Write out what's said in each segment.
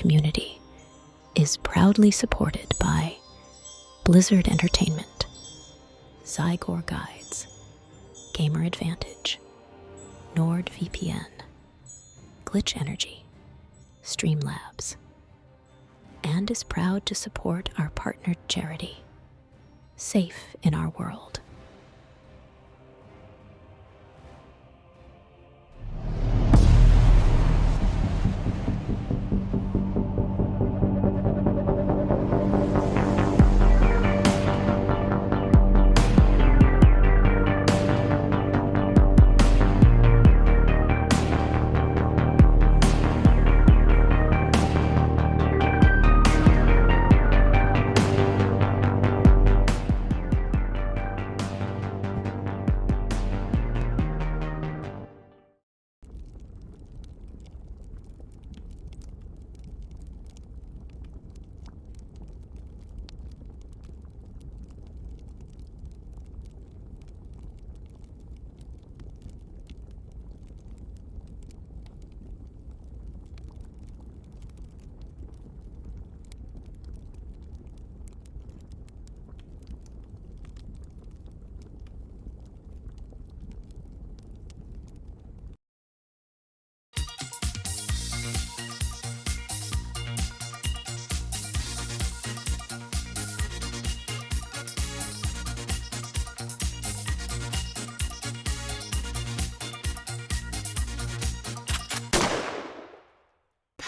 community is proudly supported by Blizzard Entertainment, Zygor Guides, Gamer Advantage, NordVPN, Glitch Energy, Streamlabs, and is proud to support our partnered charity, Safe in Our World.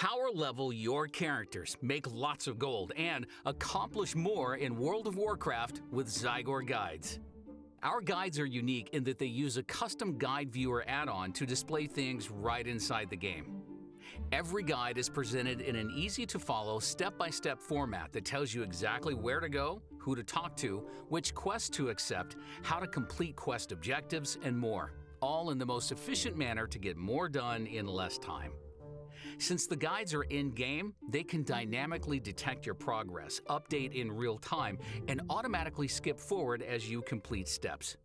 Power level your characters, make lots of gold, and accomplish more in World of Warcraft with Zygor Guides. Our guides are unique in that they use a custom guide viewer add-on to display things right inside the game. Every guide is presented in an easy-to-follow, step-by-step format that tells you exactly where to go, who to talk to, which quests to accept, how to complete quest objectives, and more, all in the most efficient manner to get more done in less time. Since the guides are in-game, they can dynamically detect your progress, update in real time, and automatically skip forward as you complete steps.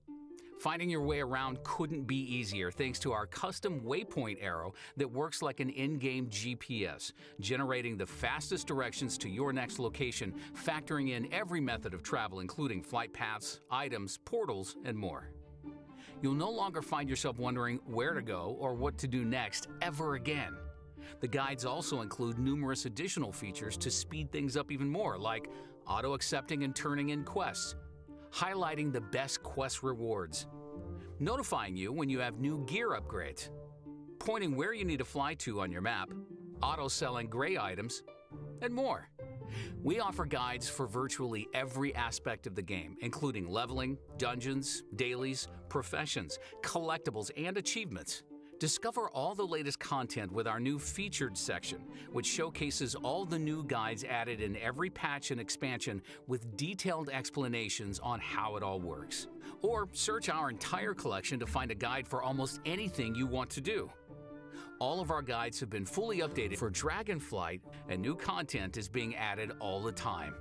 Finding your way around couldn't be easier thanks to our custom waypoint arrow that works like an in-game GPS, generating the fastest directions to your next location, factoring in every method of travel including flight paths, items, portals, and more. You'll no longer find yourself wondering where to go or what to do next ever again. The guides also include numerous additional features to speed things up even more, like auto-accepting and turning in quests, highlighting the best quest rewards, notifying you when you have new gear upgrades, pointing where you need to fly to on your map, auto-selling gray items, and more. We offer guides for virtually every aspect of the game, including leveling, dungeons, dailies, professions, collectibles, and achievements. Discover all the latest content with our new Featured section, which showcases all the new guides added in every patch and expansion with detailed explanations on how it all works. Or search our entire collection to find a guide for almost anything you want to do. All of our guides have been fully updated for Dragonflight, and new content is being added all the time.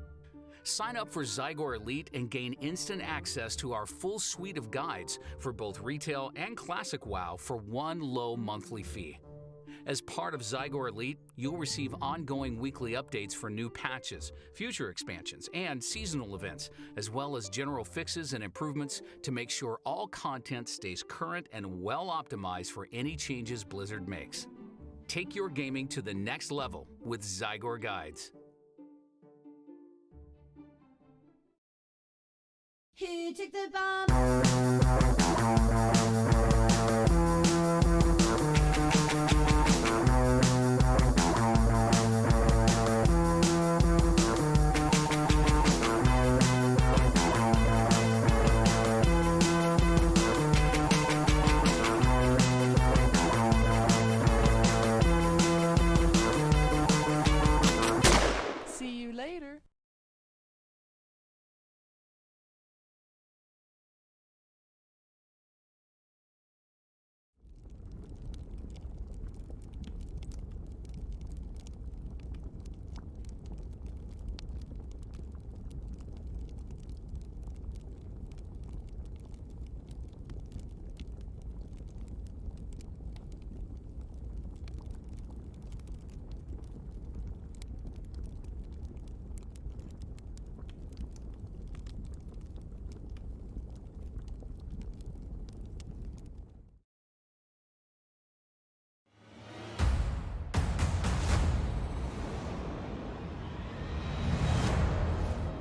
Sign up for Zygor Elite and gain instant access to our full suite of guides for both retail and classic WoW for one low monthly fee. As part of Zygor Elite, you'll receive ongoing weekly updates for new patches, future expansions, and seasonal events, as well as general fixes and improvements to make sure all content stays current and well optimized for any changes Blizzard makes. Take your gaming to the next level with Zygor Guides. Here, take the bomb.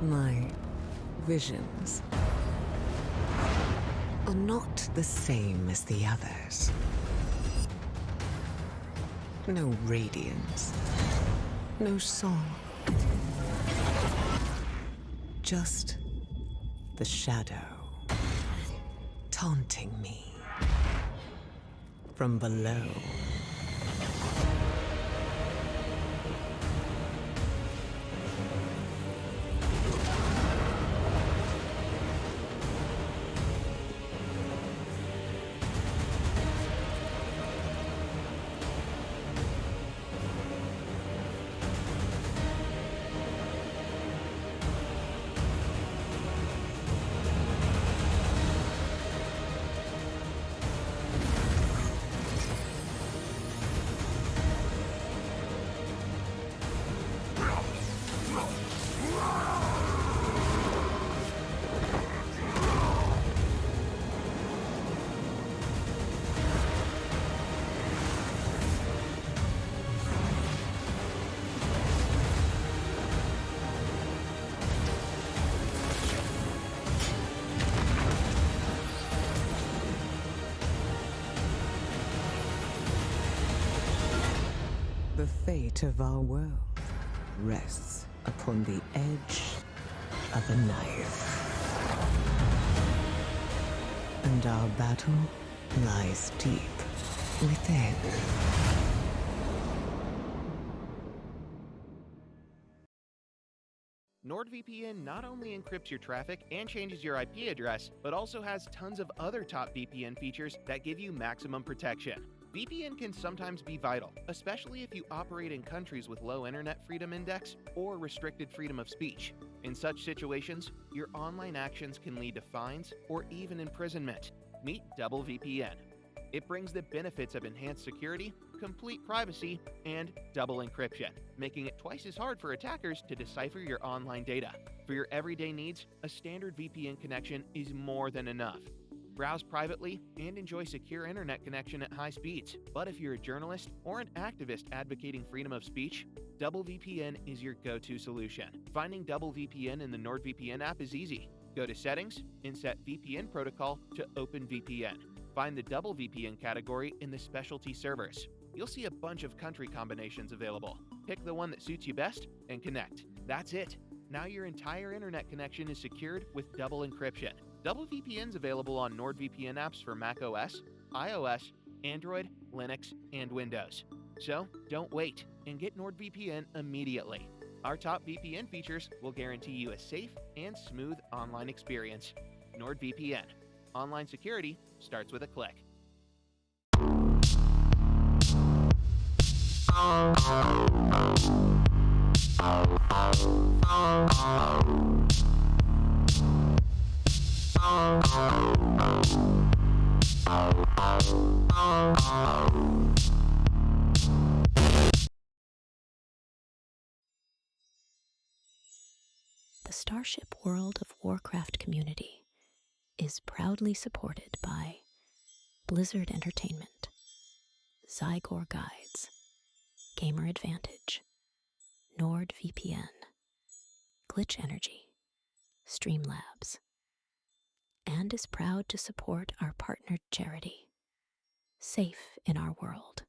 My visions are not the same as the others. No radiance, no song. Just the shadow taunting me from below. The fate of our world rests upon the edge of a knife. And our battle lies deep within. NordVPN not only encrypts your traffic and changes your IP address, but also has tons of other top VPN features that give you maximum protection. VPN can sometimes be vital, especially if you operate in countries with low internet freedom index or restricted freedom of speech. In such situations, your online actions can lead to fines or even imprisonment. Meet Double VPN. It brings the benefits of enhanced security, complete privacy, and double encryption, making it twice as hard for attackers to decipher your online data. For your everyday needs, a standard VPN connection is more than enough. Browse privately and enjoy secure internet connection at high speeds. But if you're a journalist or an activist advocating freedom of speech, Double VPN is your go-to solution. Finding Double VPN in the NordVPN app is easy. Go to Settings and set VPN protocol to Open VPN. Find the Double VPN category in the specialty servers. You'll see a bunch of country combinations available. Pick the one that suits you best and connect. That's it. Now your entire internet connection is secured with double encryption. Double VPN's available on NordVPN apps for macOS, iOS, Android, Linux, and Windows. So don't wait and get NordVPN immediately. Our top VPN features will guarantee you a safe and smooth online experience. NordVPN. Online security starts with a click. The Starship World of Warcraft community is proudly supported by Blizzard Entertainment, Zygor Guides, Gamer Advantage, NordVPN, Glitch Energy, Streamlabs, and is proud to support our partnered charity, Safe in Our World.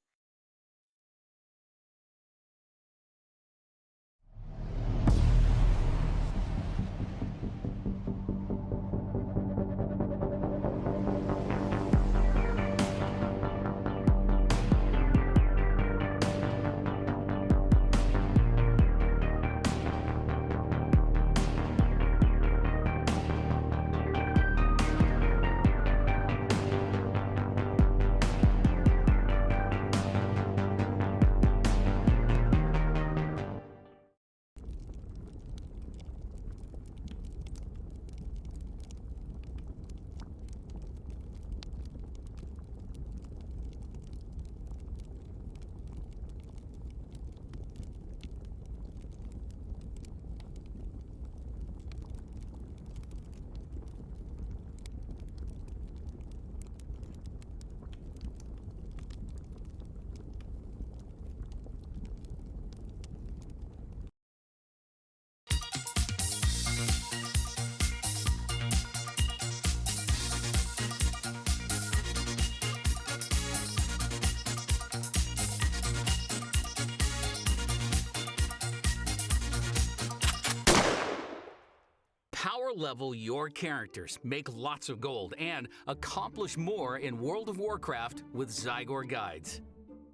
Power level your characters, make lots of gold, and accomplish more in World of Warcraft with Zygor Guides.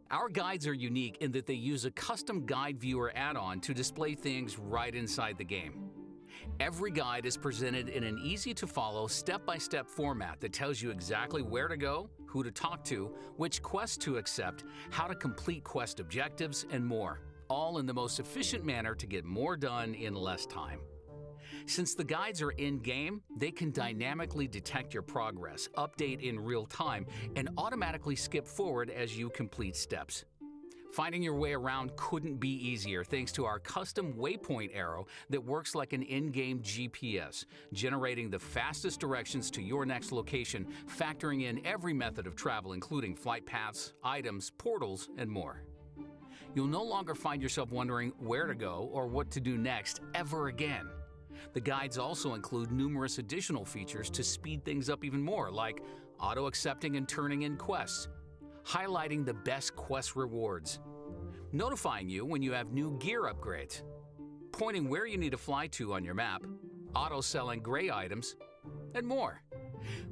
Our guides are unique in that they use a custom guide viewer add-on to display things right inside the game. Every guide is presented in an easy-to-follow, step-by-step format that tells you exactly where to go, who to talk to, which quests to accept, how to complete quest objectives, and more, all in the most efficient manner to get more done in less time. Since the guides are in-game, they can dynamically detect your progress, update in real time, and automatically skip forward as you complete steps. Finding your way around couldn't be easier thanks to our custom waypoint arrow that works like an in-game GPS, generating the fastest directions to your next location, factoring in every method of travel including flight paths, items, portals, and more. You'll no longer find yourself wondering where to go or what to do next ever again. The guides also include numerous additional features to speed things up even more, like auto-accepting and turning in quests, highlighting the best quest rewards, notifying you when you have new gear upgrades, pointing where you need to fly to on your map, auto-selling gray items, and more.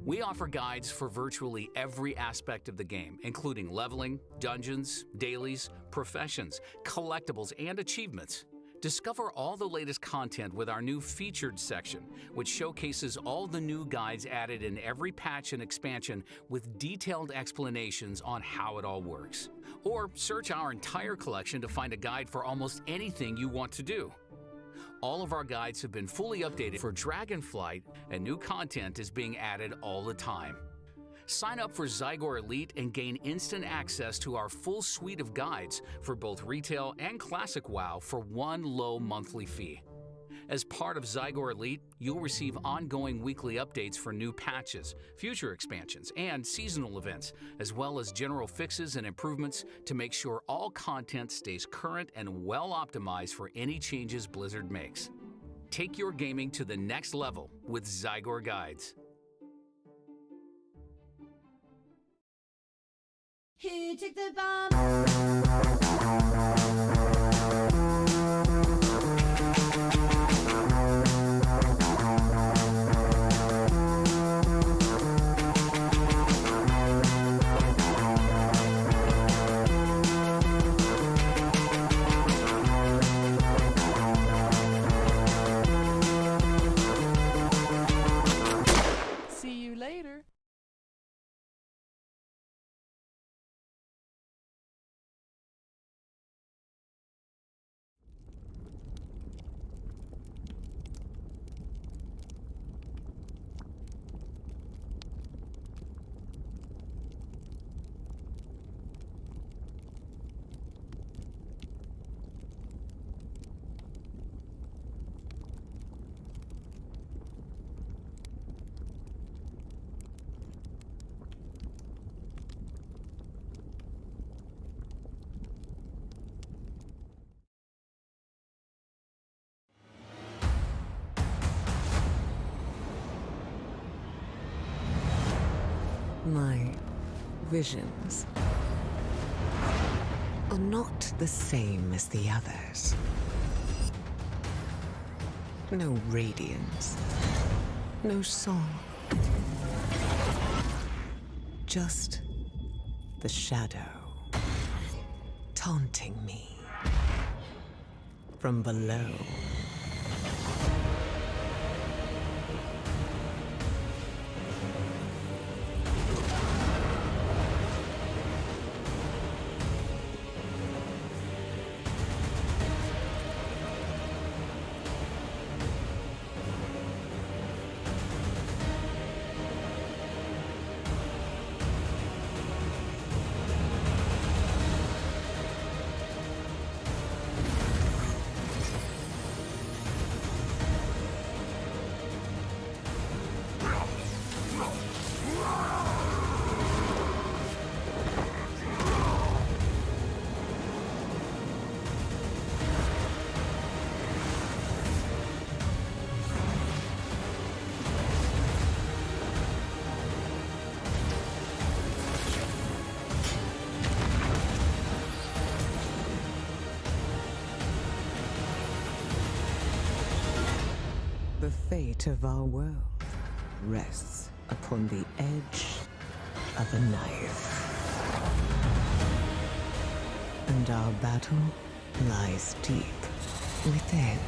We offer guides for virtually every aspect of the game, including leveling, dungeons, dailies, professions, collectibles, and achievements. Discover all the latest content with our new Featured section, which showcases all the new guides added in every patch and expansion with detailed explanations on how it all works. Or search our entire collection to find a guide for almost anything you want to do. All of our guides have been fully updated for Dragonflight, and new content is being added all the time. Sign up for Zygor Elite and gain instant access to our full suite of guides for both retail and classic WoW for one low monthly fee. As part of Zygor Elite, you'll receive ongoing weekly updates for new patches, future expansions, and seasonal events, as well as general fixes and improvements to make sure all content stays current and well optimized for any changes Blizzard makes. Take your gaming to the next level with Zygor Guides. Here, take the bomb. See you later. My visions are not the same as the others. No radiance, no song. Just the shadow taunting me from below. The fate of our world rests upon the edge of a knife. And our battle lies deep within.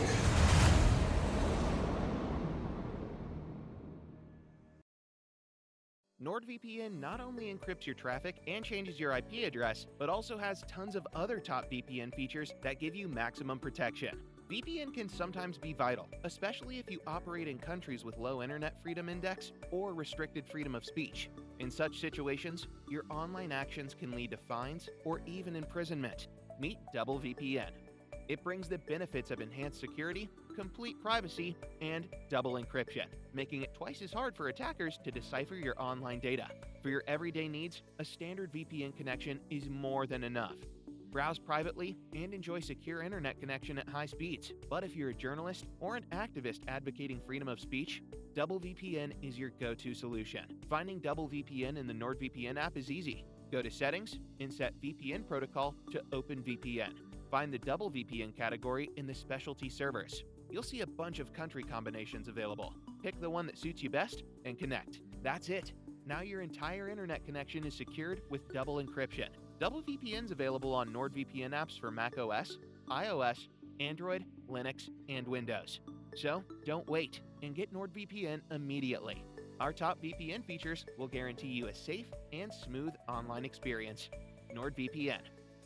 NordVPN not only encrypts your traffic and changes your IP address, but also has tons of other top VPN features that give you maximum protection. VPN can sometimes be vital, especially if you operate in countries with low internet freedom index or restricted freedom of speech. In such situations, your online actions can lead to fines or even imprisonment. Meet Double VPN. It brings the benefits of enhanced security, complete privacy, and double encryption, making it twice as hard for attackers to decipher your online data. For your everyday needs, a standard VPN connection is more than enough. Browse privately and enjoy secure internet connection at high speeds. But if you're a journalist or an activist advocating freedom of speech, Double VPN is your go-to solution. Finding Double VPN in the NordVPN app is easy. Go to Settings and set VPN protocol to Open VPN. Find the Double VPN category in the specialty servers. You'll see a bunch of country combinations available. Pick the one that suits you best and connect. That's it. Now your entire internet connection is secured with double encryption. Double VPN's available on NordVPN apps for macOS, iOS, Android, Linux, and Windows. So don't wait and get NordVPN immediately. Our top VPN features will guarantee you a safe and smooth online experience. NordVPN.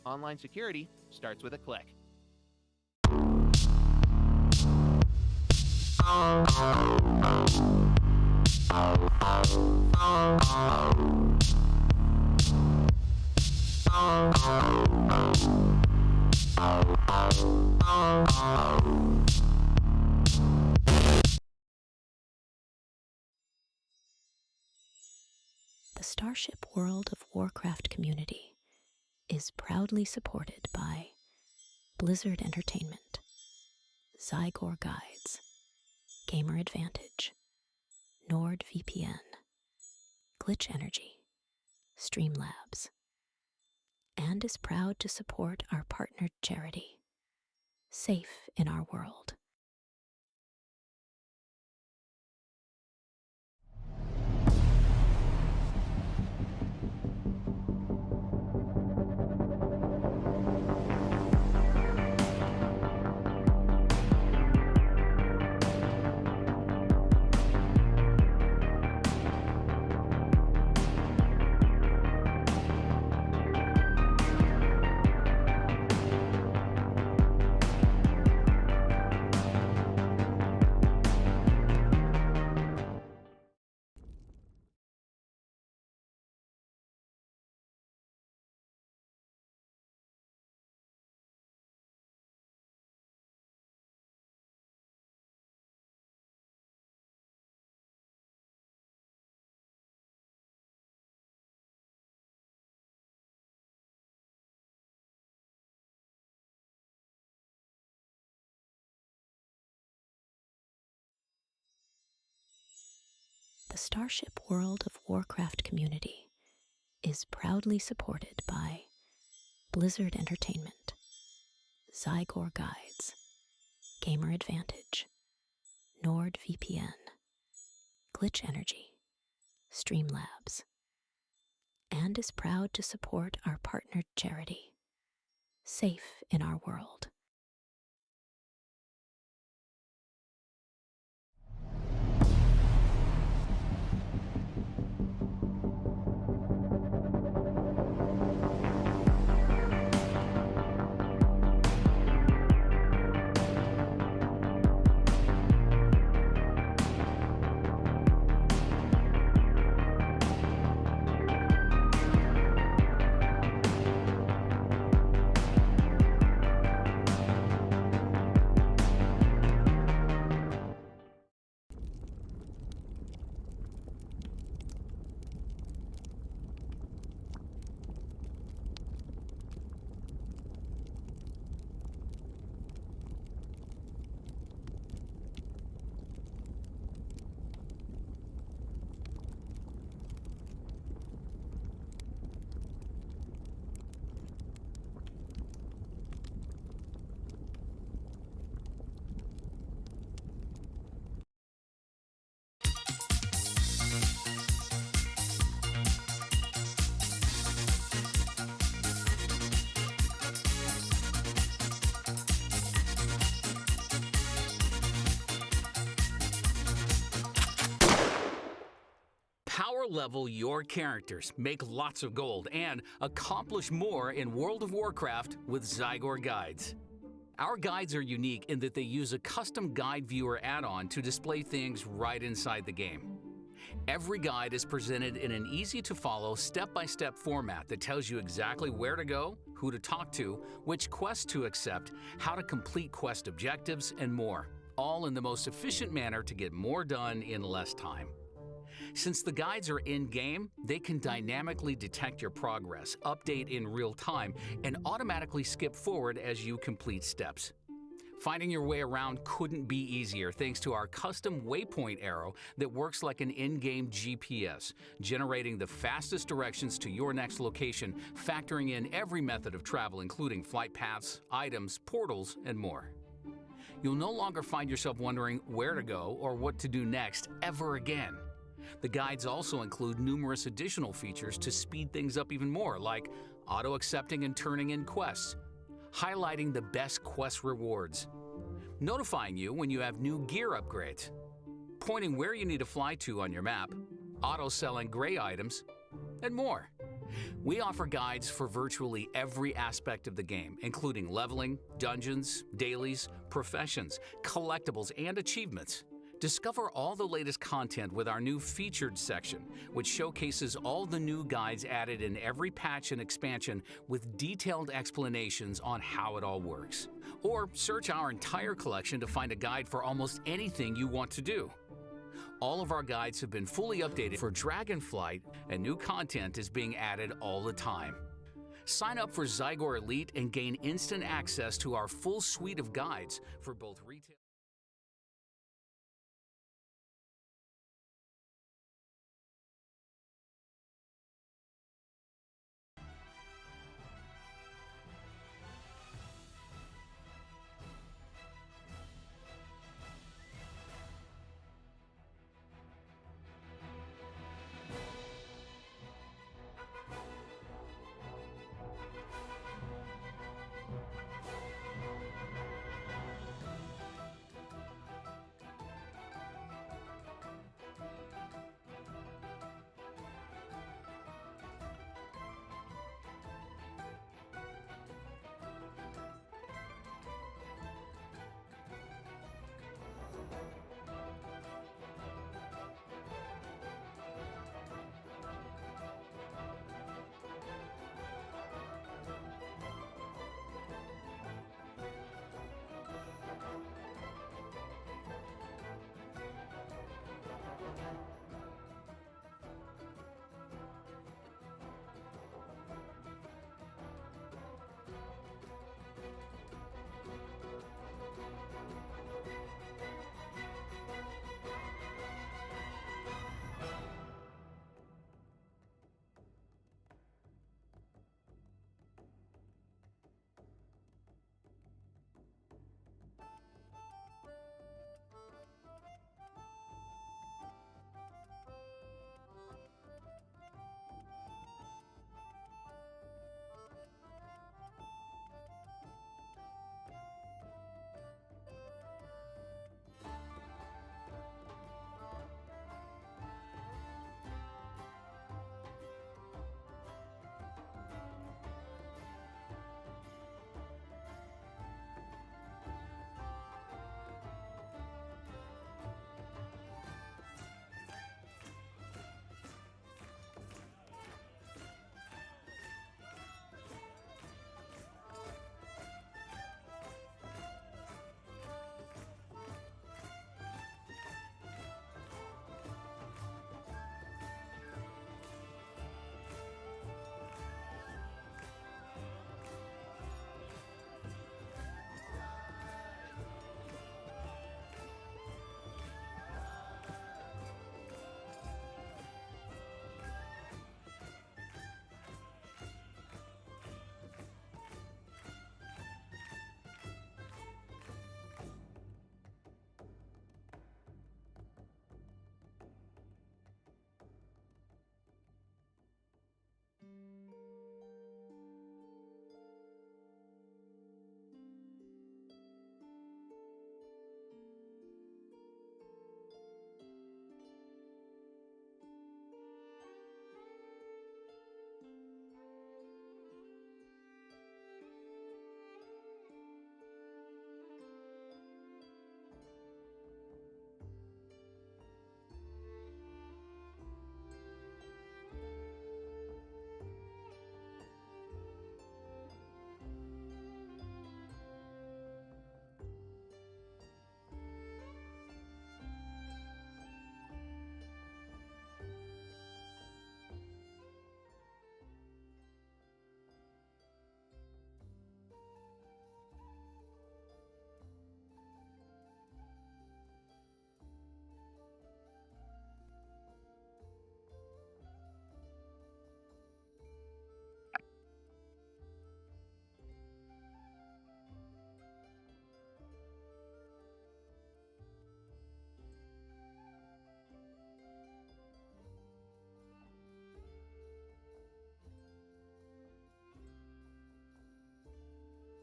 Online security starts with a click. The Starship World of Warcraft community is proudly supported by Blizzard Entertainment, Zygor Guides, Gamer Advantage, NordVPN, Glitch Energy, Streamlabs, and is proud to support our partnered charity, Safe in Our World. The Starship World of Warcraft community is proudly supported by Blizzard Entertainment, Zygor Guides, Gamer Advantage, NordVPN, Glitch Energy, Streamlabs, and is proud to support our partnered charity, Safe in Our World. level your characters, make lots of gold, and accomplish more in World of Warcraft with Zygor Guides. Our guides are unique in that they use a custom guide viewer add-on to display things right inside the game. Every guide is presented in an easy-to-follow, step-by-step format that tells you exactly where to go, who to talk to, which quests to accept, how to complete quest objectives, and more, all in the most efficient manner to get more done in less time. Since the guides are in-game, they can dynamically detect your progress, update in real time, and automatically skip forward as you complete steps. Finding your way around couldn't be easier thanks to our custom waypoint arrow that works like an in-game GPS, generating the fastest directions to your next location, factoring in every method of travel including flight paths, items, portals, and more. You'll no longer find yourself wondering where to go or what to do next ever again. The guides also include numerous additional features to speed things up even more, like auto-accepting and turning in quests, highlighting the best quest rewards, notifying you when you have new gear upgrades, pointing where you need to fly to on your map, auto-selling gray items, and more. We offer guides for virtually every aspect of the game, including leveling, dungeons, dailies, professions, collectibles, and achievements. Discover all the latest content with our new Featured section, which showcases all the new guides added in every patch and expansion with detailed explanations on how it all works. Or search our entire collection to find a guide for almost anything you want to do. All of our guides have been fully updated for Dragonflight, and new content is being added all the time. Sign up for Zygor Elite and gain instant access to our full suite of guides for both retail.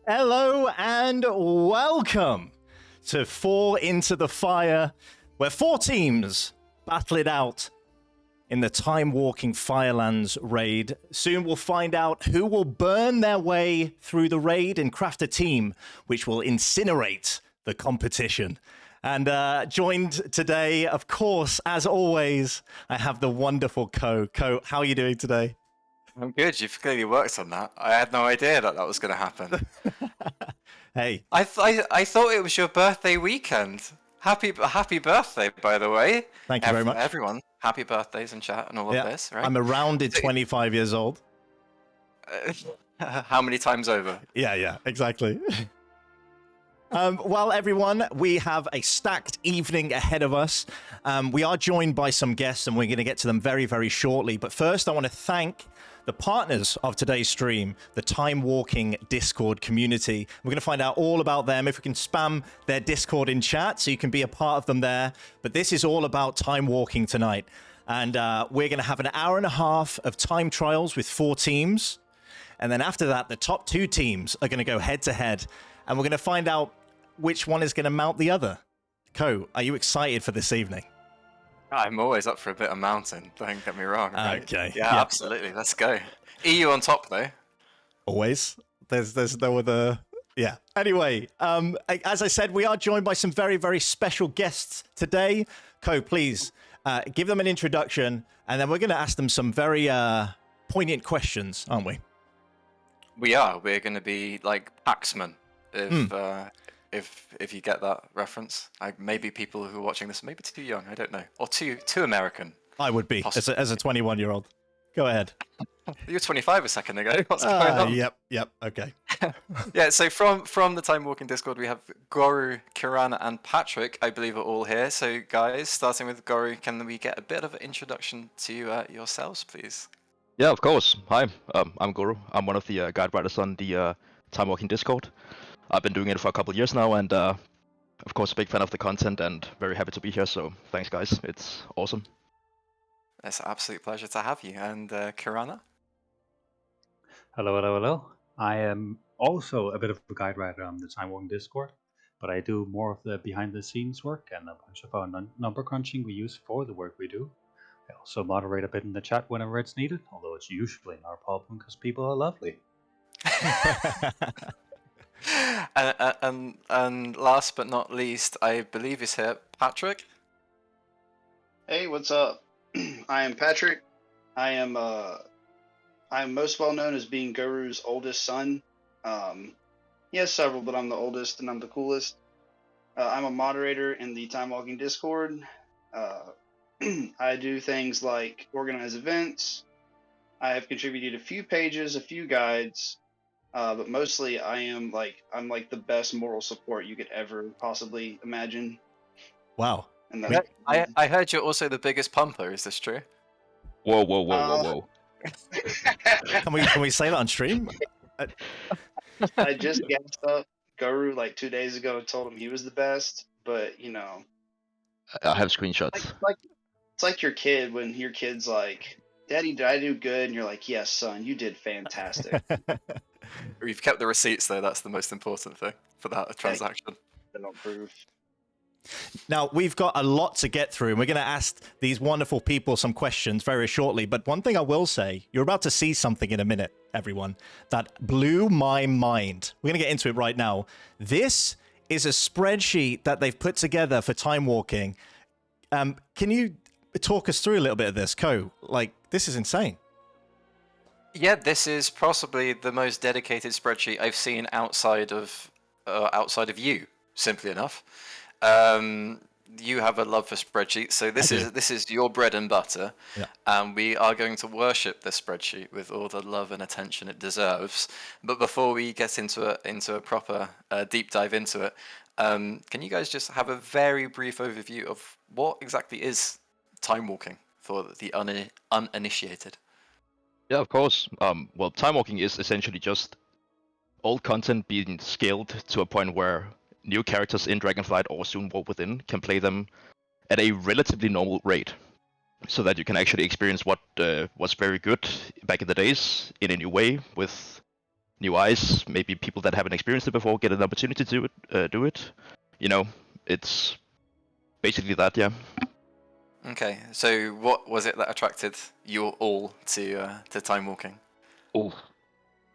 Hello and welcome to Four Into the Fire, where 4 teams battle it out in the Timewalking Firelands raid. Soon we'll find out who will burn their way through the raid and craft a team which will incinerate the competition. And joined today, of course, as always, I have the wonderful Ko. Ko, how are you doing today? I'm good. You've clearly worked on that. I had no idea that was going to happen. Hey. I thought it was your birthday weekend. Happy birthday, by the way. Thank you very much. Everyone, happy birthdays in chat and all of this, right? I'm a rounded 25 years old. How many times over? Yeah, exactly. Well, everyone, we have a stacked evening ahead of us. We are joined by some guests, and we're going to get to them very, very shortly. But first, I want to thank the partners of today's stream, the Timewalking Discord community. We're going to find out all about them. If we can spam their Discord in chat so you can be a part of them there. But this is all about Timewalking tonight. And we're going to have an hour and a half of time trials with 4 teams. And then after that, the top 2 teams are going to go head to head. And we're going to find out which one is going to mount the other. Ko, are you excited for this evening? I'm always up for a bit of mountain. Don't get me wrong. Right? Okay. Yeah, absolutely. Let's go. EU on top, though. Always. There's no other. Yeah. Anyway, as I said, we are joined by some very, very special guests today. Ko, please give them an introduction, and then we're going to ask them some very poignant questions, aren't we? We are. We're going to be like Paxman, if you get that reference. Maybe people who are watching this may be too young. I don't know, or too American. I would be as a 21-year-old. Go ahead. You were 25 a second ago. What's going on? Yep. Okay. Yeah. So from the Timewalking Discord, we have Goru, Kirana, and Patrick. I believe are all here. So guys, starting with Goru, can we get a bit of an introduction to yourselves, please? Yeah, of course. Hi, I'm Guru. I'm one of the guide writers on the Timewalking Discord. I've been doing it for a couple of years now, and of course, a big fan of the content and very happy to be here. So thanks, guys. It's awesome. It's an absolute pleasure to have you. And Kirana? Hello. I am also a bit of a guide writer on the Timewalking Discord, but I do more of the behind-the-scenes work and a bunch of our number crunching we use for the work we do. I also moderate a bit in the chat whenever it's needed, although it's usually not a problem because people are lovely. and last but not least, I believe is here Patrick. Hey, what's up? I am Patrick. I'm most well known as being Guru's oldest son. He has several, but I'm the oldest and I'm the coolest. I'm a moderator in the Timewalking Discord. I do things like organize events. I have contributed a few pages, a few guides, but mostly I'm like the best moral support you could ever possibly imagine. Wow. And I heard you're also the biggest pumper. Is this true? Whoa. Can we say that on stream? I just gassed up Guru like 2 days ago and told him he was the best, but you know. I have screenshots. It's like your kid when your kid's like, "Daddy, did I do good?" And you're like, "Yes, son, you did fantastic." We've kept the receipts though. That's the most important thing for that transaction. Proof. Now, we've got a lot to get through, and we're going to ask these wonderful people some questions very shortly. But one thing I will say, you're about to see something in a minute, everyone, that blew my mind. We're going to get into it right now. This is a spreadsheet that they've put together for Timewalking. Can you talk us through a little bit of this, Ko? Like, this is insane. Yeah, this is possibly the most dedicated spreadsheet I've seen outside of you. Simply enough. You have a love for spreadsheets, so this is your bread and butter, and we are going to worship this spreadsheet with all the love and attention it deserves. But before we get into a proper deep dive into it, can you guys just have a very brief overview of what exactly is Timewalking for the uninitiated? Yeah, of course. Well, Timewalking is essentially just old content being scaled to a point where new characters in Dragonflight or soon War Within can play them at a relatively normal rate, so that you can actually experience what was very good back in the days in a new way with new eyes, maybe people that haven't experienced it before get an opportunity to do it. You know, it's basically that, yeah. Okay, so what was it that attracted you all to time walking? Oh,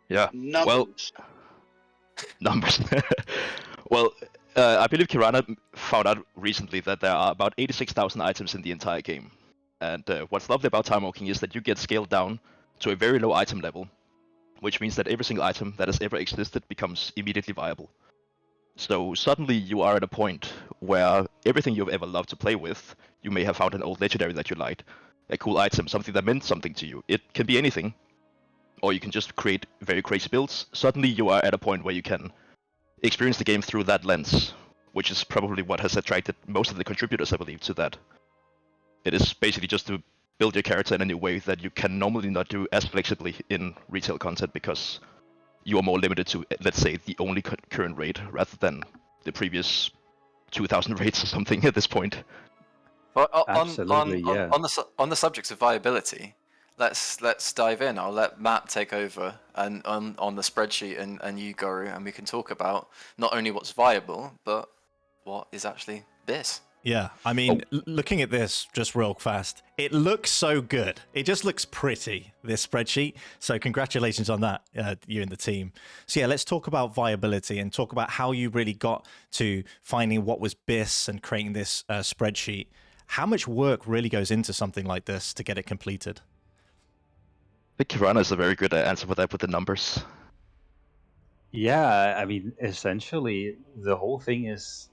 yeah. Well, Numbers. numbers. Well, I believe Kirana found out recently that there are about 86,000 items in the entire game. And what's lovely about time walking is that you get scaled down to a very low item level, which means that every single item that has ever existed becomes immediately viable. So suddenly you are at a point where everything you've ever loved to play with, you may have found an old legendary that you liked, a cool item, something that meant something to you. It can be anything, or you can just create very crazy builds. Suddenly you are at a point where you can experience the game through that lens, which is probably what has attracted most of the contributors, I believe, to that. It is basically just to build your character in a new way that you can normally not do as flexibly in retail content because you are more limited to, let's say, the only current raid rather than the previous 2,000 raids or something at this point. Well, Absolutely, yeah. on the subject of viability, let's dive in. I'll let Matt take over and on the spreadsheet and you Guru, and we can talk about not only what's viable but what is actually this. Yeah, I mean, looking at this just real fast, it looks so good. It just looks pretty, this spreadsheet. So congratulations on that, you and the team. So yeah, let's talk about viability and talk about how you really got to finding what was BIS and creating this spreadsheet. How much work really goes into something like this to get it completed? I think Kirana is a very good answer for that with the numbers. Yeah, I mean, essentially, the whole thing is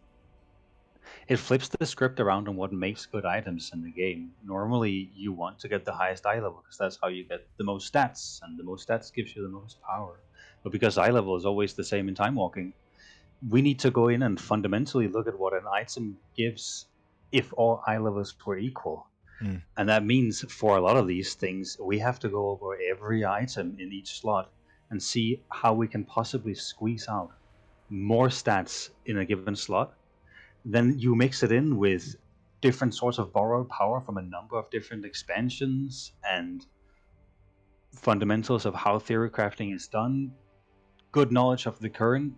it flips the script around on what makes good items in the game. Normally, you want to get the highest eye level because that's how you get the most stats, and the most stats gives you the most power. But because eye level is always the same in time walking, we need to go in and fundamentally look at what an item gives if all eye levels were equal. And that means for a lot of these things, we have to go over every item in each slot and see how we can possibly squeeze out more stats in a given slot. Then you mix it in with different sorts of borrowed power from a number of different expansions and fundamentals of how theory crafting is done, good knowledge of the current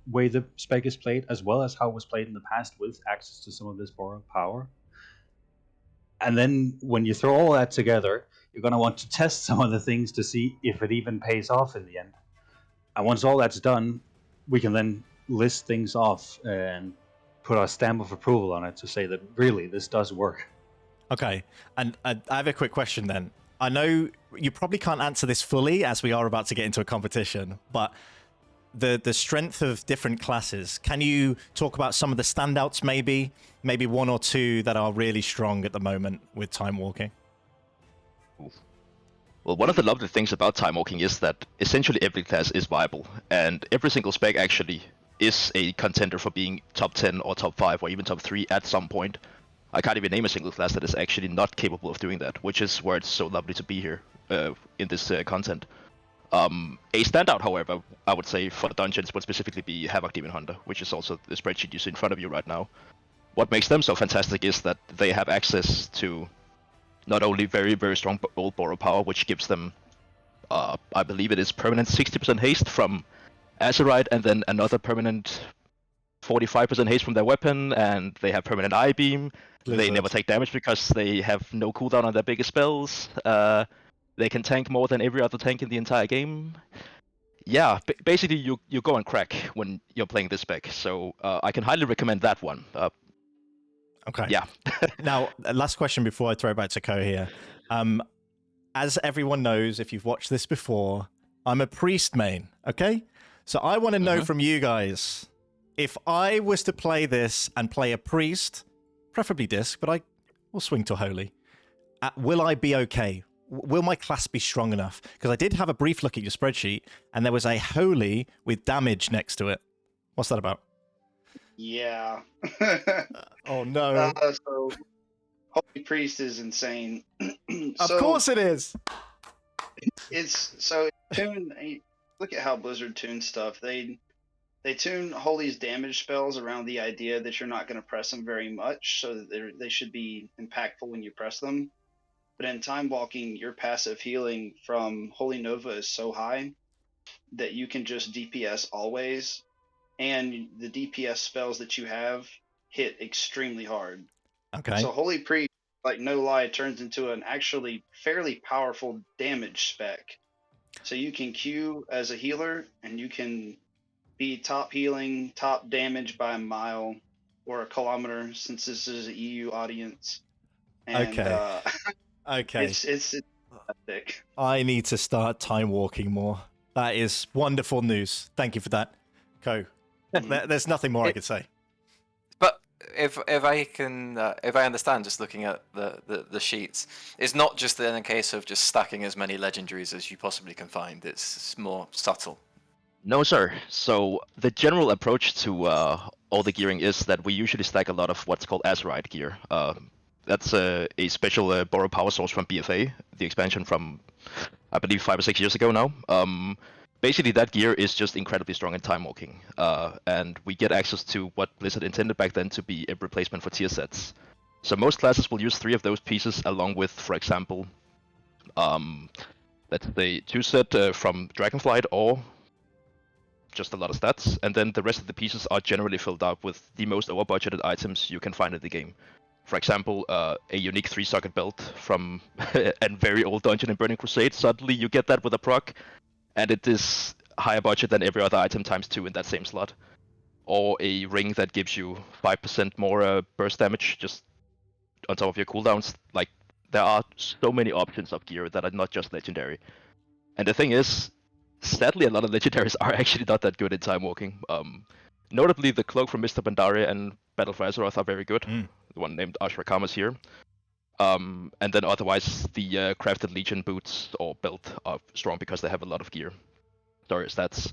way the spec is played, as well as how it was played in the past with access to some of this borrowed power. And then when you throw all that together, you're going to want to test some of the things to see if it even pays off in the end. And once all that's done, we can then list things off and put our stamp of approval on it to say that really this does work. Okay, and I have a quick question then. I know you probably can't answer this fully as we are about to get into a competition, but the strength of different classes, can you talk about some of the standouts maybe one or two that are really strong at the moment with time walking? Well, one of the lovely things about time walking is that essentially every class is viable, and every single spec actually is a contender for being top 10 or top 5 or even top 3 at some point. I can't even name a single class that is actually not capable of doing that, which is where it's so lovely to be here in this content. A standout, however, I would say for dungeons would specifically be Havoc Demon Hunter, which is also the spreadsheet you see in front of you right now. What makes them so fantastic is that they have access to not only very, very strong old borrow power, which gives them, I believe it is permanent 60% haste from Azerite, and then another permanent 45% haste from their weapon, and they have permanent eye beam. They never take damage because they have no cooldown on their biggest spells. They can tank more than every other tank in the entire game. Yeah, basically you go on crack when you're playing this spec, so I can highly recommend that one. Okay. Yeah. Now, last question before I throw it back to Ko here. As everyone knows, if you've watched this before, I'm a priest main, okay? So I want to know from you guys, if I was to play this and play a priest, preferably disc, but I will swing to holy, will I be okay? Will my class be strong enough? Because I did have a brief look at your spreadsheet, and there was a holy with damage next to it. What's that about? Yeah. Oh, no. So, Holy Priest is insane. Of course it is. It's so tune. Look at how Blizzard tunes stuff. They tune Holy's damage spells around the idea that you're not going to press them very much, so that they should be impactful when you press them. But in time walking, your passive healing from Holy Nova is so high that you can just DPS always, and the DPS spells that you have hit extremely hard. Okay. So Holy Priest, like no lie, turns into an actually fairly powerful damage spec. So you can queue as a healer, and you can be top healing, top damage by a mile or a kilometer, since this is an EU audience. And Okay. Okay. it's fantastic. I need to start time walking more. That is wonderful news. Thank you for that, Co. There's nothing more I could say. But if I can, if I understand, just looking at the sheets, it's not just then a case of just stacking as many legendaries as you possibly can find. It's more subtle. No, sir. So the general approach to all the gearing is that we usually stack a lot of what's called Azerite gear. That's a special borrow power source from BFA, the expansion from, I believe, 5 or 6 years ago now. Basically, that gear is just incredibly strong in time walking, and we get access to what Blizzard intended back then to be a replacement for tier sets. So most classes will use 3 of those pieces along with, for example, let's say 2 set from Dragonflight or just a lot of stats, and then the rest of the pieces are generally filled out with the most over-budgeted items you can find in the game. For example, a unique 3-socket belt from a very old dungeon in Burning Crusade. Suddenly you get that with a proc, and it is higher budget than every other item times 2 in that same slot. Or a ring that gives you 5% more burst damage just on top of your cooldowns. Like, there are so many options of gear that are not just legendary. And the thing is, sadly, a lot of legendaries are actually not that good in time walking. Notably, the cloak from Mr. Pandaria and Battle for Azeroth are very good. The one named Ashrakama's here. And then otherwise, the crafted Legion boots or belt are strong because they have a lot of gear. Sorry, stats.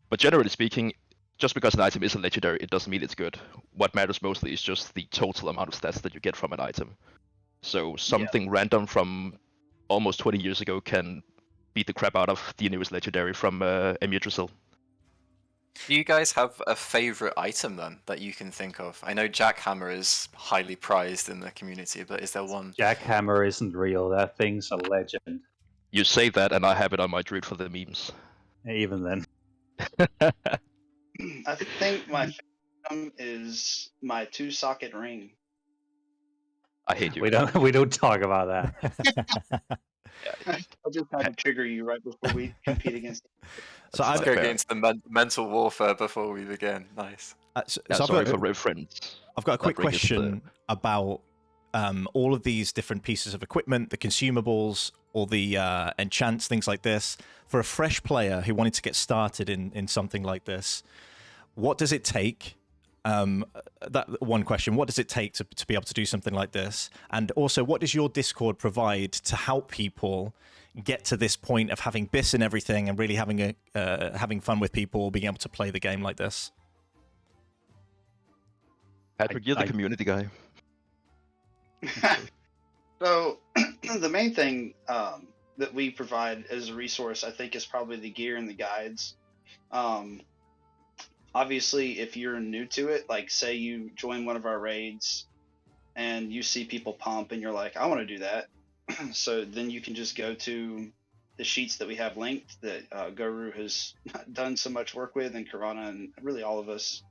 But generally speaking, just because an item is a legendary, it doesn't mean it's good. What matters mostly is just the total amount of stats that you get from an item. So something random from almost 20 years ago can beat the crap out of the newest legendary from Emudrasil. Do you guys have a favorite item then that you can think of? I know Jackhammer is highly prized in the community, but is there one? Jackhammer isn't real. That thing's a legend. You say that, and I have it on my druid for the memes. Even then. I think my favorite item is my 2-socket ring. I hate you. We don't talk about that. I'll just have to trigger you right before we compete against. So Let's go against the mental warfare before we begin. Nice. Sorry for reference. I've got a quick question about all of these different pieces of equipment, the consumables, all the enchants, things like this. For a fresh player who wanted to get started in something like this, what does it take? That one question, what does it take to be able to do something like this? And also, what does your Discord provide to help people get to this point of having BIS and everything and really having fun with people, being able to play the game like this? Patrick, you're the community guy. So the main thing that we provide as a resource, I think, is probably the gear and the guides. Obviously, if you're new to it, like say you join one of our raids and you see people pump and you're like, I want to do that. So then you can just go to the sheets that we have linked that Guru has done so much work with, and Karana, and really all of us.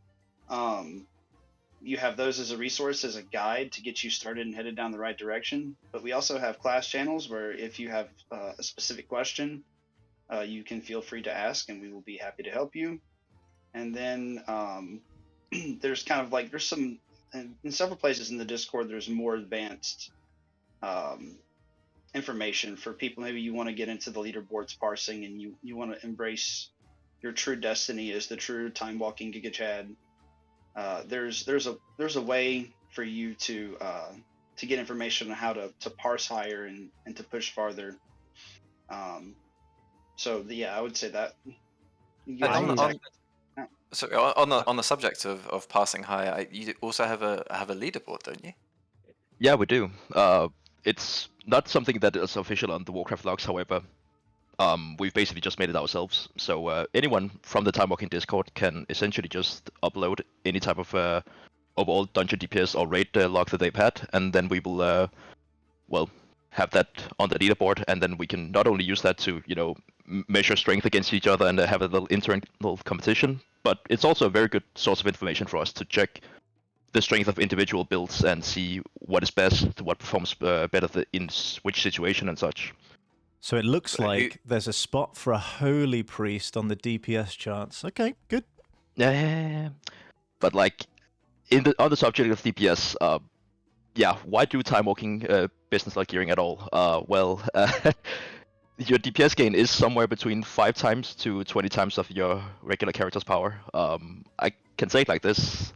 You have those as a resource, as a guide to get you started and headed down the right direction. But we also have class channels where if you have a specific question, you can feel free to ask and we will be happy to help you. And then there's kind of like, there's some, in several places in the Discord, there's more advanced information for people. Maybe you want to get into the leaderboards parsing and you want to embrace your true destiny as the true time walking Giga Chad. There's a way for you to get information on how to parse higher and to push farther. So yeah, I would say that. So on the subject of passing higher, you also have a leaderboard, don't you? Yeah, we do. It's not something that is official on the Warcraft logs, however. We've basically just made it ourselves. So anyone from the Timewalking Discord can essentially just upload any type of overall dungeon DPS or raid log that they've had, and then we will, have that on the leaderboard, and then we can not only use that to, measure strength against each other and have a little internal competition. But it's also a very good source of information for us to check the strength of individual builds and see what is best, what performs better in which situation and such. So it looks like there's a spot for a holy priest on the DPS charts. Okay, good. Yeah, but like on the subject of DPS, yeah, why do time walking business like gearing at all? Well, your DPS gain is somewhere between 5 times to 20 times of your regular character's power. I can say it like this: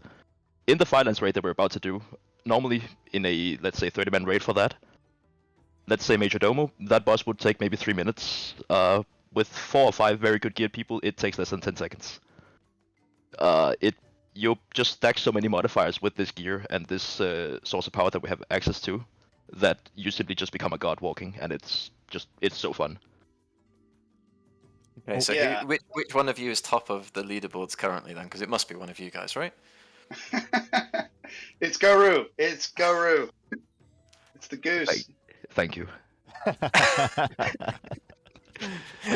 in the Firelands raid that we're about to do, normally in a, let's say, 30-man raid for that, let's say Major Domo, that boss would take maybe 3 minutes. With 4 or 5 very good geared people, it takes less than 10 seconds. You just stack so many modifiers with this gear and this source of power that we have access to, that you simply just become a god walking, and it's so fun. Okay, so Yeah. which one of you is top of the leaderboards currently then? Because it must be one of you guys, right? It's Guru. It's Guru. It's the goose. Thank you.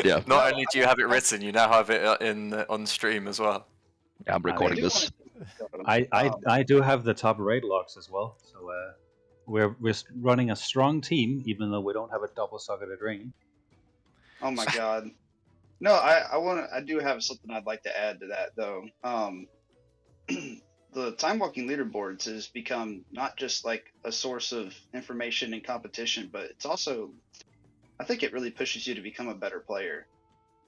Yeah. Not only do you have it written, you now have it on stream as well. Yeah, I'm recording this. I do have the top raid logs as well. So we're running a strong team, even though we don't have a double-socketed ring. Oh my god. No, I do have something I'd like to add to that though. The time walking leaderboards has become not just like a source of information and competition, but it's also, I think it really pushes you to become a better player.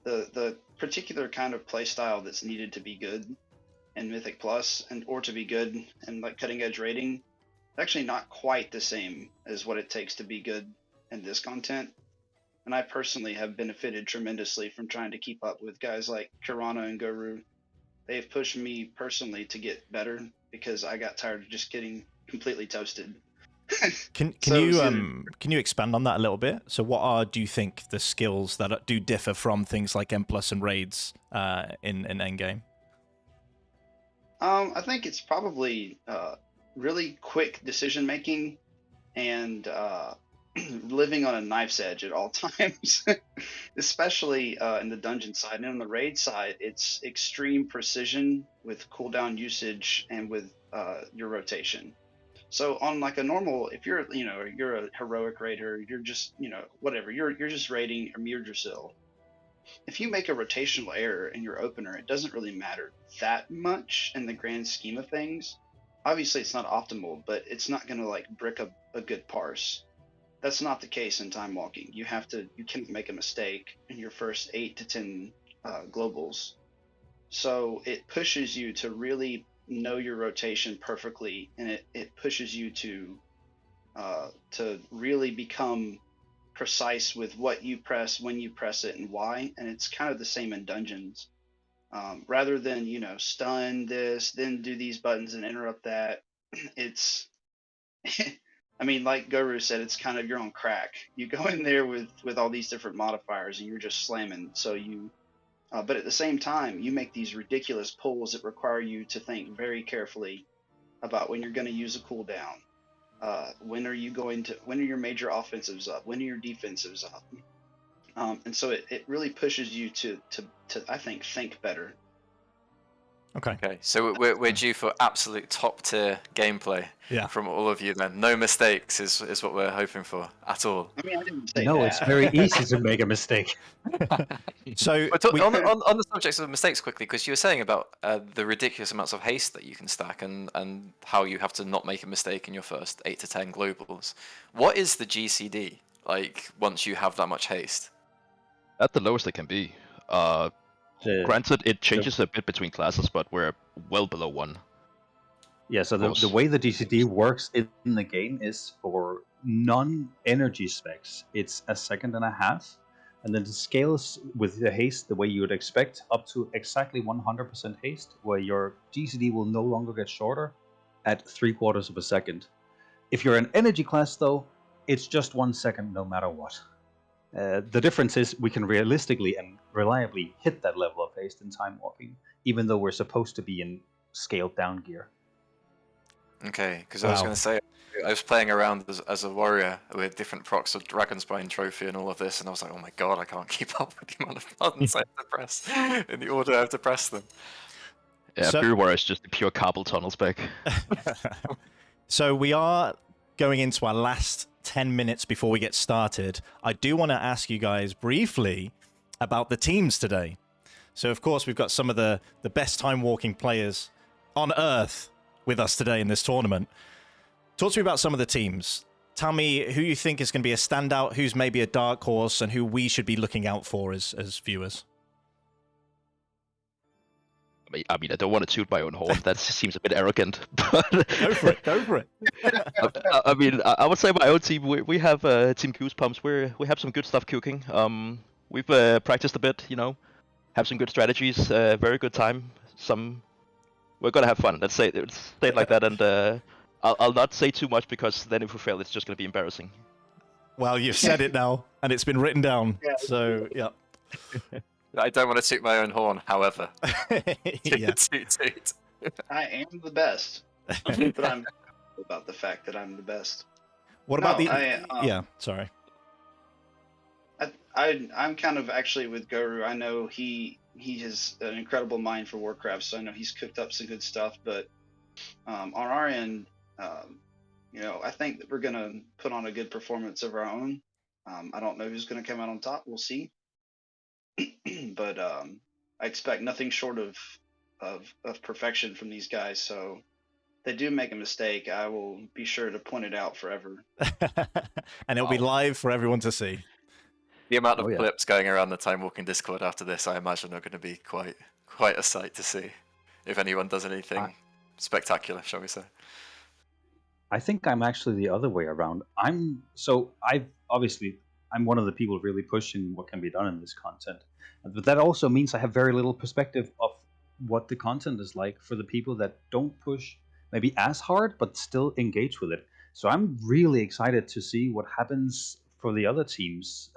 The particular kind of play style that's needed to be good in Mythic Plus or to be good in like cutting edge rating, actually not quite the same as what it takes to be good in this content. And I personally have benefited tremendously from trying to keep up with guys like Kirana and Guru. They've pushed me personally to get better because I got tired of just getting completely toasted. Can you expand on that a little bit? So what do you think the skills that do differ from things like M+ and raids in endgame? I think it's probably really quick decision making and living on a knife's edge at all times, especially in the dungeon side. And on the raid side, it's extreme precision with cooldown usage and with your rotation. So on like a normal, if you're a heroic raider, you're just whatever, you're just raiding a Mirdrasil. If you make a rotational error in your opener, it doesn't really matter that much in the grand scheme of things. Obviously, it's not optimal, but it's not going to like brick a good parse. That's not the case in time walking. You can't make a mistake in your first 8 to 10 globals. So it pushes you to really know your rotation perfectly, and it pushes you to really become precise with what you press, when you press it, and why. And it's kind of the same in dungeons. Rather than stun this, then do these buttons and interrupt that. It's I mean, like Guru said, it's kind of your own crack. You go in there with all these different modifiers and you're just slamming. So but at the same time, you make these ridiculous pulls that require you to think very carefully about when you're going to use a cooldown. When are your major offensives up? When are your defensives up? And so it really pushes you to I think better. Okay, so we're due for absolute top tier gameplay from all of you then. No mistakes is what we're hoping for at all. I mean, I didn't say No, that. it's very easy to make a mistake. So on the subject of mistakes quickly, because you were saying about the ridiculous amounts of haste that you can stack and how you have to not make a mistake in your first 8 to 10 globals. What is the GCD like once you have that much haste? At the lowest it can be. Granted, it changes a bit between classes, but we're well below 1. Yeah, so the way the DCD works in the game is for non-energy specs, it's 1.5 seconds, and then it scales with the haste the way you would expect, up to exactly 100% haste, where your GCD will no longer get shorter at 0.75 seconds. If you're an energy class, though, it's just 1 second no matter what. The difference is we can realistically and reliably hit that level of haste in time walking, even though we're supposed to be in scaled down gear. Okay, because I was going to say, I was playing around as a warrior with different procs of Dragonspine Trophy and all of this, and I was like, oh my god, I can't keep up with the amount of buttons I have to press in the order I have to press them. Yeah, Beer Warrior is just the pure carpal tunnel spec. So we are going into our last 10 minutes before we get started. I do want to ask you guys briefly about the teams today. So, of course, we've got some of the best time-walking players on Earth with us today in this tournament. Talk to me about some of the teams. Tell me who you think is going to be a standout, who's maybe a dark horse, and who we should be looking out for as viewers. I mean, I don't want to toot my own horn. That seems a bit arrogant. But Go for it. Go for it. I mean, I would say my own team. We have Team Goosebumps. We have some good stuff cooking. We've practiced a bit. Have some good strategies. Very good time. We're gonna have fun. Let's say it like that. And I'll not say too much because then if we fail, it's just gonna be embarrassing. Well, you've said it now, and it's been written down. So, yeah. I don't want to toot my own horn, however. Yeah. Toot. I am the best, but I'm about the fact that I'm the best. What about yeah, sorry. I'm kind of actually with Guru. I know he has an incredible mind for Warcraft, so I know he's cooked up some good stuff. But on our end, I think that we're gonna put on a good performance of our own. I don't know who's gonna come out on top. We'll see. But I expect nothing short of perfection from these guys. So if they do make a mistake, I will be sure to point it out forever. And it'll be live for everyone to see. The amount of clips going around the Timewalking Discord after this, I imagine, are going to be quite a sight to see. If anyone does anything spectacular, shall we say? I think I'm actually the other way around. I'm one of the people really pushing what can be done in this content. But that also means I have very little perspective of what the content is like for the people that don't push maybe as hard, but still engage with it. So I'm really excited to see what happens for the other teams.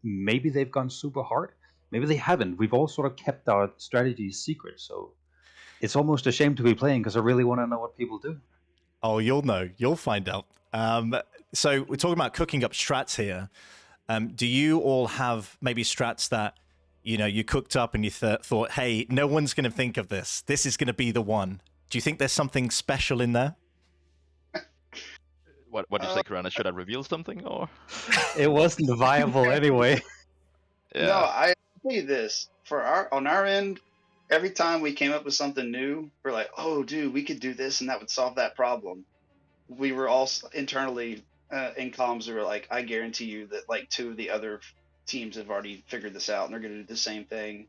Maybe they've gone super hard. Maybe they haven't. We've all sort of kept our strategies secret. So it's almost a shame to be playing because I really want to know what people do. Oh, you'll know. You'll find out. So we're talking about cooking up strats here. Do you all have maybe strats that, you cooked up and you thought, hey, no one's going to think of this. This is going to be the one. Do you think there's something special in there? What do you say, Karana? Should I reveal something or? It wasn't viable anyway. Yeah. No, I tell you this. On our end, every time we came up with something new, we're like, oh, dude, we could do this and that would solve that problem. We were all internally in comms. We were like, I guarantee you that like 2 of the other teams have already figured this out and they're going to do the same thing.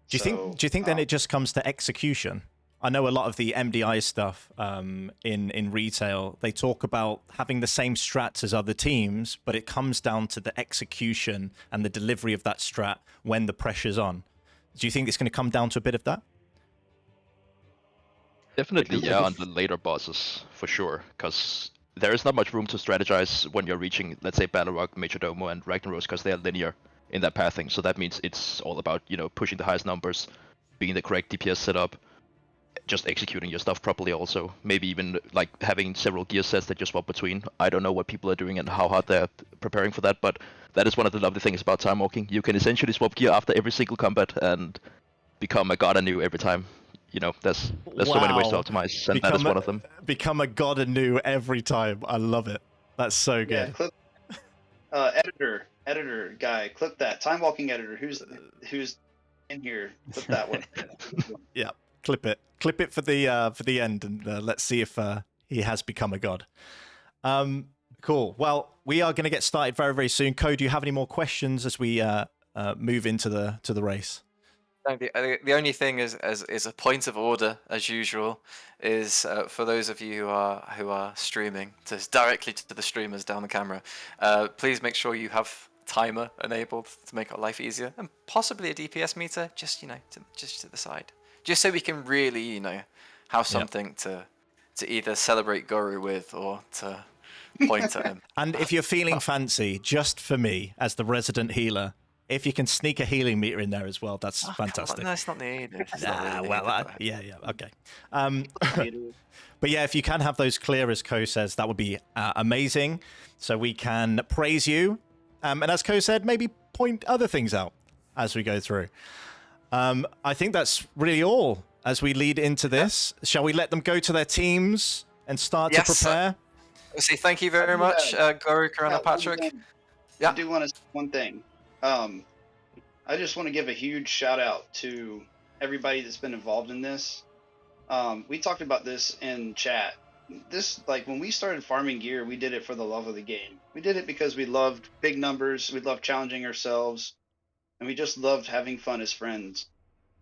Do you think then it just comes to execution? I know a lot of the MDI stuff in retail, they talk about having the same strats as other teams, but it comes down to the execution and the delivery of that strat when the pressure's on. Do you think it's going to come down to a bit of that? Definitely, yeah, on the later bosses, for sure, because there is not much room to strategize when you're reaching, let's say, Balrog, Majordomo, and Ragnaros, because they are linear in that pathing. So that means it's all about, pushing the highest numbers, being the correct DPS setup, just executing your stuff properly also. Maybe even, like, having several gear sets that you swap between. I don't know what people are doing and how hard they're preparing for that, but that is one of the lovely things about time walking. You can essentially swap gear after every single combat and become a god anew every time. There's so many ways to optimize, and that is one of them. Become a god anew every time. I love it. That's so good. Yeah, editor guy, clip that. Time walking editor. Who's in here? Clip that one. Yeah, clip it. Clip it for the end, and let's see if he has become a god. Cool. Well, we are going to get started very, very soon. Code, do you have any more questions as we move into the race? The only thing is a point of order, as usual, is for those of you who are streaming, directly to the streamers down the camera, please make sure you have timer enabled to make our life easier, and possibly a DPS meter, just to the side, just so we can really have something to either celebrate Guru with or to point at him. And if you're feeling fancy, just for me as the resident healer, if you can sneak a healing meter in there as well, that's fantastic. No, it's not needed. Okay. But But yeah, if you can have those clear, as Ko says, that would be amazing. So we can praise you. And as Ko said, maybe point other things out as we go through. I think that's really all as we lead into this. Shall we let them go to their teams and start to prepare? See, thank you very much, Guru, Karana, Patrick. I do want to say one thing. I just want to give a huge shout out to everybody that's been involved in this. We talked about this in chat. This, like, when we started farming gear, we did it for the love of the game. We did it because we loved big numbers, we loved challenging ourselves, and we just loved having fun as friends.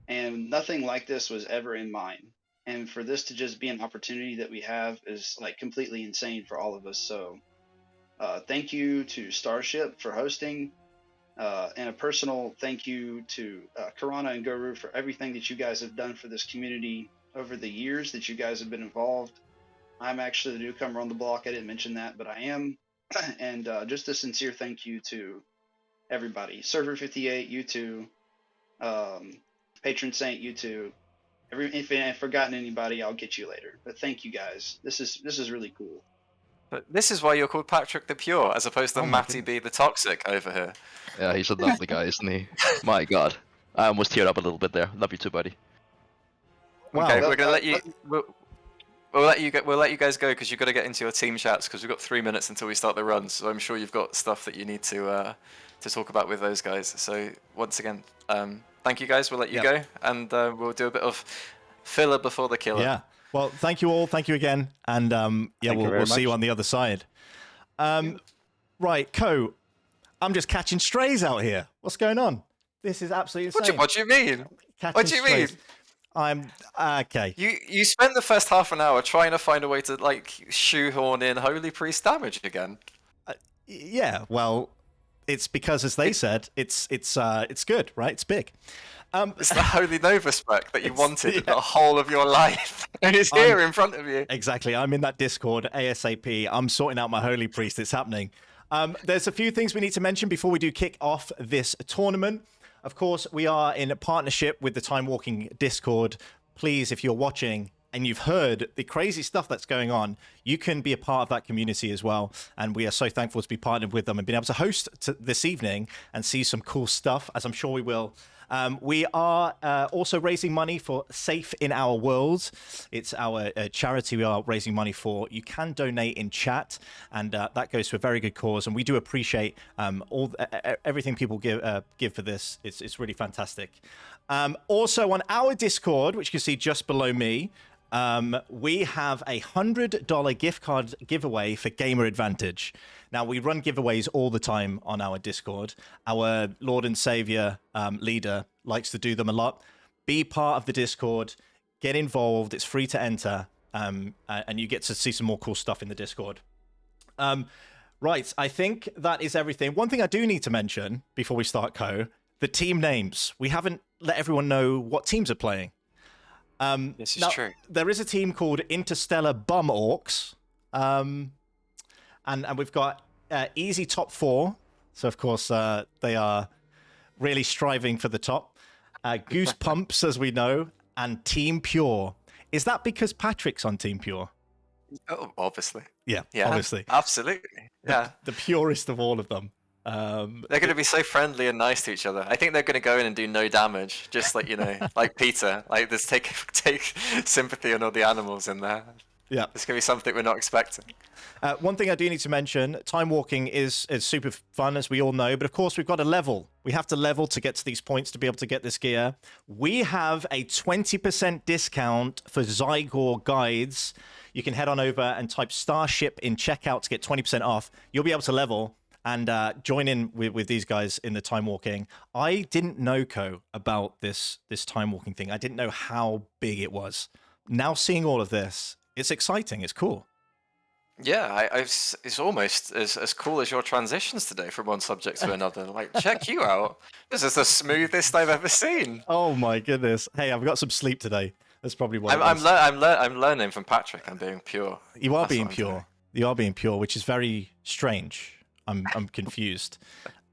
And nothing like this was ever in mind. And for this to just be an opportunity that we have is like completely insane for all of us. So thank you to Starship for hosting. And a personal thank you to Karana and Guru for everything that you guys have done for this community over the years that you guys have been involved. I'm actually the newcomer on the block. I didn't mention that, but I am. And just a sincere thank you to everybody. Server 58, you too. Patron Saint, you too. If I've forgotten anybody, I'll get you later. But thank you guys. This is really cool. But this is why you're called Patrick the Pure, as opposed to Matty B the Toxic over here. Yeah, he's a lovely guy, isn't he? My God, I almost teared up a little bit there. Love you too, buddy. Wow. Okay, we're gonna let you. We'll let you guys go because you've got to get into your team chats because we've got 3 minutes until we start the run. So I'm sure you've got stuff that you need to talk about with those guys. So once again, thank you guys. We'll let you go, and we'll do a bit of filler before the killer. Yeah. Well, thank you all. Thank you again. And we'll see you on the other side. Right, Ko, I'm just catching strays out here. What's going on? This is absolutely insane. What do you mean? What do you mean? I'm okay. You spent the first half an hour trying to find a way to like shoehorn in Holy Priest damage again. Yeah, well, it's because, as they said, it's good, right? It's big. It's the Holy Nova spec that you wanted the whole of your life. And it's here in front of you. Exactly. I'm in that Discord ASAP. I'm sorting out my Holy Priest. It's happening. There's a few things we need to mention before we do kick off this tournament. Of course, we are in a partnership with the Timewalking Discord. Please, if you're watching and you've heard the crazy stuff that's going on, you can be a part of that community as well. And we are so thankful to be partnered with them and being able to host this evening and see some cool stuff, as I'm sure we will. We are also raising money for Safe in Our World. It's our charity we are raising money for. You can donate in chat, and that goes to a very good cause. And we do appreciate everything people give for this. It's really fantastic. Also on our Discord, which you can see just below me, we have a $100 gift card giveaway for Gamer Advantage. Now, we run giveaways all the time on our Discord. Our Lord and Savior leader likes to do them a lot. Be part of the Discord. Get involved. It's free to enter. And you get to see some more cool stuff in the Discord. Right, I think that is everything. One thing I do need to mention before we start, Ko, the team names. We haven't let everyone know what teams are playing. This is true. There is a team called Interstellar Bum Orcs. And we've got easy top 4. So, of course, they are really striving for the top. Goose Pumps, as we know, and Team Pure. Is that because Patrick's on Team Pure? Oh, obviously. Yeah, obviously. Absolutely. Yeah. The purest of all of them. They're going to be so friendly and nice to each other. I think they're going to go in and do no damage, just like, like Peter. Like, just take sympathy on all the animals in there. Yeah. It's going to be something we're not expecting. One thing I do need to mention, time walking is super fun, as we all know, but of course we've got to level. We have to level to get to these points to be able to get this gear. We have a 20% discount for Zygor guides. You can head on over and type Starship in checkout to get 20% off. You'll be able to level and join in with these guys in the time walking. I didn't know, Ko, about this time walking thing. I didn't know how big it was. Now seeing all of this, it's exciting. It's cool. Yeah, it's almost as cool as your transitions today from one subject to another. Like, check you out. This is the smoothest I've ever seen. Oh my goodness. Hey, I've got some sleep today. That's probably what I'm learning from Patrick. I'm being pure. You are being pure. You are being pure, which is very strange. I'm confused.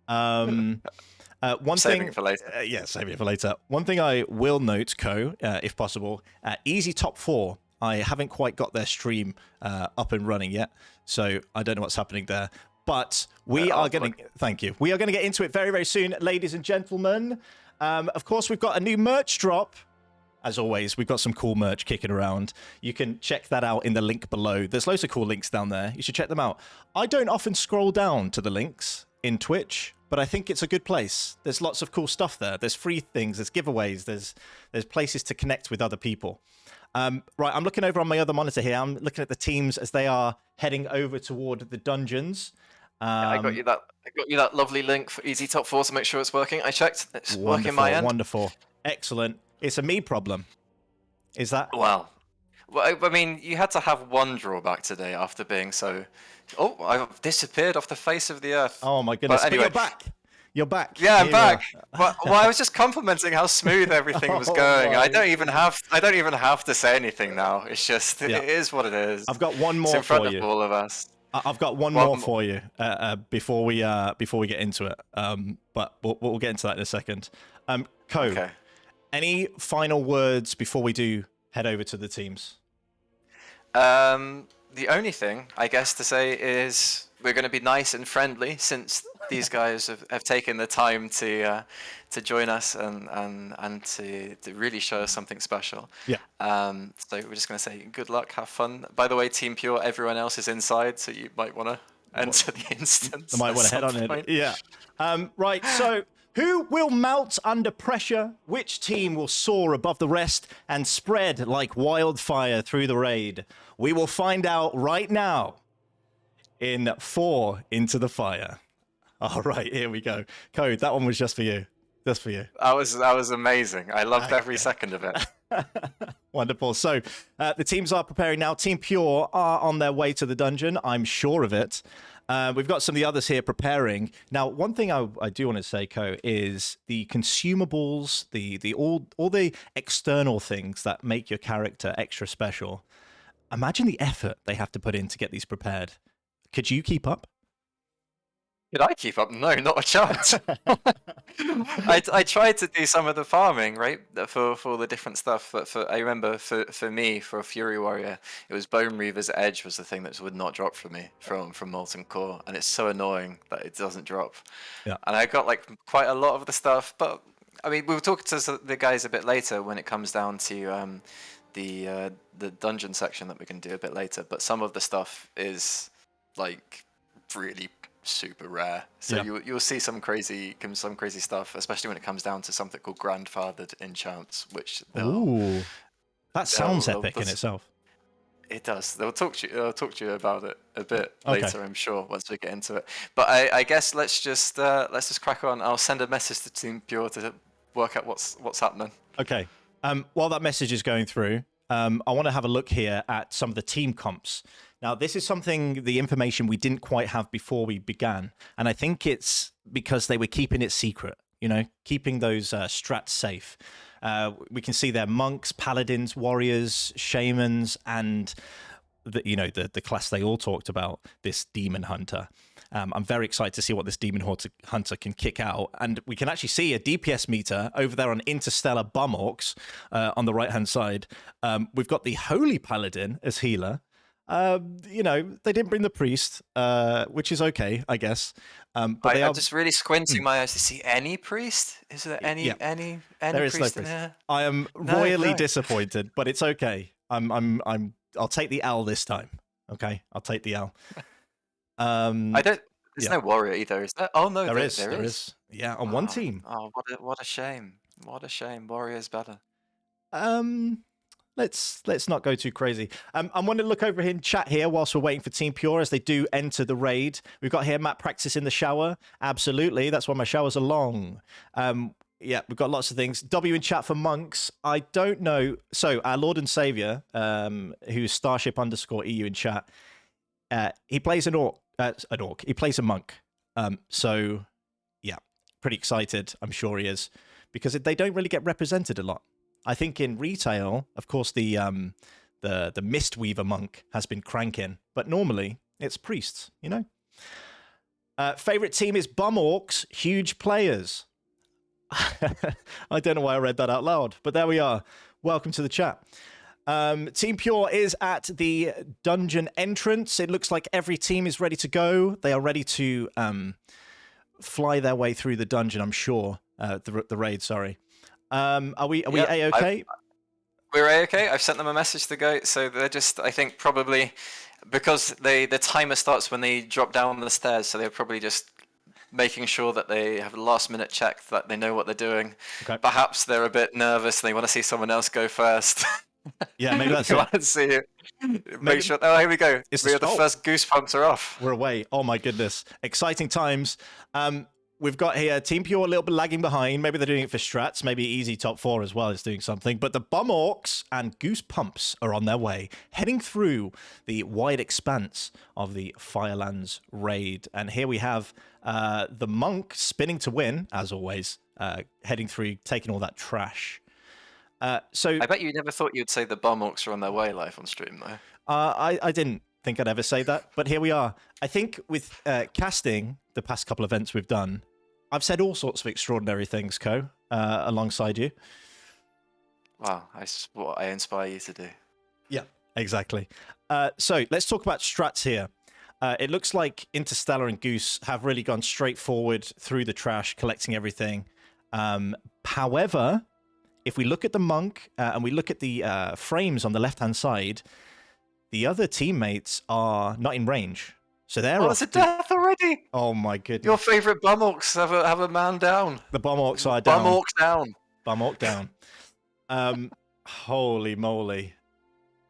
One saving thing it for later. Saving it for later. One thing I will note, Ko, if possible, easy top 4 I haven't quite got their stream up and running yet, so I don't know what's happening there. But we are going to... Thank you. We are going to get into it very, very soon, ladies and gentlemen. Of course, we've got a new merch drop. As always, we've got some cool merch kicking around. You can check that out in the link below. There's loads of cool links down there. You should check them out. I don't often scroll down to the links in Twitch, but I think it's a good place. There's lots of cool stuff there. There's free things, there's giveaways, there's places to connect with other people. Right, I'm looking over on my other monitor here. I'm looking at the teams as they are heading over toward the dungeons. I got you that lovely link for Easy Top 4 to make sure it's working. I checked. It's working my end. Wonderful. Excellent. It's a me problem. Is that? Well, I mean, you had to have one drawback today after being so... Oh, I've disappeared off the face of the earth. Oh my goodness. But anyway, you're back. You're back. Yeah, I'm back. Well, I was just complimenting how smooth everything was going. I don't even have to say anything now. It's just it is what it is. I've got one more it's in front for you. Of all of us. I've got one more for you before we get into it. But we'll get into that in a second. Co, any final words before we do head over to the teams? The only thing I guess to say is we're going to be nice and friendly since these guys have taken the time to join us and to really show us something special. Yeah. So we're just going to say good luck, have fun. By the way, Team Pure, everyone else is inside, so you might want to enter the instance. I might want to head on it. Yeah. Right. So who will melt under pressure? Which team will soar above the rest and spread like wildfire through the raid? We will find out right now in 4 Into the Fire. All right, here we go. Code, that one was just for you. Just for you. That was amazing. I loved every second of it. Wonderful. So the teams are preparing now. Team Pure are on their way to the dungeon. I'm sure of it. We've got some of the others here preparing. Now, one thing I do want to say, Co, is the consumables, the all the external things that make your character extra special. Imagine the effort they have to put in to get these prepared. Could you keep up? Could I keep up? No, not a chance. I tried to do some of the farming, right, for the different stuff. But I remember for me, for a Fury Warrior, it was Bone Reaver's Edge was the thing that would not drop for me from Molten Core, and it's so annoying that it doesn't drop. Yeah. And I got like quite a lot of the stuff, but I mean, we'll talk to the guys a bit later when it comes down to the dungeon section that we can do a bit later. But some of the stuff is like really super rare, so you'll see some crazy stuff, especially when it comes down to something called grandfathered enchants, which that sounds epic in itself. It does. They'll talk to you about it a bit later, I'm sure, once we get into it. But I guess let's just crack on. I'll send a message to Team Pure to work out what's happening. Okay. While that message is going through, I want to have a look here at some of the team comps. Now, this is the information we didn't quite have before we began. And I think it's because they were keeping it secret, keeping those strats safe. We can see there monks, paladins, warriors, shamans, and the class they all talked about, this demon hunter. I'm very excited to see what this demon hunter can kick out. And we can actually see a DPS meter over there on Interstellar Bum Orcs on the right-hand side. We've got the Holy Paladin as healer. They didn't bring the priest, which is okay, I guess. But I'm just really squinting my eyes to see any priest. Is there any there is priest no in here? I am royally disappointed, but it's okay. I'll take the L this time. Okay, I'll take the L. There's no warrior either, is there? Oh no, there is. Yeah, on one team. Oh, what a shame. What a shame. Warrior's better. Let's not go too crazy. I want to look over in chat here whilst we're waiting for Team Pure as they do enter the raid. We've got here Matt practice in the shower. Absolutely, that's why my showers are long. We've got lots of things. W in chat for monks. I don't know. So our Lord and Savior, who's Starship _EU in chat, he plays an orc. He plays a monk. So yeah, pretty excited. I'm sure he is because they don't really get represented a lot. I think in retail, of course, the Mistweaver monk has been cranking, but normally it's priests, Favorite team is Bum Orcs, huge players. I don't know why I read that out loud, but there we are. Welcome to the chat. Team Pure is at the dungeon entrance. It looks like every team is ready to go. They are ready to fly their way through the dungeon, I'm sure. The raid, sorry. Are we A-okay? We're A-okay. I've sent them a message to go, so they're just, I think, probably, because the timer starts when they drop down the stairs, so they're probably just making sure that they have a last-minute check, that they know what they're doing. Okay. Perhaps they're a bit nervous and they want to see someone else go first. Yeah, maybe that's They it. want to see it. Make sure. Oh, here we go. It's The first goosebumps are off. We're away. Oh my goodness. Exciting times. We've got here Team Pure a little bit lagging behind. Maybe they're doing it for strats. Maybe Easy Top 4 as well is doing something. But the Bum Orcs and Goose Pumps are on their way, heading through the wide expanse of the Firelands raid. And here we have the Monk spinning to win, as always, heading through, taking all that trash. So I bet you never thought you'd say the Bum Orcs are on their way live on stream, though. I didn't think I'd ever say that, but here we are. I think with casting, the past couple of events we've done, I've said all sorts of extraordinary things, Co, alongside you. Wow, that's what I inspire you to do. Yeah, exactly. So let's talk about strats here. It looks like Interstellar and Goose have really gone straight forward through the trash, collecting everything. However, if we look at the Monk and we look at the frames on the left-hand side, the other teammates are not in range. So they're it's a death already. Oh my goodness. Your favourite Bum Orcs have a man down. The Bum Orcs are down. Bum Orcs down. Bum Orc down. Holy moly.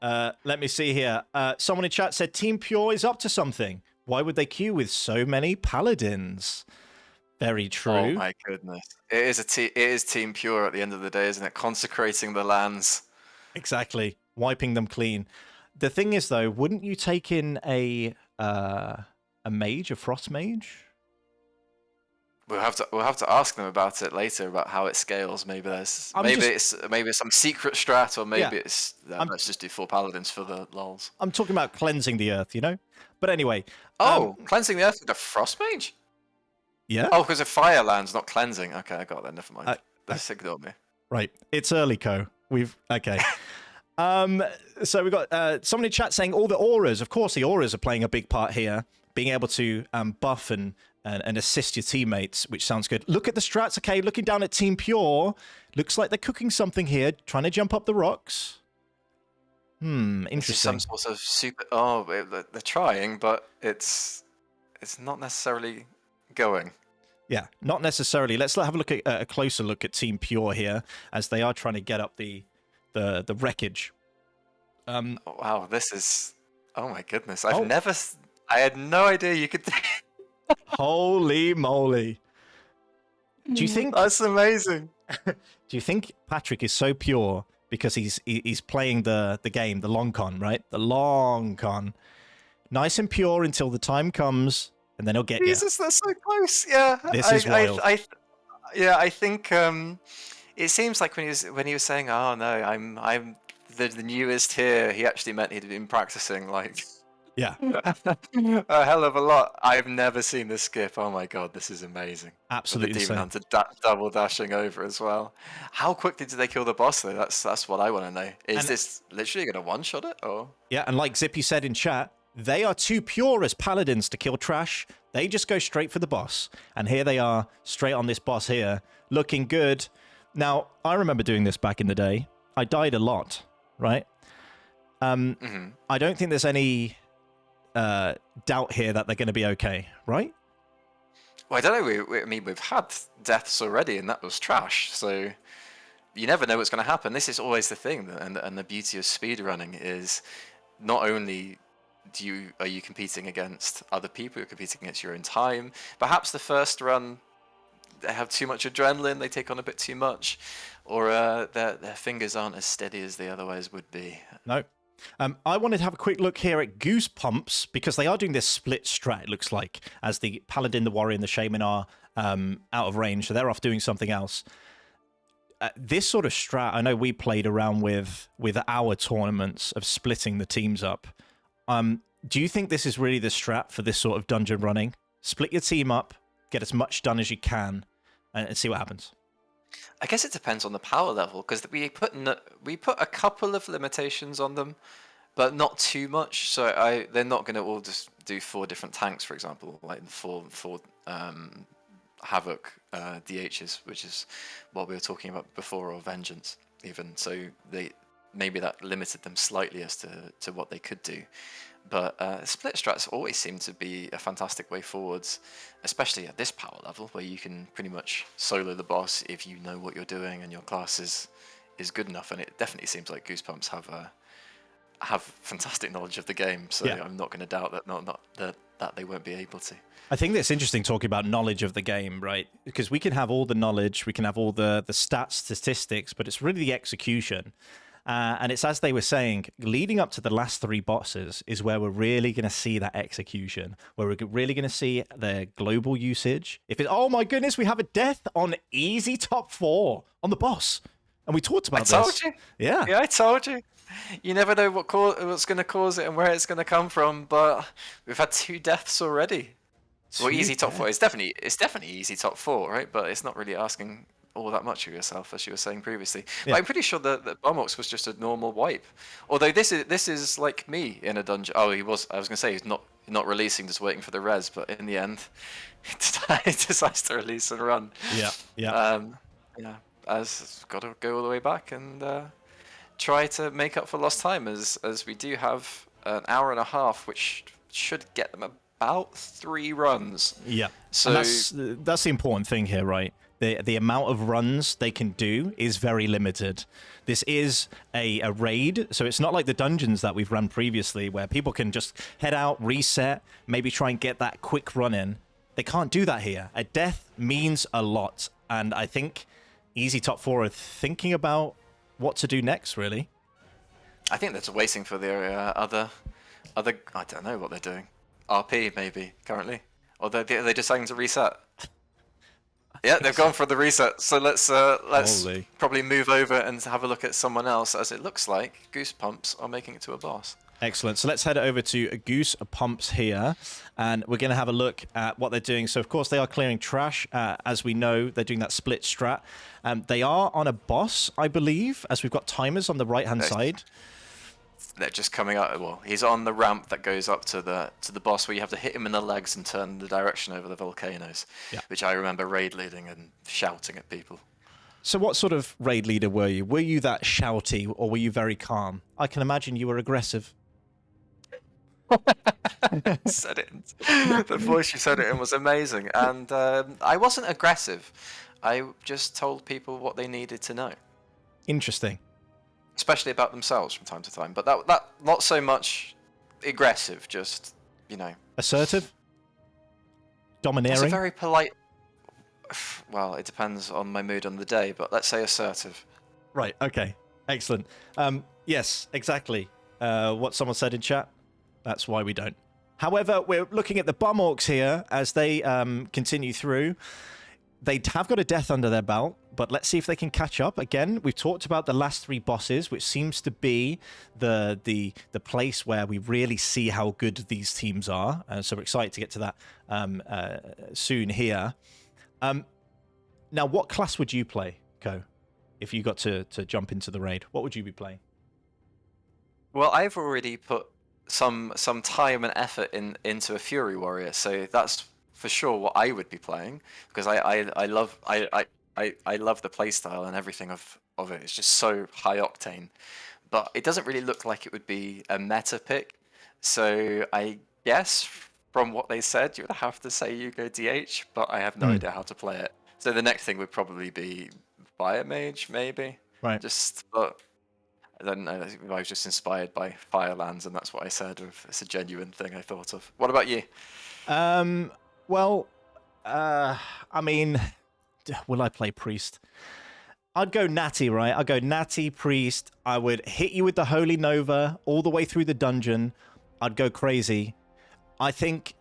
Let me see here. Someone in chat said Team Pure is up to something. Why would they queue with so many paladins? Very true. Oh my goodness. It is Team Pure at the end of the day, isn't it? Consecrating the lands. Exactly. Wiping them clean. The thing is, though, wouldn't you take in a mage, a frost mage? We'll have to ask them about it later, about how it scales. Maybe it's some secret strat, or maybe it's let's just do 4 paladins for the lols. I'm talking about cleansing the earth, you know. But anyway. Cleansing the earth with a frost mage. Yeah. Oh, because of Firelands, not cleansing. Okay, I got that. Never mind. Let's ignore me. Right. It's early, Co. Okay. So we've got somebody in chat saying all the auras. Of course, the auras are playing a big part here. Being able to buff and assist your teammates, which sounds good. Look at the strats. Okay, looking down at Team Pure. Looks like they're cooking something here, trying to jump up the rocks. Interesting. Some sort of super... Oh, they're trying, but it's not necessarily going. Yeah, not necessarily. Let's have a look at a closer look at Team Pure here, as they are trying to get up the wreckage. Wow, this is... Oh my goodness. I had no idea you could... Holy moly. Do you think... That's amazing. Do you think Patrick is so pure because he's playing the game, the long con, right? The long con. Nice and pure until the time comes, and then he'll get you. Jesus, that's so close. Yeah. This is wild. I think it seems like when he was saying, "Oh no, I'm the newest here," he actually meant he'd been practicing like yeah a hell of a lot. I've never seen this skip. Oh my god, this is amazing. Absolutely. The demon hunter double dashing over as well. How quickly did they kill the boss though? That's what I want to know. Is this literally going to one-shot it? Or yeah, and like Zippy said in chat, they are too pure as paladins to kill trash. They just go straight for the boss. And here they are, straight on this boss here, looking good. Now, I remember doing this back in the day. I died a lot, right? I don't think there's any doubt here that they're going to be okay, right? Well, I don't know. I mean, we've had deaths already, and that was trash. So you never know what's going to happen. This is always the thing, and the beauty of speedrunning is not only are you competing against other people, you're competing against your own time. Perhaps the first run, they have too much adrenaline, they take on a bit too much, or their fingers aren't as steady as they otherwise would be. No. I wanted to have a quick look here at Goose Pumps, because they are doing this split strat, it looks like, as the Paladin, the Warrior, and the Shaman are out of range, so they're off doing something else. This sort of strat, I know we played around with our tournaments of splitting the teams up. Do you think this is really the strat for this sort of dungeon running? Split your team up, get as much done as you can, and see what happens. I guess it depends on the power level because we put a couple of limitations on them, but not too much. So they're not going to all just do 4 different tanks, for example, like the four Havoc DHs, which is what we were talking about before, or Vengeance even. So maybe that limited them slightly as to what they could do. But split strats always seem to be a fantastic way forwards, especially at this power level where you can pretty much solo the boss if you know what you're doing and your class is good enough. And it definitely seems like Goosebumps have fantastic knowledge of the game, so Yeah. I'm not going to doubt that they won't be able to. I think that's interesting talking about knowledge of the game, right? Because we can have all the knowledge, we can have all the stats, statistics, but it's really the execution. And it's as they were saying, leading up to the last 3 bosses is where we're really going to see that execution, where we're really going to see the global usage. Oh my goodness, we have a death on easy top 4 on the boss. And we talked about this. I told you. Yeah. Yeah, I told you. You never know what's going to cause it and where it's going to come from, but we've had 2 deaths already. Well, easy top 4. It's definitely easy top 4, right? But it's not really asking all that much of yourself, as you were saying previously. Yeah. But I'm pretty sure that Bomox was just a normal wipe. Although this is like me in a dungeon. Oh, I was going to say he's not releasing, just waiting for the res, but in the end, he decides to release and run. Yeah. Yeah. As got to go all the way back and try to make up for lost time, as we do have an hour and a half, which should get them about 3 runs. Yeah. So and that's the important thing here, right? The amount of runs they can do is very limited. This is a raid, so it's not like the dungeons that we've run previously where people can just head out, reset, maybe try and get that quick run in. They can't do that here. A death means a lot, and I think easy top 4 are thinking about what to do next, really. I think they're just waiting for their other. I don't know what they're doing. RP maybe currently, or they're just saying to reset. Yeah, they've gone for the reset. So let's Holy. probably move over and have a look at someone else, as it looks like Goosebumps are making it to a boss. Excellent. So let's head over to Goosebumps here, and we're going to have a look at what they're doing. So, of course, they are clearing trash. As we know, they're doing that split strat. They are on a boss, I believe, as we've got timers on the right-hand side. They're just coming out. Well, he's on the ramp that goes up to the boss, where you have to hit him in the legs and turn the direction over the volcanoes, which I remember raid leading and shouting at people. So what sort of raid leader were you? Were you that shouty, or were you very calm? I can imagine you were aggressive. Said it. The voice you said it in was amazing, and I wasn't aggressive. I just told people what they needed to know. Interesting. Especially about themselves from time to time, but that not so much aggressive, just Assertive? Domineering? It's a very polite. Well, it depends on my mood on the day, but let's say assertive. Right. Okay. Excellent. Yes, exactly. What someone said in chat. That's why we don't. However, we're looking at the bum orcs here as they continue through. They have got a death under their belt, but let's see if they can catch up. Again, we've talked about the last 3 bosses, which seems to be the place where we really see how good these teams are. So we're excited to get to that soon here. Now, what class would you play, Ko, if you got to jump into the raid? What would you be playing? Well, I've already put some time and effort into a Fury Warrior, so that's for sure what I would be playing, because I love the playstyle and everything of it. It's just so high octane, but it doesn't really look like it would be a meta pick. So I guess from what they said, you would have to say you go DH, but I have no idea how to play it. So the next thing would probably be Fire Mage, maybe. Right. But I don't know. I was just inspired by Firelands, and that's what I said. It's a genuine thing I thought of. What about you? Well, I mean, will I play Priest? I'd go Natty, right? I'd go Natty, Priest. I would hit you with the Holy Nova all the way through the dungeon. I'd go crazy. I think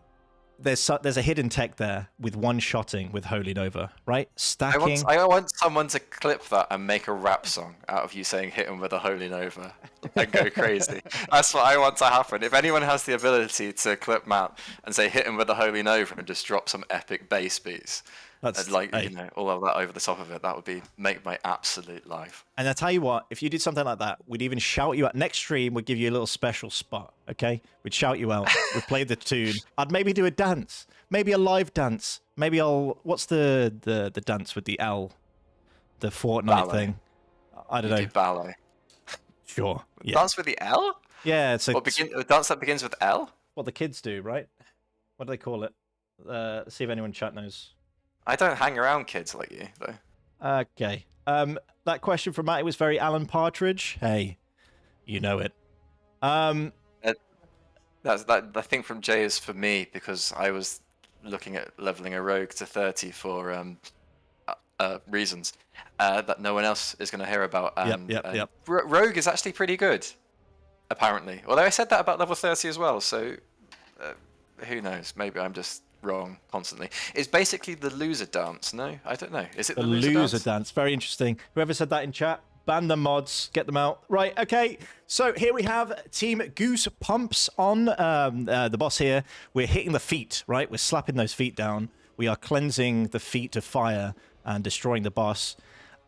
there's a hidden tech there with one-shotting with Holy Nova, right? Stacking. I want someone to clip that and make a rap song out of you saying hit him with a Holy Nova and go crazy. That's what I want to happen. If anyone has the ability to clip Matt and say hit him with a Holy Nova and just drop some epic bass beats, That's like hey. all of that over the top of it. That would make my absolute life. And I tell you what, if you did something like that, we'd even shout you out. Next stream, we'd give you a little special spot. Okay, we'd shout you out. We'd play the tune. I'd maybe do a dance, maybe a live dance. Maybe what's the dance with the L, the Fortnite Ballet. thing? I don't know. Do ballet. Sure. Yeah. Dance with the L? Yeah, it's a dance that begins with L? what the kids do, right? What do they call it? Let's see if anyone in chat knows. I don't hang around kids like you, though. Okay. That question from Matty was very Alan Partridge. Hey, you know it. That's that. I think from Jay is for me because I was looking at leveling a rogue to 30 for reasons that no one else is going to hear about. Yep. Rogue is actually pretty good, apparently. Although I said that about level 30 as well, so who knows? Maybe I'm just wrong constantly. It's basically the loser dance. No, I don't know. Is it the loser dance? Very interesting. Whoever said that in chat, ban the mods, get them out. Right, okay. So here we have Team Goose Pumps on the boss here. We're hitting the feet, right? We're slapping those feet down. We are cleansing the feet of fire and destroying the boss.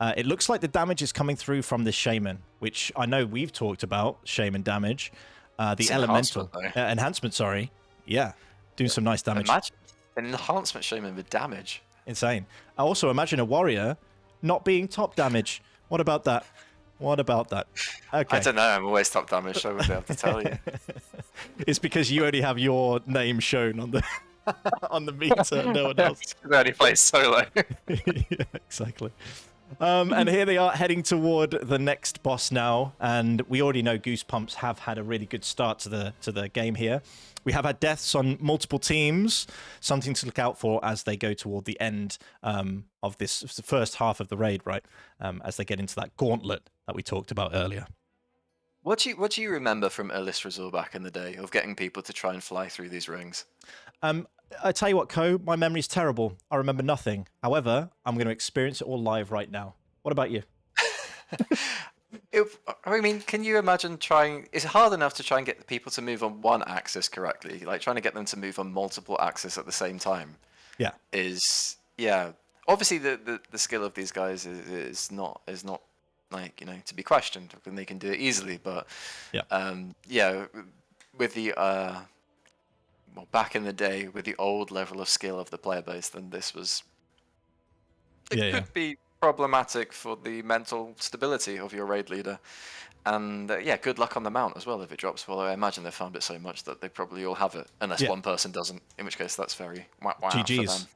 It looks like the damage is coming through from the shaman, which I know we've talked about, shaman damage. The elemental enhancement, sorry. Yeah, doing some nice damage. Imagine an enhancement shaman with damage. Insane. I also imagine a warrior not being top damage. What about that? Okay. I don't know. I'm always top damage, so I wouldn't be able to tell you. It's because you only have your name shown on the on the meter. No one else. I only play solo. Yeah, exactly. And here they are heading toward the next boss now, and we already know Goose Pumps have had a really good start to the game here. We have had deaths on multiple teams, something to look out for as they go toward the end of this first half of the raid, right? As they get into that gauntlet that we talked about earlier. What do you remember from Illustrator back in the day of getting people to try and fly through these rings? I tell you what, Co, my memory's terrible. I remember nothing. However, I'm going to experience it all live right now. What about you? I mean, can you imagine trying? It's hard enough to try and get the people to move on one axis correctly. Like trying to get them to move on multiple axes at the same time. Yeah. Obviously, the skill of these guys is not like to be questioned, and they can do it easily. But with the back in the day with the old level of skill of the player base, then this was could be problematic for the mental stability of your raid leader. And good luck on the mount as well if it drops. Although I imagine they found it so much that they probably all have it, unless one person doesn't. In which case, that's very wow GG's.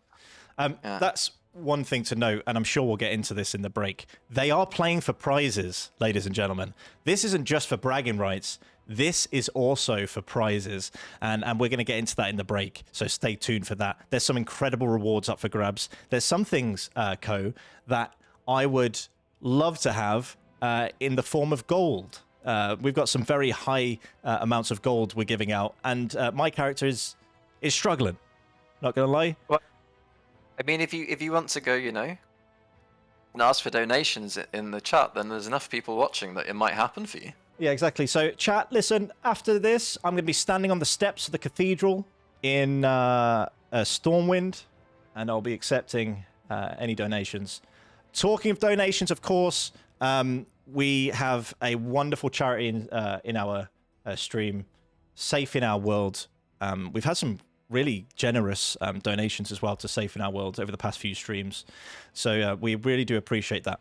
for them. That's one thing to note, and I'm sure we'll get into this in the break. They are playing for prizes, ladies and gentlemen. This isn't just for bragging rights. This is also for prizes, and we're going to get into that in the break, so stay tuned for that. There's some incredible rewards up for grabs. There's some things, Co, that I would love to have in the form of gold. We've got some very high amounts of gold we're giving out, and my character is struggling. Not going to lie. Well, I mean, if you want to go, and ask for donations in the chat, then there's enough people watching that it might happen for you. Yeah, exactly. So, chat, listen, after this, I'm going to be standing on the steps of the cathedral in Stormwind, and I'll be accepting any donations. Talking of donations, of course, we have a wonderful charity in our stream, Safe in Our World. We've had some really generous donations as well to Safe in Our World over the past few streams. So we really do appreciate that.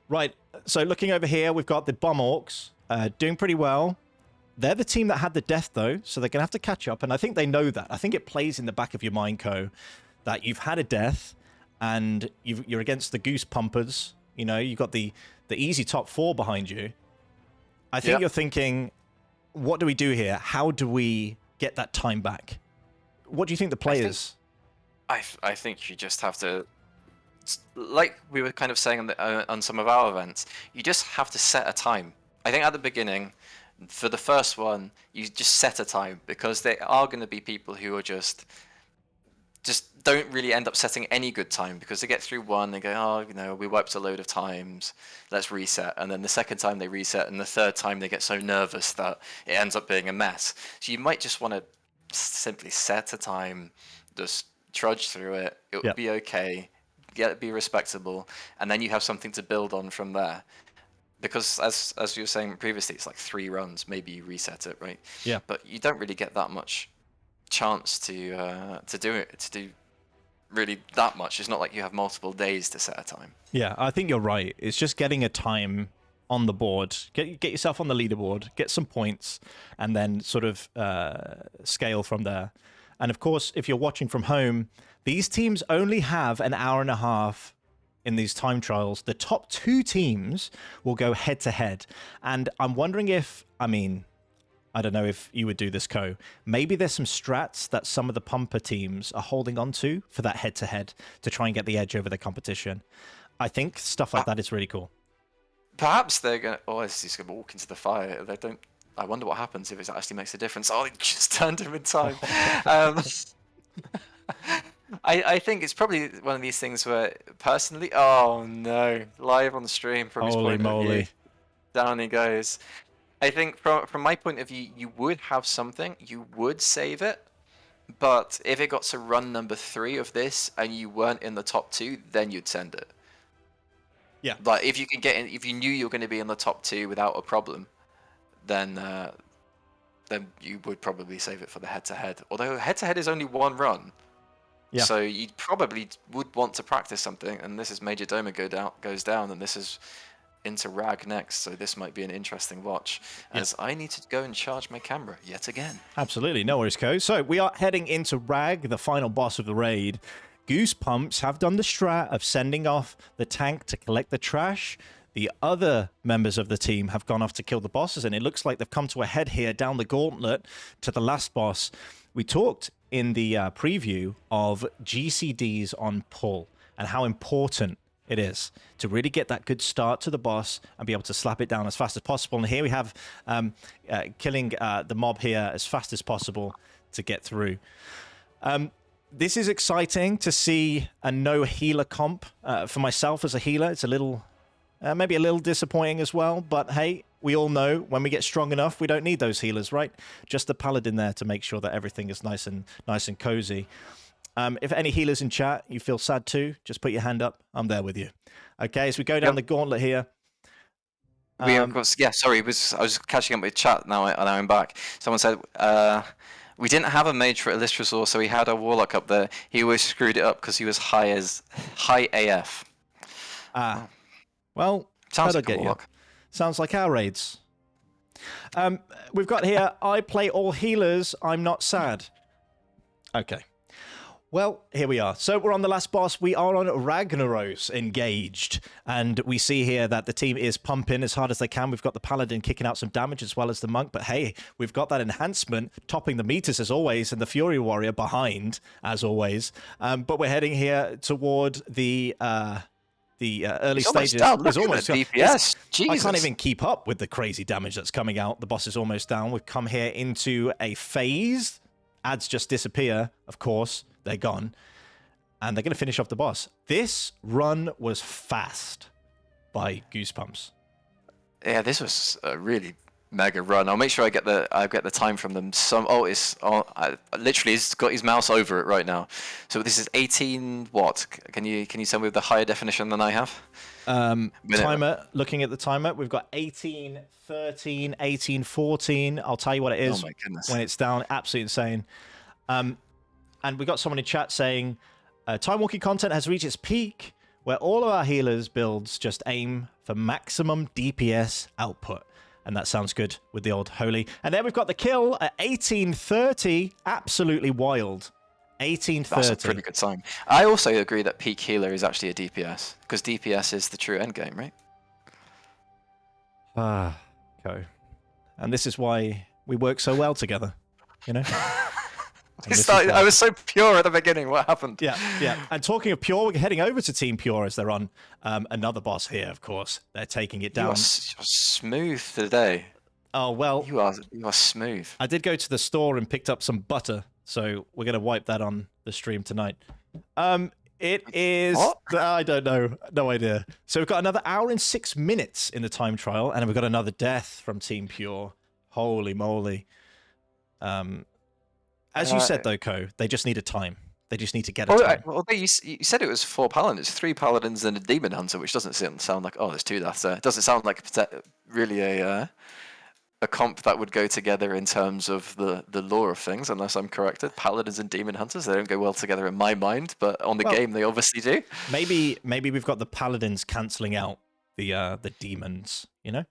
Right, so looking over here, we've got the Bomb Orcs doing pretty well. They're the team that had the death, though, so they're going to have to catch up, and I think they know that. I think it plays in the back of your mind, Co, that you've had a death, and you're against the Goose Pumpers. You've got the easy top 4 behind you. I think you're thinking, what do we do here? How do we get that time back? What do you think the play is? I think you just have to, like we were kind of saying on some of our events, you just have to set a time. I think at the beginning, for the first one, you just set a time, because there are going to be people who are just don't really end up setting any good time, because they get through one, they go, we wiped a load of times, let's reset. And then the second time they reset, and the third time they get so nervous that it ends up being a mess. So you might just want to simply set a time, just trudge through it. It would be okay. Be respectable, and then you have something to build on from there. Because as you were saying previously, it's like 3 runs. Maybe you reset it, right? Yeah. But you don't really get that much chance to do really that much. It's not like you have multiple days to set a time. Yeah, I think you're right. It's just getting a time on the board. Get yourself on the leaderboard, get some points, and then sort of scale from there. And of course, if you're watching from home, these teams only have an hour and a half in these time trials. The top 2 teams will go head to head. And I'm wondering if, I don't know if you would do this, Co. Maybe there's some strats that some of the pumper teams are holding on to for that head to head to try and get the edge over the competition. I think stuff like that is really cool. Perhaps they're going to, he's going to walk into the fire. They don't, I wonder what happens if it actually makes a difference. Oh, it just turned him in time. I think it's probably one of these things where, personally, oh no, live on the stream from his point of view, down he goes. I think from my point of view, you would have something, you would save it, but if it got to run number 3 of this and you weren't in the top 2, then you'd send it. Yeah. Like if you can get in, if you knew you were going to be in the top 2 without a problem, then you would probably save it for the head-to-head. Although head-to-head is only 1 run. Yeah. So you probably would want to practice something, and this is Major Doma goes down, and this is into Rag next, so this might be an interesting watch, as I need to go and charge my camera yet again. Absolutely, no worries, Co. So we are heading into Rag, the final boss of the raid. Goosepumps have done the strat of sending off the tank to collect the trash. The other members of the team have gone off to kill the bosses, and it looks like they've come to a head here down the gauntlet to the last boss. We talked in the preview of GCDs on pull and how important it is to really get that good start to the boss and be able to slap it down as fast as possible. And here we have killing the mob here as fast as possible to get through. This is exciting to see a no healer comp. For myself as a healer, it's a little, maybe a little disappointing as well. But hey, we all know when we get strong enough, we don't need those healers, right? Just the paladin there to make sure that everything is nice and cozy. If any healers in chat, you feel sad too, just put your hand up. I'm there with you. Okay, as we go down the gauntlet here. We of course, sorry, I was catching up with chat now I'm back. Someone said we didn't have a mage for Illustrasaur, so we had a warlock up there. He always screwed it up because he was high AF. Well, sounds like a warlock. Sounds like our raids. We've got here, I play all healers, I'm not sad. Okay. Well, here we are. So we're on the last boss. We are on Ragnaros engaged. And we see here that the team is pumping as hard as they can. We've got the paladin kicking out some damage as well as the monk. But hey, we've got that enhancement topping the meters as always, and the Fury Warrior behind as always. But we're heading here toward the early stages. It's almost down. DPS. I can't even keep up with the crazy damage that's coming out. The boss is almost down. We've come here into a phase. Ads just disappear, of course. They're gone. And they're going to finish off the boss. This run was fast by Goosepumps. Yeah, this was a really mega run. I'll make sure I get the time from them. Literally, he's got his mouse over it right now. So this is 18 what? Can you tell me with the higher definition than I have? Timer, looking at the timer, we've got 18, 13, 18, 14. I'll tell you what it is when it's down. Absolutely insane. And we got someone in chat saying, Timewalking content has reached its peak, where all of our healers builds just aim for maximum DPS output. And that sounds good with the old holy. And then we've got the kill at 1830. Absolutely wild. 1830. That's a pretty good sign. I also agree that peak healer is actually a DPS, because DPS is the true endgame, right? Okay. And this is why we work so well together, you know? I was so pure at the beginning. What happened? Yeah. And talking of pure, we're heading over to Team Pure as they're on another boss here, of course. They're taking it down. You're smooth today. Oh, well. You are smooth. I did go to the store and picked up some butter, so we're going to wipe that on the stream tonight. It is... What? I don't know. No idea. So we've got another hour and 6 minutes in the time trial, and we've got another death from Team Pure. Holy moly. As you said, though, Co, they just need a time. They just need to get a Well, time. you said it was 4 paladins, 3 paladins and a demon hunter, which doesn't sound like, oh, there's 2 that's there. It doesn't sound like really a comp that would go together in terms of the lore of things, unless I'm corrected. Paladins and demon hunters, they don't go well together in my mind, but on the game they obviously do. Maybe we've got the paladins cancelling out the demons, you know?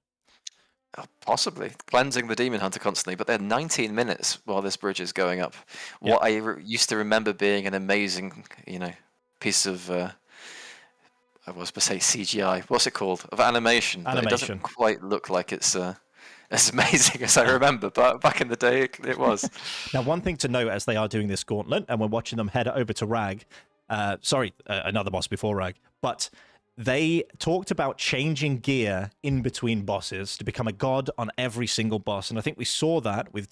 Possibly cleansing the demon hunter constantly, but they're 19 minutes while this bridge is going up. What I used to remember being an amazing, piece of I was supposed to say CGI. What's it called? Of animation. But it doesn't quite look like it's as amazing as I remember, but back in the day it was. Now, one thing to note as they are doing this gauntlet, and we're watching them head over to Rag. Another boss before Rag, but they talked about changing gear in between bosses to become a god on every single boss. And I think we saw that with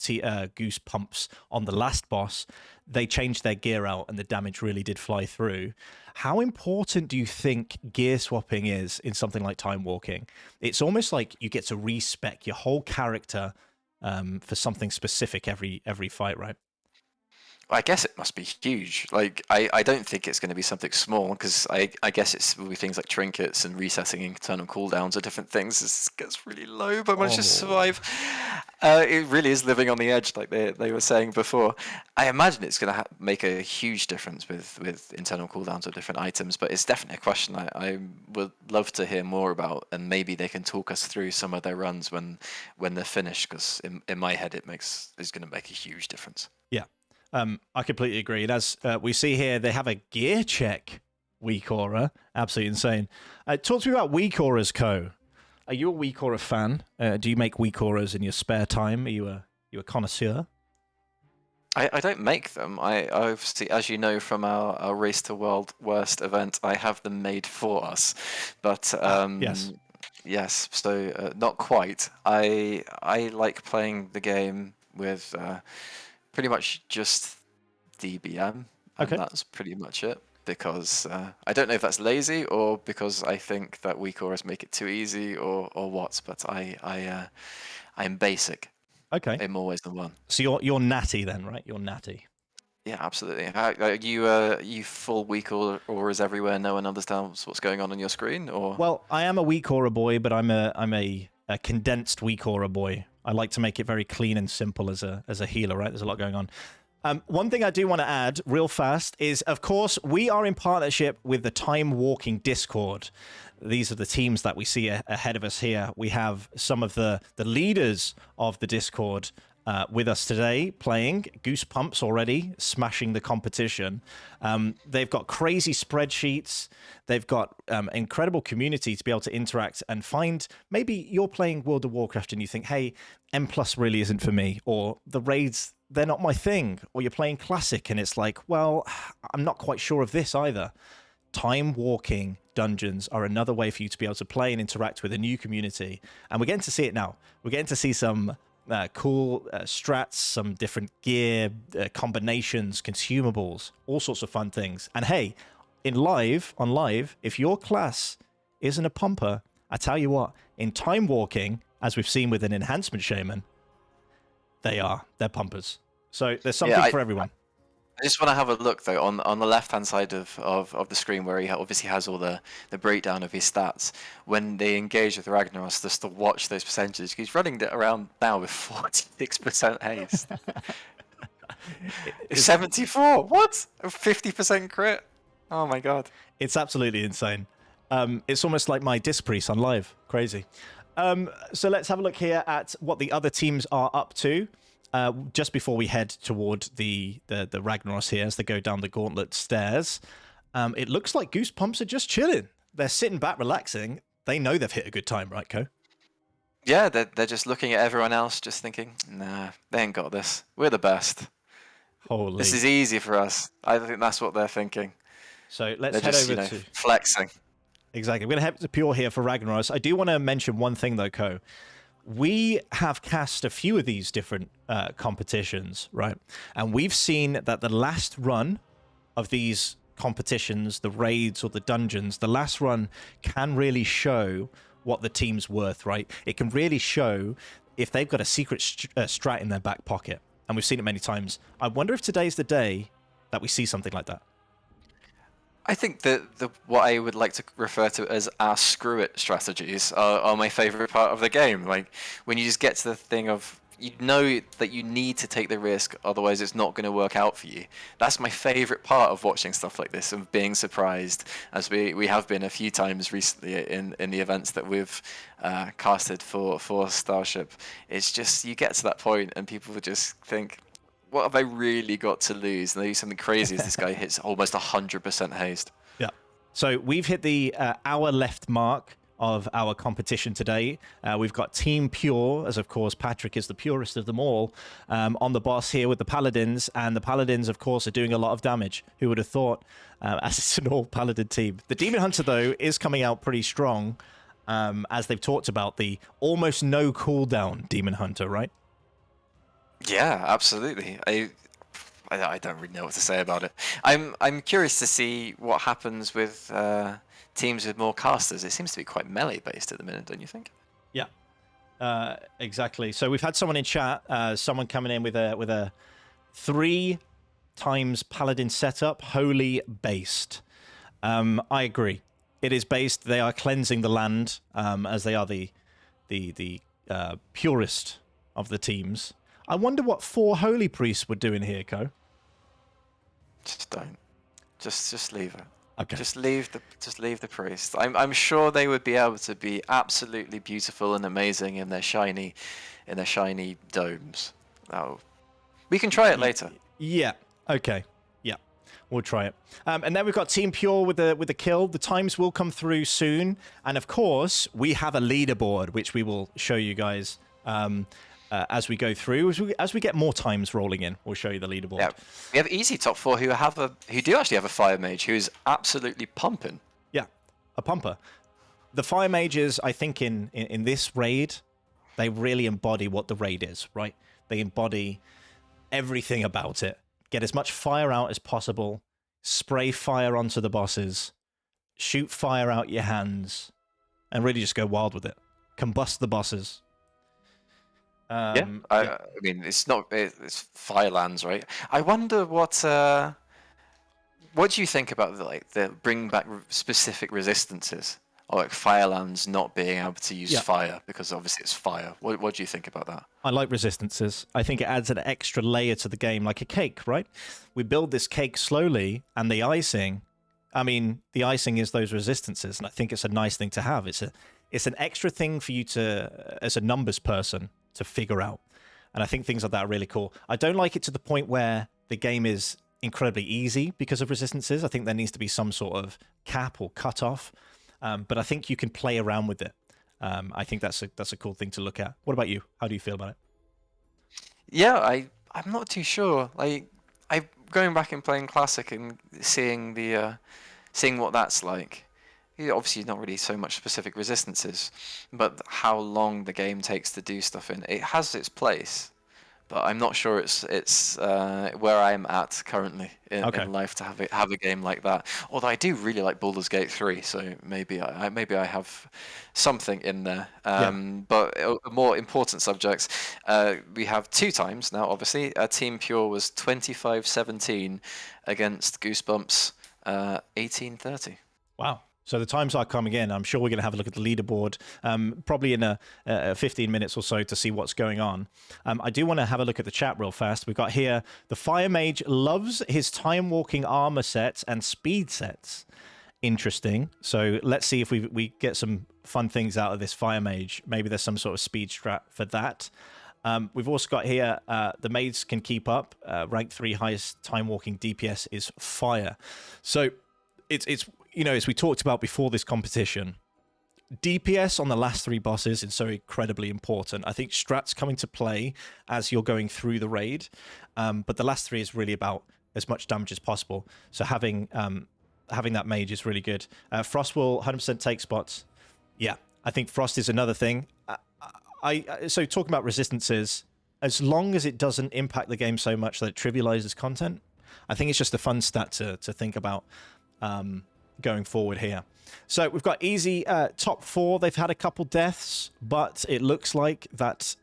Goose Pumps on the last boss. They changed their gear out and the damage really did fly through. How important do you think gear swapping is in something like Timewalking? It's almost like you get to respec your whole character for something specific every fight, right? I guess it must be huge. Like, I don't think it's going to be something small, because I guess it's will be things like trinkets and resetting internal cooldowns or different things. It gets really low, but managed to survive. It really is living on the edge, like they were saying before. I imagine it's going to make a huge difference with internal cooldowns of different items, but it's definitely a question I would love to hear more about, and maybe they can talk us through some of their runs when they're finished, because in my head it's going to make a huge difference. Yeah. I completely agree. And as we see here, they have a gear check weak aura. Absolutely insane. Talk to me about weak auras, Co. Are you a weak aura fan? Do you make weak auras in your spare time? Are you a connoisseur? I don't make them. I obviously, as you know from our Race to World Worst event, I have them made for us. But yes, so not quite. I like playing the game with pretty much just DBM, and that's pretty much it. Because I don't know if that's lazy or because I think that weak auras make it too easy or what. But I'm basic. Okay. In more ways than one. So you're natty then, right? You're natty. Yeah, absolutely. Are you full weak auras everywhere? No one understands what's going on your screen, or? Well, I am a weak aura boy, but I'm a condensed weak aura boy. I like to make it very clean and simple as a healer, right? There's a lot going on. One thing I do want to add real fast is, of course, we are in partnership with the Timewalking Discord. These are the teams that we see ahead of us here. We have some of the leaders of the Discord with us today playing. Goose Pumps already smashing the competition. They've got crazy spreadsheets. They've got incredible community to be able to interact and find. Maybe you're playing World of Warcraft and you think, hey, M+ really isn't for me, or the raids, they're not my thing, or you're playing Classic and it's like, well, I'm not quite sure of this either. Time-walking dungeons are another way for you to be able to play and interact with a new community. And we're getting to see it now. We're getting to see some cool strats, some different gear, combinations, consumables, all sorts of fun things. And hey, on live, if your class isn't a pumper, I tell you what, in Timewalking, as we've seen with an enhancement shaman, they're pumpers. So there's something for everyone. I just want to have a look though on the left hand side of the screen where he obviously has all the breakdown of his stats. When they engage with Ragnaros, just to watch those percentages, he's running around now with 46% haste. 74. What? 50% crit. Oh my god. It's absolutely insane. It's almost like my disc priest on live. Crazy. So let's have a look here at what the other teams are up to. Just before we head toward the Ragnaros here as they go down the gauntlet stairs, it looks like Goose Pumps are just chilling. They're sitting back, relaxing. They know they've hit a good time, right, Co? Yeah, they're just looking at everyone else, just thinking, nah, they ain't got this. We're the best. Holy. This is easy for us. I think that's what they're thinking. So let's head over to flexing. Exactly. We're going to head to Pure here for Ragnaros. I do want to mention one thing, though, Co. We have cast a few of these different competitions, right? And we've seen that the last run of these competitions, the raids or the dungeons, the last run can really show what the team's worth, right? It can really show if they've got a secret strat in their back pocket. And we've seen it many times. I wonder if today's the day that we see something like that. I think that what I would like to refer to as our screw it strategies are my favorite part of the game. Like when you just get to the thing of you know that you need to take the risk, otherwise it's not going to work out for you. That's my favorite part of watching stuff like this, and being surprised, as we have been a few times recently in the events that we've casted for Starship. It's just you get to that point and people would just think, what have I really got to lose? And they do something crazy as this guy hits almost 100% haste. Yeah. So we've hit the hour left mark of our competition today. We've got Team Pure, as of course Patrick is the purest of them all, on the boss here with the Paladins. And the Paladins, of course, are doing a lot of damage. Who would have thought, as it's an all-Paladin team. The Demon Hunter, though, is coming out pretty strong, as they've talked about the almost no cooldown Demon Hunter, right? Yeah, absolutely. I don't really know what to say about it. I'm curious to see what happens with teams with more casters. It seems to be quite melee based at the minute, don't you think? Yeah, exactly. So we've had someone in chat, someone coming in with a 3 times Paladin setup, holy based. I agree. It is based. They are cleansing the land, as they are the purest of the teams. I wonder what 4 holy priests would do in here, Ko. Just don't. Just leave it. Okay. Just leave the priest. I'm sure they would be able to be absolutely beautiful and amazing in their shiny domes. Oh, we can try it later. Yeah. Okay. Yeah. We'll try it. And then we've got Team Pure with the kill. The times will come through soon, and of course we have a leaderboard which we will show you guys. As we go through, as we get more times rolling in, we'll show you the leaderboard. Yeah, we have easy top 4 who do actually have a fire mage who is absolutely pumping. Yeah, a pumper. The fire mages, I think, in this raid, they really embody what the raid is, right? They embody everything about it. Get as much fire out as possible. Spray fire onto the bosses. Shoot fire out your hands, and really just go wild with it. Combust the bosses. I mean, it's Firelands, right? I wonder what do you think about the bring back specific resistances, or like Firelands not being able to use fire because obviously it's fire. What do you think about that? I like resistances. I think it adds an extra layer to the game, like a cake, right? We build this cake slowly, and the icing is those resistances, and I think it's a nice thing to have. It's an extra thing for you to, as a numbers person, to figure out. And I think things like that are really cool. I don't like it to the point where the game is incredibly easy because of resistances. I think there needs to be some sort of cap or cutoff. But I think you can play around with it. I think that's a cool thing to look at. What about you? How do you feel about it? Yeah, I'm not too sure. Like, I'm going back and playing Classic and seeing what that's like. Obviously, not really so much specific resistances, but how long the game takes to do stuff in. It has its place, but I'm not sure it's where I'm at currently in life to have a game like that. Although I do really like Baldur's Gate 3, so maybe I have something in there. But more important subjects, we have 2 times now. Obviously, Team Pure was 25-17 against Goosebumps 18-30. Wow. So the times are coming in. I'm sure we're going to have a look at the leaderboard, probably in a 15 minutes or so to see what's going on. I do want to have a look at the chat real fast. We've got here, the Fire Mage loves his Timewalking armor sets and speed sets. Interesting. So let's see if we get some fun things out of this Fire Mage. Maybe there's some sort of speed strat for that. We've also got here, the maids can keep up. Rank 3 highest Timewalking DPS is Fire. So it's as we talked about before this competition, DPS on the last 3 bosses is so incredibly important. I think strats come into play as you're going through the raid, but the last 3 is really about as much damage as possible. So having that mage is really good. Frost will 100% take spots. Yeah, I think Frost is another thing. So talking about resistances, as long as it doesn't impact the game so much that it trivializes content, I think it's just a fun stat to think about. Going forward here. So we've got easy top 4. They've had a couple deaths, but it looks like that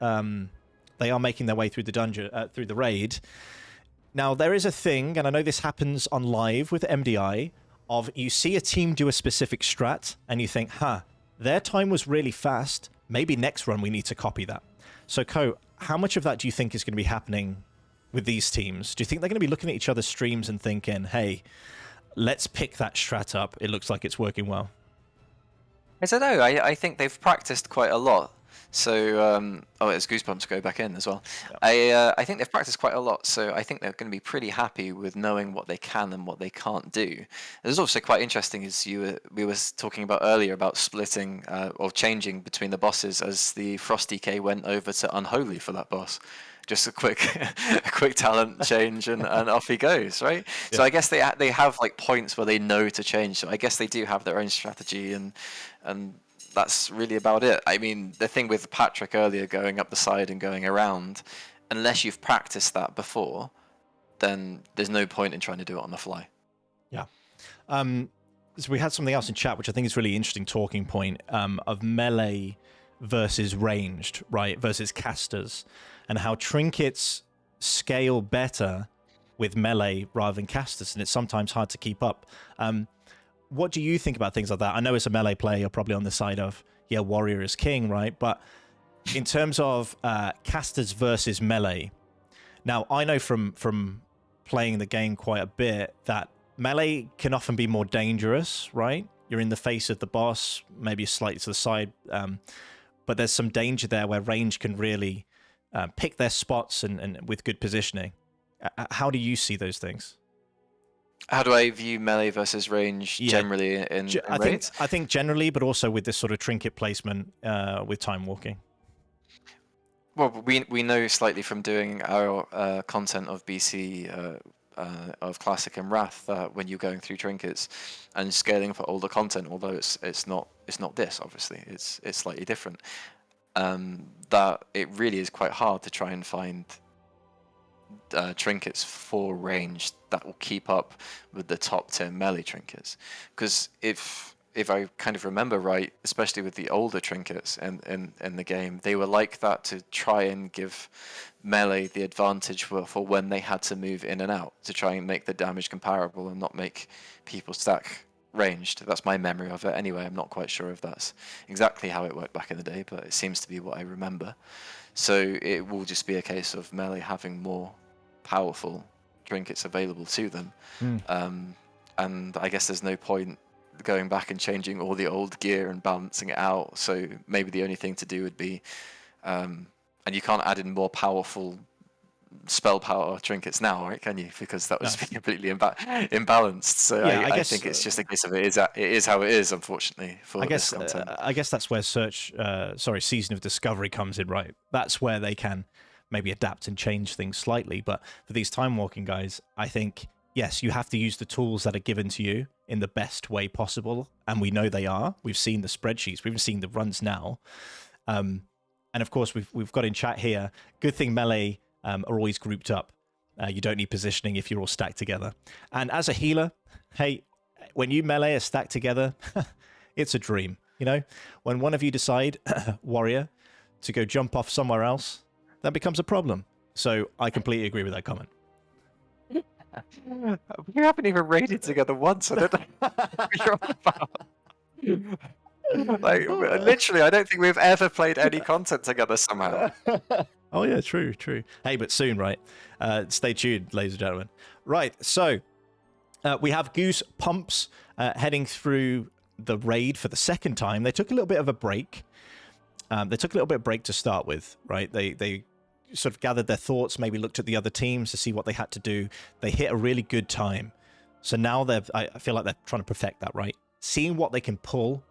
they are making their way through the dungeon, through the raid. Now, there is a thing, and I know this happens on live with MDI, of you see a team do a specific strat, and you think, their time was really fast. Maybe next run we need to copy that. So, Ko, how much of that do you think is going to be happening with these teams? Do you think they're going to be looking at each other's streams and thinking, hey, let's pick that strat up. It looks like it's working well. I don't know. I think they've practiced quite a lot. So, it's Goosebumps go back in as well. Yeah. I think they've practiced quite a lot. So I think they're going to be pretty happy with knowing what they can and what they can't do. It's also quite interesting, as we were talking about earlier, about splitting or changing between the bosses as the Frosty K went over to Unholy for that boss. Just a quick talent change and off he goes, right? Yeah. So I guess they have like points where they know to change. So I guess they do have their own strategy, and that's really about it. I mean, the thing with Patrick earlier going up the side and going around, unless you've practiced that before, then there's no point in trying to do it on the fly. Yeah. So we had something else in chat, which I think is really interesting talking point of melee versus ranged, right? Versus casters. And how trinkets scale better with melee rather than casters, and it's sometimes hard to keep up. What do you think about things like that? I know as a melee player, you're probably on the side of, warrior is king, right? But in terms of casters versus melee, now I know from playing the game quite a bit that melee can often be more dangerous, right? You're in the face of the boss, maybe slightly to the side, but there's some danger there where range can really pick their spots and with good positioning. How do you see those things? How do I view melee versus range generally in raids? I think generally, but also with this sort of trinket placement with time walking. Well, we know slightly from doing our content of BC of Classic and Wrath that when you're going through trinkets and scaling for older content, although it's not this, obviously it's slightly different. That it really is quite hard to try and find trinkets for range that will keep up with the top tier melee trinkets. Because if I kind of remember right, especially with the older trinkets in the game, they were like that to try and give melee the advantage for when they had to move in and out, to try and make the damage comparable and not make people stack ranged. That's my memory of it anyway. I'm not quite sure if that's exactly how it worked back in the day, but it seems to be what I remember. So it will just be a case of melee having more powerful trinkets available to them. And I guess there's no point going back and changing all the old gear and balancing it out. So maybe the only thing to do would be and you can't add in more powerful spell power trinkets now, right? Can you? Because that would be completely imbalanced. So I think it's just a case of it is how it is, unfortunately. For this content. I guess that's where Season of Discovery comes in, right? That's where they can maybe adapt and change things slightly. But for these time walking guys, I think yes, you have to use the tools that are given to you in the best way possible, and we know they are. We've seen the spreadsheets, we've seen the runs now, and of course we've got in chat here. Good thing melee are always grouped up. You don't need positioning if you're all stacked together. And as a healer, hey, when you melee are stacked together, it's a dream. When one of you decide, warrior, to go jump off somewhere else, that becomes a problem. So I completely agree with that comment. We haven't even raided together once. I don't know what you're on about. Like, literally, I don't think we've ever played any content together somehow. Oh yeah, true. Hey, but soon, right? Stay tuned, ladies and gentlemen. Right, so we have Goose Pumps heading through the raid for the second time. They took a little bit of a break. To start with, right? They sort of gathered their thoughts, maybe looked at the other teams to see what they had to do. They hit a really good time. So now I feel like they're trying to perfect that, right? Seeing what they can pull.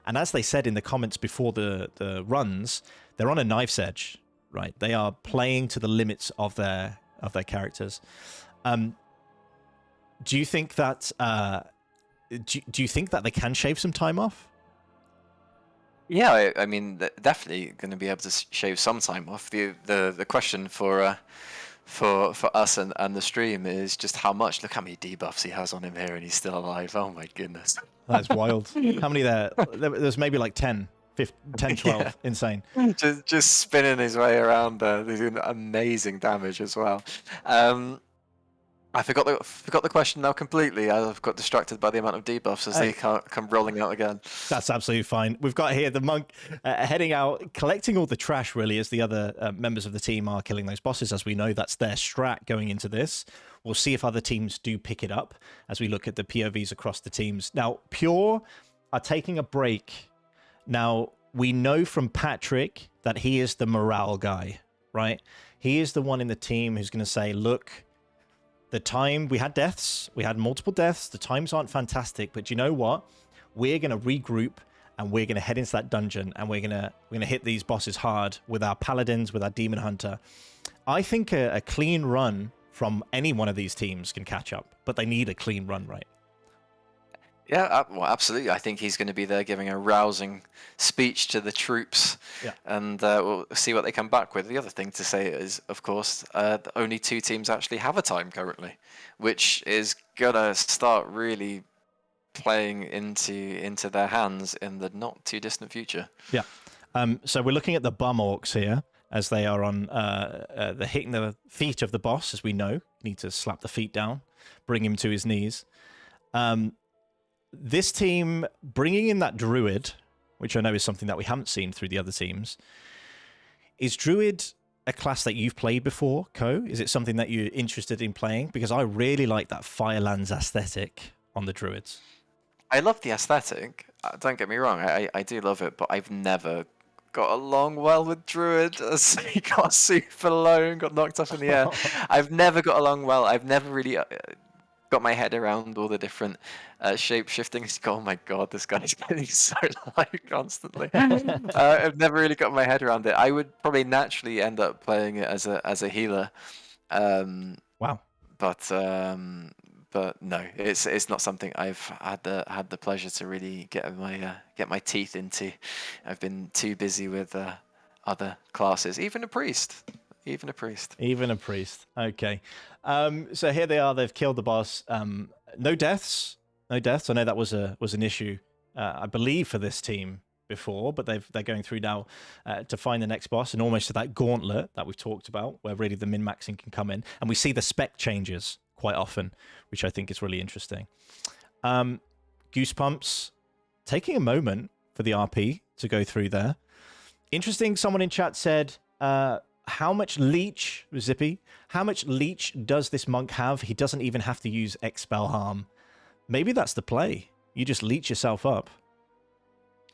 And as they said in the comments before the runs, they're on a knife's edge, right? They are playing to the limits of their characters. Do you think that do you think that they can shave some time off? Yeah, I mean, definitely going to be able to shave some time off. The question for us and the stream is just how much. Look how many debuffs he has on him here, and he's still alive. Oh my goodness, that's wild. How many there? There's maybe like 10, 15, 10, 12. Yeah. Insane. Just spinning his way around there. They're doing amazing damage as well. I forgot the question now completely. I've got distracted by the amount of debuffs as they come rolling out again. That's absolutely fine. We've got here the monk heading out, collecting all the trash, really, as the other members of the team are killing those bosses. As we know, that's their strat going into this. We'll see if other teams do pick it up as we look at the POVs across the teams. Now, Pure are taking a break. Now, we know from Patrick that he is the morale guy, right? He is the one in the team who's going to say, look, the time we had deaths, we had multiple deaths. The times aren't fantastic, but you know what? We're going to regroup and we're going to head into that dungeon and we're going to hit these bosses hard with our paladins, with our demon hunter. I think a clean run from any one of these teams can catch up, but they need a clean run, right? Yeah, well, absolutely. I think he's going to be there giving a rousing speech to the troops, and we'll see what they come back with. The other thing to say is, of course, only 2 teams actually have a time currently, which is going to start really playing into their hands in the not too distant future. Yeah. So we're looking at the bum orcs here as they are on hitting the feet of the boss, as we know. You need to slap the feet down, bring him to his knees. This team bringing in that druid, which I know is something that we haven't seen through the other teams. Is druid a class that you've played before, Ko? Is it something that you're interested in playing? Because I really like that Firelands aesthetic on the druids. I love the aesthetic. Don't get me wrong, I do love it, but I've never got along well with druid. As he got super low and got knocked up in the air. I've never got along well. I've never really got my head around all the different shape shifting. Oh my god, this guy's getting so low constantly. I've never really got my head around it. I would probably naturally end up playing it as a healer. Wow. But no, it's not something I've had the pleasure to really get my teeth into. I've been too busy with other classes, even a priest. Even a priest. Okay. So here they are. They've killed the boss. No deaths. I know that was an issue, I believe, for this team before, but they're going through now to find the next boss, and almost to that gauntlet that we've talked about, where really the min-maxing can come in, and we see the spec changes quite often, which I think is really interesting. Goosebumps taking a moment for the RP to go through there. Interesting. Someone in chat said, how much leech, Zippy, how much leech does this monk have? He doesn't even have to use expel harm. Maybe that's the play. You just leech yourself up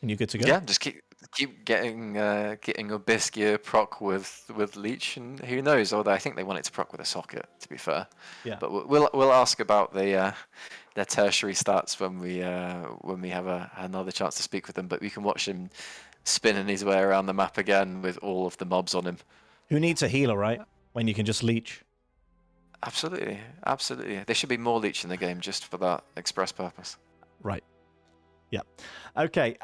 and you're good to go. Yeah, just keep getting Abyss gear proc with leech, and who knows? Although I think they want it to proc with a socket, to be fair. Yeah. But we'll ask about their tertiary stats when we have another chance to speak with them. But we can watch him spinning his way around the map again with all of the mobs on him. Who needs a healer, right? When you can just leech. Absolutely. There should be more leech in the game just for that express purpose. Right. Yeah. Okay.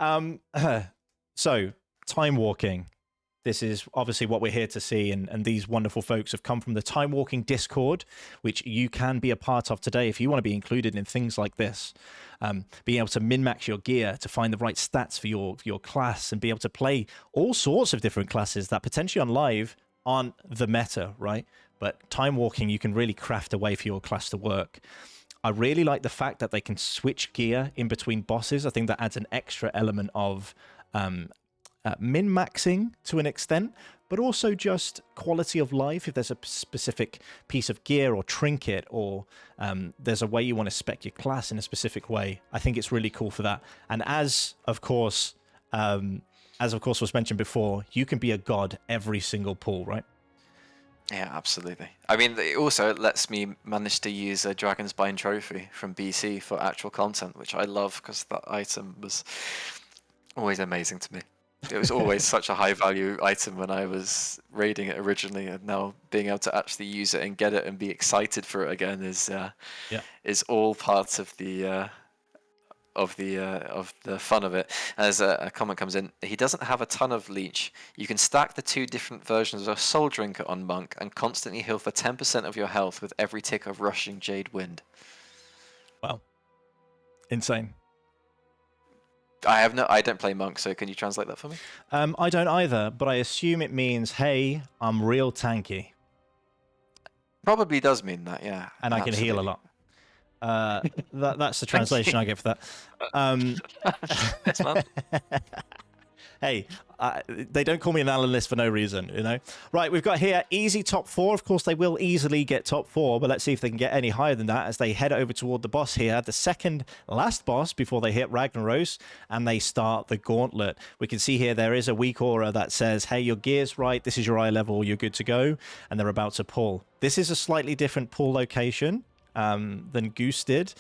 So, Timewalking. This is obviously what we're here to see, and these wonderful folks have come from the Timewalking Discord, which you can be a part of today if you want to be included in things like this. Being able to min-max your gear to find the right stats for your class and be able to play all sorts of different classes that potentially on live aren't the meta, right? But Timewalking, you can really craft a way for your class to work. I really like the fact that they can switch gear in between bosses. I think that adds an extra element of min-maxing to an extent, but also just quality of life. If there's a specific piece of gear or trinket, or there's a way you want to spec your class in a specific way, I think it's really cool for that. And as of course was mentioned before, you can be a god every single pool, right? Yeah, absolutely. I mean, it also lets me manage to use a Dragon's Bind trophy from BC for actual content, which I love because that item was always amazing to me. It was always such a high value item when I was raiding it originally, and now being able to actually use it and get it and be excited for it again is all part of the fun of it. As a comment comes in, he doesn't have a ton of leech. You can stack the 2 different versions of Soul Drinker on Monk and constantly heal for 10% of your health with every tick of Rushing Jade Wind. Wow. Insane. I don't play Monk, so can you translate that for me? I don't either, but I assume it means, hey, I'm real tanky. Probably does mean that, yeah. And I can heal a lot. That's the translation I get for that. Thanks, man. Hey, they don't call me an analyst for no reason, you know? Right, we've got here easy top 4. Of course, they will easily get top 4, but let's see if they can get any higher than that as they head over toward the boss here, the second last boss before they hit Ragnaros, and they start the gauntlet. We can see here there is a weak aura that says, hey, your gear's right, this is your eye level, you're good to go, and they're about to pull. This is a slightly different pull location than Goose did,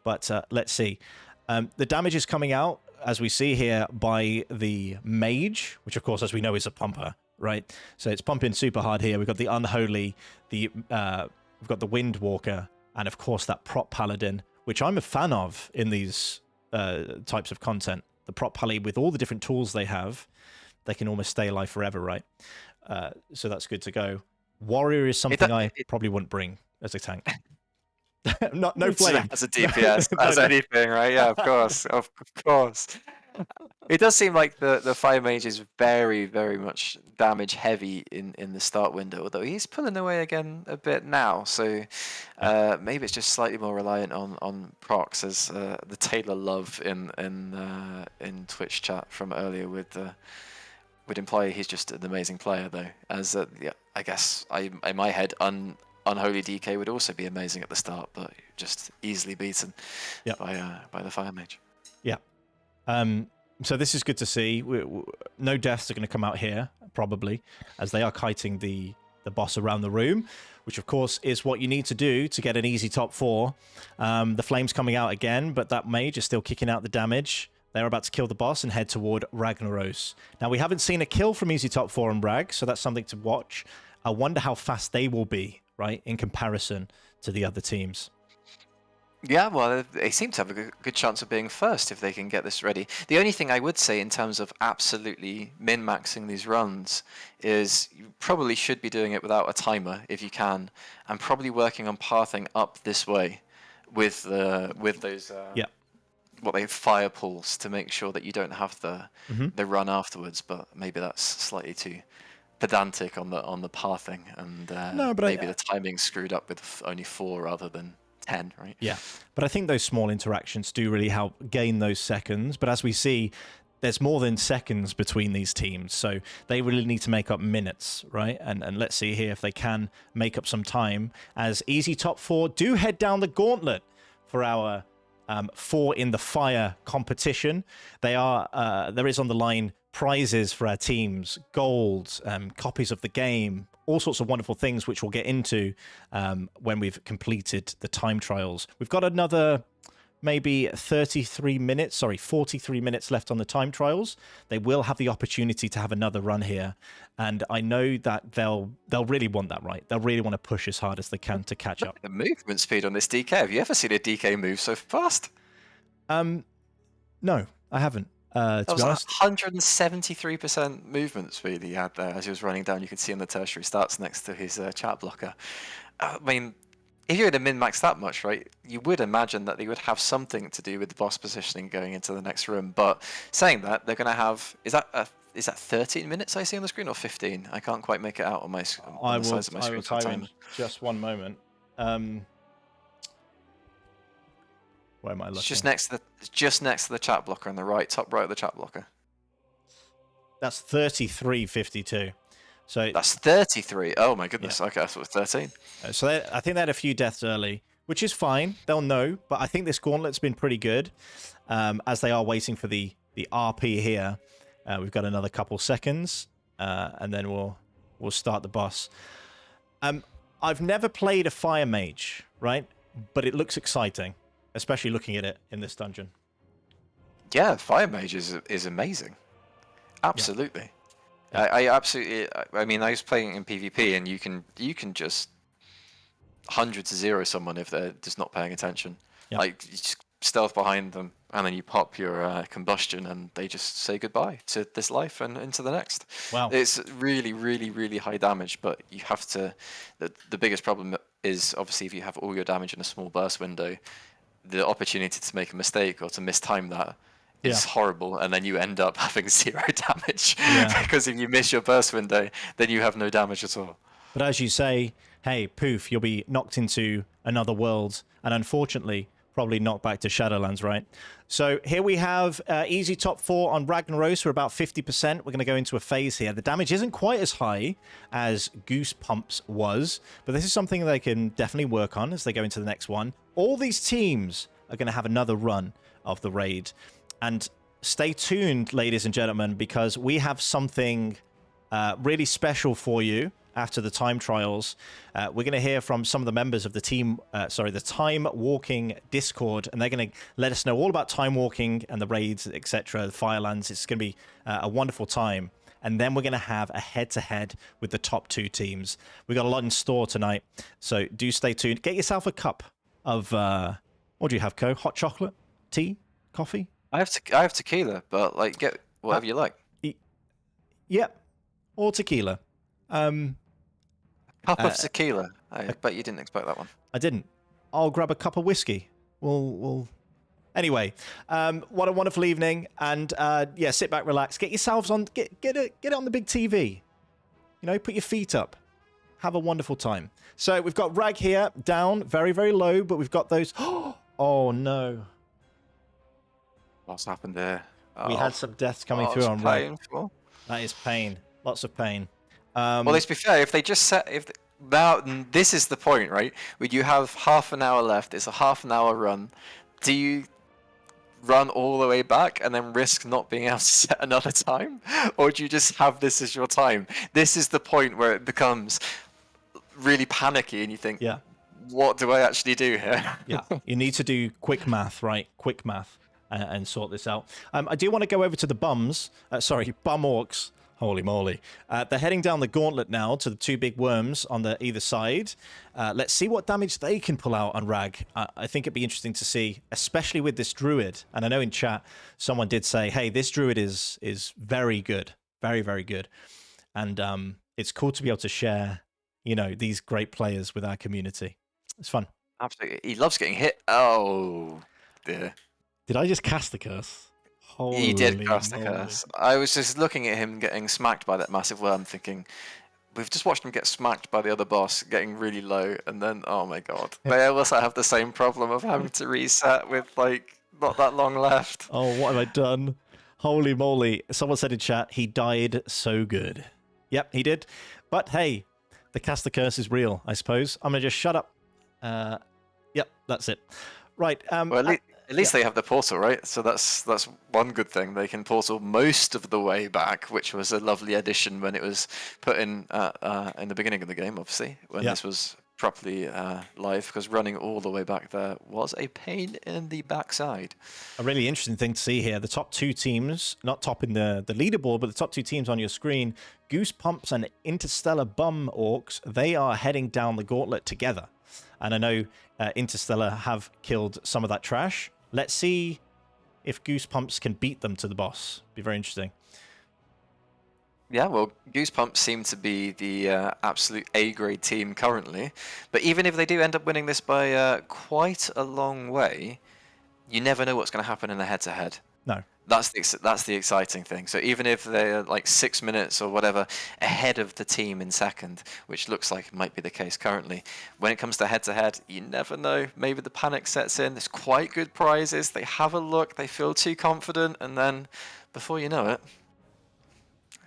but let's see. The damage is coming out, as we see here, by the mage, which of course, as we know, is a pumper, right? So it's pumping super hard here. We've got the unholy, we've got the windwalker, and of course that prop paladin, which I'm a fan of in these types of content. The prop pally, with all the different tools they have, they can almost stay alive forever, right? So that's good to go. Warrior is something I probably wouldn't bring as a tank. No flame. As a DPS, as anything, right? Yeah, of course. It does seem like the fire mage is very, very much damage heavy in the start window, although he's pulling away again a bit now. So maybe it's just slightly more reliant on procs, as the Taylor Love in Twitch chat from earlier would imply he's just an amazing player, though. As I guess in my head, Unholy DK would also be amazing at the start, but just easily beaten by the Fire Mage. Yeah. So this is good to see. No deaths are going to come out here, probably, as they are kiting the boss around the room, which of course is what you need to do to get an easy top 4. The flames coming out again, but that mage is still kicking out the damage. They're about to kill the boss and head toward Ragnaros. Now, we haven't seen a kill from easy top 4 and Rag, so that's something to watch. I wonder how fast they will be, right, in comparison to the other teams. Yeah, well, they seem to have a good chance of being first if they can get this ready. The only thing I would say in terms of absolutely min-maxing these runs is you probably should be doing it without a timer if you can, and probably working on pathing up this way with those what they fire pulls to make sure that you don't have the run afterwards. But maybe that's slightly too pedantic on the pathing, and maybe the timing's screwed up with only 4 rather than 10, right? Yeah, but I think those small interactions do really help gain those seconds. But as we see, there's more than seconds between these teams, so they really need to make up minutes, right? And let's see here if they can make up some time, as easy top 4 do head down the gauntlet for our 4 in the fire competition. There is on the line prizes for our teams, gold, copies of the game, all sorts of wonderful things, which we'll get into when we've completed the time trials. We've got another maybe 43 minutes left on the time trials. They will have the opportunity to have another run here, and I know that they'll really want that, right? They'll really want to push as hard as they can to catch up. The movement speed on this DK. Have you ever seen a DK move so fast? No, I haven't. To That was be honest, 173% movement speed he had there as he was running down. You can see on the tertiary stats next to his chat blocker. I mean, if you're going to min-max that much, right, you would imagine that they would have something to do with the boss positioning going into the next room. But saying that, they're going to have... Is that 13 minutes I see on the screen, or 15? I can't quite make it out on my on the size of my screen. I will time just one moment. Where am I looking? It's just next to the chat blocker on the top right of the chat blocker. That's 33:52. So that's 33. Oh my goodness. Yeah. Okay, I thought it was 13. So I think they had a few deaths early, which is fine. They'll know. But I think this gauntlet's been pretty good, as they are waiting for the RP here. We've got another couple seconds, and then we'll start the boss. I've never played a fire mage, right? But it looks exciting, especially looking at it in this dungeon. Yeah, fire mage is amazing. Absolutely. Yeah. I absolutely. I mean, I was playing in PvP, and you can just 100 to 0 someone if they're just not paying attention. Yeah. Like, you just stealth behind them, and then you pop your combustion, and they just say goodbye to this life and into the next. Wow. It's really, really, really high damage, but you have to. The biggest problem is obviously if you have all your damage in a small burst window, the opportunity to make a mistake or to mistime that is horrible, and then you end up having 0 damage because if you miss your burst window, then you have no damage at all. But as you say, hey, poof, you'll be knocked into another world, and unfortunately, probably knocked back to Shadowlands, right? So here we have easy top 4 on Ragnaros for about 50%. We're going to go into a phase here. The damage isn't quite as high as Goose Pumps was, but this is something they can definitely work on as they go into the next one. All these teams are going to have another run of the raid. And stay tuned, ladies and gentlemen, because we have something really special for you after the time trials. We're going to hear from some of the members of the team, the Timewalking Discord, and they're going to let us know all about Timewalking and the raids, etc., the Firelands. It's going to be a wonderful time. And then we're going to have a head-to-head with the top 2 teams. We've got a lot in store tonight, so do stay tuned. Get yourself a cup of, what do you have, Co? Hot chocolate? Tea? Coffee? I have tequila, but like get whatever you like. Yep, or tequila. Cup of tequila. I bet you didn't expect that one. I didn't. I'll grab a cup of whiskey. We'll. Anyway, what a wonderful evening, and yeah, sit back, relax, get yourselves on, get it on the big TV. You know, put your feet up, have a wonderful time. So we've got Rag here, down, very, very low, but we've got those. Oh no. What's happened there? We had some deaths coming through on Rag. Painful. That is pain. Lots of pain. Well, let's be fair. If they just set, now this is the point, right? Where you have half an hour left. It's a half an hour run. Do you run all the way back and then risk not being able to set another time, or do you just have this as your time? This is the point where it becomes really panicky, and you think, yeah, what do I actually do here? Yeah, you need to do quick math, right? Quick math. And sort this out. I do want to go over to the bum orcs. Holy moly. They're heading down the gauntlet now to the 2 big worms on the either side. Let's see what damage they can pull out on Rag. I think it'd be interesting to see, especially with this druid. And I know in chat, someone did say, hey, this druid is very good. Very, very good. And it's cool to be able to share, you know, these great players with our community. It's fun. Absolutely. He loves getting hit. Oh, dear. Did I just cast the curse? Holy he did cast the moly. curse. I was just looking at him getting smacked by that massive worm, thinking, we've just watched him get smacked by the other boss, getting really low, and then, oh my god. They also have the same problem of having to reset with, like, not that long left. Oh, what have I done? Holy moly. Someone said in chat, he died so good. Yep, he did. But hey, the cast the curse is real, I suppose. I'm going to just shut up. Yep, that's it. Right. Well, at least they have the portal, right? So that's one good thing. They can portal most of the way back, which was a lovely addition when it was put in the beginning of the game, obviously, when this was properly live, because running all the way back there was a pain in the backside. A really interesting thing to see here. The top 2 teams, not top in the leaderboard, but the top 2 teams on your screen, Goose Pumps and Interstellar Bum Orcs, they are heading down the gauntlet together. And I know Interstellar have killed some of that trash. Let's see if Goose Pumps can beat them to the boss. Be very interesting. Yeah, well, Goose Pumps seem to be the absolute A-grade team currently. But even if they do end up winning this by quite a long way, you never know what's going to happen in a head-to-head. No. That's the exciting thing. So even if they're like 6 minutes or whatever ahead of the team in second, which looks like it might be the case currently, when it comes to head-to-head, you never know. Maybe the panic sets in. There's quite good prizes. They have a look. They feel too confident. And then before you know it,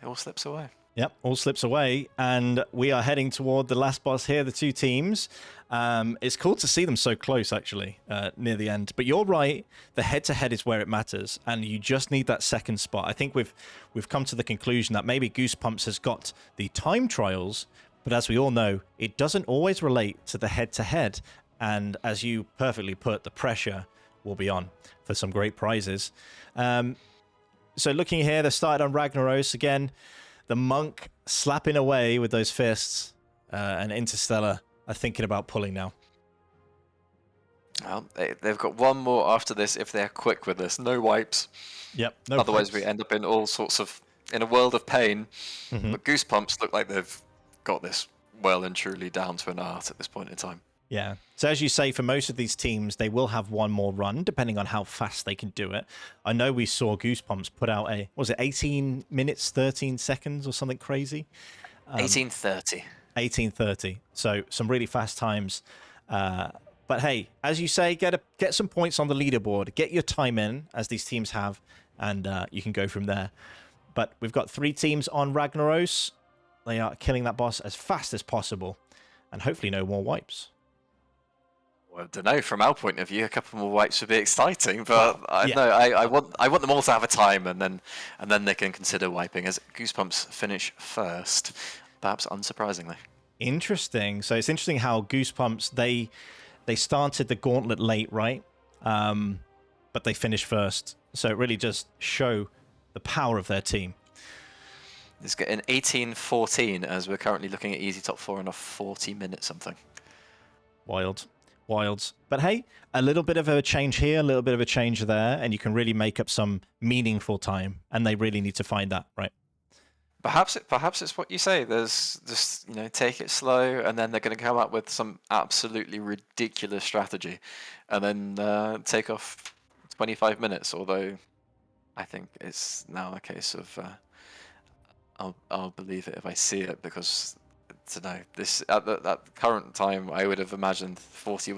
it all slips away. Yep, all slips away, and we are heading toward the last boss here, the 2 teams. It's cool to see them so close, actually, near the end. But you're right, the head-to-head is where it matters, and you just need that second spot. I think we've come to the conclusion that maybe Goose Pumps has got the time trials, but as we all know, it doesn't always relate to the head-to-head. And as you perfectly put, the pressure will be on for some great prizes. So looking here, they've started on Ragnaros again. The monk slapping away with those fists, and Interstellar are thinking about pulling now. Well, they've got one more after this if they're quick with this. No wipes. Yep. No Otherwise, pipes. we end up in all sorts of in a world of pain. Mm-hmm. But Goose Pumps look like they've got this well and truly down to an art at this point in time. Yeah. So as you say, for most of these teams, they will have one more run, depending on how fast they can do it. I know we saw Goose Pumps put out was it 18 minutes, 13 seconds or something crazy? 18:30. 18:30. So some really fast times. But hey, as you say, get some points on the leaderboard. Get your time in, as these teams have, and you can go from there. But we've got 3 teams on Ragnaros. They are killing that boss as fast as possible, and hopefully no more wipes. Well, I don't know. From our point of view, a couple more wipes would be exciting, but yeah. I want them all to have a time, and then they can consider wiping. As Goosebumps finish first, perhaps unsurprisingly. Interesting. So it's interesting how Goosebumps they started the gauntlet late, right? But they finished first. So it really just show the power of their team. It's got an 18-14 as we're currently looking at easy top 4 in a 40-minute something. Wild. But hey, a little bit of a change here, a little bit of a change there, and you can really make up some meaningful time. And they really need to find that, right? Perhaps it's what you say. There's just, take it slow, and then they're going to come up with some absolutely ridiculous strategy, and then take off 25 minutes. Although, I think it's now a case of I'll believe it if I see it, because this at that current time I would have imagined 40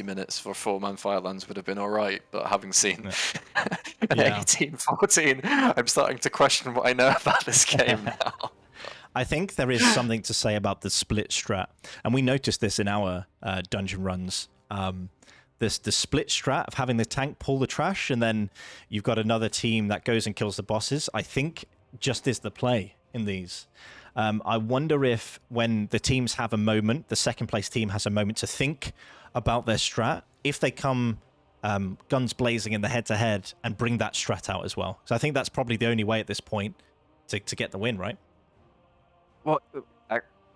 minutes for 4-man Firelands would have been all right, but having seen 18-14, I'm starting to question what I know about this game now. I think there is something to say about the split strat, and we noticed this in our dungeon runs. The split strat of having the tank pull the trash, and then you've got another team that goes and kills the bosses, I think just is the play in these. I wonder if when the teams have a moment, the second place team has a moment to think about their strat, if they come guns blazing in the head-to-head and bring that strat out as well. So I think that's probably the only way at this point to get the win, right? Well,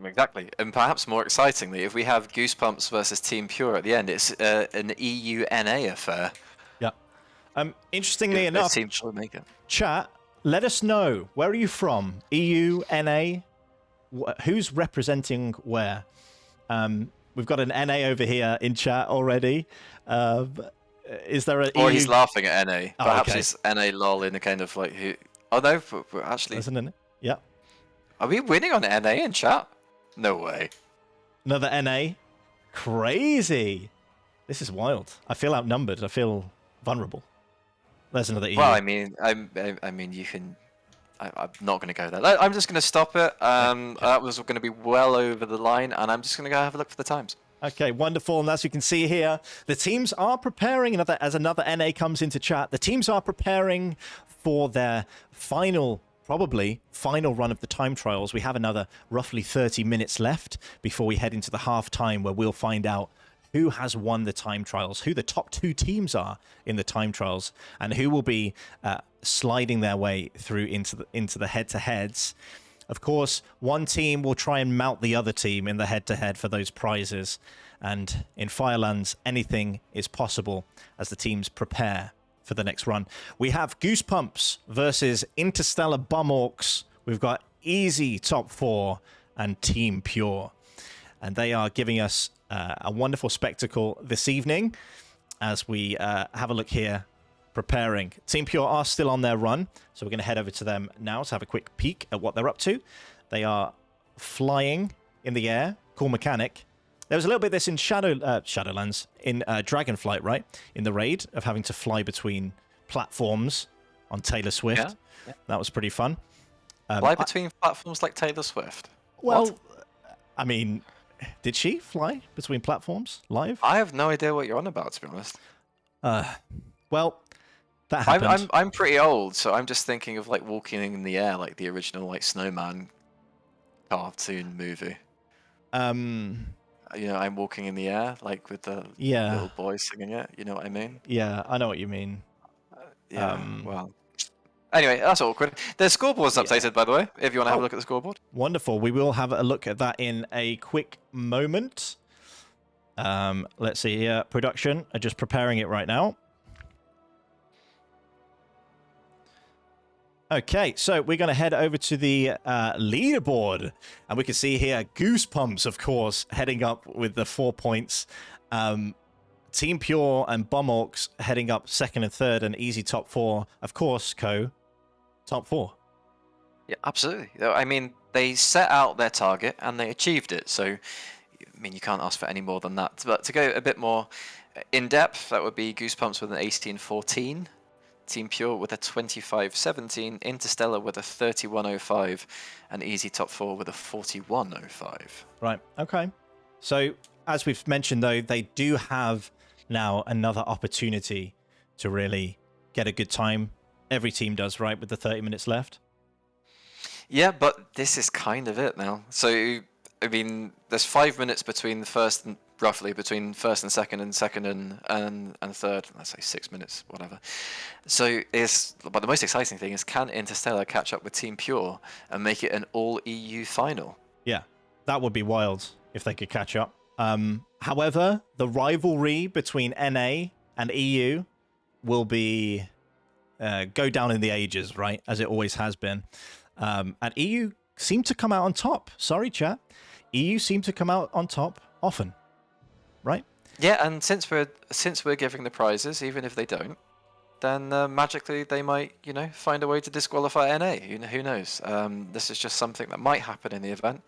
exactly. And perhaps more excitingly, if we have Goosebumps versus Team Pure at the end, it's an EU-NA affair. Yeah. Interestingly enough, Team Pure make it. Chat, let us know. Where are you from? EU, NA? Who's representing where? We've got an NA over here in chat already. Is there an EU? Or he's laughing at NA. Oh, Perhaps okay. it's NA lol in a kind of like who? Oh no, we're actually. Isn't it? Yeah. Are we winning on NA in chat? No way. Another NA? Crazy. This is wild. I feel outnumbered. I feel vulnerable. There's another EU. Well, I mean, you can. I'm not going to go there. I'm just going to stop it. That was going to be well over the line, and I'm just going to go have a look for the times. Okay, wonderful. And as you can see here, the teams are preparing, as another NA comes into chat, the teams are preparing for their probably final run of the time trials. We have another roughly 30 minutes left before we head into the half time, where we'll find out who has won the time trials, who the top 2 teams are in the time trials, and who will be sliding their way through into the head-to-heads. Of course, one team will try and mount the other team in the head-to-head for those prizes. And in Firelands, anything is possible as the teams prepare for the next run. We have Goosebumps versus Interstellar Bum Orcs. We've got Easy Top 4 and Team Pure. And they are giving us a wonderful spectacle this evening as we have a look here, preparing. Team Pure are still on their run, so we're going to head over to them now to have a quick peek at what they're up to. They are flying in the air. Cool mechanic. There was a little bit of this in Shadowlands, in Dragonflight, right? In the raid, of having to fly between platforms on Taylor Swift. Yeah. That was pretty fun. Fly between platforms like Taylor Swift? Well, What? I mean, did she fly between platforms live? I have no idea what you're on about, to be honest. Well, that happened. I'm pretty old, so I'm just thinking of like walking in the air, like the original like Snowman cartoon movie. I'm walking in the air, like with the little boy singing it. You know what I mean? Yeah, I know what you mean. Well. Anyway, that's awkward. The scoreboard's updated, by the way, if you want to have a look at the scoreboard. Wonderful. We will have a look at that in a quick moment. Let's see here. Production are just preparing it right now. Okay, so we're going to head over to the leaderboard. And we can see here Goosebumps, of course, heading up with the 4 points. Team Pure and Bum Orcs heading up second and third, and Easy top 4. Of course, top 4. Yeah, absolutely. I mean, they set out their target and they achieved it. So, I mean, you can't ask for any more than that. But to go a bit more in depth, that would be Goosebumps with an 18-14, Team Pure with a 25-17, Interstellar with a 31-05, and Easy Top 4 with a 41-05. Right. Okay. So as we've mentioned, though, they do have now another opportunity to really get a good time. Every team does, right, with the 30 minutes left. Yeah, but this is kind of it now. So, I mean, there's 5 minutes between the first and roughly between first and second and third. Let's say 6 minutes, whatever. So, but the most exciting thing is, can Interstellar catch up with Team Pure and make it an all EU final? Yeah, that would be wild if they could catch up. However, the rivalry between NA and EU will be go down in the ages, right? As it always has been. And EU seem to come out on top. Sorry, chat. EU seem to come out on top often, right? Yeah, and since we're giving the prizes, even if they don't, then magically they might, find a way to disqualify NA. Who knows? This is just something that might happen in the event,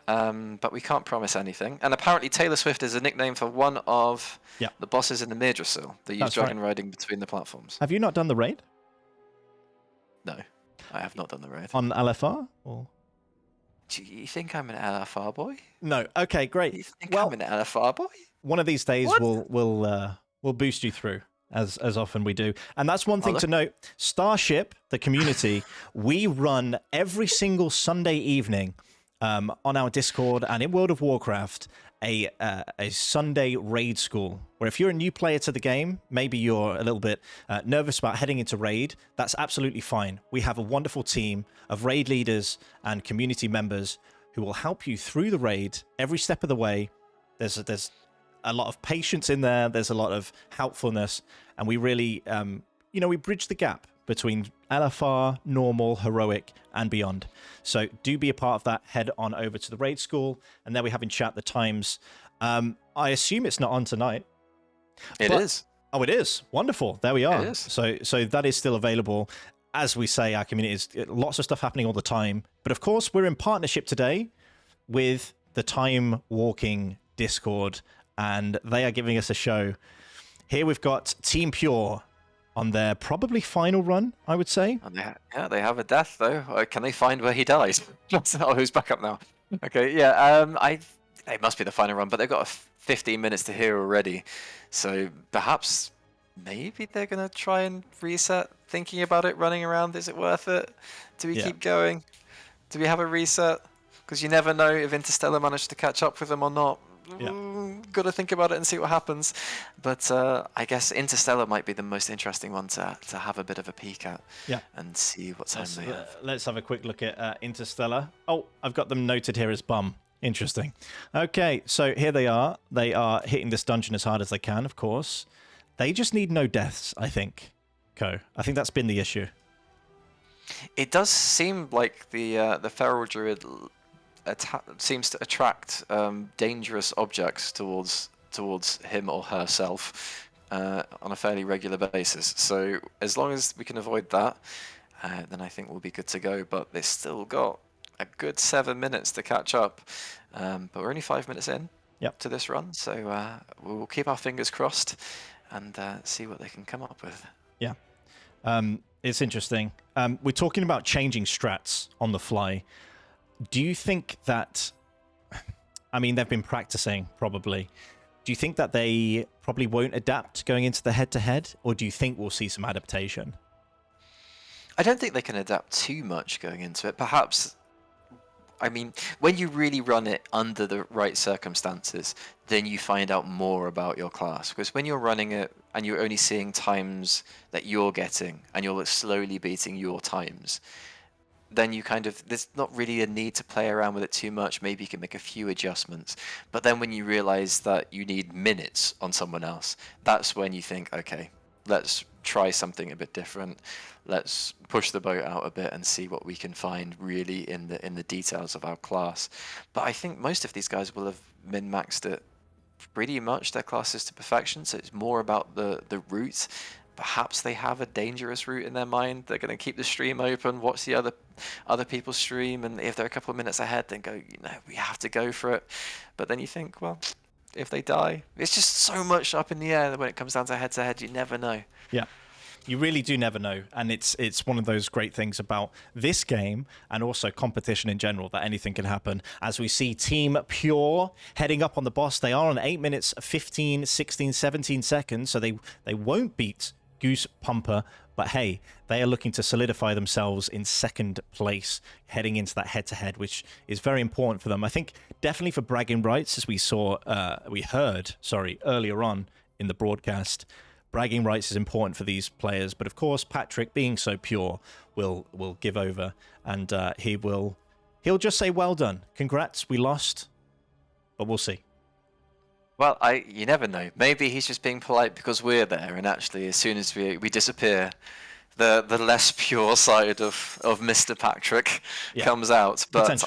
but we can't promise anything. And apparently Taylor Swift is a nickname for one of the bosses in the Madrasil that use dragon riding between the platforms. Have you not done the raid? No, I have not done the raid. On LFR? Or? Do you think I'm an LFR boy? No. Okay, great. You think I'm an LFR boy? One of these days we'll boost you through, as often we do. And that's one thing to note. Starship, the community, we run every single Sunday evening on our Discord and in World of Warcraft a Sunday raid school, where if you're a new player to the game, maybe you're a little bit nervous about heading into raid, that's absolutely fine. We have a wonderful team of raid leaders and community members who will help you through the raid every step of the way. There's a lot of patience in there. There's a lot of helpfulness, and we really, we bridge the gap between LFR, normal, heroic, and beyond. So do be a part of that. Head on over to the raid school, and there we have in chat the times. I assume it's not on tonight. It is. Oh, it is. Wonderful. There we are. It is. So that is still available. As we say, our community is lots of stuff happening all the time. But of course, we're in partnership today with the Timewalking Discord, and they are giving us a show. Here we've got Team Pure on their probably final run, I would say. And they have a death though. Can they find where he dies? Oh, who's back up now? Okay, yeah. It must be the final run, but they've got 15 minutes to hear already. So perhaps, maybe they're gonna try and reset. Thinking about it, running around. Is it worth it? Do we keep going? Do we have a reset? Because you never know if Interstellar managed to catch up with them or not. Got to think about it and see what happens. But I guess Interstellar might be the most interesting one to have a bit of a peek at and see what time they have. Let's have a quick look at Interstellar. Oh, I've got them noted here as bum. Interesting. Okay, so here they are. They are hitting this dungeon as hard as they can, of course. They just need no deaths, I think, Co. I think that's been the issue. It does seem like the Feral Druid seems to attract dangerous objects towards him or herself on a fairly regular basis. So as long as we can avoid that, then I think we'll be good to go. But they've still got a good 7 minutes to catch up. But we're only 5 minutes in to this run, so we'll keep our fingers crossed and see what they can come up with. Yeah. It's interesting. We're talking about changing strats on the fly. Do you think that, I mean, they've been practicing probably. Do you think that they probably won't adapt going into the head-to-head, or do you think we'll see some adaptation? I don't think they can adapt too much going into it. Perhaps, I mean, when you really run it under the right circumstances, then you find out more about your class. Because when you're running it and you're only seeing times that you're getting, and you're slowly beating your times, then you there's not really a need to play around with it too much. Maybe you can make a few adjustments. But then when you realize that you need minutes on someone else, that's when you think, okay, let's try something a bit different. Let's push the boat out a bit and see what we can find really in the details of our class. But I think most of these guys will have min-maxed it pretty much, their classes to perfection. So it's more about the route. Perhaps they have a dangerous route in their mind. They're going to keep the stream open, watch the other other people's stream, and if they're a couple of minutes ahead, then go, we have to go for it. But then you think, well, if they die, it's just so much up in the air when it comes down to head, you never know. Yeah. You really do never know, and it's one of those great things about this game and also competition in general, that anything can happen. As we see Team Pure heading up on the boss, they are on 8 minutes, 15, 16, 17 seconds, so they won't beat Goose Pumper, but hey, they are looking to solidify themselves in second place heading into that head-to-head, which is very important for them. I think definitely for bragging rights, as we heard earlier on in the broadcast. Bragging rights is important for these players, but of course, Patrick, being so pure, will give over, and he'll just say, "Well done, congrats, we lost," but we'll see. Well, you never know. Maybe he's just being polite because we're there, and actually, as soon as we disappear, the less pure side of Mr. Patrick comes out. But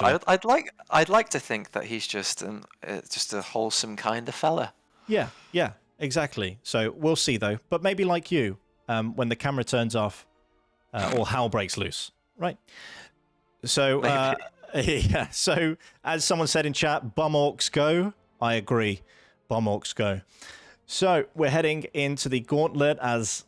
I'd like to think that he's just a wholesome kind of fella. Yeah. Exactly. So we'll see, though. But maybe like you, when the camera turns off, all hell breaks loose, right? So, yeah. So, as someone said in chat, bum orcs go. I agree. Bum orcs go. So, we're heading into the gauntlet, as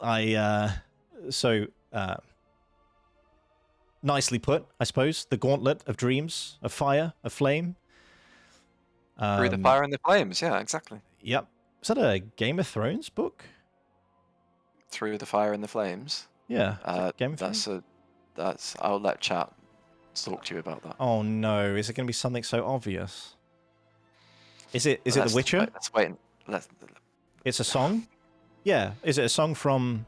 nicely put, I suppose. The gauntlet of dreams, of fire, of flame. Through the fire and the flames, yeah, exactly. Yep. Is that a Game of Thrones book? Through the fire and the flames. Yeah. Game of Thrones. I'll let chat talk to you about that. Oh no! Is it going to be something so obvious? Is it The Witcher? Let's wait. It's a song. Yeah. Is it a song from?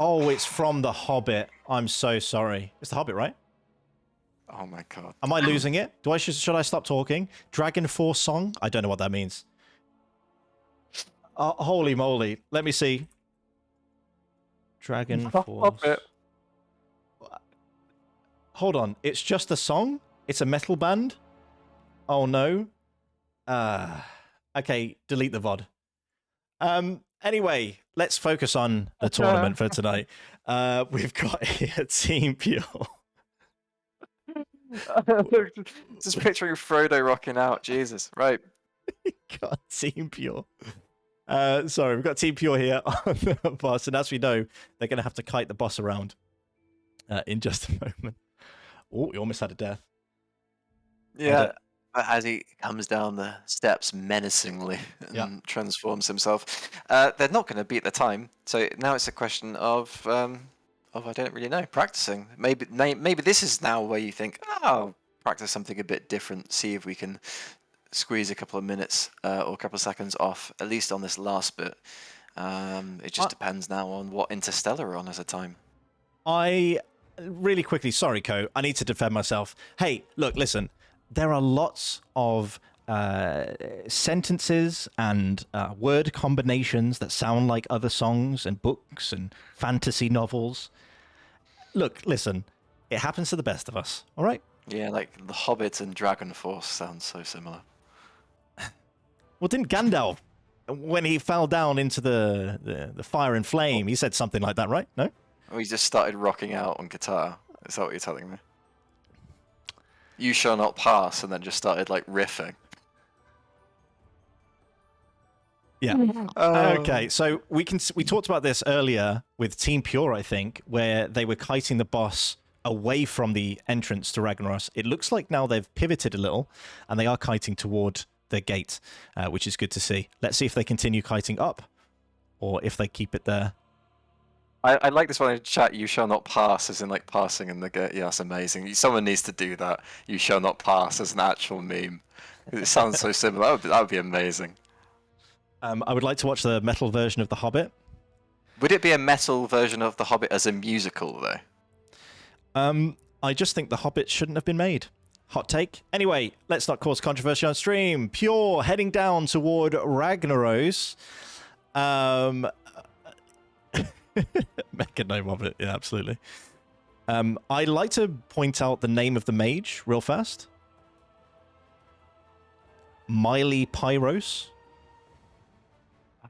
Oh, it's from The Hobbit. I'm so sorry. It's The Hobbit, right? Oh my god. Am I losing it? Should I stop talking? Dragon Force song? I don't know what that means. Holy moly. Let me see. Dragon Force. Hold on. It's just a song? It's a metal band? Oh no. Okay, delete the VOD. Anyway, let's focus on the tournament for tonight. We've got here Team Pure. Just picturing Frodo rocking out. Jesus. Right. God, Team Pure. Sorry, we've got Team Pure here on the boss, and as we know, they're going to have to kite the boss around in just a moment. Oh, you almost had a death. Yeah, as he comes down the steps menacingly and transforms himself. They're not going to beat the time, so now it's a question of I don't really know, practicing. Maybe this is now where you think, oh, practice something a bit different, see if we can squeeze a couple of minutes or a couple of seconds off, at least on this last bit. It just depends now on what Interstellar are on as a time. Really quickly, sorry, Co, I need to defend myself. Hey, look, listen, there are lots of sentences and word combinations that sound like other songs and books and fantasy novels. Look, listen, it happens to the best of us, all right? Yeah, like The Hobbit and Dragon Force sound so similar. Well, didn't Gandalf, when he fell down into the fire and flame, he said something like that, right? No? Oh, he just started rocking out on guitar. Is that what you're telling me? You shall not pass, and then just started like riffing. Yeah. Okay, so we talked about this earlier with Team Pure, I think, where they were kiting the boss away from the entrance to Ragnaros. It looks like now they've pivoted a little, and they are kiting toward the gate, which is good to see. Let's see if they continue kiting up, or if they keep it there. I like this one in chat. You shall not pass, as in like passing in the gate. Yeah, that's amazing. Someone needs to do that. You shall not pass as an actual meme. It sounds so similar. That would be amazing. I would like to watch the metal version of The Hobbit. Would it be a metal version of The Hobbit as a musical, though? I just think The Hobbit shouldn't have been made. Hot take. Anyway, let's not cause controversy on stream. Pure heading down toward Ragnaros. Make a name of it. Yeah, absolutely. I'd like to point out the name of the mage real fast. Miley Pyros.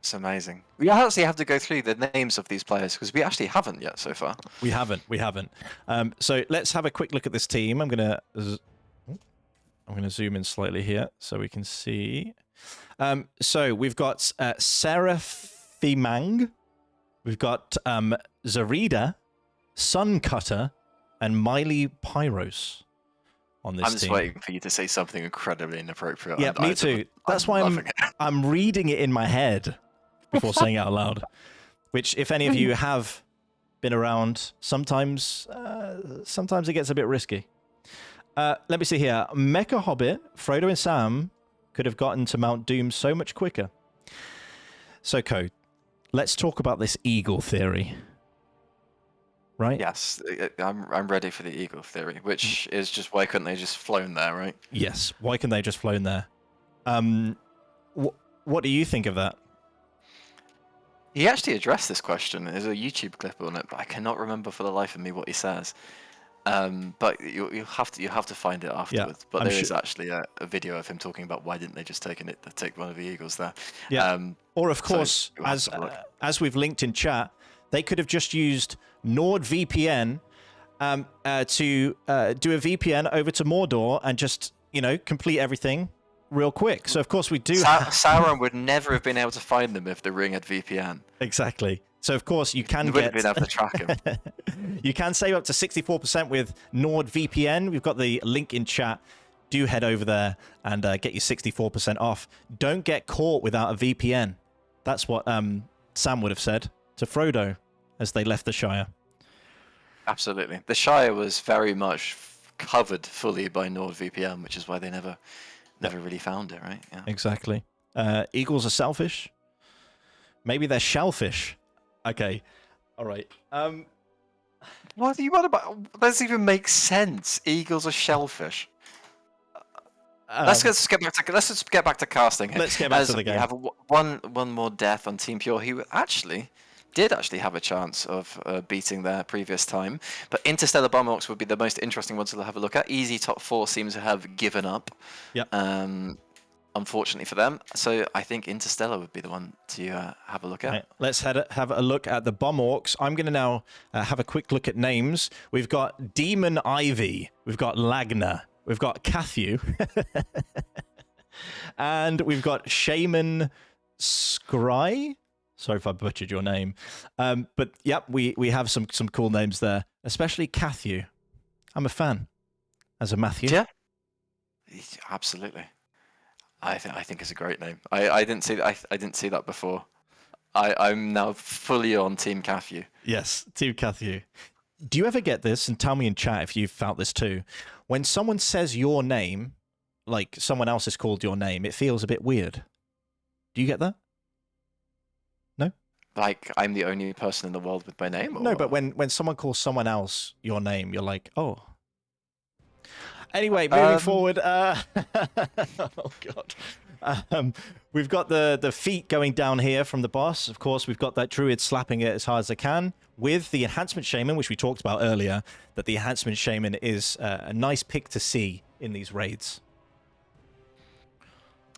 It's amazing. We actually have to go through the names of these players because we actually haven't yet so far. We haven't. So let's have a quick look at this team. I'm gonna zoom in slightly here so we can see. So we've got Seraphimang, we've got Zarida, Suncutter, and Miley Pyros on this team. I'm just waiting for you to say something incredibly inappropriate. Yeah, me too. That's why I'm reading it in my head before saying it out loud. Which, if any of you have been around, sometimes it gets a bit risky. Let me see here. Mecha Hobbit, Frodo and Sam could have gotten to Mount Doom so much quicker. So, Code, let's talk about this eagle theory. Right? Yes, I'm ready for the eagle theory, which is just why couldn't they just flown there, right? Yes. Why couldn't they just flown there? What do you think of that? He actually addressed this question. There's a YouTube clip on it, but I cannot remember for the life of me what he says. But you have to find it afterwards. Yeah, but there is actually a video of him talking about why didn't they just take one of the eagles there. Yeah. Or of course, as we've linked in chat, they could have just used NordVPN to do a VPN over to Mordor and just complete everything real quick. So of course we do. Sauron would never have been able to find them if the ring had VPN. Exactly. So of course you can wouldn't have been able to track him. You can save up to 64% with NordVPN. We've got the link in chat. Do head over there and get your 64% off. Don't get caught without a VPN. That's what Sam would have said to Frodo as they left the Shire. Absolutely. The Shire was very much covered fully by NordVPN, which is why they never really found it, right? Yeah. Exactly. Eagles are selfish. Maybe they're shellfish. Okay. All right. What do you want about? Does it even make sense? Eagles are shellfish. Let's just get back to casting here. Let's get back to the game. We have one more death on Team Pure. He did actually have a chance of beating their previous time, but Interstellar Bomberbox would be the most interesting one to have a look at. Easy top 4 seems to have given up. Yep. Unfortunately for them, so I think Interstellar would be the one to have a look at. Right, let's have a look at the Bomb Orcs. I'm going to now have a quick look at names. We've got Demon Ivy, we've got Lagna, we've got Cathew, and we've got Shaman Scry. Sorry if I butchered your name, but yep, we have some cool names there, especially Cathew. I'm a fan as a Matthew. Yeah, absolutely. I think it's a great name. I didn't see that. I didn't see that before. I'm now fully on Team Cathew. Yes, Team Cathew. Do you ever get this? And tell me in chat if you've felt this too. When someone says your name, like someone else has called your name, it feels a bit weird. Do you get that? No? Like I'm the only person in the world with my name? Or? No, but when someone calls someone else your name, you're like, oh. Anyway, moving forward. Oh, God. We've got the feet going down here from the boss. Of course, we've got that druid slapping it as hard as they can with the enhancement shaman, which we talked about earlier, that the enhancement shaman is a nice pick to see in these raids.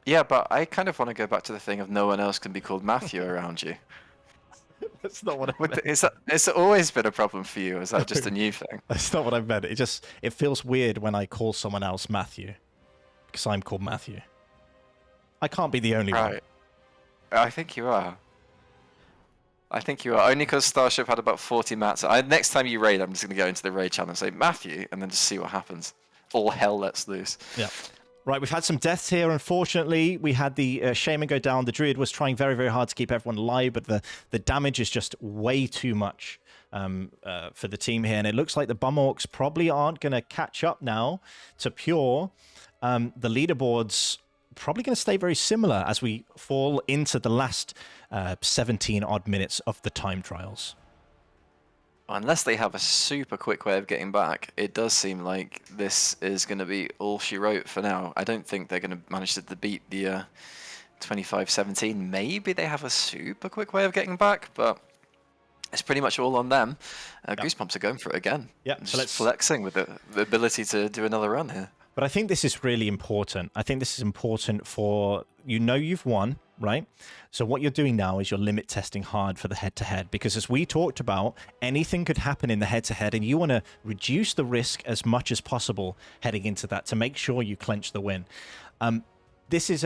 Yeah, but I kind of want to go back to the thing of no one else can be called Matthew around you. That's not what I meant. It's always been a problem for you. Is that just a new thing? That's not what I meant. It feels weird when I call someone else Matthew, because I'm called Matthew. I can't be the only one. I think you are. Only because Starship had about 40 mats. Next time you raid, I'm just going to go into the raid channel and say Matthew, and then just see what happens. All hell lets loose. Yeah. Right, we've had some deaths here, unfortunately. We had the Shaman go down. The Druid was trying very, very hard to keep everyone alive, but the damage is just way too much for the team here. And it looks like the Bum Orcs probably aren't going to catch up now to Pure. The leaderboard's probably going to stay very similar as we fall into the last 17-odd minutes of the time trials. Unless they have a super quick way of getting back, it does seem like this is going to be all she wrote for now. I don't think they're going to manage to beat the 25-17. Maybe they have a super quick way of getting back, but it's pretty much all on them. Goosebumps are going for it again. Yeah, just flexing with the ability to do another run here. But I think this is really important. I think this is important for, you've won, right? So what you're doing now is you're limit testing hard for the head-to-head, because as we talked about, anything could happen in the head-to-head, and you want to reduce the risk as much as possible heading into that to make sure you clench the win. This is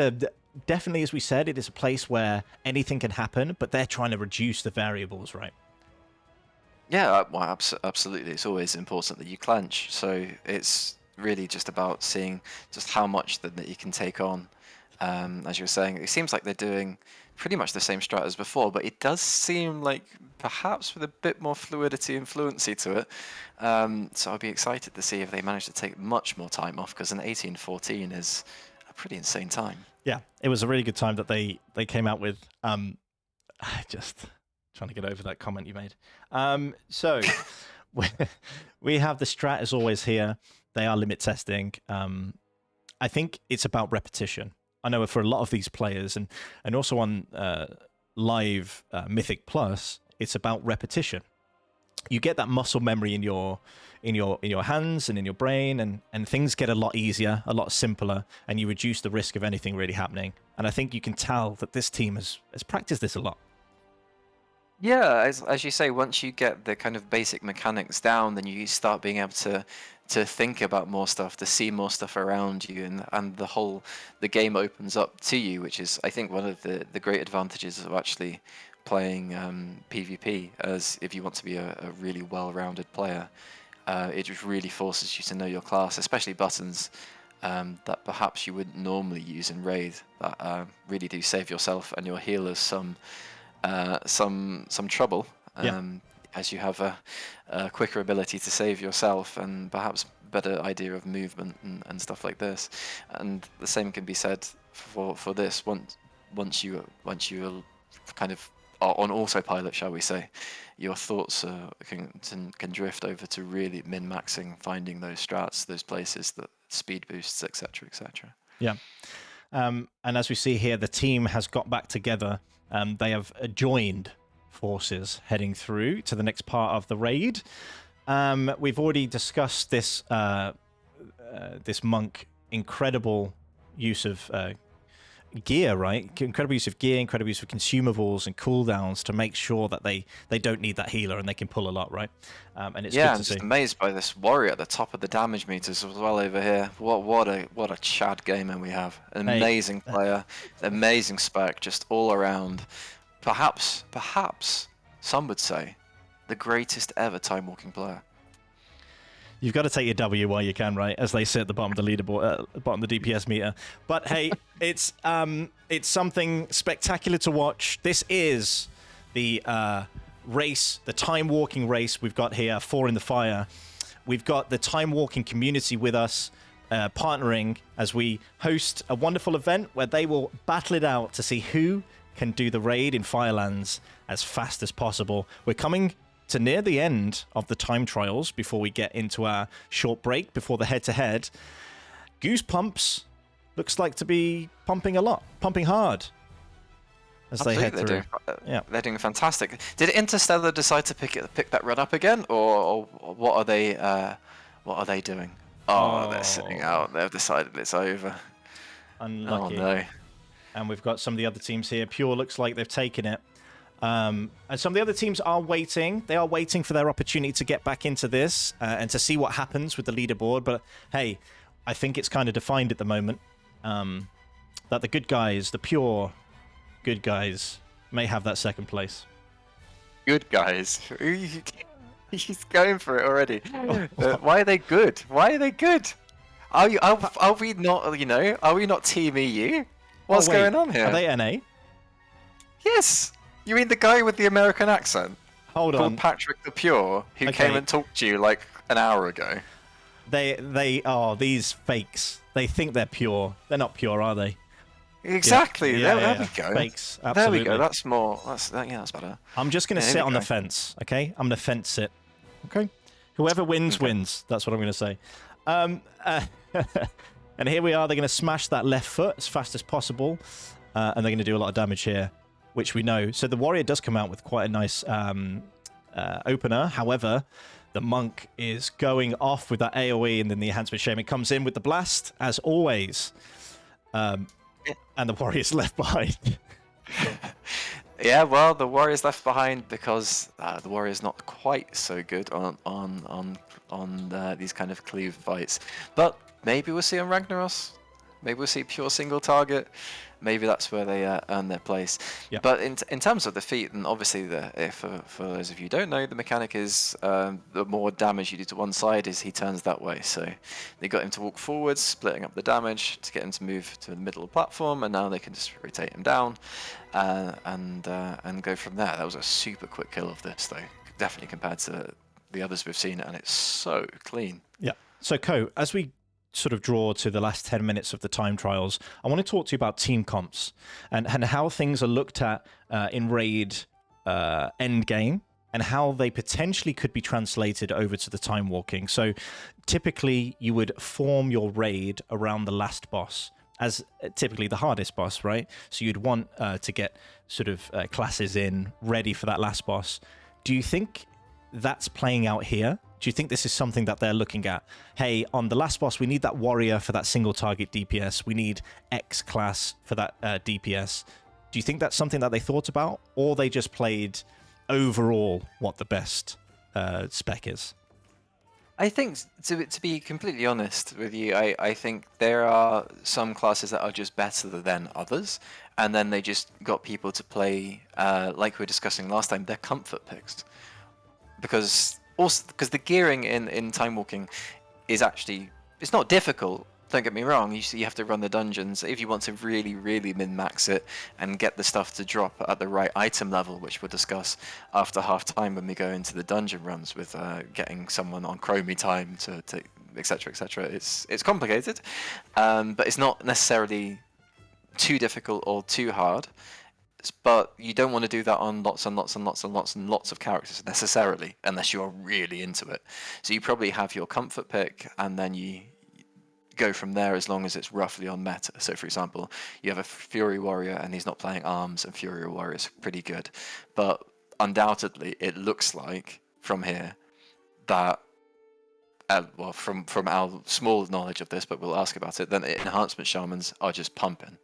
definitely, as we said, it is a place where anything can happen, but they're trying to reduce the variables, right? Yeah, well, absolutely. It's always important that you clench. So it's really just about seeing just how much that you can take on. As you were saying, it seems like they're doing pretty much the same strat as before, but it does seem like perhaps with a bit more fluidity and fluency to it. So I'd be excited to see if they manage to take much more time off, because an 18-14 is a pretty insane time. Yeah, it was a really good time that they came out with. Just trying to get over that comment you made. So we have the strat as always here. They are limit testing. I think it's about repetition. I know for a lot of these players, and also on live Mythic Plus, it's about repetition. You get that muscle memory in your hands and in your brain, and things get a lot easier, a lot simpler, and you reduce the risk of anything really happening. And I think you can tell that this team has practiced this a lot. Yeah, as you say, once you get the kind of basic mechanics down, then you start being able to think about more stuff, to see more stuff around you, and the game opens up to you, which is, I think, one of the great advantages of actually playing PvP, as if you want to be a really well-rounded player. It just really forces you to know your class, especially buttons that perhaps you wouldn't normally use in Raid, that really do save yourself and your healers some trouble, as you have a quicker ability to save yourself and perhaps better idea of movement and stuff like this. And the same can be said for this. Once you kind of are on autopilot, shall we say, your thoughts can drift over to really min-maxing, finding those strats, those places, that speed boosts, etc., etc. Yeah. And as we see here, the team has got back together. They have joined forces heading through to the next part of the raid. We've already discussed this this monk incredible use of gear, right? Incredible use of gear, incredible use of consumables and cooldowns to make sure that they don't need that healer and they can pull a lot, right? And it's good to I'm see. just amazed by this warrior at the top of the damage meters as well over here. What a Chad gamer we have. An amazing player, amazing spec, just all around. Perhaps some would say the greatest ever time-walking player. You've got to take your W while you can, right? As they sit at the bottom of the leaderboard, bottom of the DPS meter. But hey, it's something spectacular to watch. This is the race, the time-walking race we've got here, 4 in the Fire. We've got the time-walking community with us, partnering as we host a wonderful event where they will battle it out to see who can do the raid in Firelands as fast as possible. We're coming to near the end of the time trials before we get into our short break before the head-to-head. Goosepumps looks like to be pumping a lot, pumping hard as they head through. They're doing fantastic. Did Interstellar decide to pick that run up again, or what are they doing? Oh, they're sitting out. They've decided it's over. Unlucky. Oh no. And we've got some of the other teams here. Pure looks like they've taken it. And some of the other teams are waiting. They are waiting for their opportunity to get back into this and to see what happens with the leaderboard. But hey, I think it's kind of defined at the moment that the good guys, the pure good guys, may have that second place. Good guys? He's going for it already. Why are they good? Why are they good? Are we not? Are we not Team EU? What's going on here? Are they NA? Yes. You mean the guy with the American accent? Hold on. Called Patrick the Pure, who came and talked to you like an hour ago. They are these fakes. They think they're pure. They're not pure, are they? Exactly. Yeah, there we go. Fakes. Absolutely. There we go. That's more. That's better. I'm just going to sit on the fence, okay? I'm going to fence sit. Okay? Whoever wins, wins. That's what I'm going to say. And here we are. They're going to smash that left foot as fast as possible. And they're going to do a lot of damage here, which we know. So the warrior does come out with quite a nice opener. However, The monk is going off with that AoE, and then the enhancement shaman comes in with the blast, as always. And the warrior's left behind. Yeah, well, the warrior's left behind because the warrior's not quite so good on these kind of cleave fights. But maybe we'll see on Ragnaros. Maybe we'll see pure single target. Maybe that's where they earn their place. Yep. But in terms of the feat, and obviously, for those of you who don't know, the mechanic is the more damage you do to one side is he turns that way. So they got him to walk forwards, splitting up the damage to get him to move to the middle of the platform, and now they can just rotate him down and go from there. That was a super quick kill of this, though, definitely compared to the others we've seen, and it's so clean. Yeah. So, Ko, as we sort of draw to the last 10 minutes of the time trials, I want to talk to you about team comps and how things are looked at in Raid endgame and how they potentially could be translated over to the time walking. So typically you would form your raid around the last boss as typically the hardest boss, right? So you'd want to get sort of classes in ready for that last boss. Do you think that's playing out here? Do you think this is something that they're looking at? Hey, on the last boss, we need that warrior for that single target DPS. We need X class for that DPS. Do you think that's something that they thought about? Or they just played overall what the best spec is? I think, to be completely honest with you, I think there are some classes that are just better than others. And then they just got people to play, like we were discussing last time, their comfort picks. Because the gearing in Time Walking is actually, it's not difficult, don't get me wrong. You have to run the dungeons if you want to really, really min-max it and get the stuff to drop at the right item level, which we'll discuss after half time when we go into the dungeon runs with getting someone on Chromie time to etc, etc. It's complicated, but it's not necessarily too difficult or too hard. But you don't want to do that on lots and lots and lots and lots and lots of characters necessarily, unless you're really into it. So you probably have your comfort pick, and then you go from there as long as it's roughly on meta. So, for example, you have a Fury Warrior, and he's not playing arms, and Fury Warrior is pretty good. But undoubtedly, it looks like from here that, well, from our small knowledge of this, but we'll ask about it, then enhancement shamans are just pumping.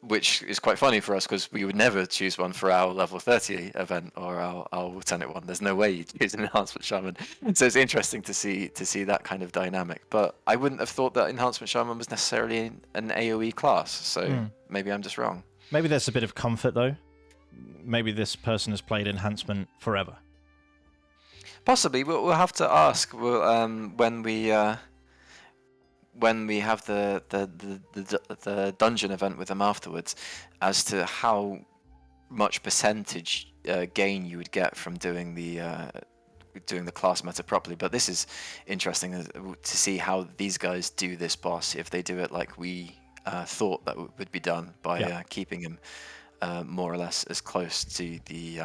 Which is quite funny for us because we would never choose one for our level 30 event or our alternate one. There's no way you'd choose an enhancement shaman. So it's interesting to see that kind of dynamic. But I wouldn't have thought that enhancement shaman was necessarily an AoE class. So maybe I'm just wrong. Maybe there's a bit of comfort though. Maybe this person has played enhancement forever. Possibly. We'll have to ask when we have the dungeon event with them afterwards, as to how much percentage gain you would get from doing the class meta properly. But this is interesting to see how these guys do this boss, if they do it like we thought that would be done by keeping him more or less as close to the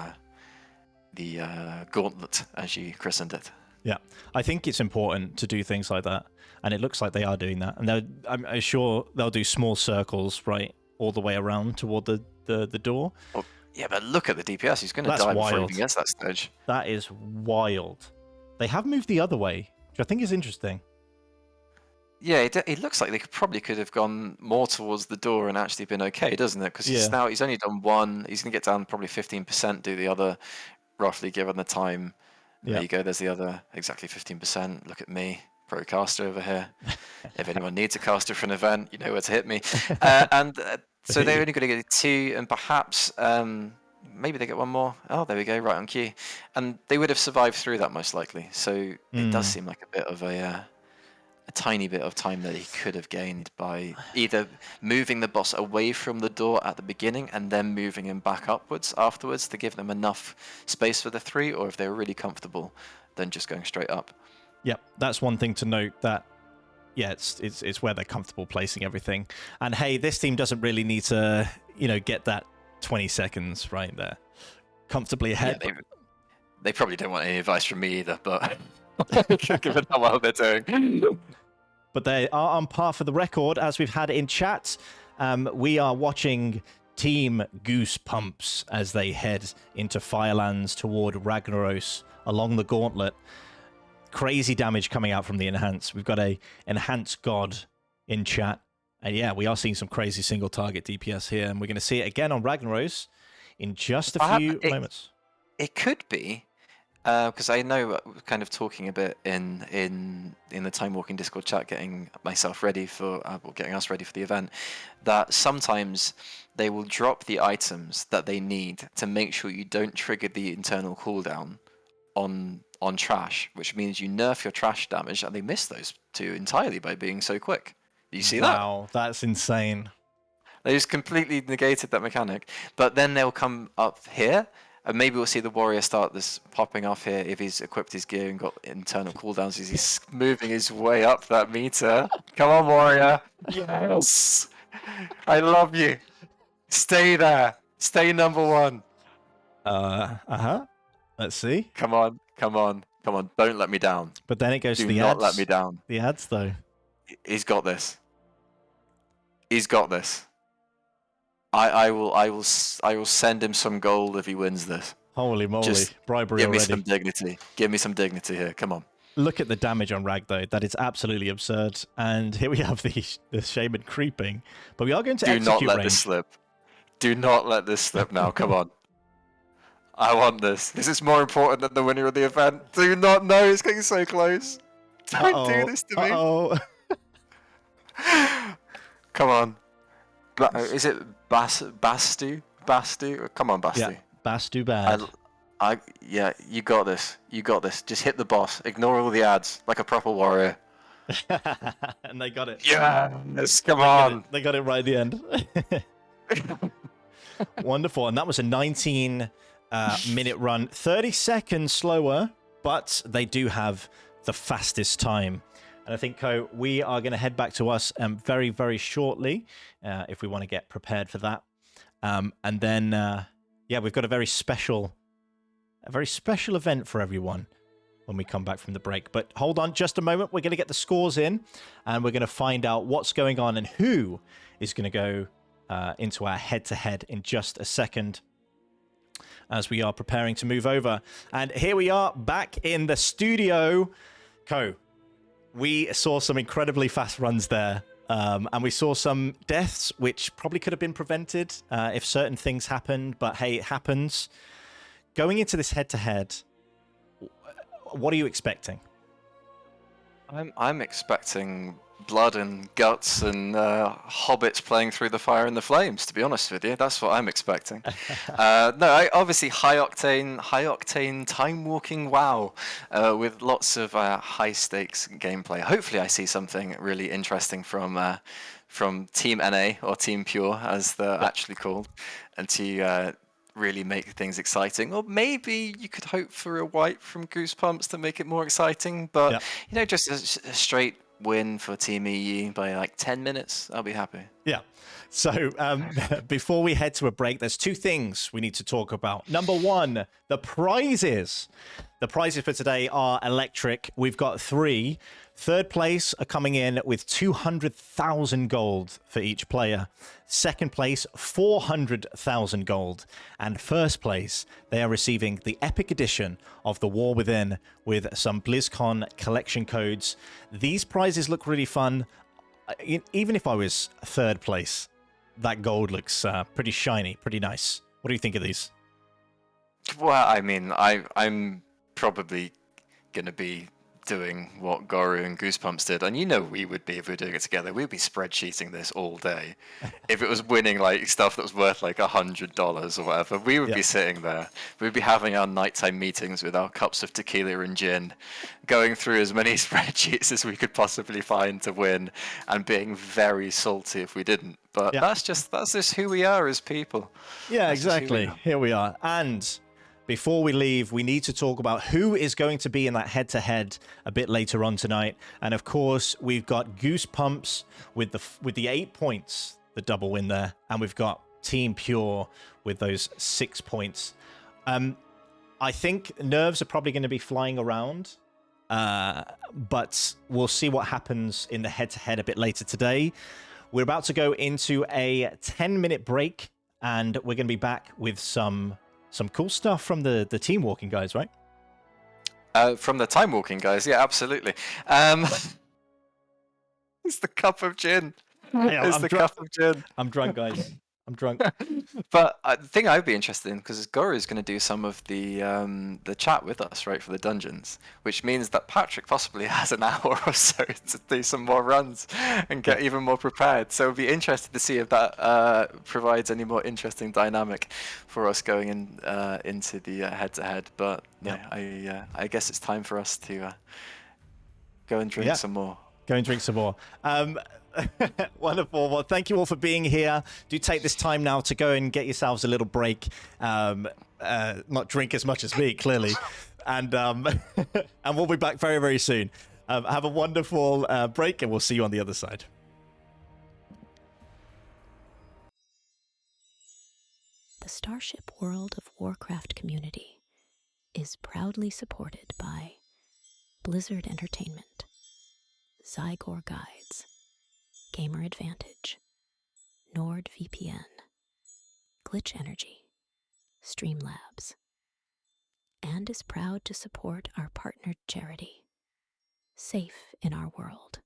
gauntlet, as you christened it. Yeah, I think it's important to do things like that, and it looks like they are doing that. And I'm sure they'll do small circles, right, all the way around toward the door. Oh, yeah, but look at the DPS. He's going to die before he even gets that stage. That is wild. They have moved the other way, which I think is interesting. Yeah, it looks like they could have gone more towards the door and actually been okay, doesn't it? Because he's only done one. He's going to get down probably 15%, do the other, roughly given the time. There you go, there's the other, exactly 15%. Look at me, pro caster over here. If anyone needs a caster for an event, you know where to hit me. So they're only going to get 2, and perhaps maybe they get one more. Oh, there we go, right on cue. And they would have survived through that most likely. So it does seem like a bit of a tiny bit of time that he could have gained by either moving the boss away from the door at the beginning and then moving him back upwards afterwards to give them enough space for the 3, or if they were really comfortable, then just going straight up. Yep, that's one thing to note, that it's where they're comfortable placing everything. And hey, this team doesn't really need to, get that 20 seconds right there comfortably ahead. Yeah, they probably don't want any advice from me either, but given how well they're doing. But they are on par for the record, as we've had in chat. We are watching Team Goosepumps as they head into Firelands toward Ragnaros along the gauntlet. crazy damage coming out from the enhance. We've got a enhance god in chat. And yeah, we are seeing some crazy single target DPS here, and we're going to see it again on Ragnaros in just a few moments. It could be, because I know we're kind of talking a bit in the Time Walking Discord chat, getting myself ready for, getting us ready for the event, that sometimes they will drop the items that they need to make sure you don't trigger the internal cooldown on trash, which means you nerf your trash damage, and they miss those two entirely by being so quick. Do you see that? Wow, that's insane. They just completely negated that mechanic. But then they'll come up here, and maybe we'll see the warrior start this popping off here if he's equipped his gear and got internal cooldowns as he's moving his way up that meter. Come on, warrior. Yes. I love you. Stay there. Stay number one. Let's see. Come on. Come on. Come on. Don't let me down. But then it goes to the Do ads. not let me down. The ads, though. He's got this. He's got this. I will send him some gold if he wins this. Holy moly. Just bribery give already. me some dignity. Give me some dignity here. Come on. Look at the damage on Rag, though. That is absolutely absurd. And here we have the Shaman creeping. But we are going to Do execute not let range. this slip. Do not let this slip now. Come on. I want this. This is more important than the winner of the event. Do not know. It's getting so close. Don't do this to me. Uh-oh. Come on. Is it Bastu? Bastu? Come on, Bastu. Yeah, Bastu bad. Yeah, you got this. You got this. Just hit the boss. Ignore all the ads, like a proper warrior. And they got it. Yes, come on. They got it right at the end. Wonderful. And that was a 19-minute run. 30 seconds slower, but they do have the fastest time. And I think, Co, we are going to head back to us very, very shortly if we want to get prepared for that. And then, yeah, we've got a very special event for everyone when we come back from the break. But hold on just a moment. We're going to get the scores in, and we're going to find out what's going on and who is going to go into our head-to-head in just a second as we are preparing to move over. And here we are back in the studio. Co, we saw some incredibly fast runs there, and we saw some deaths which probably could have been prevented if certain things happened, but hey, it happens. Going into this head-to-head, what are you expecting? I'm expecting blood and guts and hobbits playing through the fire and the flames, to be honest with you. That's what I'm expecting. Obviously high octane time walking WoW with lots of high stakes gameplay. Hopefully I see something really interesting from Team NA, or Team Pure as they're actually called, and to really make things exciting. Or maybe you could hope for a wipe from Goosebumps to make it more exciting, but you know, just a straight win for Team EU by like 10 minutes, I'll be happy. Yeah. So before we head to a break, there's two things we need to talk about. Number one, the prizes. The prizes for today are electric. We've got 3. Third place are coming in with 200,000 gold for each player. Second place, 400,000 gold. And first place, they are receiving the epic edition of The War Within with some BlizzCon collection codes. These prizes look really fun. Even if I was third place, that gold looks pretty shiny, pretty nice. What do you think of these? Well, I mean, I'm probably going to be doing what Goru and Goosebumps did, and you know we would be if we were doing it together. We'd be spreadsheeting this all day. If it was winning like stuff that was worth like $100 or whatever, we would be sitting there. We'd be having our nighttime meetings with our cups of tequila and gin, going through as many spreadsheets as we could possibly find to win, and being very salty if we didn't. But that's just who we are as people. Yeah, exactly. Here we are. And before we leave, we need to talk about who is going to be in that head-to-head a bit later on tonight. And of course, we've got Goosebumps with the 8 points, the double win there, and we've got Team Pure with those 6 points. I think nerves are probably going to be flying around, but we'll see what happens in the head-to-head a bit later today. We're about to go into a 10-minute break, and we're going to be back with some cool stuff from the team walking guys, right? From the Timewalking guys, yeah, absolutely. It's the cup of gin. It's the cup of gin. I'm drunk, guys. I'm drunk. But the thing I'd be interested in, because Goro is going to do some of the chat with us, right, for the dungeons, which means that Patrick possibly has an hour or so to do some more runs and get even more prepared. So it'd be interested to see if that provides any more interesting dynamic for us going into the head-to-head. But yeah, I guess it's time for us to go and drink some more. Go and drink some more. Wonderful. Well, thank you all for being here. Do take this time now to go and get yourselves a little break. Not drink as much as me, clearly. And and we'll be back very, very soon. Have a wonderful break, and we'll see you on the other side. The Starship World of Warcraft community is proudly supported by Blizzard Entertainment, Zygor Guides, Gamer Advantage, NordVPN, Glitch Energy, Streamlabs, and is proud to support our partnered charity, Safe in Our World.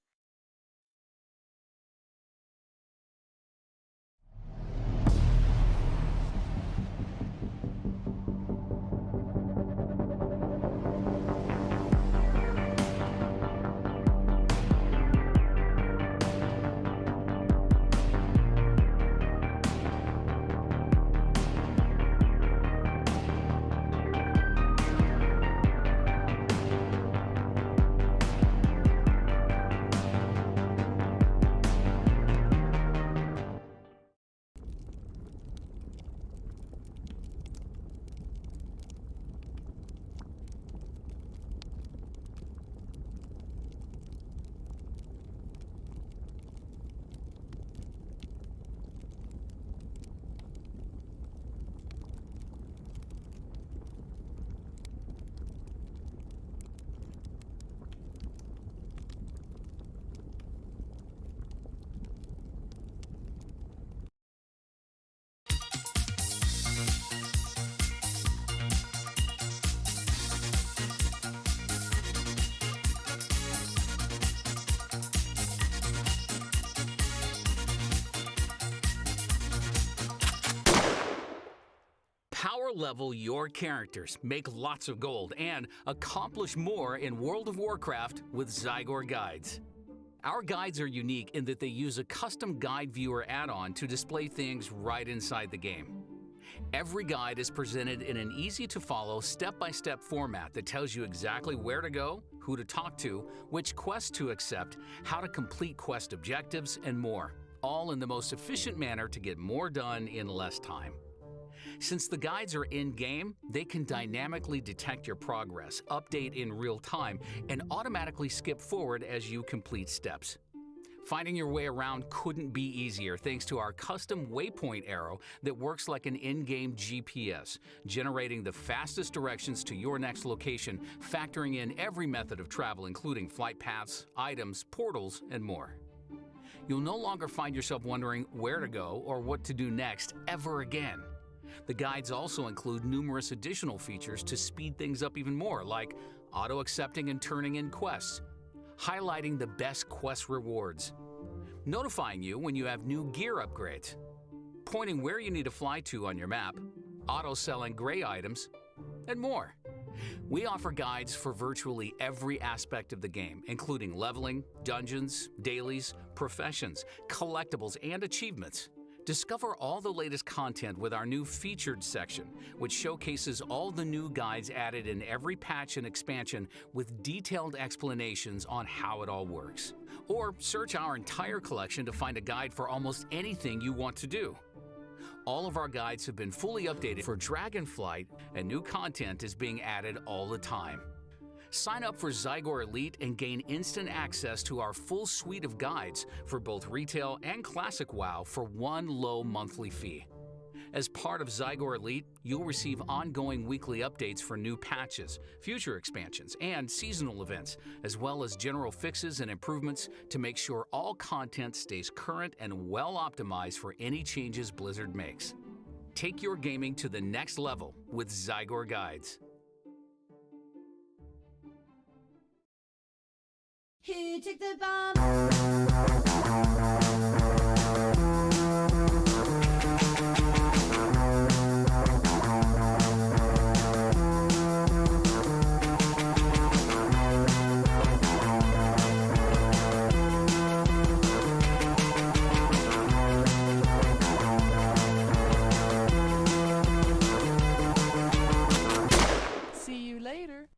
Power level your characters, make lots of gold, and accomplish more in World of Warcraft with Zygor Guides. Our guides are unique in that they use a custom guide viewer add-on to display things right inside the game. Every guide is presented in an easy-to-follow, step-by-step format that tells you exactly where to go, who to talk to, which quests to accept, how to complete quest objectives, and more, all in the most efficient manner to get more done in less time. Since the guides are in-game, they can dynamically detect your progress, update in real time, and automatically skip forward as you complete steps. Finding your way around couldn't be easier thanks to our custom waypoint arrow that works like an in-game GPS, generating the fastest directions to your next location, factoring in every method of travel, including flight paths, items, portals, and more. You'll no longer find yourself wondering where to go or what to do next ever again. The guides also include numerous additional features to speed things up even more, like auto-accepting and turning in quests, highlighting the best quest rewards, notifying you when you have new gear upgrades, pointing where you need to fly to on your map, auto-selling gray items, and more. We offer guides for virtually every aspect of the game, including leveling, dungeons, dailies, professions, collectibles, and achievements. Discover all the latest content with our new Featured section, which showcases all the new guides added in every patch and expansion with detailed explanations on how it all works. Or search our entire collection to find a guide for almost anything you want to do. All of our guides have been fully updated for Dragonflight, and new content is being added all the time. Sign up for Zygor Elite and gain instant access to our full suite of guides for both retail and classic WoW for one low monthly fee. As part of Zygor Elite, you'll receive ongoing weekly updates for new patches, future expansions, and seasonal events, as well as general fixes and improvements to make sure all content stays current and well optimized for any changes Blizzard makes. Take your gaming to the next level with Zygor Guides. Here, take the bomb. See you later.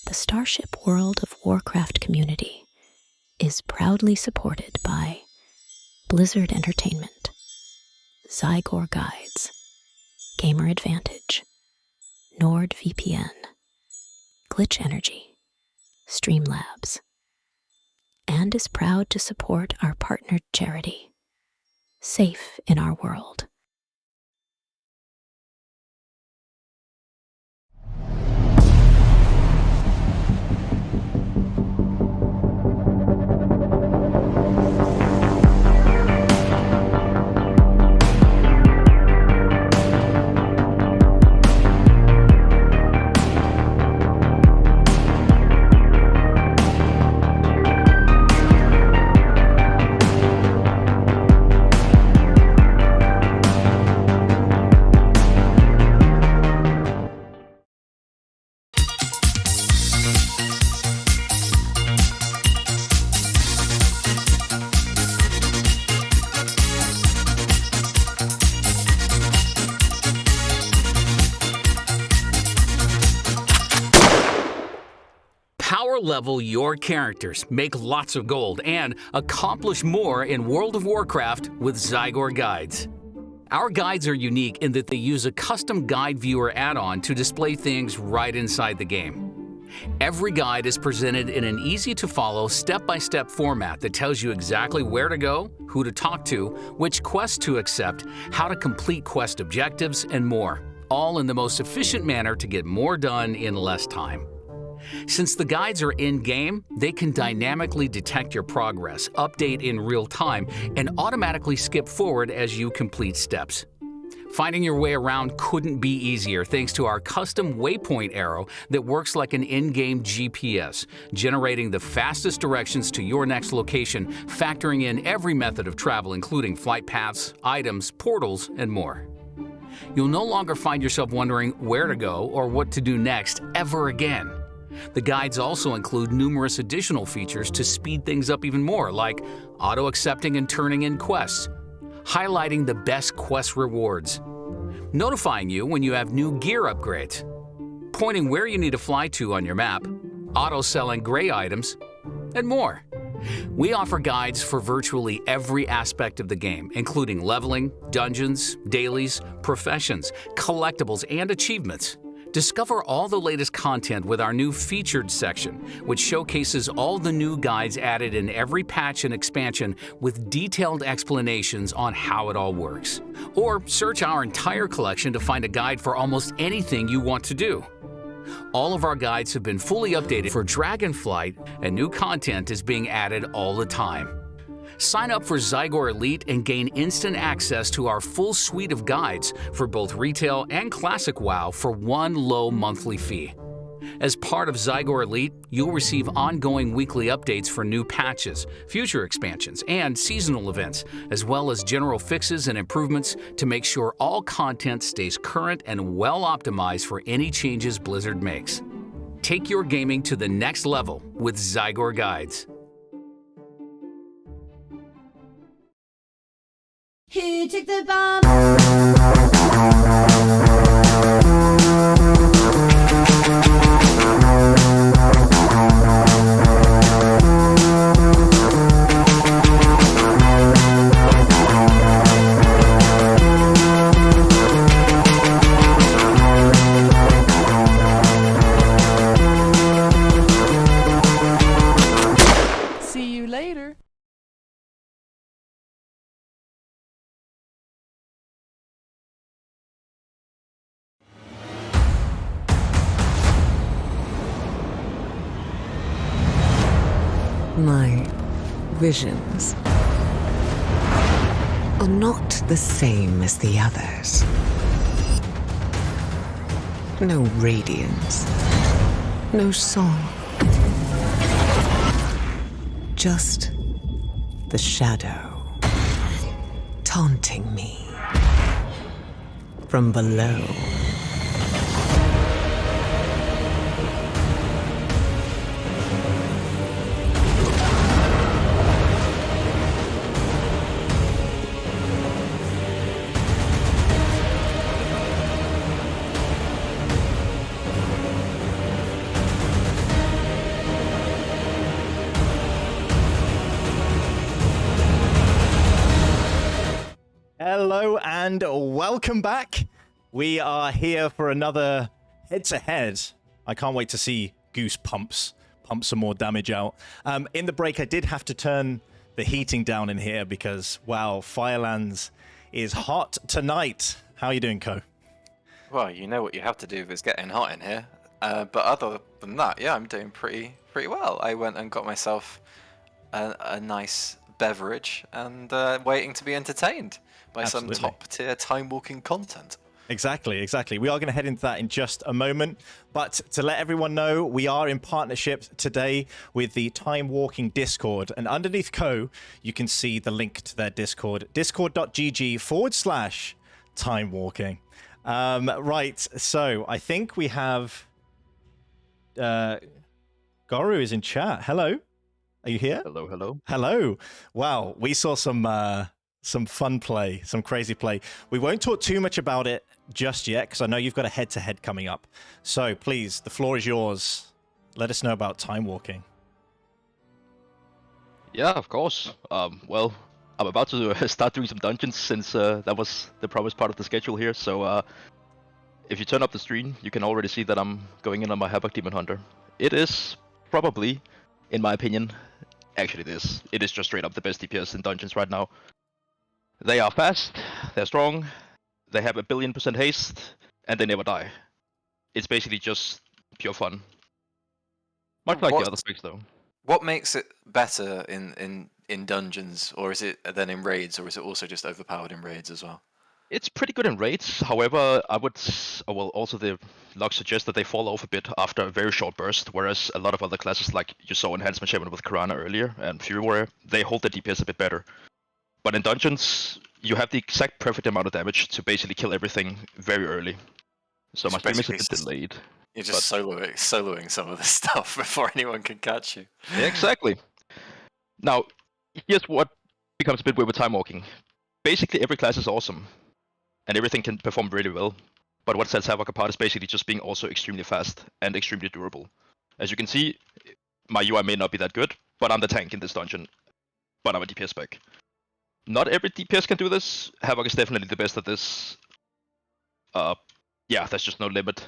The Starship World of Warcraft community is proudly supported by Blizzard Entertainment, Zygor Guides, Gamer Advantage, NordVPN, Glitch Energy, Streamlabs, and is proud to support our partnered charity, Safe in Our World. Power level your characters, make lots of gold, and accomplish more in World of Warcraft with Zygor Guides. Our guides are unique in that they use a custom guide viewer add-on to display things right inside the game. Every guide is presented in an easy-to-follow, step-by-step format that tells you exactly where to go, who to talk to, which quests to accept, how to complete quest objectives, and more, all in the most efficient manner to get more done in less time. Since the guides are in-game, they can dynamically detect your progress, update in real time, and automatically skip forward as you complete steps. Finding your way around couldn't be easier thanks to our custom waypoint arrow that works like an in-game GPS, generating the fastest directions to your next location, factoring in every method of travel including flight paths, items, portals, and more. You'll no longer find yourself wondering where to go or what to do next ever again. The guides also include numerous additional features to speed things up even more, like auto-accepting and turning in quests, highlighting the best quest rewards, notifying you when you have new gear upgrades, pointing where you need to fly to on your map, auto-selling gray items, and more. We offer guides for virtually every aspect of the game, including leveling, dungeons, dailies, professions, collectibles, and achievements. Discover all the latest content with our new Featured section, which showcases all the new guides added in every patch and expansion with detailed explanations on how it all works. Or search our entire collection to find a guide for almost anything you want to do. All of our guides have been fully updated for Dragonflight, and new content is being added all the time. Sign up for Zygor Elite and gain instant access to our full suite of guides for both retail and classic WoW for one low monthly fee. As part of Zygor Elite, you'll receive ongoing weekly updates for new patches, future expansions, and seasonal events, as well as general fixes and improvements to make sure all content stays current and well optimized for any changes Blizzard makes. Take your gaming to the next level with Zygor Guides. Here, take the bomb. My visions are not the same as the others. No radiance, no song. Just the shadow taunting me from below. Hello and welcome back. We are here for another head-to-head. I can't wait to see Goose pump some more damage out. In the break, I did have to turn the heating down in here because, wow, Firelands is hot tonight. How are you doing, Co? Well, you know what you have to do if it's getting hot in here. But other than that, yeah, I'm doing pretty well. I went and got myself a nice beverage and waiting to be entertained by Absolutely. some top-tier time-walking content. Exactly. We are going to head into that in just a moment. But to let everyone know, we are in partnership today with the Timewalking Discord. And underneath Co, you can see the link to their Discord, discord.gg/timewalking. Right, so I think we have... Goru is in chat. Hello. Are you here? Hello. Wow, we saw some fun play, some crazy play. We won't talk too much about it just yet, because I know you've got a head-to-head coming up. So please, the floor is yours. Let us know about time walking. Yeah, of course. Well, I'm about to start doing some dungeons since that was the promised part of the schedule here. So if you turn up the stream, you can already see that I'm going in on my Havoc Demon Hunter. It is probably, in my opinion, actually it is just straight up the best DPS in dungeons right now. They are fast, they're strong, they have 1,000,000,000% haste, and they never die. It's basically just pure fun. Much like the other specs, though. What makes it better in dungeons, or is it then in raids, or is it also just overpowered in raids as well? It's pretty good in raids, however, also the logs suggest that they fall off a bit after a very short burst, whereas a lot of other classes, like you saw Enhancement Shaman with Karana earlier, and Fury Warrior, they hold the DPS a bit better. But in dungeons, you have the exact perfect amount of damage to basically kill everything very early. So my stream is a bit delayed. You're just soloing some of the stuff before anyone can catch you. Yeah, exactly. Now, here's what becomes a bit weird with time walking. Basically, every class is awesome, and everything can perform really well. But what sets Havoc apart is basically just being also extremely fast and extremely durable. As you can see, my UI may not be that good, but I'm the tank in this dungeon. But I'm a DPS spec. Not every DPS can do this. Havoc is definitely the best at this. Yeah, there's just no limit.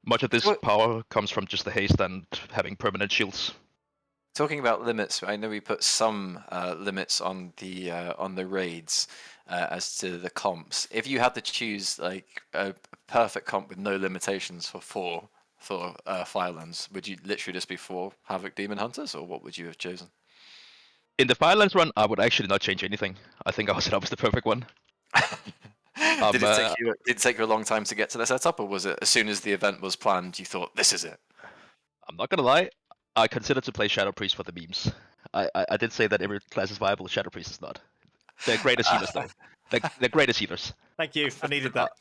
Much of this power comes from just the haste and having permanent shields. Talking about limits, I know we put some limits on the raids as to the comps. If you had to choose like a perfect comp with no limitations for Firelands, would you literally just be 4 Havoc Demon Hunters, or what would you have chosen? In the Firelands run, I would actually not change anything. I think our setup is the perfect one. Did it take you a long time to get to the setup, or was it as soon as the event was planned, you thought, this is it? I'm not gonna lie, I considered to play Shadow Priest for the memes. I did say that every class is viable, Shadow Priest is not. They're great as healers, though. They're great as healers. Thank you, I needed that.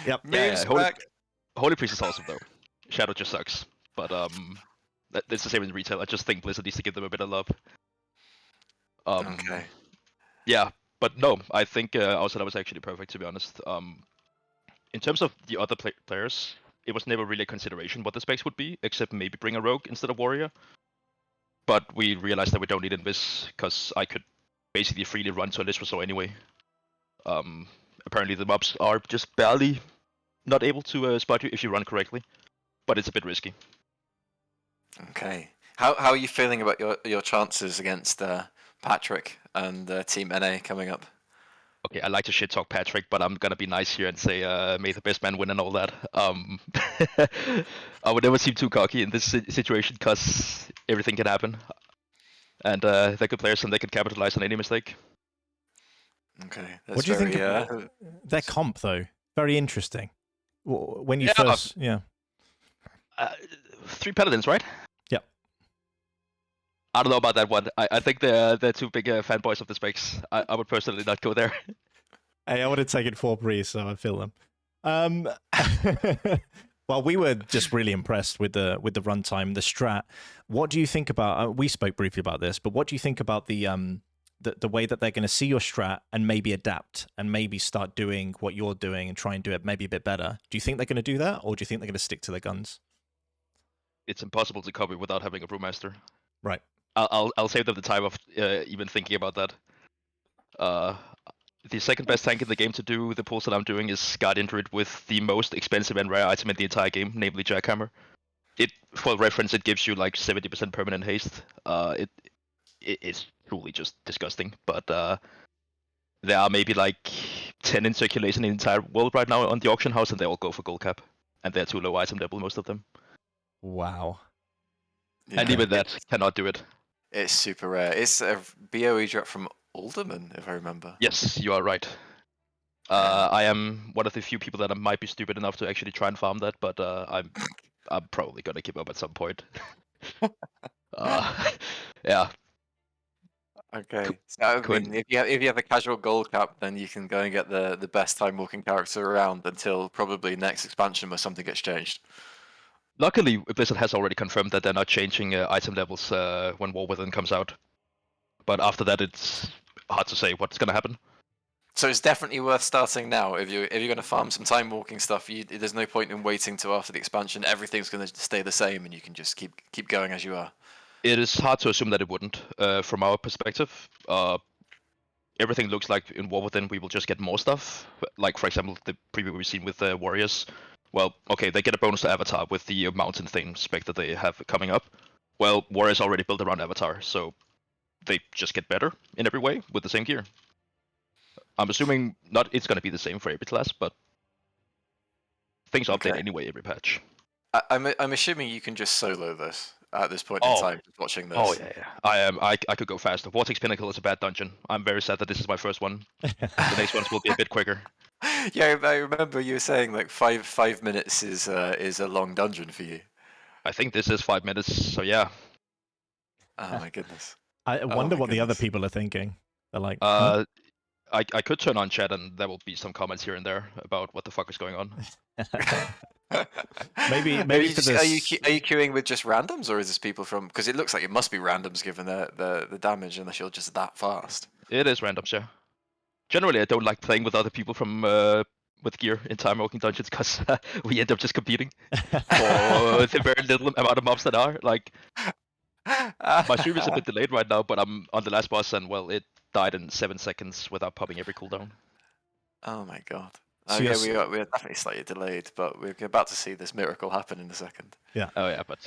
Yep. Memes Holy Priest is awesome, though. Shadow just sucks. But it's the same in retail. I just think Blizzard needs to give them a bit of love. Okay. Yeah, but no, I think our setup was actually perfect, to be honest. In terms of the other players, it was never really a consideration what the specs would be, except maybe bring a rogue instead of warrior. But we realized that we don't need Invis, because I could basically freely run to a list resort anyway. Apparently the mobs are just barely not able to spot you if you run correctly, but it's a bit risky. Okay. How are you feeling about your chances against Patrick and Team NA coming up? Okay, I like to shit talk Patrick, but I'm gonna be nice here and say may the best man win and all that. I would never seem too cocky in this situation because everything can happen. and they're good players and they can capitalize on any mistake. Okay. What do you think of their comp, though? Very interesting. When you first, yeah. 3 paladins, right? Yep. I don't know about that one. I think they're too big fanboys of the specs. I would personally not go there. Hey, I would have taken 4 Breeze, so I feel them. Well, we were just really impressed with the runtime, the strat. What do you think about? We spoke briefly about this, but what do you think about the way that they're going to see your strat and maybe adapt and maybe start doing what you're doing and try and do it maybe a bit better? Do you think they're going to do that, or do you think they're going to stick to their guns? It's impossible to copy without having a brewmaster. Right. I'll save them the time of even thinking about that. The second best tank in the game to do the pulls that I'm doing is Guardian Druid with the most expensive and rare item in the entire game, namely Jackhammer. For reference, it gives you like 70% permanent haste. It's truly just disgusting. But there are maybe like 10 in circulation in the entire world right now on the auction house, and they all go for gold cap. And they're too low item level, most of them. Wow. Yeah, and even that cannot do it. It's super rare. It's a BOE drop from Alderman, if I remember. Yes, you are right. I am one of the few people that might be stupid enough to actually try and farm that, but I'm probably gonna give up at some point. Yeah. Okay. So I mean, if you have a casual gold cap, then you can go and get the best time walking character around until probably next expansion where something gets changed. Luckily, Blizzard has already confirmed that they're not changing item levels when War Within comes out. But after that, it's hard to say what's going to happen. So it's definitely worth starting now. If you're going to farm some time walking stuff, there's no point in waiting till after the expansion. Everything's going to stay the same, and you can just keep going as you are. It is hard to assume that it wouldn't. From our perspective, everything looks like in War Within we will just get more stuff. Like, for example, the preview we've seen with Warriors. Well, okay, they get a bonus to Avatar with the mountain thing spec that they have coming up. Well, Warriors already built around Avatar, so they just get better in every way with the same gear. I'm assuming it's going to be the same for every class, but things update anyway every patch. I'm assuming you can just solo this at this point in time, watching this. Oh yeah. I could go faster. Vortex Pinnacle is a bad dungeon. I'm very sad that this is my first one. The next ones will be a bit quicker. Yeah, I remember you were saying like 5 minutes is a long dungeon for you. I think this is 5 minutes, so yeah. Oh my goodness. I wonder what the other people are thinking. They're like, I could turn on chat and there will be some comments here and there about what the fuck is going on. maybe for this... Are you queuing with just randoms, or is this people from? Because it looks like it must be randoms given the damage, unless you're just that fast. It is randoms, yeah. Generally, I don't like playing with other people from with gear in Timewalking dungeons because we end up just competing for the very little amount of mobs that are. Like, my stream is a bit delayed right now, but I'm on the last boss, and well, it died in 7 seconds without popping every cooldown. Oh my god. So okay, we are definitely slightly delayed, but we're about to see this miracle happen in a second. Yeah. Oh yeah, but...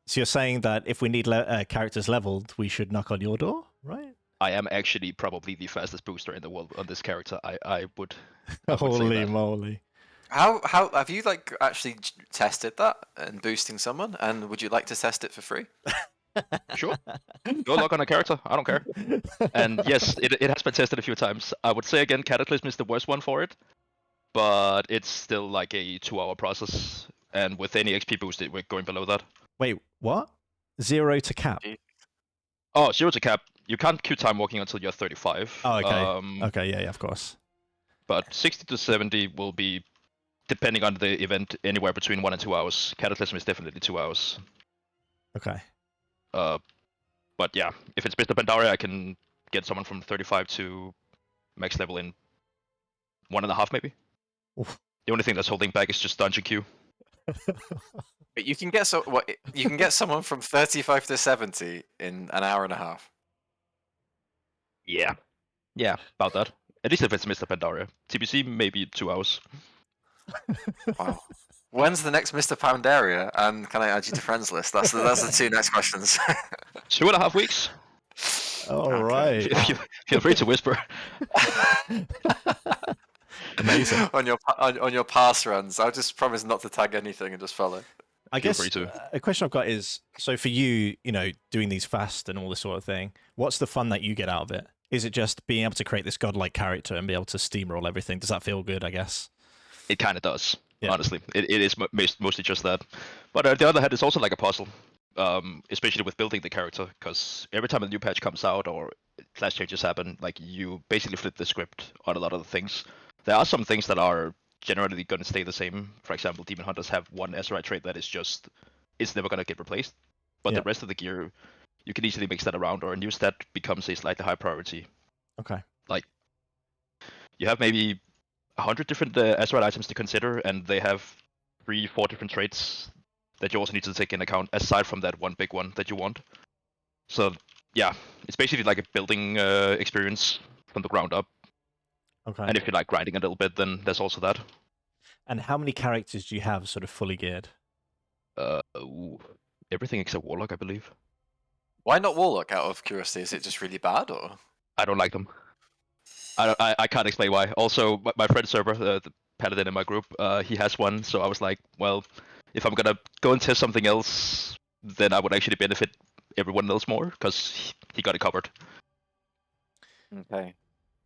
So you're saying that if we need characters leveled, we should knock on your door, right? I am actually probably the fastest booster in the world on this character. I would Holy moly. How have you like actually tested that and boosting someone? And would you like to test it for free? Sure. Go log on a character. I don't care. And yes, it has been tested a few times. I would say again, Cataclysm is the worst one for it, but it's still like a 2-hour process. And with any XP boost, we're going below that. Wait, what? 0 to cap? Oh, 0 to cap. You can't queue time walking until you're 35. Oh, okay. Okay, yeah, of course. But 60 to 70 will be, depending on the event, anywhere between 1 and 2 hours. Cataclysm is definitely 2 hours. Okay. But yeah, if it's Mr. Pandaria, I can get someone from 35 to max level in 1.5 maybe. Oof. The only thing that's holding back is just dungeon queue. But you can get someone from 35 to 70 in an hour and a half. Yeah, about that. At least if it's Mr. Pandaria. TBC maybe 2 hours. Wow. When's the next Mr. Pandaria? And can I add you to friends list? That's the 2 next questions. 2.5 weeks. All right. Feel free to whisper. Amazing. on your pass runs, I'll just promise not to tag anything and just follow. I Feel guess free to. a question I've got is, so for you, doing these fast and all this sort of thing, what's the fun that you get out of it? Is it just being able to create this godlike character and be able to steamroll everything? Does that feel good, I guess? It kind of does. Yeah. Honestly, it is mostly just that. But on the other hand, it's also like a puzzle, especially with building the character, because every time a new patch comes out or class changes happen, like you basically flip the script on a lot of the things. There are some things that are generally going to stay the same. For example, demon hunters have one Ezra trait that is just it's never going to get replaced. But Yeah. the rest of the gear, you can easily mix that around, or a new stat becomes a slightly high priority. Okay. Like you have maybe 100 different Ezra items to consider, and they have 3-4 different traits that you also need to take in account, aside from that one big one that you want. So yeah, it's basically like a building experience from the ground up. Okay. And if you like grinding a little bit, then there's also that. And how many characters do you have sort of fully geared? Everything except Warlock, I believe. Why not Warlock? Out of curiosity, is it just really bad, or? I don't like them. I can't explain why. Also, my friend Server, the paladin in my group, he has one. So I was like, well, if I'm gonna go and test something else, then I would actually benefit everyone else more because he got it covered. Okay.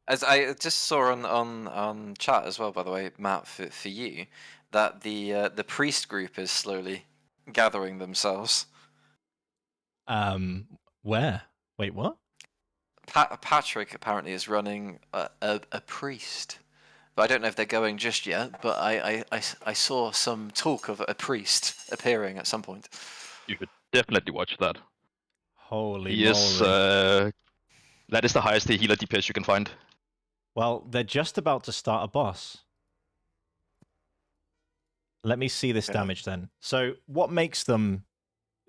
As I just saw on chat as well, by the way, Matt, for you, that the priest group is slowly gathering themselves. Where? Wait, what? Patrick apparently is running a priest, but I don't know if they're going just yet. But I saw some talk of a priest appearing at some point. You should definitely watch that. Holy He moly. is that is the highest healer DPS you can find. Well, they're just about to start a boss. Let me see this damage then. So what makes them...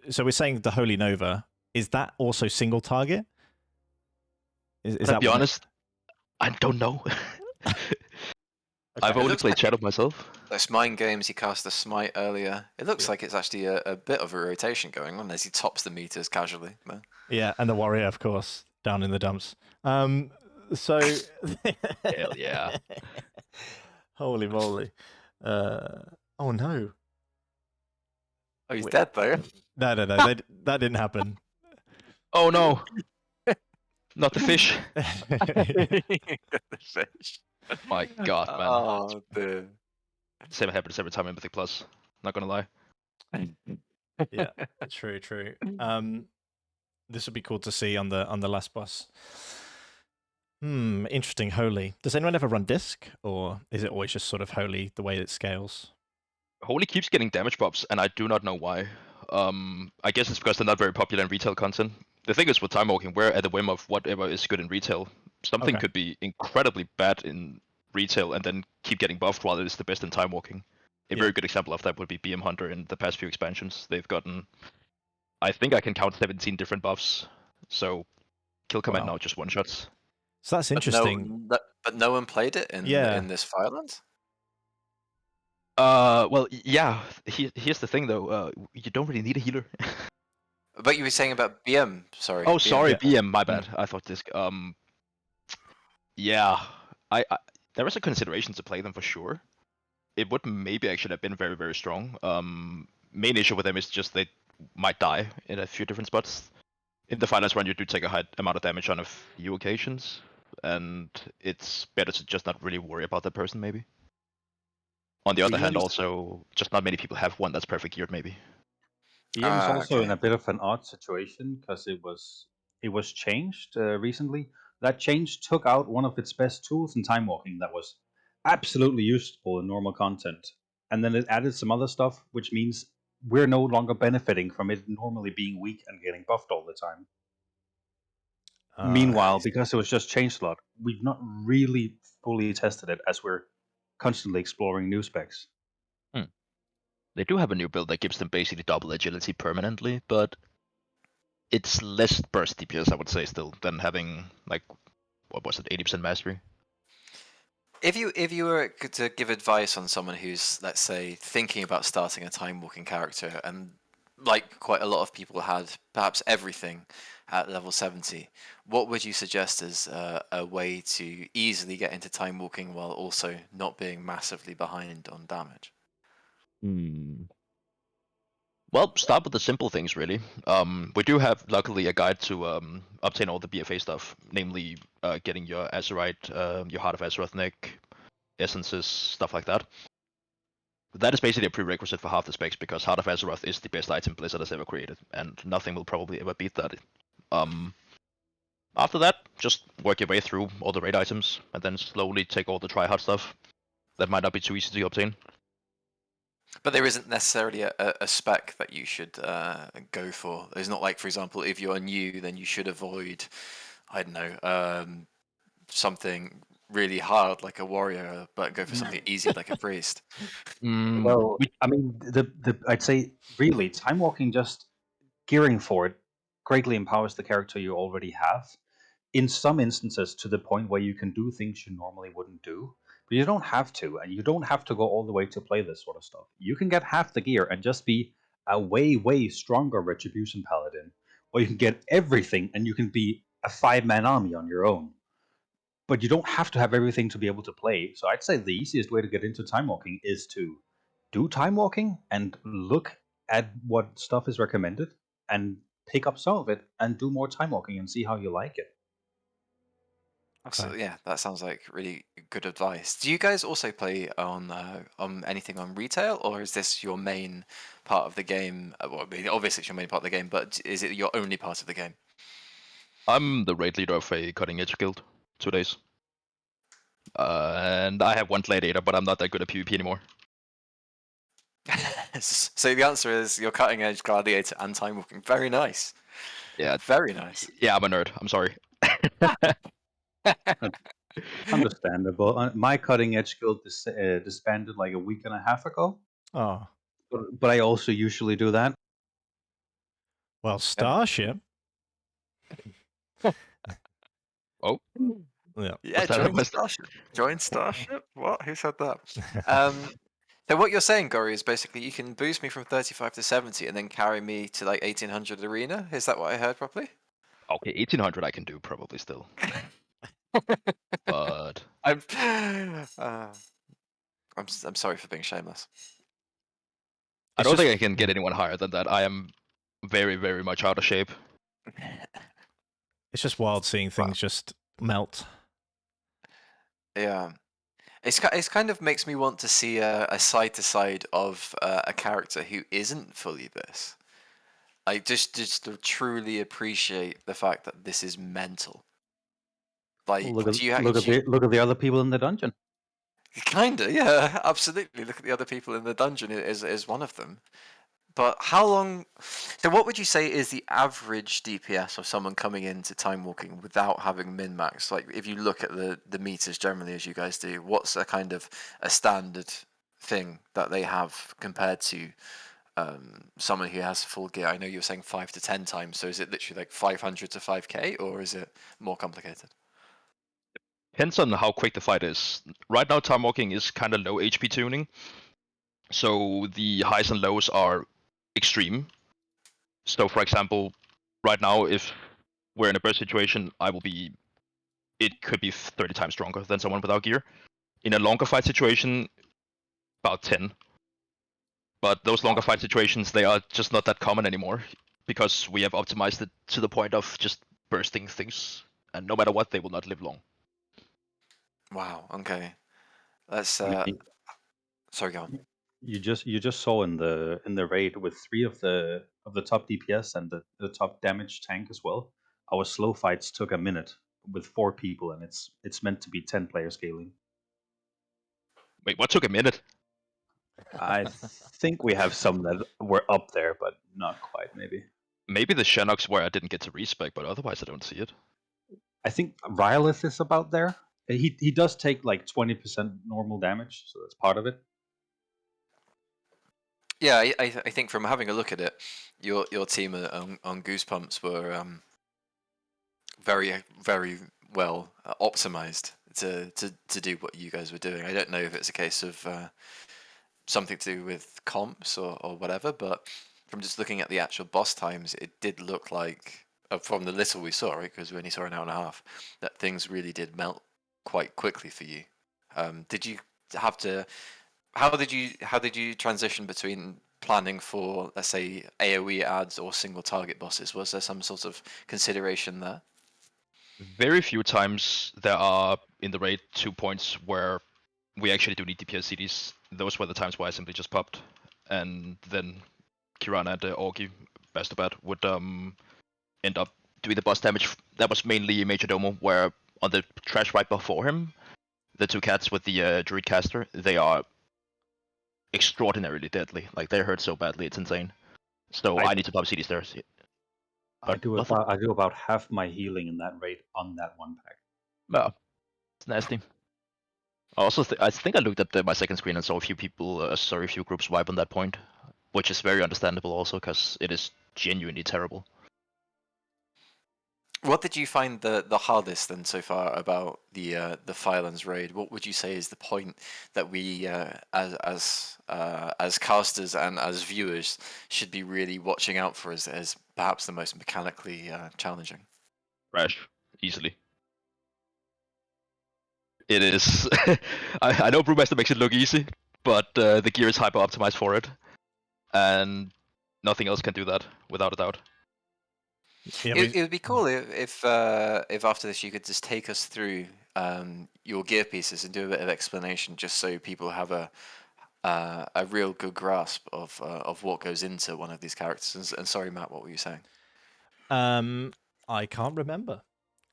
So we're saying the Holy Nova. Is that also single target? Is To that be what honest, I don't know. Okay. I've only played Shadow myself. Those mind games, he cast the smite earlier. It looks like it's actually a bit of a rotation going on as he tops the meters casually. But... Yeah, and the warrior, of course, down in the dumps. So... Hell yeah. Holy moly. Oh, no. Oh, he's dead, though. No, that didn't happen. Oh, no. Not the fish. The fish. My god, man. Oh, dear. Same happens every time in Mythic Plus. Not gonna lie. Yeah, true. This would be cool to see on the last boss. Interesting. Holy. Does anyone ever run disc, or is it always just sort of holy the way it scales? Holy keeps getting damage buffs, and I do not know why. I guess it's because they're not very popular in retail content. The thing is with Timewalking, we're at the whim of whatever is good in retail. Something Okay. could be incredibly bad in retail and then keep getting buffed while it is the best in Timewalking. A very good example of that would be BM Hunter in the past few expansions. They've gotten, I think I can count 17 different buffs. So kill command now just one shots. So that's interesting. But no one played it in this Firelands? Well, yeah. Here's the thing though. You don't really need a healer. But you were saying about BM. Sorry. Oh, BM. sorry, BM. My bad. I thought this. Yeah. I there was a consideration to play them for sure. It would maybe actually have been very, very strong. Main issue with them is just they might die in a few different spots. In the finals run, you do take a high amount of damage on a few occasions, and it's better to just not really worry about that person, maybe. On the other hand, also, just not many people have one that's perfect geared, maybe. BM is also in a bit of an odd situation because it was changed recently. That change took out one of its best tools in time walking that was absolutely useful in normal content, and then it added some other stuff, which means we're no longer benefiting from it normally being weak and getting buffed all the time. Meanwhile, because it was just changed a lot, we've not really fully tested it as we're constantly exploring new specs. They do have a new build that gives them basically double agility permanently, but it's less burst DPS, I would say, still, than having, like, what was it, 80% mastery? If you were to give advice on someone who's, let's say, thinking about starting a time walking character, and like quite a lot of people had perhaps everything at level 70, what would you suggest as a way to easily get into time walking while also not being massively behind on damage? Well, start with the simple things, really. We do have, luckily, a guide to obtain all the BFA stuff, namely getting your Azurite, your Heart of Azeroth Nick, essences, stuff like that. That is basically a prerequisite for half the specs, because Heart of Azeroth is the best item Blizzard has ever created, and nothing will probably ever beat that. After that, just work your way through all the raid items, and then slowly take all the try-hard stuff. That might not be too easy to obtain. But there isn't necessarily a spec that you should go for. It's not like, for example, if you're new, then you should avoid, I don't know, something really hard like a warrior, but go for something easy like a priest. Well, I mean, I'd say really, time walking just gearing for it greatly empowers the character you already have. In some instances, to the point where you can do things you normally wouldn't do, but you don't have to, and you don't have to go all the way to play this sort of stuff. You can get half the gear and just be a way stronger Retribution Paladin, or you can get everything and you can be a 5-man army on your own. But you don't have to have everything to be able to play. So I'd say the easiest way to get into time walking is to do time walking and look at what stuff is recommended and pick up some of it and do more time walking and see how you like it. So yeah, that sounds like really good advice. Do you guys also play on anything on retail, or is this your main part of the game? Well, I mean, obviously it's your main part of the game, but is it your only part of the game? I'm the raid leader of a cutting edge guild, 2 days. And I have one gladiator, but I'm not that good at PvP anymore. So the answer is your cutting edge gladiator and time walking. Very nice. Yeah. Very nice. Yeah, I'm a nerd. I'm sorry. Understandable. My cutting edge guild disbanded like a week and a half ago. Oh. But I also usually do that. Well, Starship. Oh. Yeah. Yeah, join Starship. Join Starship? What? Who said that? So what you're saying, Gory, is basically you can boost me from 35 to 70 and then carry me to like 1800 arena? Is that what I heard properly? Okay, 1800 I can do probably still. But I'm sorry for being shameless. I don't think I can get anyone higher than that. I am very much out of shape. It's just wild seeing things just melt. Yeah. It's kind of makes me want to see a side to side of a character who isn't fully this. I just to truly appreciate the fact that this is mental. Like, Look at, do you, look at the other people in the dungeon. Kinda, yeah, absolutely. Look at the other people in the dungeon is one of them. But how long? So, what would you say is the average DPS of someone coming into time walking without having min max? Like, if you look at the meters generally, as you guys do, what's a kind of a standard thing that they have compared to someone who has full gear? I know you were saying 5 to 10 times. So, is it literally like 500 to 5k, or is it more complicated? Depends on how quick the fight is. Right now, time walking is kind of low HP tuning, so the highs and lows are extreme. So, for example, right now, if we're in a burst situation, it could be 30 times stronger than someone without gear. In a longer fight situation, about 10. But those longer fight situations, they are just not that common anymore, because we have optimized it to the point of just bursting things, and no matter what, they will not live long. Wow. Okay. That's sorry, go on. You just saw in the raid with 3 of the top DPS and the top damage tank as well. Our slow fights took a minute with 4 people, and it's meant to be 10-player scaling. Wait, what took a minute? I think we have some that were up there, but not quite. Maybe the Shenox where I didn't get to respec, but otherwise I don't see it. I think Rylith is about there. He does take like 20% normal damage, so that's part of it. Yeah, I think from having a look at it, your team on Goosebumps were very well optimized to do what you guys were doing. I don't know if it's a case of something to do with comps or whatever, but from just looking at the actual boss times, it did look like from the little we saw, right? Because we only saw an hour and a half, that things really did melt quite quickly for you. Did you have to? How did you transition between planning for, let's say, AoE ads or single target bosses? Was there some sort of consideration there? Very few times there are in the raid 2 points where we actually do need DPS CDs. Those were the times where I simply just popped, and then Kirana and Augie, best of bad, would end up doing the boss damage. That was mainly Major Domo, where on the trash right before him, the two cats with the Druid caster, they are extraordinarily deadly. Like, they hurt so badly, it's insane. So I need to pop CDs there. I do about half my healing in that raid on that one pack. No, it's nasty. Also, I think I looked at my second screen and saw a few people, a few groups wipe on that point, which is very understandable also, because it is genuinely terrible. What did you find the hardest then so far about the Firelands raid? What would you say is the point that we as casters and as viewers should be really watching out for as perhaps the most mechanically challenging? Crash, easily. It is. I know Brewmaster makes it look easy, but the gear is hyper optimized for it, and nothing else can do that without a doubt. Yeah, it would be cool if after this you could just take us through your gear pieces and do a bit of explanation, just so people have a real good grasp of what goes into one of these characters. And sorry, Matt, what were you saying? I can't remember.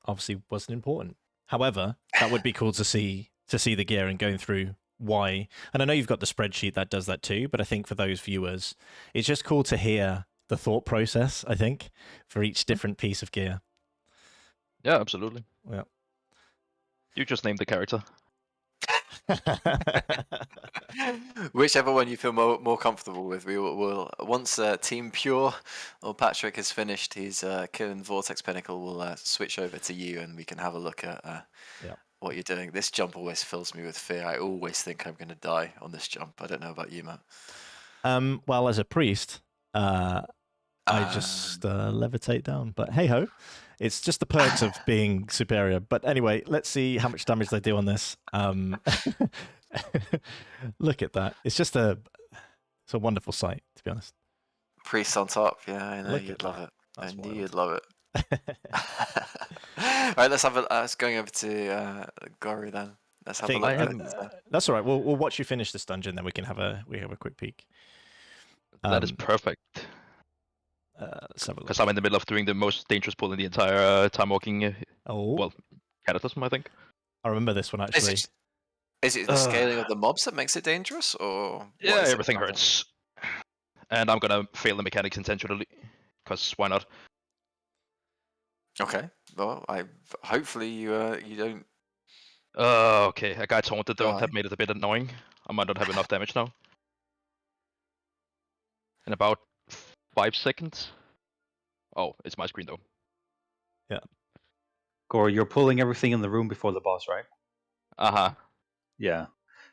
Obviously, wasn't important. However, that would be cool to see the gear and going through why. And I know you've got the spreadsheet that does that too, but I think for those viewers, it's just cool to hear the thought process, I think, for each different piece of gear. Yeah, absolutely. Yeah. You just named the character. Whichever one you feel more comfortable with. We will once Team Pure or Patrick has finished his killing Vortex Pinnacle, we'll switch over to you and we can have a look at what you're doing. This jump always fills me with fear. I always think I'm going to die on this jump. I don't know about you, Matt. Well, as a priest, I just levitate down. But hey ho, it's just the perks of being superior. But anyway, let's see how much damage they do on this. Look at that. It's a wonderful sight, to be honest. Priest on top. Yeah, I know you'd love it. I knew you'd love it. All right, let's going over to Goru then. Let's have a look. That's all right. We'll watch you finish this dungeon, then we can have a quick peek. That is perfect. Because I'm in the middle of doing the most dangerous pull in the entire Timewalking. Well, Cataclysm, I think. I remember this one actually. Is it the scaling of the mobs that makes it dangerous, or yeah, everything hurts, and I'm gonna fail the mechanics intentionally, because why not? Okay, well, hopefully you don't. Okay, a guy taunted though. That made it a bit annoying. I might not have enough damage now. In about 5 seconds. Oh, it's my screen though. Yeah. Gore, you're pulling everything in the room before the boss, right? Uh-huh. Yeah.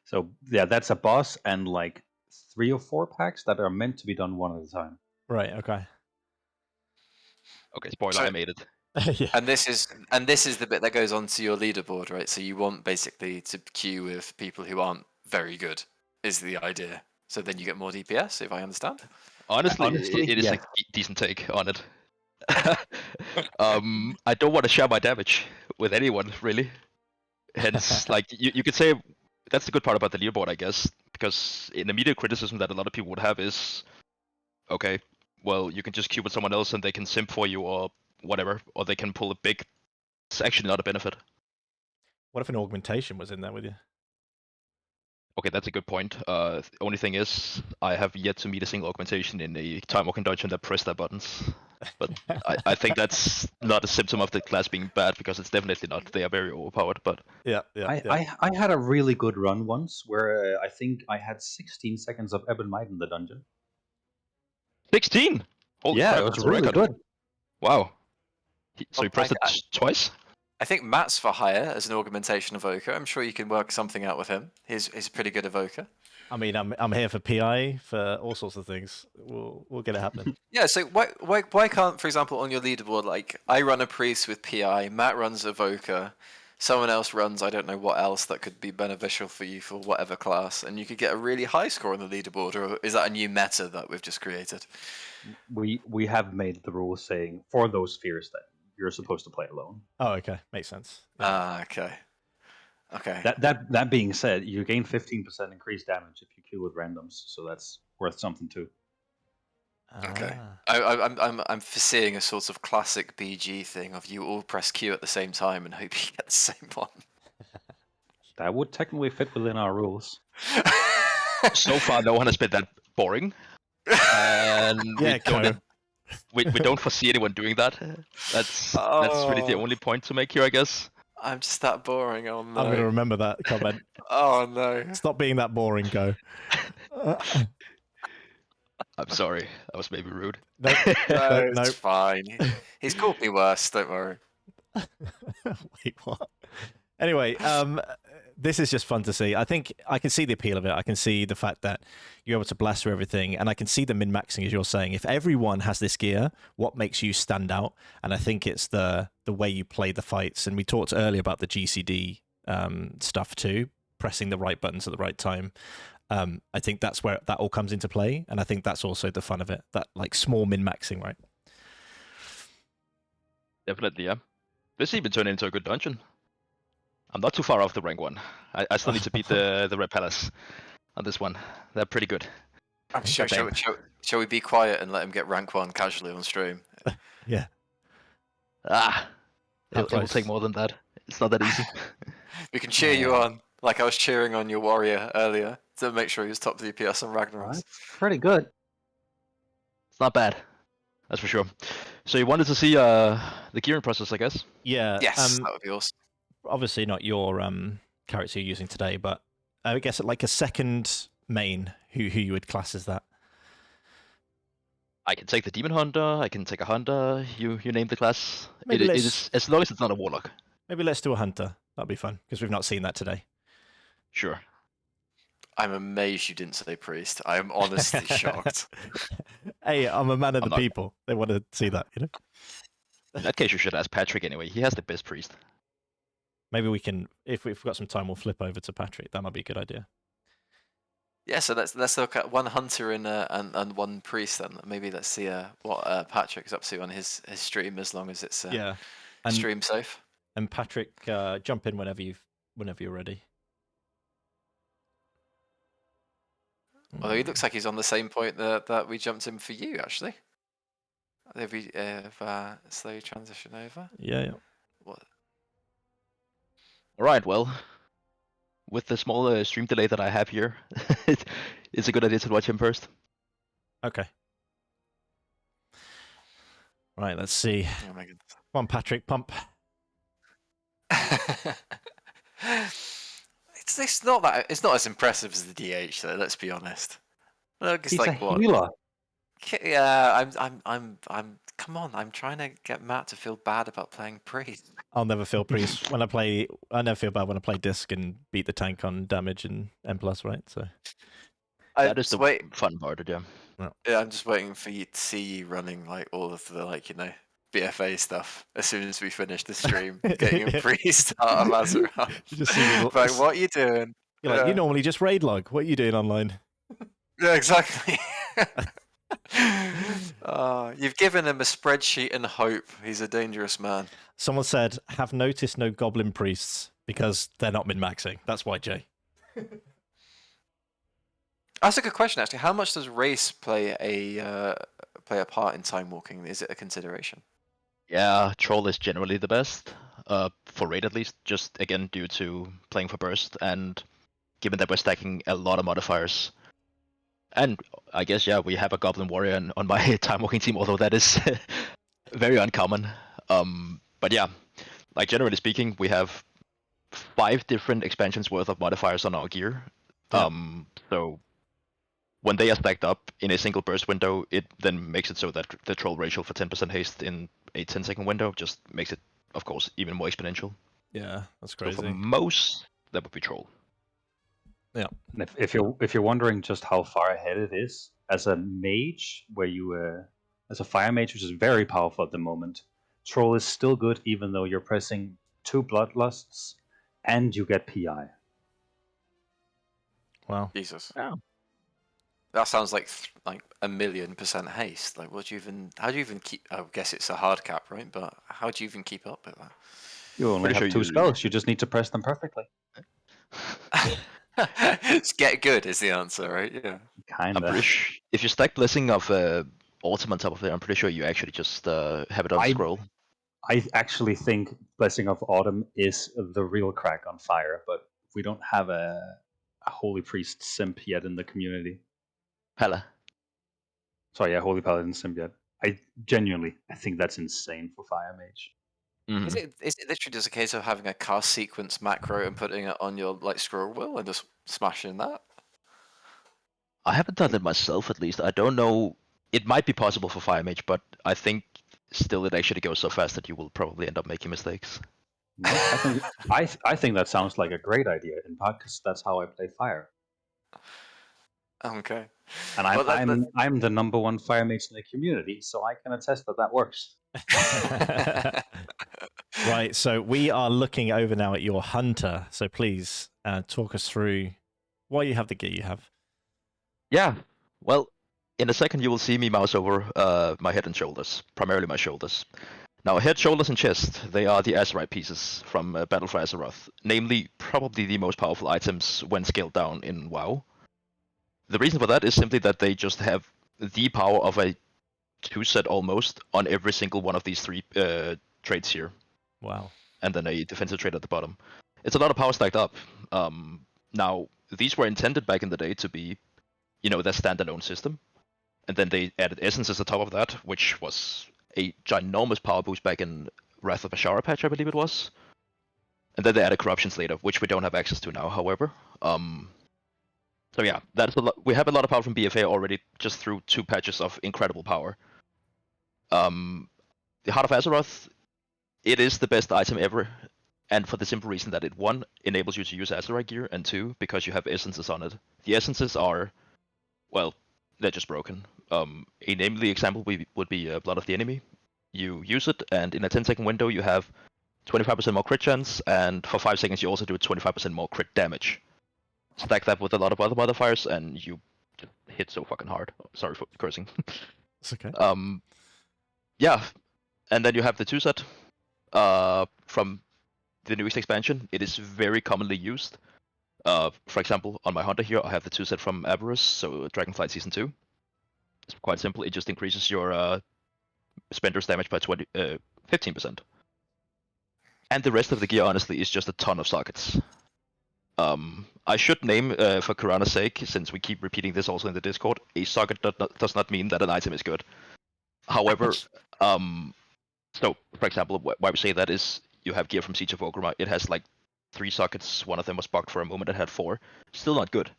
So yeah, that's a boss and like 3 or 4 packs that are meant to be done one at a time. Right. Okay. Okay. Spoiler, I made it. Yeah. And this is the bit that goes onto your leaderboard, right? So you want basically to queue with people who aren't very good, is the idea. So then you get more DPS, if I understand. Honestly, it is a decent take on it. I don't want to share my damage with anyone, really. Hence, like, you could say that's the good part about the leaderboard, I guess, because an immediate criticism that a lot of people would have is, okay, well, you can just queue with someone else and they can simp for you or whatever, or they can pull a big. It's actually not a benefit. What if an augmentation was in there with you? Okay, that's a good point. Only thing is, I have yet to meet a single augmentation in a Timewalking dungeon that press their buttons. But I think that's not a symptom of the class being bad, because it's definitely not. They are very overpowered, but... I had a really good run once where I think I had 16 seconds of Ebon Might in the dungeon. 16? Holy crap, it was that's a really record. good. Wow. So you pressed it twice? I think Matt's for hire as an augmentation evoker. I'm sure you can work something out with him. He's a pretty good evoker. I mean, I'm here for PI, for all sorts of things. We'll get it happening. Yeah, so why can't, for example, on your leaderboard, like, I run a priest with PI, Matt runs evoker, someone else runs I don't know what else that could be beneficial for you for whatever class, and you could get a really high score on the leaderboard. Or is that a new meta that we've just created? We have made the rule saying for those spheres that you're supposed to play alone. Oh, okay, makes sense. Okay. Okay. That being said, you gain 15% increased damage if you queue with randoms, so that's worth something too. Okay. Ah. I'm foreseeing a sort of classic BG thing of you all press Q at the same time and hope you get the same one. That would technically fit within our rules. So far, no one has been that boring, and Yeah, we don't foresee anyone doing that. That's really the only point to make here, I guess. I'm just that boring. Oh no. I'm going to remember that comment. Oh no. Stop being that boring, Go. I'm sorry, that was maybe rude. Nope. No, Nope. it's fine. He's called me worse. Don't worry. Wait, what? Anyway, this is just fun to see. I think I can see the appeal of it. I can see the fact that you're able to blast through everything, and I can see the min-maxing, as you're saying. If everyone has this gear, what makes you stand out? And I think it's the way you play the fights. And we talked earlier about the GCD stuff too, pressing the right buttons at the right time. I think that's where that all comes into play, and I think that's also the fun of it. That like small min-maxing, right? Definitely, yeah. This even turned into a good dungeon. I'm not too far off the rank 1. I still need to beat the Red Palace on this one. They're pretty good. Shall we be quiet and let him get rank 1 casually on stream? Yeah. It will take more than that. It's not that easy. We can cheer you on, like I was cheering on your warrior earlier, to make sure he was top DPS on Ragnaros. Pretty good. It's not bad. That's for sure. So you wanted to see the gearing process, I guess? Yeah. Yes, that would be awesome. Obviously not your character you're using today, but I guess like a second main, who you would class as that? I can take the Demon Hunter, I can take a Hunter, you name the class. Maybe It is, as long as it's not a Warlock. Maybe let's do a Hunter. That'd be fun, because we've not seen that today. Sure. I'm amazed you didn't say priest. I am honestly shocked. Hey, I'm a man of the people. They want to see that, you know? In that case, you should ask Patrick anyway. He has the best priest. Maybe we can, if we've got some time, we'll flip over to Patrick. That might be a good idea. Yeah, so let's look at one hunter and one priest then. Maybe let's see what Patrick's up to on his stream, as long as it's stream safe. And Patrick, jump in whenever you're ready. Although he looks like he's on the same point that we jumped in for you, actually. If we slowly transition over. Yeah. What? All right, well, with the small stream delay that I have here, it's a good idea to watch him first. Okay. Right, let's see. Oh my goodness. Come on, Patrick, pump. It's not as impressive as the DH though. Let's be honest. Look, it's He's like a what? healer. Yeah, I'm. Come on, I'm trying to get Matt to feel bad about playing priest. I'll never feel priest when I play. I never feel bad when I play disc and beat the tank on damage and M+, right? So that is the fun part, yeah. Yeah, I'm just waiting for you to see you running like all of the BFA stuff as soon as we finish the stream, getting a priest out of Azeroth. You just see me, like, what are you doing? You're like, you normally just raid log. What are you doing online? Yeah, exactly. You've given him a spreadsheet and hope. He's a dangerous man. Someone said, have noticed no goblin priests because they're not min-maxing. That's why, Jay. That's a good question, actually. How much does race play a part in time walking? Is it a consideration? Yeah, troll is generally the best, for raid at least, just again due to playing for burst, and given that we're stacking a lot of modifiers. And I guess, yeah, we have a goblin warrior on my time walking team, although that is very uncommon. But yeah, like generally speaking, we have 5 different expansions worth of modifiers on our gear. Yeah. So when they are stacked up in a single burst window, it then makes it so that the troll ratio for 10% haste in a 10-second window just makes it, of course, even more exponential. Yeah, that's crazy. So for most, that would be troll. Yeah. And if you're wondering just how far ahead it is, as a mage, as a fire mage, which is very powerful at the moment, troll is still good even though you're pressing 2 bloodlusts, and you get PI. Wow. Jesus. Oh. That sounds like 1,000,000% haste. Like, how do you even keep? I guess it's a hard cap, right? But how do you even keep up with You only Pretty have sure 2 spells. You just need to press them perfectly. that? It's get good is the answer, right? Yeah. I'm Kinda. pretty sure if you stack Blessing of Autumn on top of it, I'm pretty sure you actually just have it on I- scroll. I actually think Blessing of Autumn is the real crack on fire, but we don't have a Holy Priest simp yet in the community. Hella. Sorry, yeah, Holy Paladin simp yet. I think that's insane for Fire Mage. Is it literally just a case of having a cast sequence macro and putting it on your scroll wheel and just smashing that? I haven't done it myself, at least. I don't know. It might be possible for Fire Mage, but I think still it actually goes so fast that you will probably end up making mistakes. No, I think that sounds like a great idea, in part because that's how I play Fire. Okay. And I'm the number 1 Fire Mage in the community, so I can attest that works. Right, so we are looking over now at your hunter. So please talk us through why you have the gear you have. Yeah. Well, in a second you will see me mouse over my head and shoulders, primarily my shoulders. Now, head, shoulders, and chest, they are the Azerite pieces from Battle for Azeroth, namely probably the most powerful items when scaled down in WoW. The reason for that is simply that they just have the power of a 2-set almost on every single one of these 3 traits here. Wow. And then a defensive trait at the bottom. It's a lot of power stacked up. Now, these were intended back in the day to be, their standalone system. And then they added essences on top of that, which was a ginormous power boost back in Wrath of Ashara patch, I believe it was. And then they added corruptions later, which we don't have access to now, however. So yeah, that's a lot. We have a lot of power from BFA already, just through 2 patches of incredible power. The Heart of Azeroth, it is the best item ever, and for the simple reason that it 1 enables you to use Azerite gear, and 2 because you have essences on it. The essences are, well, they're just broken. A namely example would be Blood of the Enemy. You use it, and in a 10-second window, you have 25% more crit chance, and for 5 seconds, you also do 25% more crit damage. Stack that with a lot of other modifiers, and you hit so fucking hard. Sorry for cursing. It's okay. Yeah, and then you have the 2-set from the newest expansion. It is very commonly used. For example, on my hunter here, I have the 2-set from Avarice, so Dragonflight Season 2. It's quite simple. It just increases your spender's damage by 15%. And the rest of the gear, honestly, is just a ton of sockets. I should name, for Karana's sake, since we keep repeating this also in the Discord, a socket does not mean that an item is good. However, so, for example, why we say that is you have gear from Siege of Orgrimmar. It has like 3 sockets. One of them was bugged for a moment. It had 4. Still not good.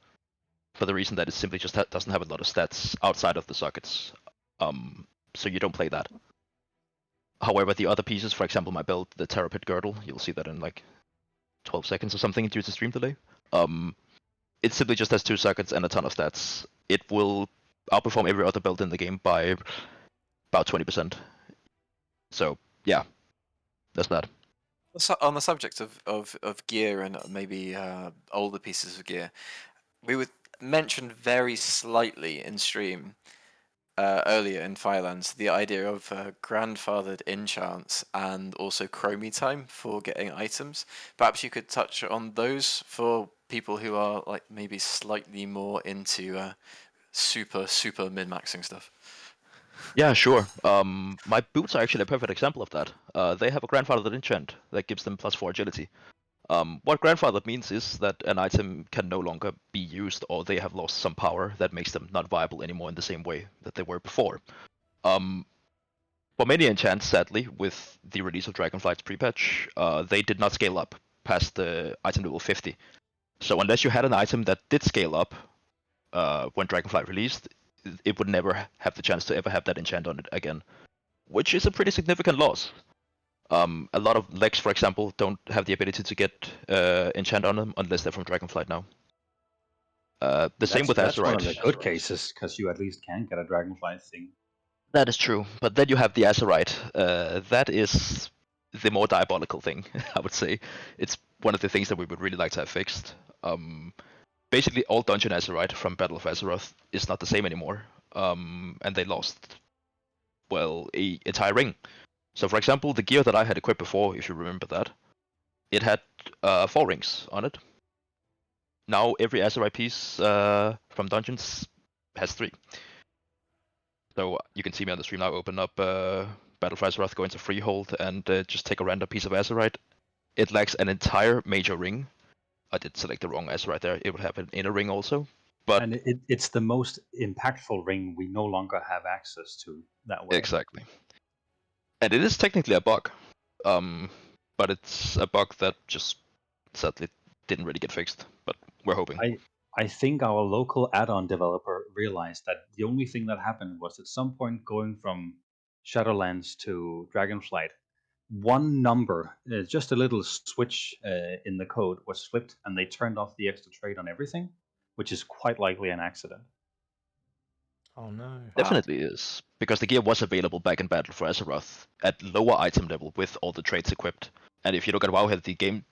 For the reason that it simply just doesn't have a lot of stats outside of the sockets. So you don't play that. However, the other pieces, for example, my build, the Terror Pit Girdle, you'll see that in like 12 seconds or something due to stream delay. It simply just has 2 sockets and a ton of stats. It will outperform every other build in the game by about 20%. So, yeah, that's that. So on the subject of gear and maybe older pieces of gear, we would mention very slightly in stream earlier in Firelands the idea of grandfathered enchants and also chromie time for getting items. Perhaps you could touch on those for people who are like maybe slightly more into super min-maxing stuff. Yeah, sure. My boots are actually a perfect example of that. They have a grandfathered enchant that gives them +4 agility. What grandfathered means is that an item can no longer be used, or they have lost some power that makes them not viable anymore in the same way that they were before. For many enchants, sadly, with the release of Dragonflight's pre-patch, they did not scale up past the item level 50. So unless you had an item that did scale up when Dragonflight released, it would never have the chance to ever have that enchant on it again, which is a pretty significant loss. A lot of legs, for example, don't have the ability to get enchant on them unless they're from Dragonflight now. Same with Azerite. That's one of the good cases, because you at least can get a Dragonflight thing. That is true, but then you have the Azerite. That is the more diabolical thing. I would say it's one of the things that we would really like to have fixed. Basically, all Dungeon Azerite from Battle of Azeroth is not the same anymore, and they lost, well, a entire ring. So, for example, the gear that I had equipped before, if you remember that, it had 4 rings on it. Now every Azerite piece from Dungeons has 3. So you can see me on the stream now open up Battle for Azeroth, go into Freehold, and just take a random piece of Azerite. It lacks an entire major ring. I did select the wrong Azerite there. It would have an inner ring also. But And it's the most impactful ring we no longer have access to that way. exactly. And it is technically a bug. But it's a bug that just sadly didn't really get fixed. But we're hoping. I think our local add-on developer realized that the only thing that happened was at some point going from Shadowlands to Dragonflight, one number, just a little switch in the code was flipped, and they turned off the extra trade on everything, which is quite likely an accident. Oh no. Definitely is, because the gear was available back in Battle for Azeroth at lower item level with all the traits equipped. And if you look at Wowhead, the game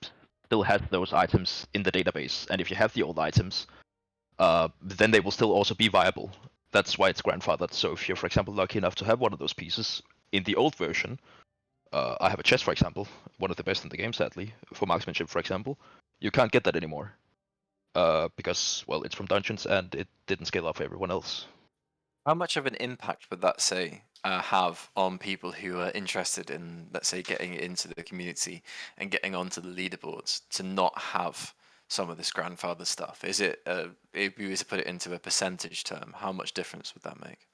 still has those items in the database. And if you have the old items, then they will still also be viable. That's why it's grandfathered. So if you're, for example, lucky enough to have one of those pieces in the old version, I have a chest, for example, one of the best in the game, sadly, for marksmanship, for example. You can't get that anymore. Because, well, it's from Dungeons and it didn't scale up for everyone else. How much of an impact would that say have on people who are interested in, let's say, getting into the community and getting onto the leaderboards to not have some of this grandfather stuff? Is it, if we were to put it into a percentage term, how much difference would that make?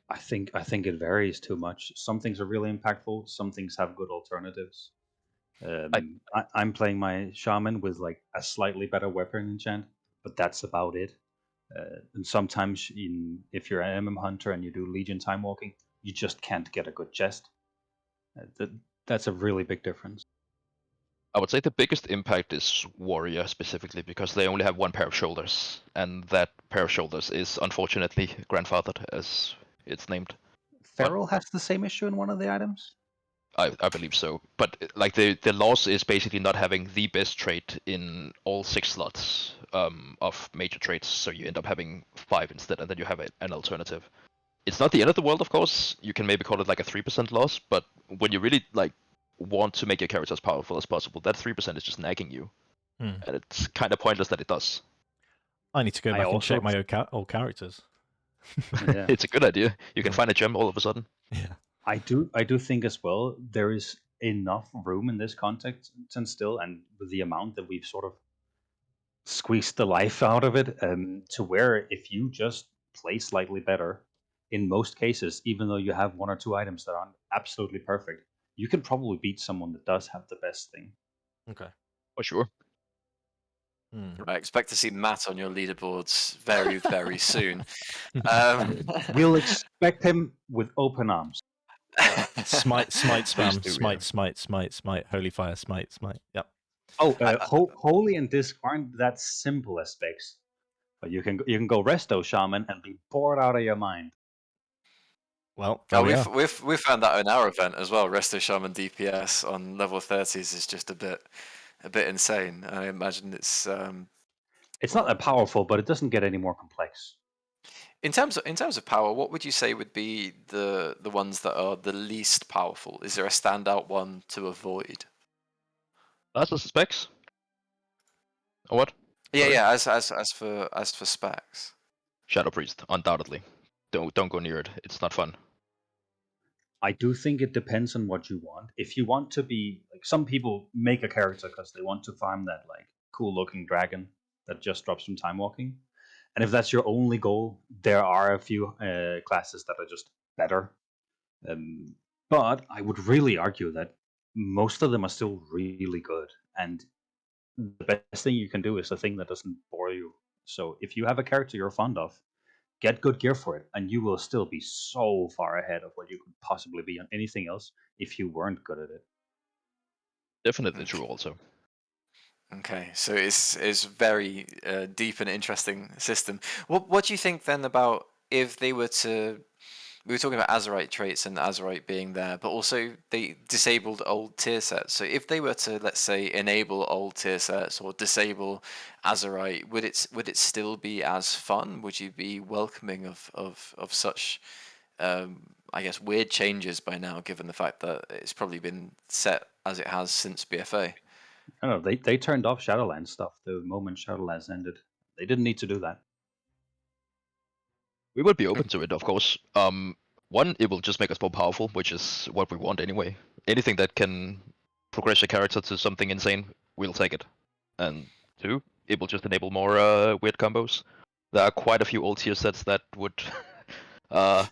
I think it varies too much. Some things are really impactful. Some things have good alternatives. I'm playing my shaman with like a slightly better weapon enchant, but that's about it. And sometimes, if you're an MM hunter and you do Legion Timewalking, you just can't get a good chest. That's a really big difference. I would say the biggest impact is Warrior specifically because they only have one pair of shoulders, and that pair of shoulders is unfortunately grandfathered as it's named. Feral has the same issue in one of the items? I believe so. But like the loss is basically not having the best trait in all 6 slots of major traits, so you end up having 5 instead, and then you have an alternative. It's not the end of the world, of course. You can maybe call it like a 3% loss, but when you really like want to make your character as powerful as possible, that 3% is just nagging you. And it's kind of pointless that it does. I need to go back and check my old characters. Yeah. It's a good idea. You can find a gem all of a sudden. Yeah. I do think as well there is enough room in this context and still, and with the amount that we've sort of squeezed the life out of it, to where if you just play slightly better, in most cases, even though you have 1 or 2 items that aren't absolutely perfect, you can probably beat someone that does have the best thing. Okay. For sure. I expect to see Matt on your leaderboards very, very soon. We'll expect him with open arms. Smite, spam, do, smite, holy fire, smite. Yep. Oh, holy and disc aren't that simple as specs, but you can go resto shaman and be bored out of your mind. Well, we've found that in our event as well. Resto Shaman DPS on level 30s is just a bit insane. I imagine it's not that powerful, but it doesn't get any more complex. in terms of power. What would you say would be the ones that are the least powerful? Is there a standout one to avoid? That's the specs. Or what? Yeah. As for specs, Shadow Priest, undoubtedly. Don't go near it. It's not fun. I do think it depends on what you want. If you want to be like, some people make a character because they want to farm that like cool looking dragon that just drops from time walking, and if that's your only goal, there are a few classes that are just better. But I would really argue that most of them are still really good, and the best thing you can do is the thing that doesn't bore you. So if you have a character you're fond of, get good gear for it, and you will still be so far ahead of what you could possibly be on anything else if you weren't good at it. Definitely true also. Okay, so it's very deep and interesting system. What do you think then about if they were to we were talking about Azerite traits and Azerite being there, but also they disabled old tier sets. So if they were to, let's say, enable old tier sets or disable Azerite, would it still be as fun? Would you be welcoming of such, I guess, weird changes by now, given the fact that it's probably been set as it has since BFA? I don't know. They turned off Shadowlands stuff the moment Shadowlands ended. They didn't need to do that. We would be open to it, of course. One, it will just make us more powerful, which is what we want anyway. Anything that can progress a character to something insane, we'll take it. And two, it will just enable more weird combos. There are quite a few old tier sets that would uh,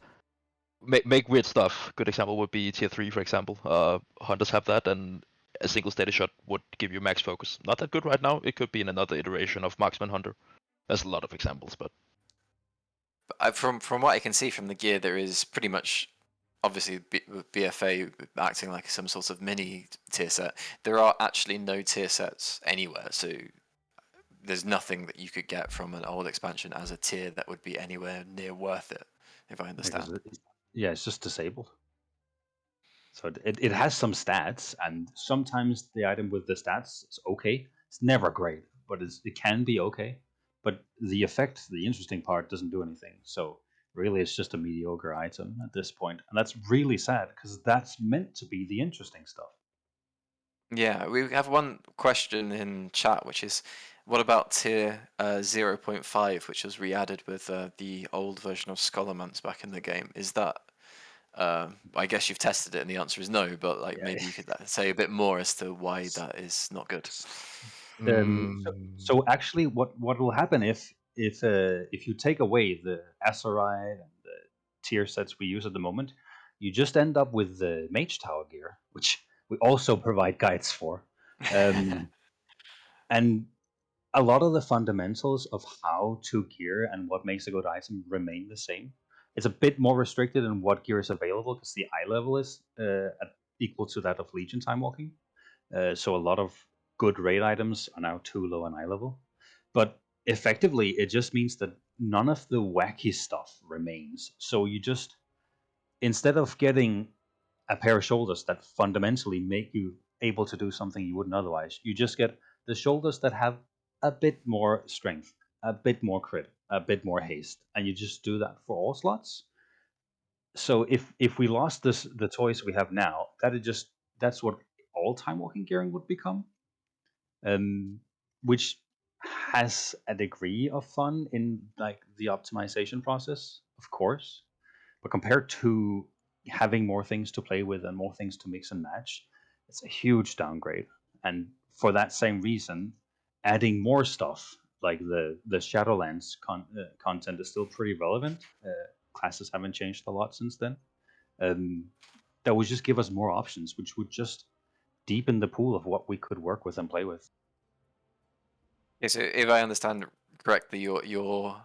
make weird stuff. Good example would be tier 3, for example. Hunters have that, and a single steady shot would give you max focus. Not that good right now. It could be in another iteration of Marksman Hunter. There's a lot of examples, but From what I can see from the gear, there is pretty much, obviously with BFA acting like some sort of mini tier set. There are actually no tier sets anywhere, so there's nothing that you could get from an old expansion as a tier that would be anywhere near worth it, if I understand. Yeah, it's just disabled. So it has some stats, and sometimes the item with the stats is okay. It's never great, but it can be okay. But the effect, the interesting part, doesn't do anything. So really, it's just a mediocre item at this point, and that's really sad because that's meant to be the interesting stuff. Yeah, we have one question in chat, which is, what about tier 0.5, which was re-added with the old version of Scholarmance back in the game? Is that I guess you've tested it, and the answer is no. But like, Yeah. maybe you could say a bit more as to why that is not good. So actually, what will happen if you take away the Azerite and the tier sets we use at the moment, you just end up with the Mage Tower gear, which we also provide guides for, and a lot of the fundamentals of how to gear and what makes a good item remain the same. It's a bit more restricted in what gear is available because the eye level is equal to that of Legion Timewalking. So a lot of good raid items are now too low on eye level. But effectively, it just means that none of the wacky stuff remains. So you just, instead of getting a pair of shoulders that fundamentally make you able to do something you wouldn't otherwise, you just get the shoulders that have a bit more strength, a bit more crit, a bit more haste, and you just do that for all slots. So if we lost the toys we have now, that's what all time walking gearing would become, which has a degree of fun in like the optimization process, of course, but compared to having more things to play with and more things to mix and match, it's a huge downgrade. And for that same reason, adding more stuff like the Shadowlands content is still pretty relevant. Classes haven't changed a lot since then. That would just give us more options, which would just deepen the pool of what we could work with and play with. Yeah, so if I understand correctly, your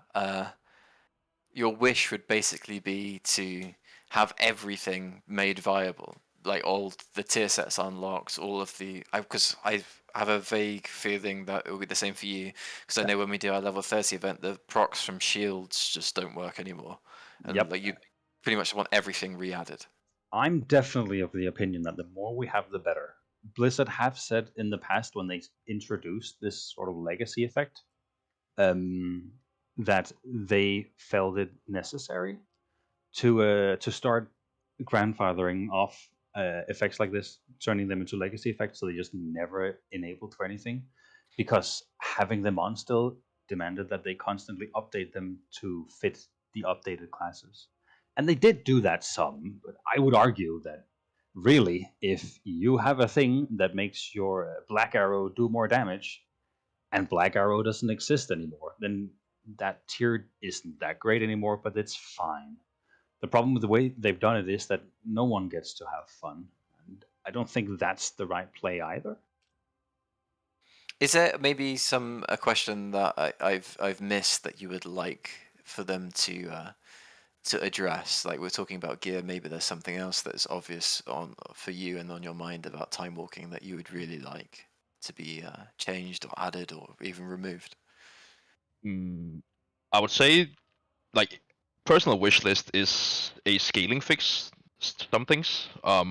wish would basically be to have everything made viable, like all the tier sets unlocked, all of the. Because I have a vague feeling that it will be the same for you, because I know when we do our level 30 event, the procs from shields just don't work anymore, and like you pretty much want everything re-added. I'm definitely of the opinion that the more we have, the better. Blizzard have said in the past when they introduced this sort of legacy effect, that they felt it necessary to start grandfathering off effects like this, turning them into legacy effects, so they just never enabled for anything, because having them on still demanded that they constantly update them to fit the updated classes. And they did do that some, but I would argue that really, if you have a thing that makes your Black Arrow do more damage, and Black Arrow doesn't exist anymore, then that tier isn't that great anymore, but it's fine. The problem with the way they've done it is that no one gets to have fun. And I don't think that's the right play either. Is there maybe a question that I've missed that you would like for them to address? Like, we're talking about gear, maybe there's something else that's obvious for you and on your mind about time walking that you would really like to be changed or added or even removed. I would say, like, personal wish list is a scaling fix. Some things. I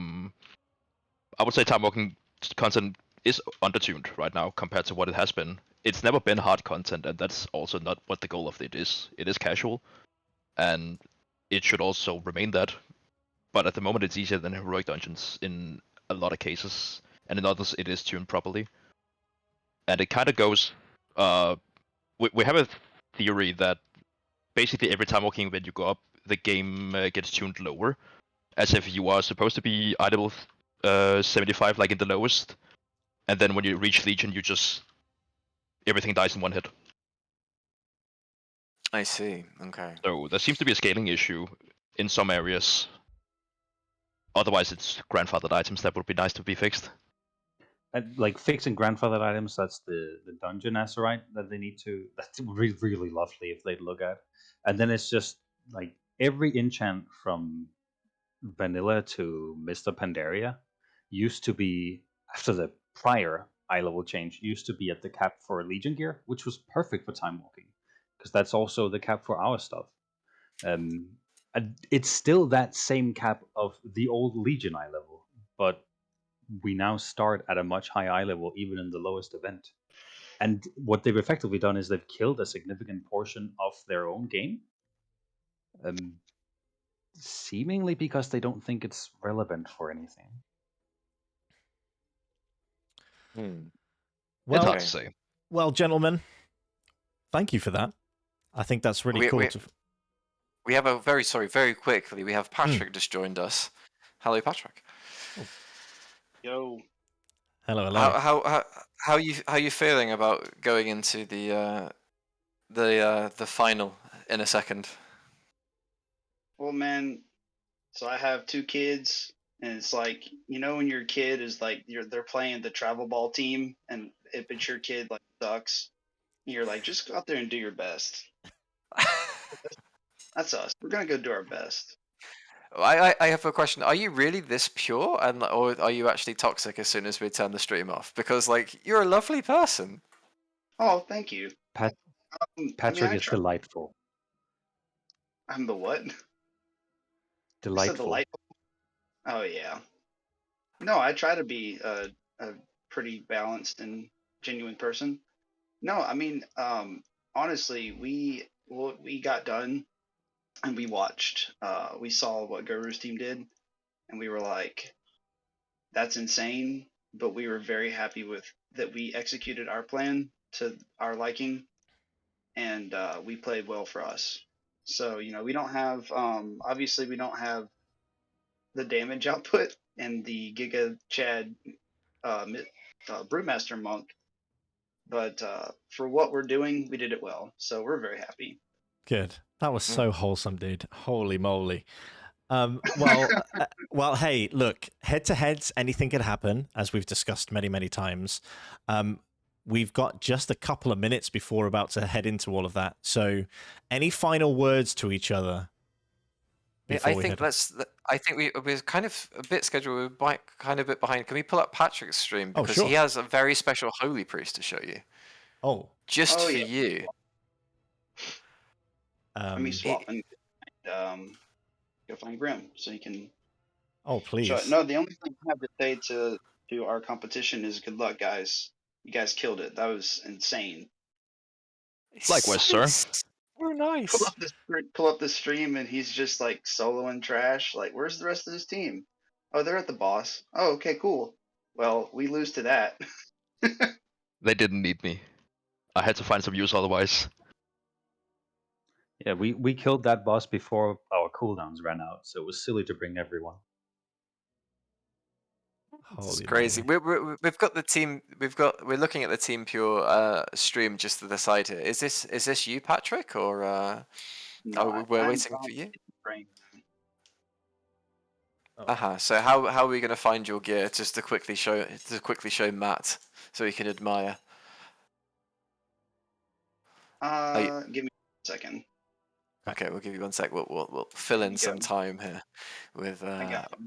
would say Timewalking content is undertuned right now compared to what it has been. It's never been hard content, and that's also not what the goal of it is. It is casual, and it should also remain that. But at the moment, it's easier than heroic dungeons in a lot of cases, and in others, it is tuned properly. And it kind of goes. We have a theory that basically every time walking when you go up, the game gets tuned lower, as if you are supposed to be idle 75 like in the lowest, and then when you reach Legion, you just everything dies in one hit. I see. Okay. So there seems to be a scaling issue in some areas. Otherwise, it's grandfathered items that would be nice to be fixed. And like fixing grandfathered items, that's the dungeon Azurite that they need to. That's really, really lovely if they'd look at. And then it's just like every enchant from vanilla to Mr. Pandaria used to be, after the prior eye level change, used to be at the cap for Legion gear, which was perfect for time walking, because that's also the cap for our stuff. And it's still that same cap of the old Legion eye level, but we now start at a much higher eye level, even in the lowest event. And what they've effectively done is they've killed a significant portion of their own game, seemingly because they don't think it's relevant for anything. Well, it's hard to say. Well, gentlemen, thank you for that. I think that's really cool. We have a very quickly. We have Patrick just joined us. Hello, Patrick. Yo. Hello. How you feeling about going into the final in a second? Well, man, so I have 2 kids, and it's like, you know, when your kid is like they're playing the travel ball team, and if it's your kid like sucks, you're like, just go out there and do your best. That's us. We're gonna go do our best. I have a question. Are you really this pure, or are you actually toxic as soon as we turn the stream off? Because like you're a lovely person. Oh, thank you. Patrick is delightful. I'm the what? Delightful. Delightful. Oh yeah. No, I try to be a pretty balanced and genuine person. No, I mean, honestly, we got done and we watched. We saw what Guru's team did, and we were like, "That's insane." But we were very happy with that. We executed our plan to our liking, and we played well for us. So you know, we don't have obviously we don't have the damage output and the Giga Chad Brewmaster Monk, but for what we're doing, we did it well. So we're very happy. Good. That was so wholesome, dude. Holy moly. Well, hey, look, head-to-heads, anything could happen, as we've discussed many, many times. We've got just a couple of minutes before we're about to head into all of that. So any final words to each other? I think we're kind of a bit scheduled. We're kind of a bit behind. Can we pull up Patrick's stream because sure. he has a very special holy priest to show you? Oh, just for you. Let me swap and go find Grim so he can. Oh please. No, the only thing I have to say to our competition is good luck, guys. You guys killed it. That was insane. Likewise, sir. We're nice. Pull up the stream and he's just like soloing trash. Like, where's the rest of his team? Oh, they're at the boss. Oh, okay, cool. Well, we lose to that. They didn't need me. I had to find some use otherwise. Yeah, we killed that boss before our cooldowns ran out, so it was silly to bring everyone. It's crazy. We've got the team. We're looking at the Team Pure stream just to the side here. Is this you, Patrick, or no, we're waiting for you? So how are we going to find your gear? Just to quickly show Matt so he can admire. Give me a second. Okay, we'll give you 1 sec. We'll fill in some time here with. I got you.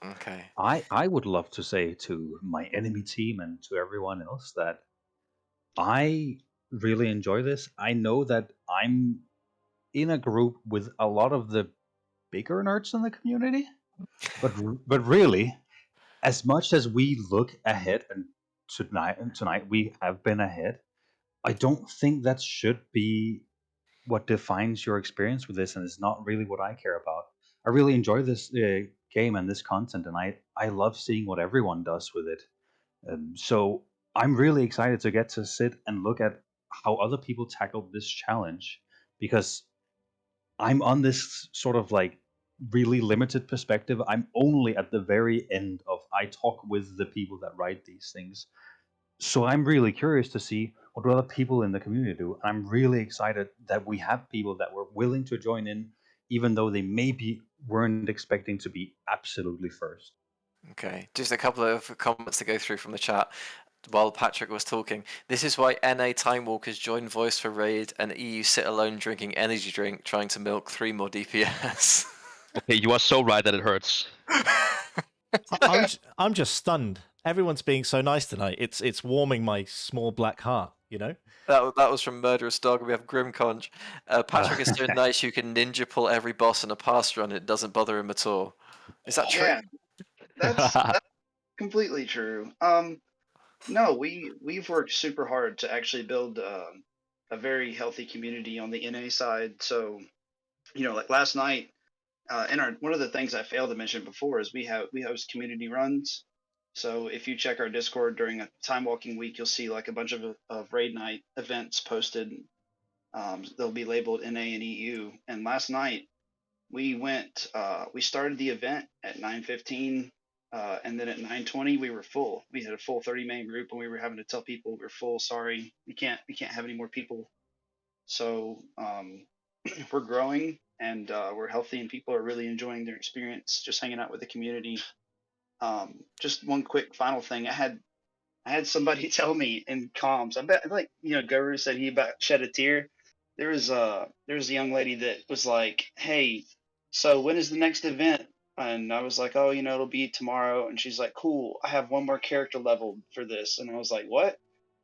Okay. I would love to say to my enemy team and to everyone else that I really enjoy this. I know that I'm in a group with a lot of the bigger nerds in the community. But really, as much as we look ahead, and tonight we have been ahead, I don't think that should be what defines your experience with this, and it's not really what I care about. I really enjoy this game and this content, and I love seeing what everyone does with it. So I'm really excited to get to sit and look at how other people tackled this challenge, because I'm on this sort of like really limited perspective. I'm only at the very end of I talk with the people that write these things. So I'm really curious to see what other people in the community do. I'm really excited that we have people that were willing to join in, even though they maybe weren't expecting to be absolutely first. Okay, just a couple of comments to go through from the chat while Patrick was talking. This is why NA Time Walkers join Voice for Raid and EU sit alone drinking energy drink, trying to milk 3 more DPS. Okay, you are so right that it hurts. I'm just stunned. Everyone's being so nice tonight. It's warming my small black heart, you know? That was from Murderous Dog. We have Grim Conch. Patrick is so nice you can ninja pull every boss in a pass run. It doesn't bother him at all. Is that true? Yeah, that's completely true. No, we've worked super hard to actually build a very healthy community on the NA side. So, like last night, and one of the things I failed to mention before is we host community runs. So if you check our Discord during a time walking week, you'll see like a bunch of raid night events posted. They'll be labeled NA and EU. And last night we started the event at 9:15, and then at 9:20 we were full. We had a full 30 man group, and we were having to tell people we're full. Sorry, we can't have any more people. So we're growing, and we're healthy, and people are really enjoying their experience just hanging out with the community. Just one quick final thing. I had somebody tell me in comms. I bet, like, Guru said he about shed a tear. There was a young lady that was like, "Hey, so when is the next event?" And I was like, "Oh, it'll be tomorrow." And she's like, "Cool. I have one more character level for this." And I was like, "What?"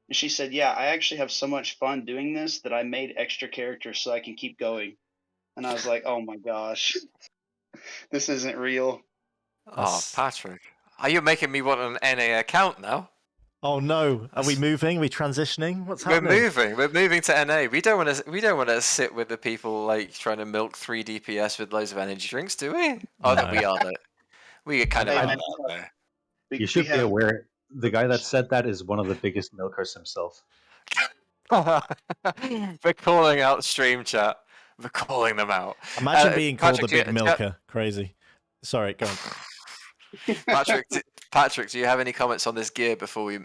And she said, "Yeah, I actually have so much fun doing this that I made extra characters so I can keep going." And I was like, "Oh my gosh, this isn't real." Oh, Patrick. Are you making me want an NA account now? Oh no! Are we moving? Are we transitioning? What's We're happening? moving. We're moving to NA. We don't want to sit with the people like trying to milk 3 DPS with loads of energy drinks, do we? Oh, no, we are there. We kind of Hey, are man, there. You should be aware the guy that said that is one of the biggest milkers himself. We're calling out stream chat. We're calling them out. Imagine being called Patrick, the big milker. Crazy. Sorry, go on. Patrick, do you have any comments on this gear before we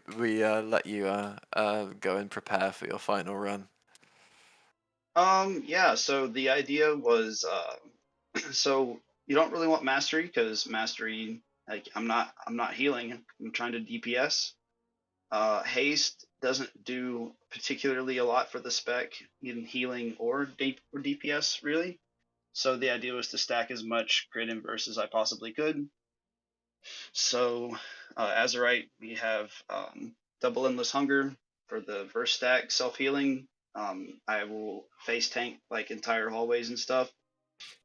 let you go and prepare for your final run? Yeah, so the idea was so you don't really want mastery, because mastery, like, I'm not healing, I'm trying to DPS. Haste doesn't do particularly a lot for the spec in healing or DPS really. So the idea was to stack as much crit and verse as I possibly could. So Azerite, we have double endless hunger for the verse stack, self healing. I will face tank like entire hallways and stuff,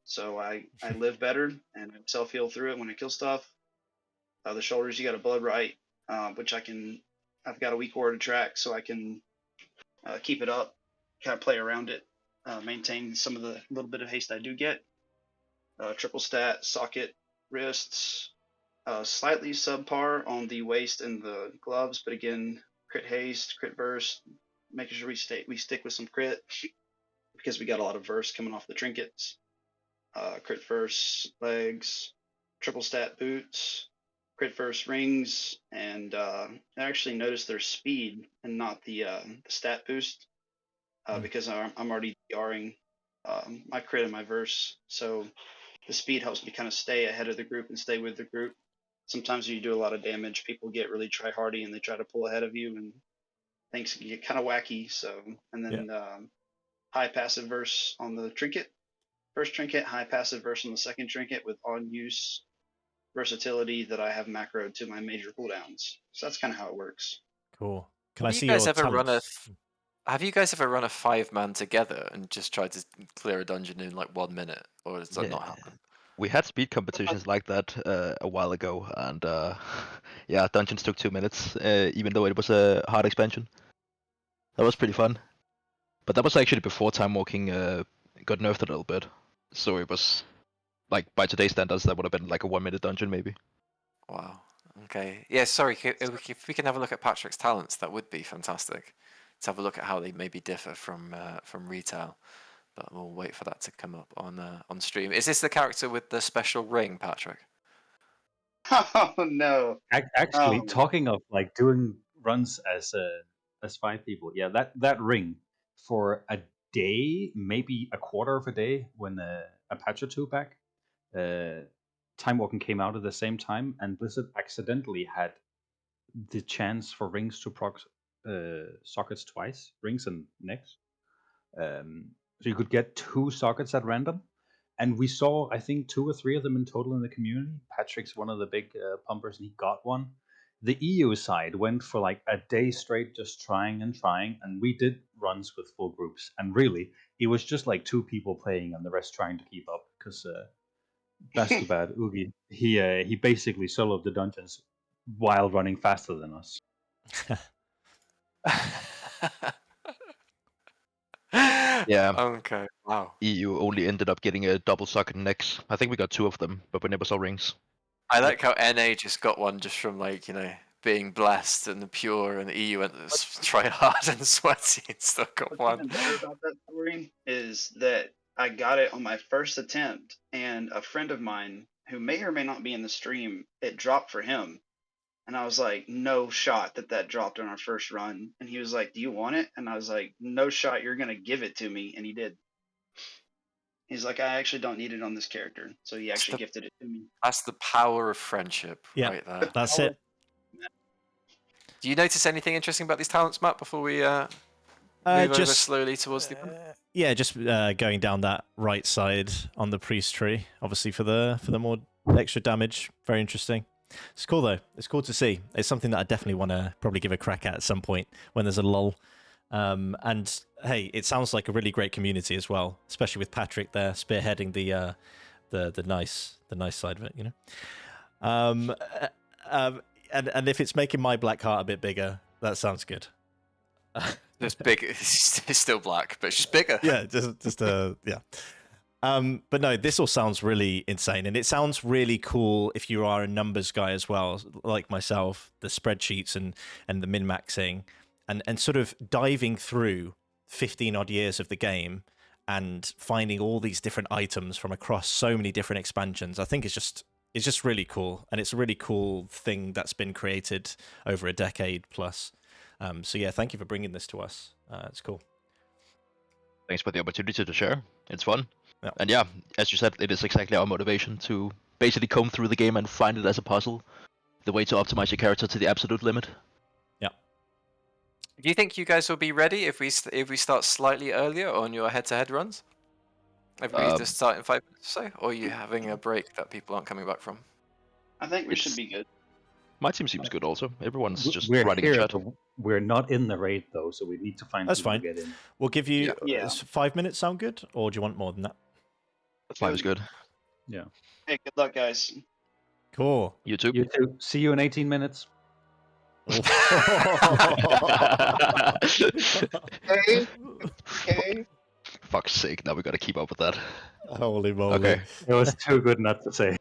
so I live better and self heal through it when I kill stuff. The shoulders, you got a blood right, which I've got a weak aura track, so I can keep it up, kind of play around it, maintain some of the little bit of haste I do get. Triple stat, socket, wrists, slightly subpar on the waist and the gloves, but again, crit haste, crit verse, making sure we stick with some crit because we got a lot of verse coming off the trinkets. Crit verse legs, triple stat boots, crit verse rings, and I actually noticed their speed and not the stat boost because I'm already DRing my crit and my verse, so the speed helps me kind of stay ahead of the group and stay with the group. Sometimes when you do a lot of damage, people get really try-hardy and they try to pull ahead of you, and things can get kind of wacky. So, and then high passive verse on the trinket, first trinket, high passive verse on the second trinket with on-use versatility that I have macroed to my major cooldowns. So that's kind of how it works. Cool. Can I Have you see guys your ever run a? talents? Have you guys ever run a 5-man together and just tried to clear a dungeon in like 1 minute, or does that not happen? We had speed competitions like that a while ago, and yeah, dungeons took 2 minutes, even though it was a hard expansion. That was pretty fun. But that was actually before Time Walking got nerfed a little bit. So it was, like, by today's standards, that would have been like a 1 minute dungeon, maybe. Wow. Okay. Yeah, sorry, if we can have a look at Patrick's talents, that would be fantastic. Let's have a look at how they maybe differ from retail. But we'll wait for that to come up on stream. Is this the character with the special ring, Patrick? Oh no. Actually, talking of like doing runs as 5 people, yeah, that ring for a day, maybe a quarter of a day, when a patch or two back, Time Walking came out at the same time, and Blizzard accidentally had the chance for rings to proc sockets twice, rings and necks. So you could get 2 sockets at random, and we saw, I think, 2 or 3 of them in total in the community. Patrick's one of the big pumpers, and he got one. The EU side went for like a day straight just trying, and we did runs with full groups, and really, it was just like 2 people playing and the rest trying to keep up, because Bastubad, Oogie, he basically soloed the dungeons while running faster than us. Yeah. Okay. Wow. EU only ended up getting a double socket necks. I think we got 2 of them, but we never saw rings. I like how NA just got one just from like, being blessed and pure, and the EU went try hard and sweaty and still got one. What's better about that story is that I got it on my first attempt, and a friend of mine who may or may not be in the stream, it dropped for him. And I was like, no shot that dropped on our first run. And he was like, do you want it? And I was like, no shot, you're going to give it to me. And he did. He's like, I actually don't need it on this character. So he actually gifted it to me. That's the power of friendship right there. That's it. Do you notice anything interesting about these talents, Matt, before we move over slowly towards the end? Yeah, just going down that right side on the priest tree, obviously for the more extra damage. Very interesting. It's cool though. It's cool to see. It's something that I definitely want to probably give a crack at some point when there's a lull. And hey, it sounds like a really great community as well, especially with Patrick there spearheading the nice side of it, And if it's making my black heart a bit bigger, that sounds good. It's big. It's still black, but it's just bigger. Yeah, just yeah. But no, this all sounds really insane, and it sounds really cool if you are a numbers guy as well, like myself. The spreadsheets and the min maxing, and sort of diving through 15 odd years of the game and finding all these different items from across so many different expansions. I think it's just really cool, and it's a really cool thing that's been created over a decade plus. So yeah, thank you for bringing this to us. It's cool. Thanks for the opportunity to share. It's fun. Yeah. And yeah, as you said, it is exactly our motivation to basically comb through the game and find it as a puzzle. The way to optimize your character to the absolute limit. Yeah. Do you think you guys will be ready if we start slightly earlier on your head-to-head runs? If we just start in 5 minutes or so? Or are you having a break that people aren't coming back from? I think we should be good. My team seems good also. Everyone's just we're running here, chat. but we're not in the raid though, so we need to find That's people fine. to get in. We'll give you Yeah. does 5 minutes sound good, or do you want more than that? 5 is good. Yeah. Hey, good luck, guys. Cool. You too. You too. See you in 18 minutes. Okay. Okay. Fuck's sake, now we gotta keep up with that. Holy moly. Okay. It was too good not to say.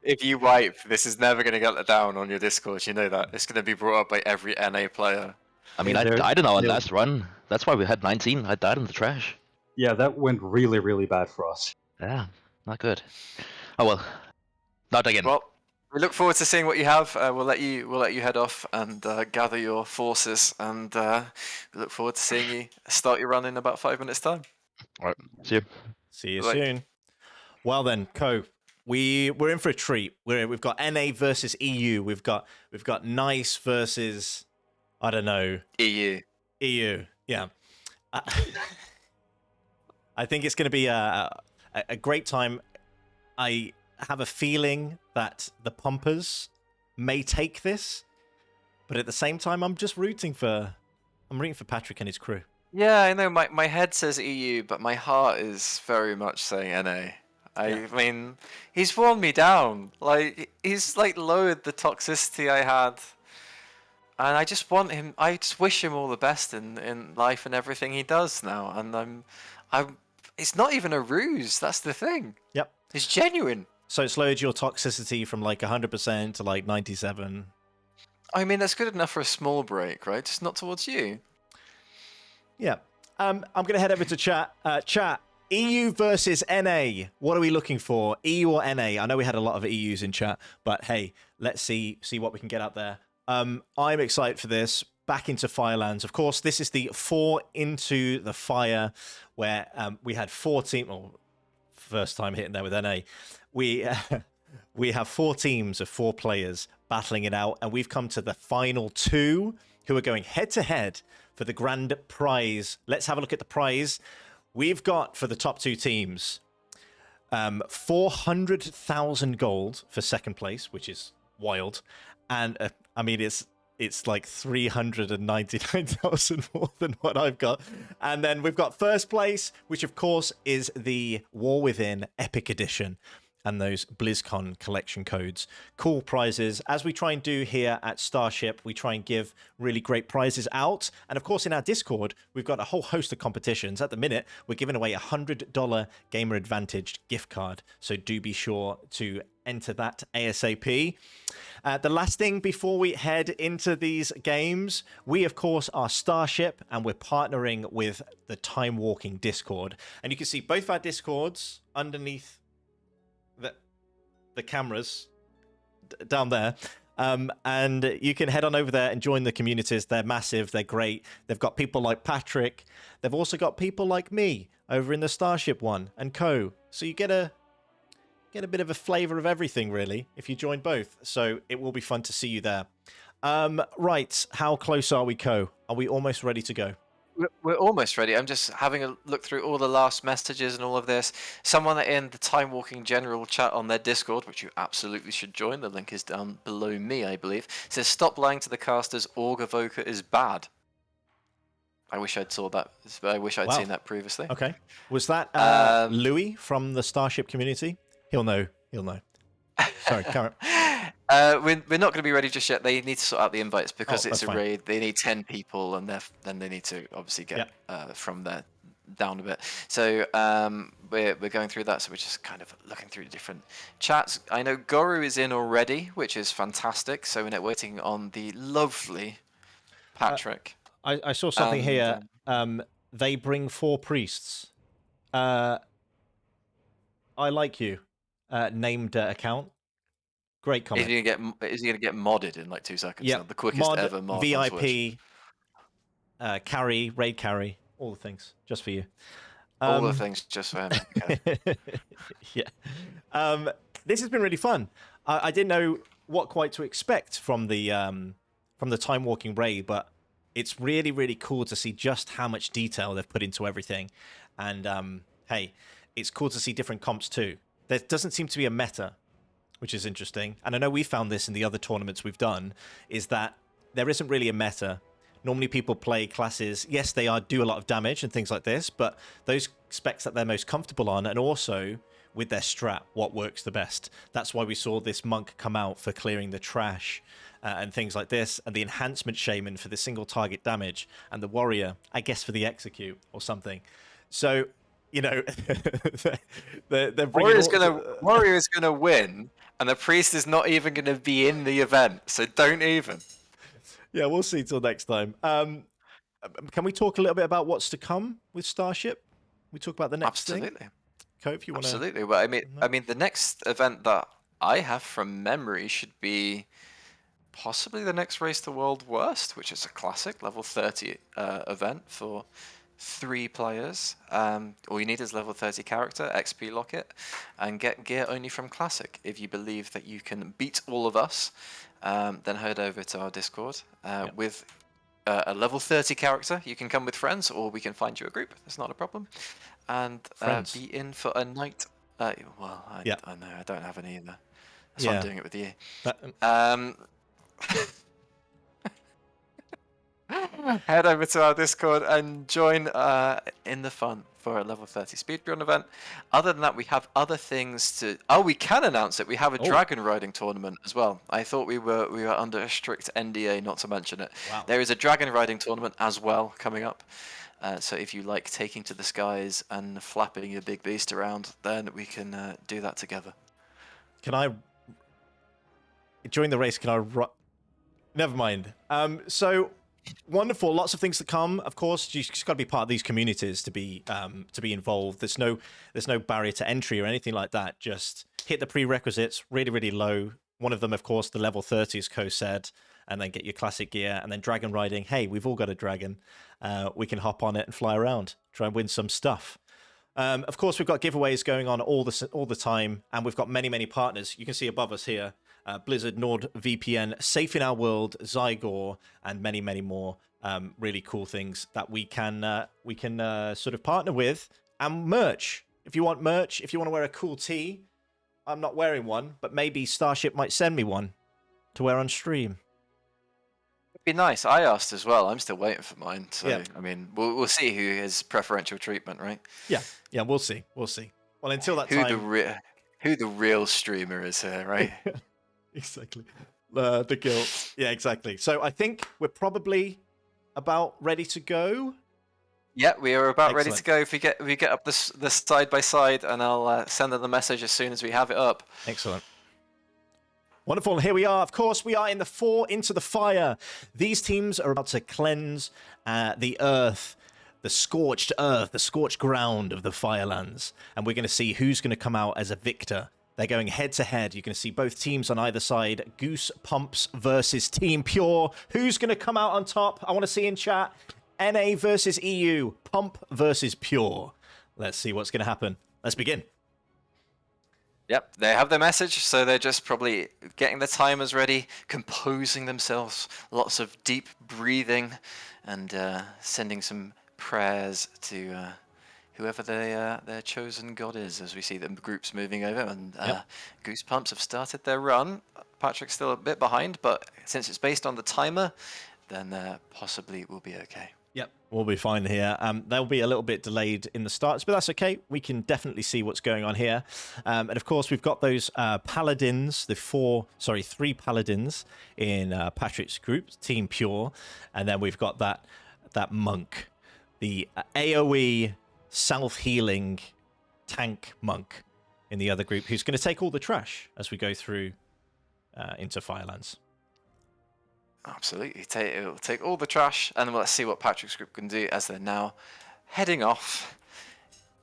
If you wipe, this is never going to get down on your Discord. You know that. It's going to be brought up by every NA player. I mean, I died in our last run. That's why we had 19. I died in the trash. Yeah, that went really, really bad for us. Yeah, not good. Oh well, not again. Well, we look forward to seeing what you have. We'll let you head off and gather your forces, and we look forward to seeing you start your run in about 5 minutes' time. All right, see you. See you soon. Well then, Co, we're in for a treat. We've got NA versus EU. We've got Nice versus, I don't know, EU. Yeah. I think it's going to be a great time. I have a feeling that the pumpers may take this, but at the same time, I'm just rooting for I'm rooting for Patrick and his crew. Yeah, I know. My head says EU, but my heart is very much saying NA. I mean, he's worn me down. Like he's like lowered the toxicity I had, and I just want him. I just wish him all the best in life and everything he does now. And I'm. It's not even a ruse. That's the thing. Yep. It's genuine. So it's lowered your toxicity from like 100% to like 97. I mean, that's good enough for a small break, right? Just not towards you. Yeah. I'm going to head over to chat. Chat, EU versus NA. What are we looking for? EU or NA? I know we had a lot of EUs in chat, but hey, let's see what we can get out there. I'm excited for this. Back into Firelands. Of course, this is the 4 into the Fire, where we had 4 teams. Well, first time hitting there with NA. We have 4 teams of 4 players battling it out, and we've come to the final 2 who are going head to head for the grand prize. Let's have a look at the prize. We've got for the top 2 teams 400,000 gold for second place, which is wild, and I mean it's like 399,000 more than what I've got. And then we've got first place, which of course is the War Within Epic Edition and those BlizzCon collection codes. Cool prizes. As we try and do here at Starship, we try and give really great prizes out. And of course, in our Discord, we've got a whole host of competitions. At the minute, we're giving away a $100 Gamer Advantage gift card. So do be sure to enter that ASAP. The last thing before we head into these games, we of course are Starship, and we're partnering with the Timewalking Discord. And you can see both our Discords underneath the cameras down there, and you can head on over there and join the communities. They're massive, they're great. They've got people like Patrick, they've also got people like me over in the Starship one and co, so you get a bit of a flavor of everything really if you join both. So it will be fun to see you there. Right, how close are we, co? Are we almost ready to go? We're almost ready. I'm just having a look through all the last messages and all of this. Someone in the Time Walking general chat on their Discord, which you absolutely should join, the link is down below me, I believe, says, stop lying to the casters, Org Evoker is bad. I wish I'd saw that. I wish I'd seen that previously. Okay. Was that Louis from the Starship community? He'll know. Sorry, Karen. We're not going to be ready just yet. They need to sort out the invites because it's a fine. raid. They need 10 people, and then they need to obviously get from there down a bit. So we're going through that. So we're just kind of looking through different chats. I know Goru is in already, which is fantastic. So we're waiting on the lovely Patrick. I saw something here. They bring 4 priests. I like you. Named account. Great comment. Is he gonna get modded in like 2 seconds? Yeah, The quickest ever mod. VIP, carry, raid carry, all the things just for you. All the things just for him. Okay. Yeah. This has been really fun. I didn't know what quite to expect from the Time Walking raid, but it's really, really cool to see just how much detail they've put into everything. And hey, it's cool to see different comps too. There doesn't seem to be a meta, which is interesting. And I know we found this in the other tournaments we've done, is that there isn't really a meta. Normally people play classes, yes, they do a lot of damage and things like this, but those specs that they're most comfortable on, and also with their strat, what works the best. That's why we saw this monk come out for clearing the trash and things like this, and the enhancement shaman for the single target damage, and the warrior, I guess, for the execute or something. So, you know, they're Warrior's gonna win, and the priest is not even gonna be in the event. So don't even. Yeah, we'll see till next time. Can we talk a little bit about what's to come with Starship? We talk about the next Absolutely. thing. Co, if you want to. Absolutely. Well, I mean, the next event that I have from memory should be possibly the next Race to World Worst, which is a classic level 30 event for 3 players. All you need is level 30 character, XP locket, and get gear only from Classic. If you believe that you can beat all of us, then head over to our Discord. With a level 30 character, you can come with friends, or we can find you a group. That's not a problem. And be in for a night. I know, I don't have any either. That's why I'm doing it with you. head over to our Discord and join in the fun for a level 30 speedrun event. Other than that, we have other things to. Oh, we can announce it. We have a dragon riding tournament as well. I thought we were under a strict NDA not to mention it. Wow. There is a dragon riding tournament as well coming up. So if you like taking to the skies and flapping your big beast around, then we can do that together. Can I during the race? Can I? Never mind. So wonderful. Lots of things to come. Of course, you just got to be part of these communities to be involved. There's no barrier to entry or anything like that. Just hit the prerequisites. Really, really low. One of them, of course, the level 30, as Co said, and then get your classic gear, and then dragon riding. Hey, we've all got a dragon. We can hop on it and fly around. Try and win some stuff. Of course, we've got giveaways going on all the time, and we've got many partners. You can see above us here. Blizzard, NordVPN, Safe in Our World, Zygor, and many more really cool things that we can sort of partner with. And merch. If you want merch, if you want to wear a cool tee, I'm not wearing one, but maybe Starship might send me one to wear on stream. It'd be nice. I asked as well. I'm still waiting for mine. So Yeah. I mean, we'll see who has preferential treatment, right? Yeah, we'll see. Well, until that Who time, who the real streamer is here, right? exactly. The guilt. Yeah, exactly. So I think we're probably about ready to go. Yeah, we are about ready to Excellent. go. If we get up this side by side, and I'll send them the message as soon as we have it up. Excellent. Wonderful. And here we are. Of course, we are in the 4 into the fire. These teams are about to cleanse the earth, the scorched ground of the Firelands. And we're going to see who's going to come out as a victor. They're going head to head. You're going to see both teams on either side. Goose Pumps versus Team Pure. Who's going to come out on top? I want to see in chat. NA versus EU. Pump versus Pure. Let's see what's going to happen. Let's begin. Yep, they have their message, so they're just probably getting the timers ready, composing themselves, lots of deep breathing, and sending some prayers to whoever their chosen god is, as we see the groups moving over. And Goose Pumps have started their run. Patrick's still a bit behind, but since it's based on the timer, then possibly we'll be okay. Yep, we'll be fine here. They'll be a little bit delayed in the starts, but that's okay. We can definitely see what's going on here. And of course, we've got those paladins, 3 paladins in Patrick's group, Team Pure. And then we've got that monk, the AoE self-healing tank monk in the other group, who's going to take all the trash as we go through into Firelands. Absolutely. It'll take all the trash, and let's see what Patrick's group can do as they're now heading off.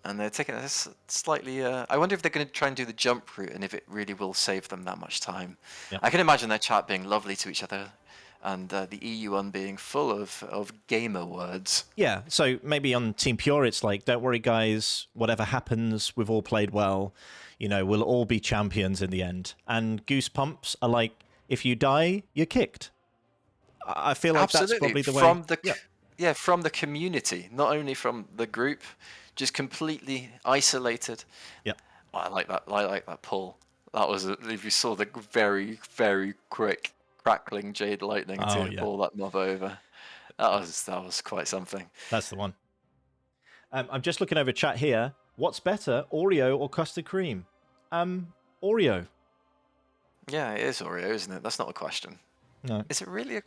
And they're taking this slightly... I wonder if they're going to try and do the jump route, and if it really will save them that much time. Yeah. I can imagine their chat being lovely to each other, and the EU one being full of gamer words. Yeah, so maybe on Team Pure, it's like, don't worry, guys. Whatever happens, we've all played well. You know, we'll all be champions in the end. And Goose Pumps are like, if you die, you're kicked. I feel like Absolutely. that's probably the way. From the community, not only from the group, just completely isolated. Yeah. Oh, I like that. I like that pull. That was if you saw the very quick crackling jade lightning to pull that mob over. That was quite something. That's the one. I'm just looking over chat here. What's better, Oreo or custard cream? Oreo. Yeah, it is Oreo, isn't it? That's not a question. No. Is it really?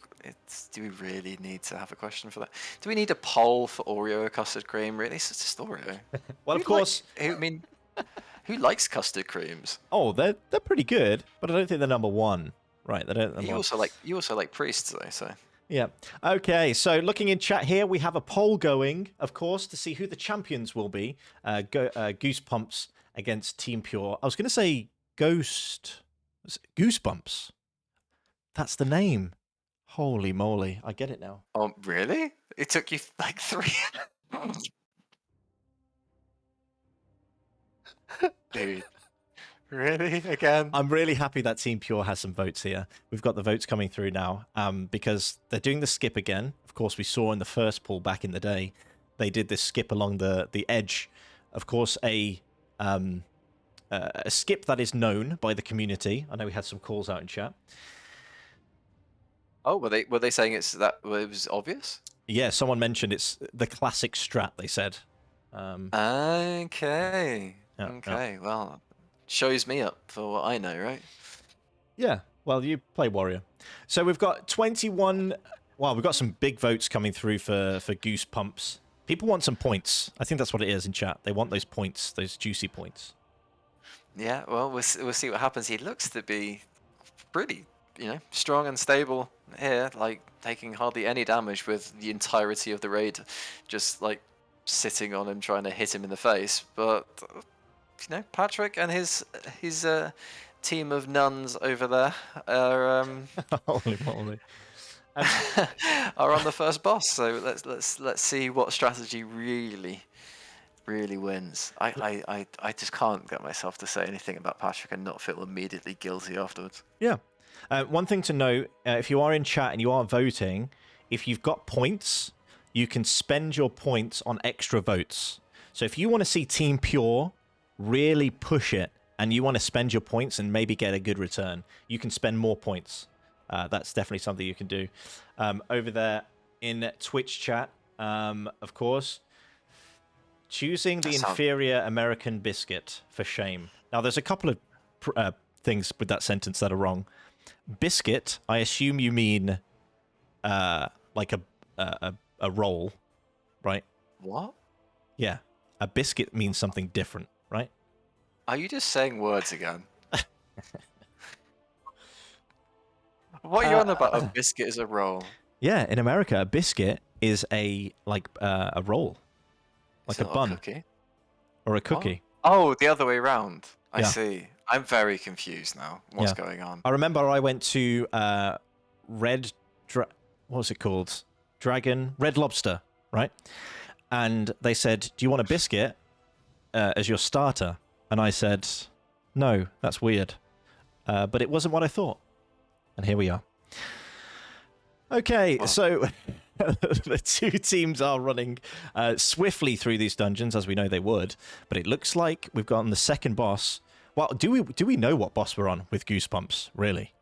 Do we really need to have a question for that? Do we need a poll for Oreo or custard cream? Really, it's just Oreo. Well, of course. Who likes custard creams? Oh, they're pretty good, but I don't think they're number one. Right? They don't. You also like priests, though. So. Yeah. Okay. So looking in chat here, we have a poll going, of course, to see who the champions will be. Goose Pumps against Team Pure. I was going to say Goosebumps. That's the name. Holy moly. I get it now. Oh, really? It took you like 3... Dude. Really? Again? I'm really happy that Team Pure has some votes here. We've got the votes coming through now because they're doing the skip again. Of course, we saw in the first poll back in the day, they did this skip along the edge. Of course, a skip that is known by the community. I know we had some calls out in chat. Oh, were they saying it was obvious? Yeah, someone mentioned it's the classic strat, they said. Okay. Yeah, Okay. Well, shows me up for what I know, right? Yeah, well, you play warrior. So we've got 21. Wow, we've got some big votes coming through for Goose Pumps. People want some points. I think that's what it is in chat. They want those points, those juicy points. Yeah. Well, we'll see what happens. He looks to be pretty, strong and stable here, like taking hardly any damage with the entirety of the raid, just like sitting on him, trying to hit him in the face. But Patrick and his team of nuns over there are Holy moly. are on the first boss. So let's see what strategy really wins. I just can't get myself to say anything about Patrick and not feel immediately guilty afterwards. Yeah. One thing to note, if you are in chat and you are voting, if you've got points, you can spend your points on extra votes. So if you want to see Team Pure really push it and you want to spend your points and maybe get a good return, you can spend more points. That's definitely something you can do. Over there in Twitch chat, of course, choosing the inferior American biscuit for shame. Now, there's a couple of things with that sentence that are wrong. Biscuit, I assume you mean like a roll, right? What? Yeah, a biscuit means something different, right? Are you just saying words again? What are you on about? A biscuit is a roll. Yeah, in America, a biscuit is a roll, like a bun, a cookie? or a cookie. Oh, the other way around. I Yeah. see. I'm very confused now. What's going on? I remember I went to what was it called? Red Lobster, right? And they said, "Do you want a biscuit as your starter?" And I said, "No, that's weird." But it wasn't what I thought. And here we are. Okay, so the two teams are running swiftly through these dungeons, as we know they would. But it looks like we've gotten the second boss. Well, do we know what boss we're on with Goosebumps, really?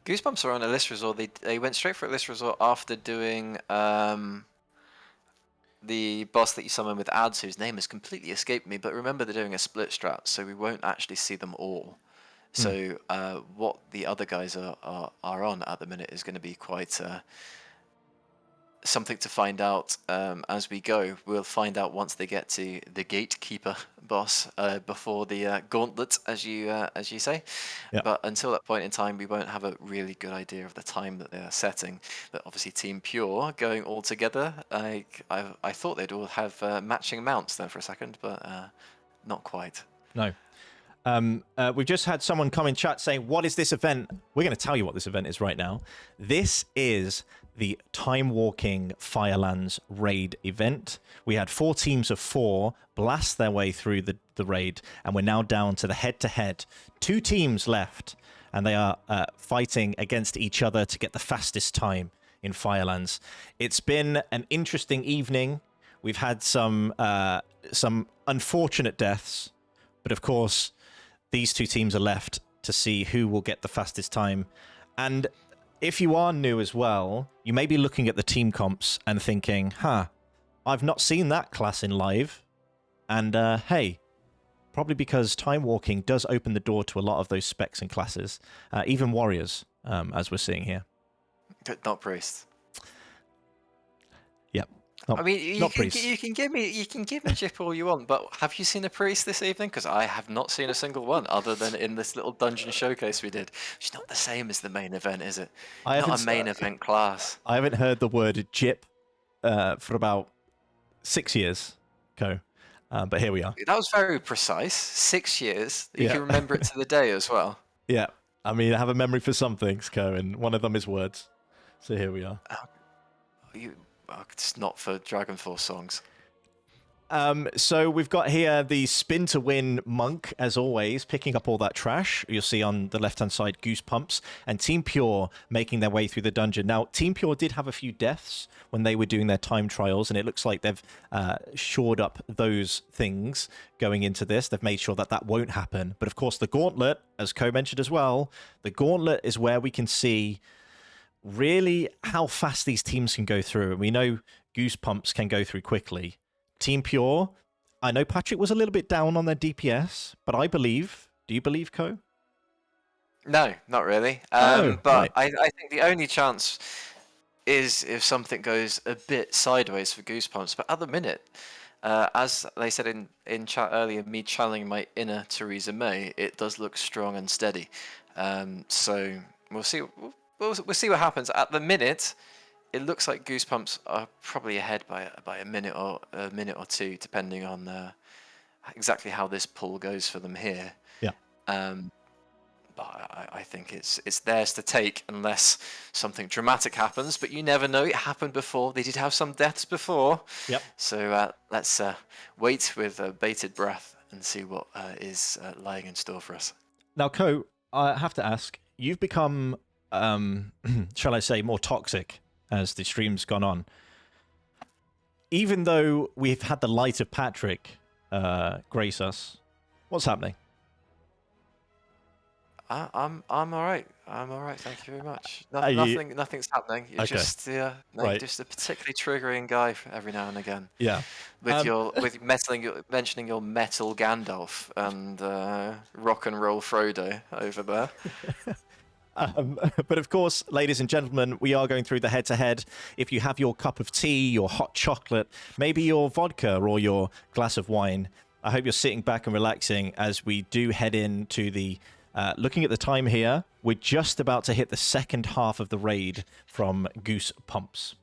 Goosebumps are on Alyssa Resort. They went straight for Alyssa Resort after doing the boss that you summon with ads, whose name has completely escaped me. But remember, they're doing a split strat, so we won't actually see them all. So what the other guys are on at the minute is going to be quite something to find out as we go. We'll find out once they get to the gatekeeper boss before the gauntlet, as you say. Yep. But until that point in time, we won't have a really good idea of the time that they're setting. But obviously, Team Pure going all together. I thought they'd all have matching mounts there for a second, but not quite. No. We've just had someone come in chat saying, "What is this event?" We're going to tell you what this event is right now. This is the Timewalking Firelands raid event. We had 4 teams of 4 blast their way through the raid, and we're now down to the head-to-head. 2 teams left, and they are fighting against each other to get the fastest time in Firelands. It's been an interesting evening. We've had some unfortunate deaths, but of course, these 2 teams are left to see who will get the fastest time. And if you are new as well, you may be looking at the team comps and thinking, I've not seen that class in live. And hey, probably because Time Walking does open the door to a lot of those specs and classes, even warriors, as we're seeing here. Not priest. Yep. I mean, you can give me Jip all you want, but have you seen a priest this evening? Because I have not seen a single one, other than in this little dungeon showcase we did. It's not the same as the main event, is it? Not a main event class. I haven't heard the word Jip for about 6 years, Co. But here we are. That was very precise. 6 years. You can remember it to the day as well. Yeah. I mean, I have a memory for some things, Co, and one of them is words. So here we are. It's not for Dragon Force songs. So we've got here the spin to win monk, as always, picking up all that trash. You'll see on the left-hand side, Goose Pumps, and Team Pure making their way through the dungeon. Now, Team Pure did have a few deaths when they were doing their time trials, and it looks like they've shored up those things going into this. They've made sure that that won't happen. But of course, the gauntlet, as Co mentioned as well, the gauntlet is where we can see really how fast these teams can go through. And we know Goose Pumps can go through quickly. Team Pure, I know Patrick was a little bit down on their DPS, but I believe, do you believe, Co? No, not really. Oh, But right. I think the only chance is if something goes a bit sideways for Goosebumps. But at the minute, as they said in chat earlier, me channeling my inner Theresa May, it does look strong and steady. So we'll see. We'll see what happens. At the minute, it looks like Goosebumps are probably ahead by a minute or two, depending on exactly how this pull goes for them here. Yeah. But I think it's theirs to take unless something dramatic happens. But you never know. It happened before. They did have some deaths before. Yep. So let's wait with bated breath and see what is lying in store for us. Now, Co, I have to ask, you've become, shall I say, more toxic as the stream's gone on. Even though we've had the light of Patrick grace us, what's happening? I'm all right. I'm all right. Thank you very much. Nothing's happening. You're Okay. just Right. just a particularly triggering guy every now and again. Yeah. With mentioning your metal Gandalf and rock and roll Frodo over there. But of course, ladies and gentlemen, we are going through the head-to-head. If you have your cup of tea, your hot chocolate, maybe your vodka or your glass of wine, I hope you're sitting back and relaxing as we do head into the... looking at the time here, we're just about to hit the second half of the raid from Goose Pumps.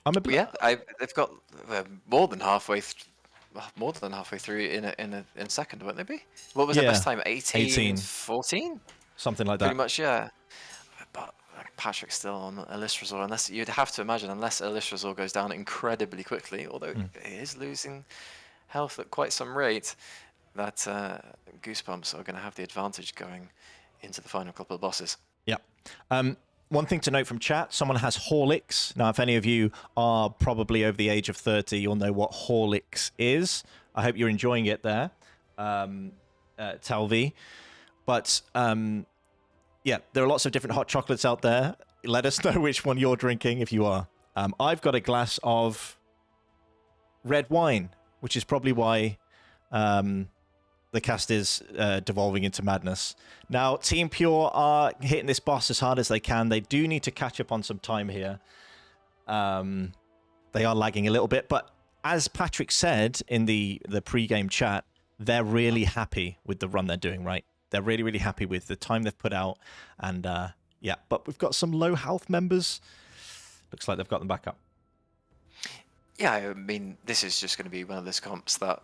They've got more than halfway through in second, won't they be? What was their best time? 18, 14? Something like that. Pretty much, yeah. But Patrick's still on Elistrazor, unless you'd have to imagine, unless Elistrazor goes down incredibly quickly, although he is losing health at quite some rate, that Goosebumps are going to have the advantage going into the final couple of bosses. Yeah. One thing to note from chat, someone has Horlicks. Now, if any of you are probably over the age of 30, you'll know what Horlicks is. I hope you're enjoying it there, Talvi. But, yeah, there are lots of different hot chocolates out there. Let us know which one you're drinking if you are. I've got a glass of red wine, which is probably why... the cast is devolving into madness. Now, Team Pure are hitting this boss as hard as they can. They do need to catch up on some time here. They are lagging a little bit, but as Patrick said in the pre-game chat, they're really happy with the run they're doing, right? They're really, really happy with the time they've put out. And, yeah, but we've got some low health members. Looks like they've got them back up. Yeah, I mean, this is just going to be one of those comps that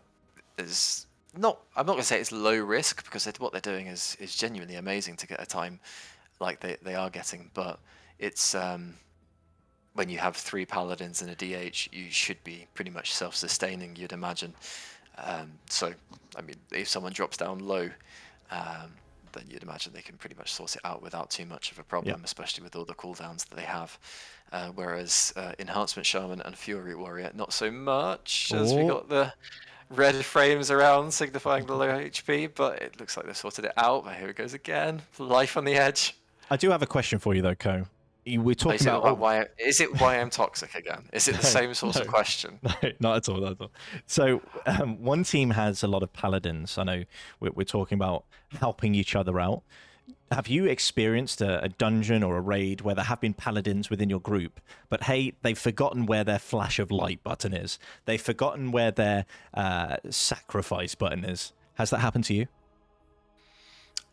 is... I'm not going to say it's low risk, because what they're doing is genuinely amazing to get a time like they are getting, but it's when you have 3 paladins and a DH, you should be pretty much self-sustaining, you'd imagine. So, I mean, if someone drops down low, then you'd imagine they can pretty much sort it out without too much of a problem, especially with all the cooldowns that they have. Whereas Enhancement Shaman and Fury Warrior, not so much, as we got the red frames around signifying the low HP, but it looks like they've sorted it out. But here it goes again. Life on the edge. I do have a question for you, though, Co. We're talking about why I'm toxic again? Is it the same sort of question? No, not at all. Not at all. So one team has a lot of paladins. I know we're talking about helping each other out. Have you experienced a dungeon or a raid where there have been paladins within your group, but hey, they've forgotten where their flash of light button is? They've forgotten where their sacrifice button is. Has that happened to you?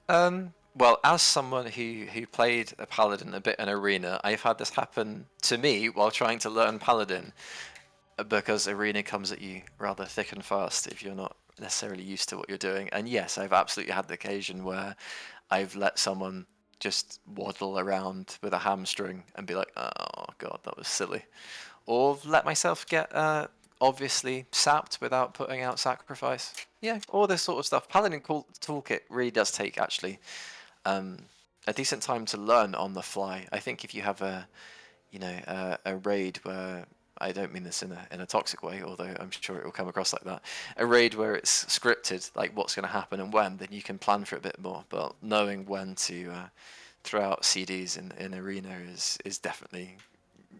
Well, as someone who played a paladin a bit in arena, I've had this happen to me while trying to learn paladin, because arena comes at you rather thick and fast if you're not necessarily used to what you're doing. And yes, I've absolutely had the occasion where I've let someone just waddle around with a hamstring and be like, oh god, that was silly. Or let myself get obviously sapped without putting out sacrifice. Yeah, all this sort of stuff. Paladin Toolkit really does take actually a decent time to learn on the fly. I think if you have a raid where, I don't mean this in a toxic way, although I'm sure it will come across like that, a raid where it's scripted, like what's going to happen and when, then you can plan for it a bit more. But knowing when to throughout CDs in Arena is definitely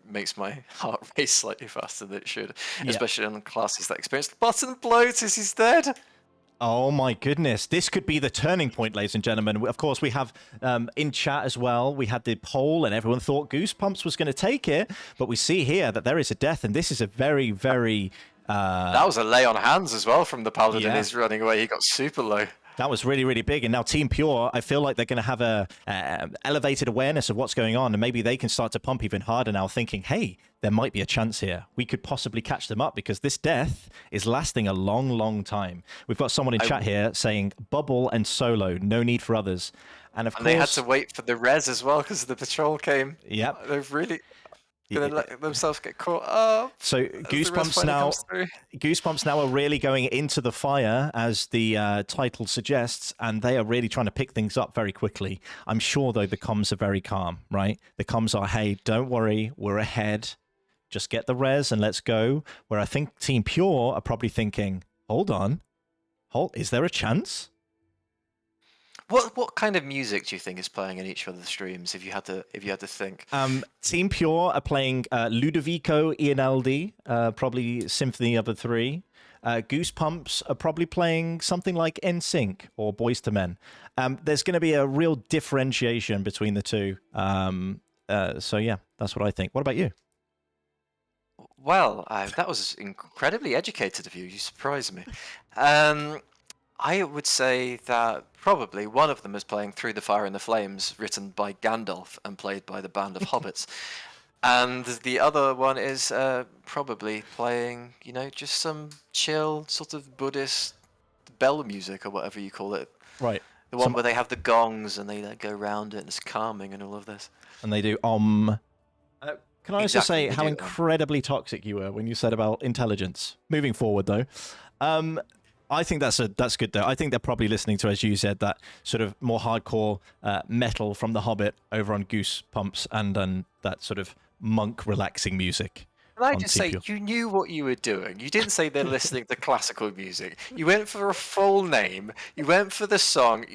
makes my heart race slightly faster than it should, especially on classes that experience the button blows as he's dead. Oh my goodness, this could be the turning point, ladies and gentlemen. Of course, we have in chat as well, we had the poll and everyone thought Goosepumps was going to take it, but we see here that there is a death, and this is a very, very... that was a lay on hands as well from the Paladin. He's running away, he got super low. That was really, really big. And now Team Pure, I feel like they're going to have a elevated awareness of what's going on, and maybe they can start to pump even harder now, thinking, hey, there might be a chance here. We could possibly catch them up, because this death is lasting a long, long time. We've got someone in chat here saying, bubble and solo, no need for others. And of course... they had to wait for the res as well, because the patrol came. Yep. They've really... Gonna let themselves get caught up. So Goosebumps now are really going into the fire, as the title suggests, and they are really trying to pick things up very quickly. I'm sure, though, the comms are very calm, right? The comms are, hey, don't worry, we're ahead. Just get the res and let's go. Where I think Team Pure are probably thinking, hold on, is there a chance? What kind of music do you think is playing in each of the streams? If you had to think. Team Pure are playing Ludovico Einaudi, probably Symphony of the Three. Goosepumps are probably playing something like NSYNC or Boyz II Men. There's going to be a real differentiation between the two. So yeah, that's what I think. What about you? Well, that was incredibly educated of you. You surprised me. I would say that probably one of them is playing Through the Fire and the Flames, written by Gandalf and played by the band of hobbits. And the other one is probably playing, just some chill sort of Buddhist bell music or whatever you call it. Right. The one where they have the gongs and they go around it and it's calming and all of this. And they do Can I also say how incredibly toxic you were when you said about intelligence? Moving forward, though. I think that's good, though. I think they're probably listening to, as you said, that sort of more hardcore metal from The Hobbit over on Goosepumps, and that sort of monk relaxing music. Can I just say, you knew what you were doing. You didn't say they're listening to classical music. You went for a full name. You went for the song.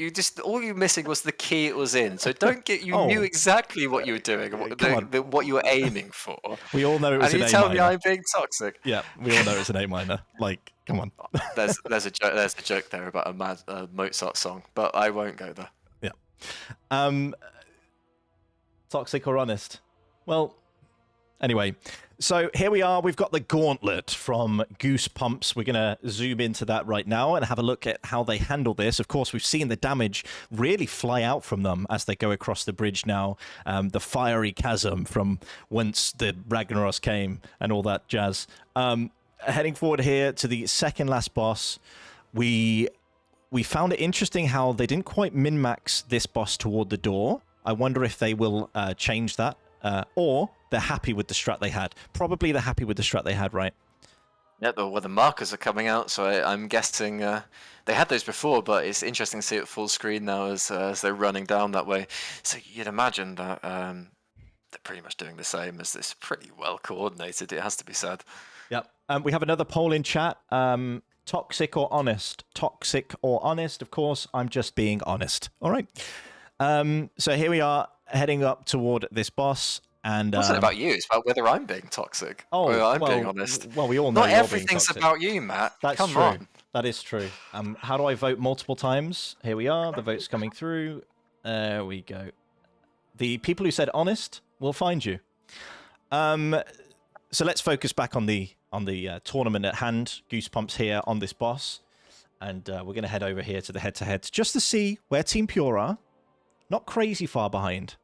All you were missing was the key it was in. So you knew exactly what you were doing, what you were aiming for. We all know it was an A minor. And you tell me I'm being toxic. Yeah, we all know it's an A minor. Like, come on. There's a joke there about a Mozart song, but I won't go there. Yeah. Toxic or honest? Well, anyway. So here we are. We've got the gauntlet from Goosepumps. We're going to zoom into that right now and have a look at how they handle this. Of course, we've seen the damage really fly out from them as they go across the bridge now. The fiery chasm from whence the Ragnaros came and all that jazz. Heading forward here to the second last boss, we found it interesting how they didn't quite min-max this boss toward the door. I wonder if they will change that. Or they're happy with the strat they had. Probably they're happy with the strat they had, right? Yeah, well, the markers are coming out, so I'm guessing they had those before, but it's interesting to see it full screen now as they're running down that way. So you'd imagine that they're pretty much doing the same as this. Pretty well coordinated, it has to be said. Yep. We have another poll in chat. Toxic or honest? Toxic or honest? Of course, I'm just being honest. All right. So here we are, heading up toward this boss, and it wasn't about you. It's about whether I'm being toxic. Or I'm being honest. Well, we all know not everything's about you, Matt. That's Come true. on. That is true. How do I vote multiple times? Here we are. The vote's coming through. There we go. The people who said honest will find you. So let's focus back on the tournament at hand. Goosepumps here on this boss, and we're going to head over here to the head-to-head just to see where Team Pure are. Not crazy far behind.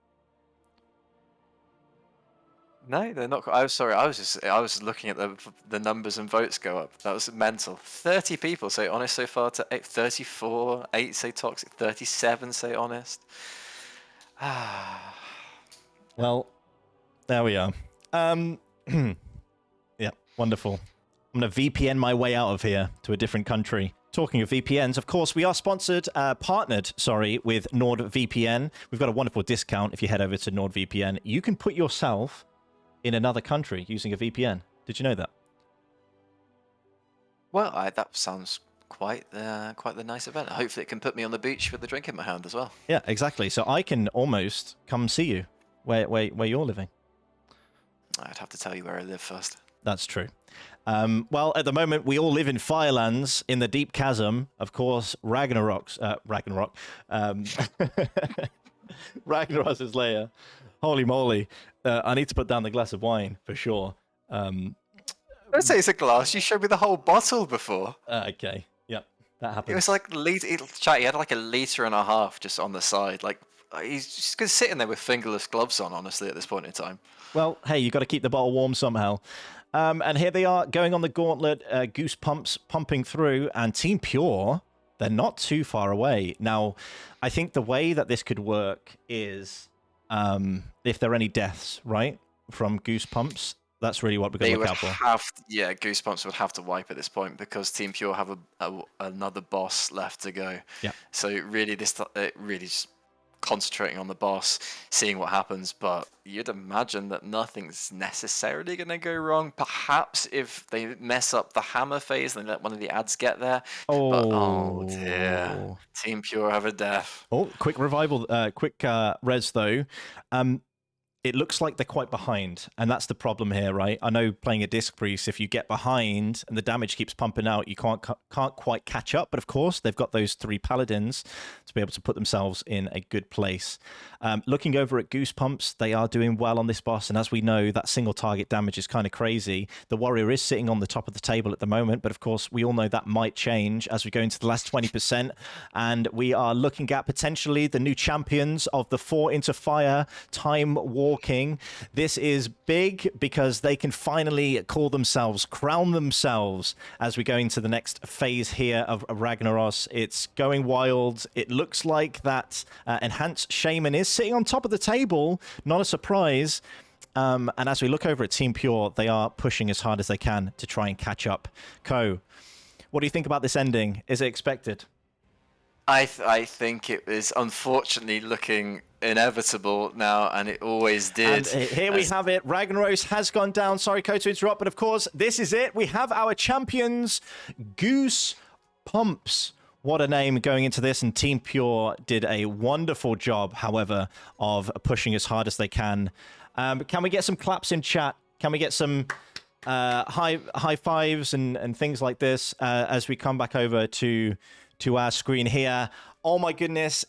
No, they're not. I was sorry. I was looking at the numbers and votes go up. That was mental. 30 people say honest so far to 34. 8 say toxic. 37 say honest. Well, there we are. Yeah, wonderful. I'm going to VPN my way out of here to a different country. Talking of VPNs, of course, we are partnered, with NordVPN. We've got a wonderful discount if you head over to NordVPN. You can put yourself in another country using a VPN. Did you know that? Well, that sounds quite the nice event. Hopefully, it can put me on the beach with a drink in my hand as well. Yeah, exactly. So I can almost come see you where you're living. I'd have to tell you where I live first. That's true. Well, at the moment, we all live in Firelands in the deep chasm. Of course, Ragnarok's lair. Holy moly! I need to put down the glass of wine for sure. Don't say it's a glass. You showed me the whole bottle before. Okay. Yep. That happened. It was like chat. He had like a liter and a half just on the side. Like he's just sitting there with fingerless gloves on. Honestly, at this point in time. Well, hey, you got to keep the bottle warm somehow. And here they are going on the gauntlet. Goose pumps pumping through, and Team Pure, they're not too far away. Now, I think the way that this could work is if there are any deaths, right, from Goose pumps. That's really what we're going to look out for. Goosebumps would have to wipe at this point because Team Pure have another boss left to go. Yeah. So really, just concentrating on the boss, seeing what happens. But you'd imagine that nothing's necessarily going to go wrong. Perhaps if they mess up the hammer phase, and let one of the ads get there. Oh dear, Team Pure have a death. Oh, quick revival, quick res though. It looks like they're quite behind, and that's the problem here, right? I know playing a Disc Priest, if you get behind and the damage keeps pumping out, you can't quite catch up. But of course, they've got those 3 paladins to be able to put themselves in a good place. Looking over at Goose Pumps, they are doing well on this boss, and as we know, that single target damage is kind of crazy. The warrior is sitting on the top of the table at the moment, but of course, we all know that might change as we go into the last 20%, and we are looking at potentially the new champions of the 4 into Fire Timewalking. This is big because they can finally crown themselves as we go into the next phase here of Ragnaros. It's going wild. It looks like that enhanced shaman is sitting on top of the table. Not a surprise. And as we look over at Team Pure, they are pushing as hard as they can to try and catch up. Ko, what do you think about this ending? Is it expected? I think it is unfortunately looking inevitable now, and it always did. And here we have it. Ragnaros has gone down. Sorry, Ko, to interrupt, but of course, this is it. We have our champions, Goose Pumps. What a name going into this, and Team Pure did a wonderful job, however, of pushing as hard as they can. Can we get some claps in chat? Can we get some high fives and things like this as we come back over to our screen here? Oh my goodness,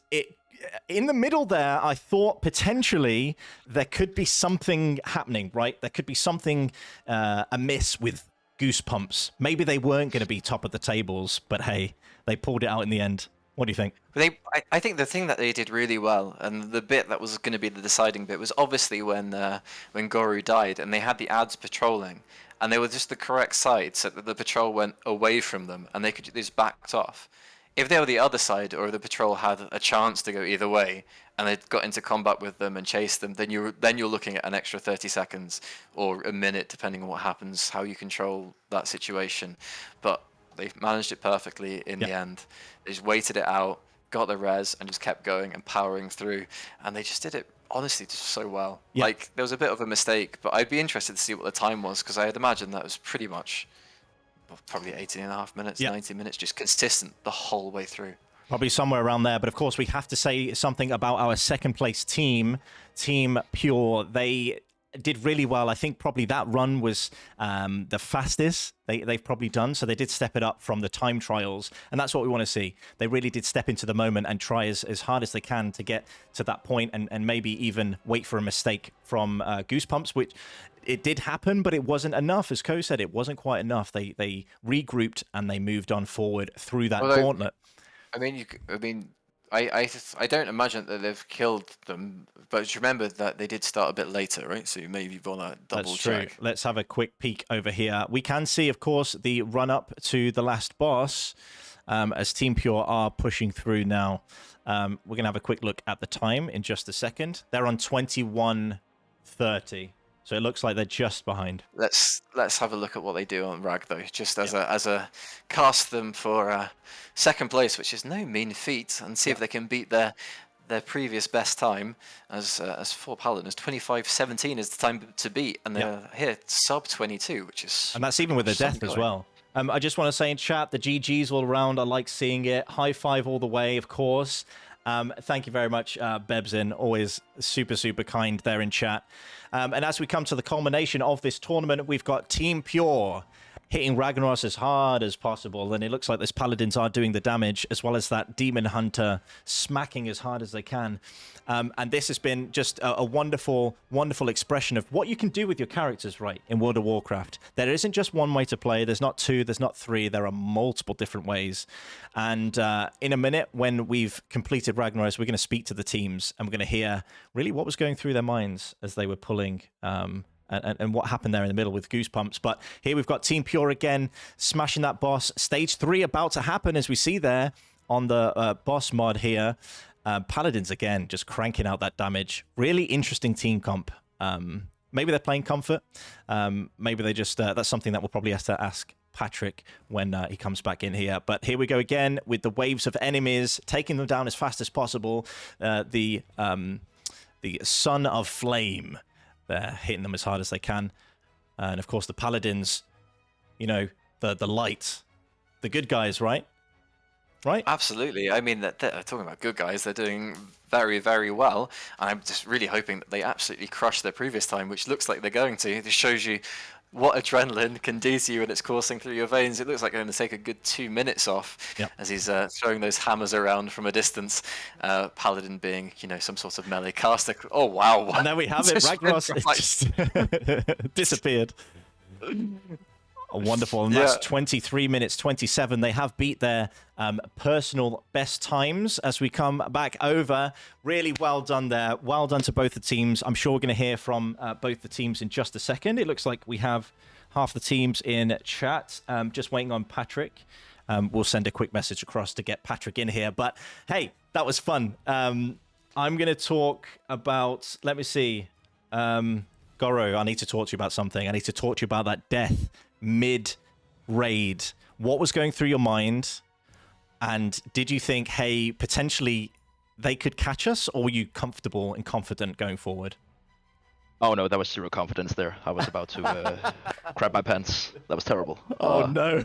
in the middle there, I thought potentially there could be something happening, right? There could be something amiss with Goose Pumps. Maybe they weren't going to be top of the tables, but hey, they pulled it out in the end. What do you think? I think the thing that they did really well, and the bit that was going to be the deciding bit, was obviously when Goru died, and they had the ads patrolling, and they were just the correct side, so that the patrol went away from them, and they just backed off. If they were the other side, or the patrol had a chance to go either way, and they got into combat with them and chased them, then you're looking at an extra 30 seconds or a minute, depending on what happens, how you control that situation. But they managed it perfectly in the end. They just waited it out, got the res, and just kept going and powering through. And they just did it, honestly, just so well. Like, there was a bit of a mistake, but I'd be interested to see what the time was, because I had imagined that was pretty much probably 18.5 minutes, 90 minutes, just consistent the whole way through. Probably somewhere around there. But of course, we have to say something about our second place team, Team Pure. They did really well. I think probably that run was the fastest they've probably done. So they did step it up from the time trials. And that's what we want to see. They really did step into the moment and try as hard as they can to get to that point and maybe even wait for a mistake from Goose Pumps, which it did happen, but it wasn't enough. As Ko said, it wasn't quite enough. They regrouped and they moved on forward through that gauntlet. I don't imagine that they've killed them, but remember that they did start a bit later, right? So you maybe want to double check. True. Let's have a quick peek over here. We can see, of course, the run up to the last boss as Team Pure are pushing through now. We're going to have a quick look at the time in just a second. They're on 21:30. So it looks like they're just behind. Let's have a look at what they do on Rag though, just as a cast them for second place, which is no mean feat, and see if they can beat their previous best time as 4 Paladins. 25:17 is the time to beat, and they're here sub 22, which is, and that's even with a death as well. I just want to say in chat, the GGs all around. I like seeing it. High five all the way, of course. Thank you very much, Bebzin. Always super, super kind there in chat. And as we come to the culmination of this tournament, we've got Team Pure hitting Ragnaros as hard as possible. And it looks like those Paladins are doing the damage, as well as that Demon Hunter smacking as hard as they can. And this has been just a wonderful, wonderful expression of what you can do with your characters, right, in World of Warcraft. There isn't just one way to play. There's not two, there's not three. There are multiple different ways. And in a minute, when we've completed Ragnaros, we're going to speak to the teams, and we're going to hear really what was going through their minds as they were pulling and what happened there in the middle with Goosebumps. But here we've got Team Pure again, smashing that boss. Stage 3 about to happen, as we see there on the boss mod here. Paladins, again, just cranking out that damage. Really interesting team comp. Maybe they're playing Comfort. Maybe they just... that's something that we'll probably have to ask Patrick when he comes back in here. But here we go again with the waves of enemies, taking them down as fast as possible. The Son of Flame. They're hitting them as hard as they can. And of course, the Paladins, you know, the light, the good guys, right? Right? Absolutely. I mean, they're talking about good guys. They're doing very, very well. And I'm just really hoping that they absolutely crush their previous time, which looks like they're going to. This shows you what adrenaline can do to you when it's coursing through your veins. It looks like they're going to take a good 2 minutes off as he's throwing those hammers around from a distance. Paladin being, you know, some sort of melee caster. Oh, wow. And there we have it. Ragnaros just disappeared. Wonderful. And that's 23 minutes 27. They have beat their personal best times as we come back over. Really well done there. Well done to both the teams. I'm sure we're going to hear from both the teams in just a second. It looks like we have half the teams in chat. Just waiting on Patrick. We'll send a quick message across to get Patrick in here. But hey, that was fun. I'm going to talk about, let me see. Goro, I need to talk to you about something. I need to talk to you about that death mid-raid. What was going through your mind? And did you think, hey, potentially they could catch us? Or were you comfortable and confident going forward? Oh no, that was zero confidence there. I was about to crap my pants. That was terrible. Oh no.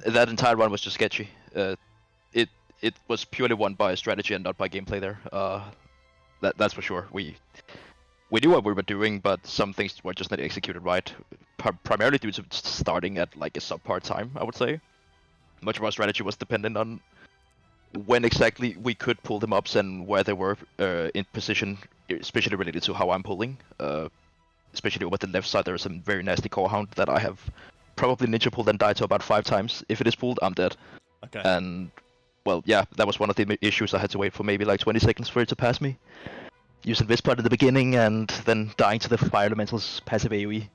That entire run was just sketchy. It was purely won by strategy and not by gameplay there. That's for sure. We knew what we were doing, but some things were just not executed right. Primarily due to starting at like a subpar time, I would say. Much of our strategy was dependent on when exactly we could pull them up and where they were in position, especially related to how I'm pulling. Especially over the left side, there is some very nasty core hound that I have probably ninja pulled and died to about 5 times. If it is pulled, I'm dead. Okay. And, well, yeah, that was one of the issues. I had to wait for maybe like 20 seconds for it to pass me. Using this part at the beginning and then dying to the fire elemental's passive AoE.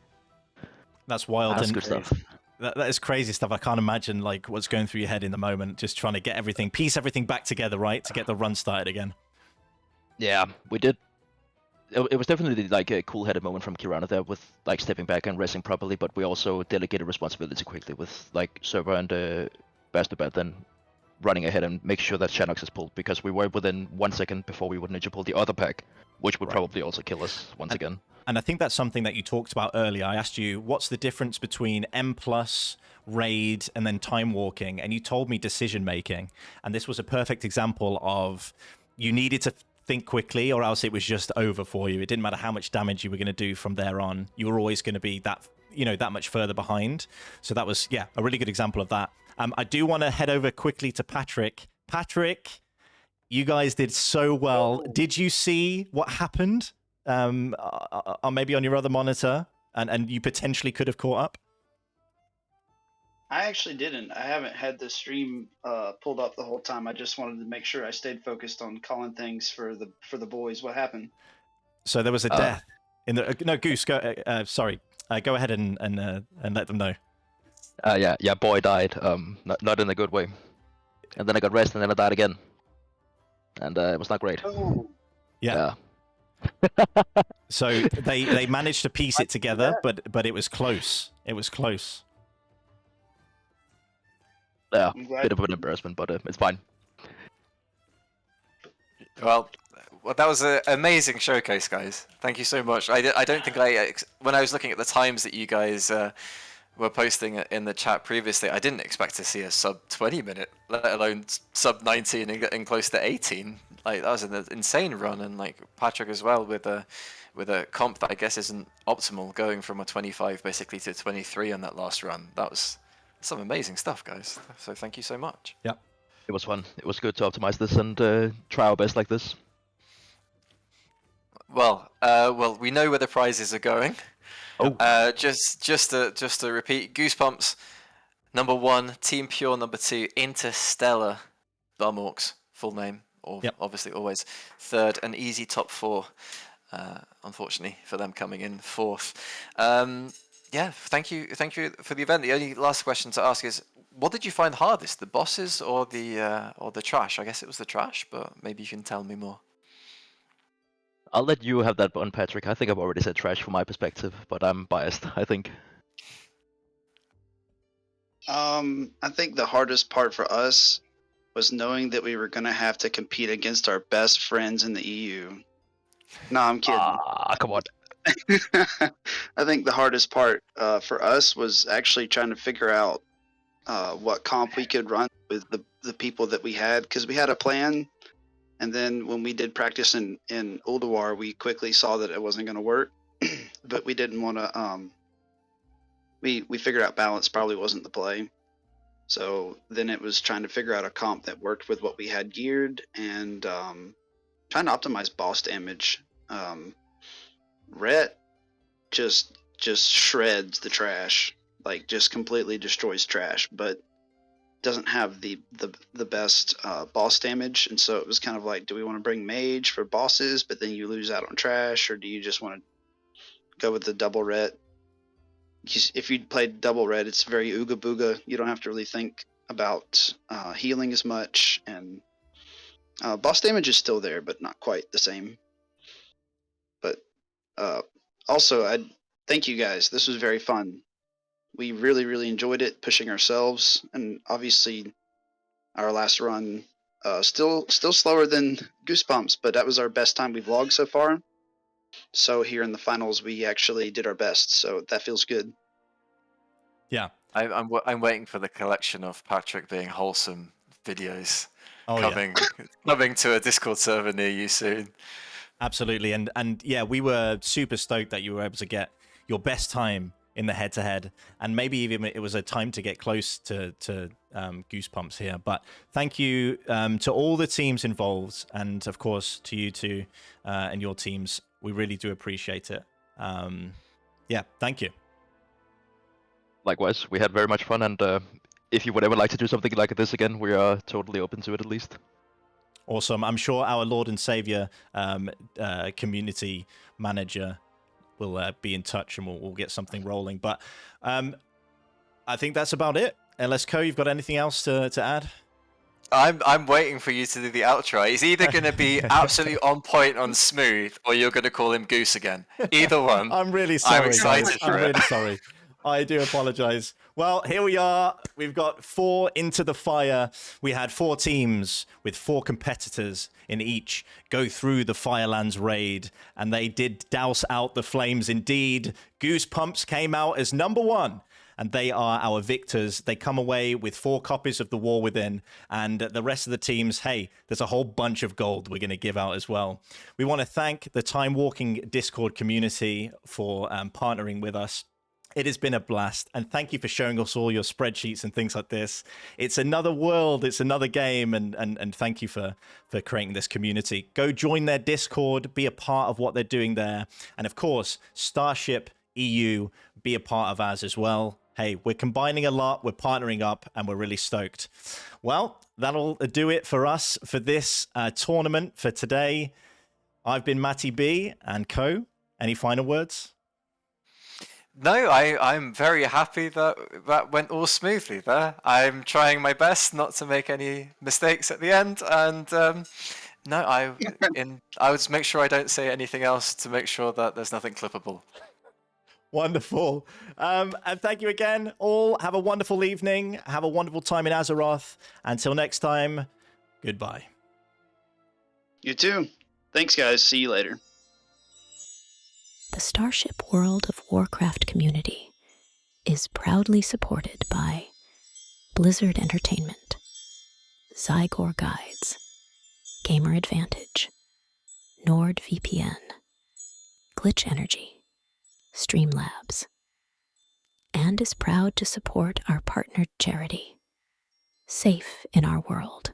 That's wild. That's and good stuff. That is crazy stuff. I can't imagine like what's going through your head in the moment, just trying to get everything, piece everything back together, right, to get the run started again. Yeah, we did. It was definitely like a cool-headed moment from Kirana there with like stepping back and resting properly, but we also delegated responsibility quickly with like Server and Bastard then running ahead and make sure that Shanox is pulled, because we were within 1 second before we would ninja pull the other pack, which would probably also kill us once again. And I think that's something that you talked about earlier. I asked you, what's the difference between M+, Raid, and then Timewalking? And you told me decision-making. And this was a perfect example of you needed to think quickly or else it was just over for you. It didn't matter how much damage you were going to do from there on. You were always going to be that, that much further behind. So that was, a really good example of that. I do want to head over quickly to Patrick. Patrick, you guys did so well. Did you see what happened? Or maybe on your other monitor, and you potentially could have caught up? I actually didn't. I haven't had the stream pulled up the whole time. I just wanted to make sure I stayed focused on calling things for the boys. What happened? So there was a death in the. No, Goose. Go. Sorry. Go ahead and let them know. Yeah. Boy died. Not in a good way. And then I got rest, and then I died again. And it was not great. Oh. Yeah. So they managed to piece it together, but it was close. It was close. Yeah, bit of an embarrassment, but it's fine. Well, that was an amazing showcase, guys. Thank you so much. I don't think when I was looking at the times that you guys were posting it in the chat previously, I didn't expect to see a sub 20 minute, let alone sub 19 and getting close to 18. Like that was an insane run, and like Patrick as well with a comp that I guess isn't optimal, going from a 25 basically to 23 on that last run. That was some amazing stuff, guys. So thank you so much. Yep. It was fun. It was good to optimize this and try our best like this. Well, we know where the prizes are going. Oh. Just to repeat, Goosebumps, number 1, Team Pure, number 2, Interstellar, Bumorks, full name, or obviously always 3rd, an easy top 4. Unfortunately for them, coming in 4th. Yeah, thank you for the event. The only last question to ask is, what did you find hardest, the bosses or the trash? I guess it was the trash, but maybe you can tell me more. I'll let you have that one, Patrick. I think I've already said trash from my perspective, but I'm biased, I think. I think the hardest part for us was knowing that we were going to have to compete against our best friends in the EU. No, I'm kidding. Come on. I think the hardest part for us was actually trying to figure out what comp we could run with the people that we had, because we had a plan. And then when we did practice in Ulduar, we quickly saw that it wasn't going to work. But we didn't want to. We figured out balance probably wasn't the play. So then it was trying to figure out a comp that worked with what we had geared, and trying to optimize boss damage. Rhett just shreds the trash, like just completely destroys trash, but doesn't have the best boss damage. And so it was kind of like, do we want to bring mage for bosses, but then you lose out on trash, or do you just want to go with the double red? If you played double red, it's very ooga booga. You don't have to really think about healing as much, and boss damage is still there, but not quite the same. But also, I thank you guys. This was very fun. We really enjoyed it, pushing ourselves, and obviously our last run still slower than Goosebumps, but that was our best time we've logged so far. So here in the finals, we actually did our best, so that feels good. Yeah, I'm waiting for the collection of Patrick being wholesome videos coming to a Discord server near you soon. Absolutely, and yeah, we were super stoked that you were able to get your best time in the head-to-head, and maybe even it was a time to get close to Goosebumps here. But thank you to all the teams involved, and of course to you two and your teams. We really do appreciate it. Yeah, thank you. Likewise, we had very much fun, and if you would ever like to do something like this again, we are totally open to it, at least. Awesome. I'm sure our Lord and Savior community manager will be in touch, and we'll get something rolling. But I think that's about it. LSCO, you've got anything else to add? I'm waiting for you to do the outro. He's either going to be absolutely on point on smooth, or you're going to call him Goose again. Either one. I'm really sorry. I'm excited for I'm it. really sorry. I do apologize. Well, here we are. We've got 4 into the fire. We had 4 teams with 4 competitors in each go through the Firelands raid, and they did douse out the flames indeed. Goosepumps came out as number 1, and they are our victors. They come away with 4 copies of The War Within, and the rest of the teams, hey, there's a whole bunch of gold we're going to give out as well. We want to thank the Timewalking Discord community for partnering with us. It has been a blast, and thank you for showing us all your spreadsheets and things like this. It's another world, it's another game, and thank you for creating this community. Go join their Discord, be a part of what they're doing there, and of course, Starship EU, be a part of ours as well. Hey, we're combining a lot, we're partnering up, and we're really stoked. Well, that'll do it for us for this tournament for today. I've been Matty B and Co. Any final words? No, I'm very happy that went all smoothly there. I'm trying my best not to make any mistakes at the end, and no, I would make sure I don't say anything else to make sure that there's nothing clippable. Wonderful. And thank you again, all. Have a wonderful evening. Have a wonderful time in Azeroth. Until next time, goodbye. You too. Thanks, guys. See you later. The Starship World of Warcraft community is proudly supported by Blizzard Entertainment, Zygor Guides, Gamer Advantage, NordVPN, Glitch Energy, Streamlabs, and is proud to support our partnered charity, Safe in Our World.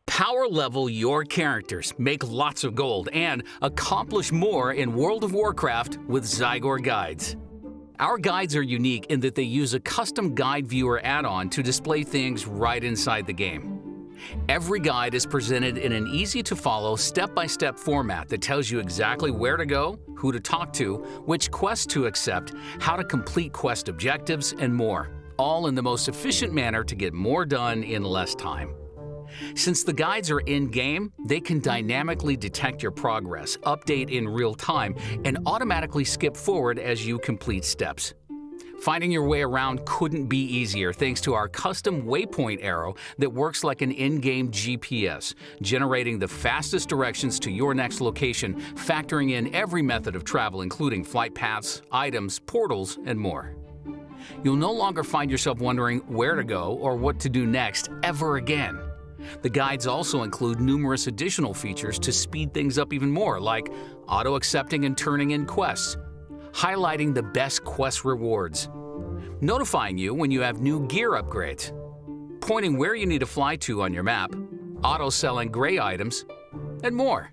Power level your characters, make lots of gold, and accomplish more in World of Warcraft with Zygor Guides. Our guides are unique in that they use a custom guide viewer add-on to display things right inside the game. Every guide is presented in an easy-to-follow, step-by-step format that tells you exactly where to go, who to talk to, which quests to accept, how to complete quest objectives, and more, all in the most efficient manner to get more done in less time. Since the guides are in-game, they can dynamically detect your progress, update in real time, and automatically skip forward as you complete steps. Finding your way around couldn't be easier thanks to our custom waypoint arrow that works like an in-game GPS, generating the fastest directions to your next location, factoring in every method of travel including flight paths, items, portals, and more. You'll no longer find yourself wondering where to go or what to do next ever again. The guides also include numerous additional features to speed things up even more, like auto-accepting and turning in quests, highlighting the best quest rewards, notifying you when you have new gear upgrades, pointing where you need to fly to on your map, auto-selling gray items, and more.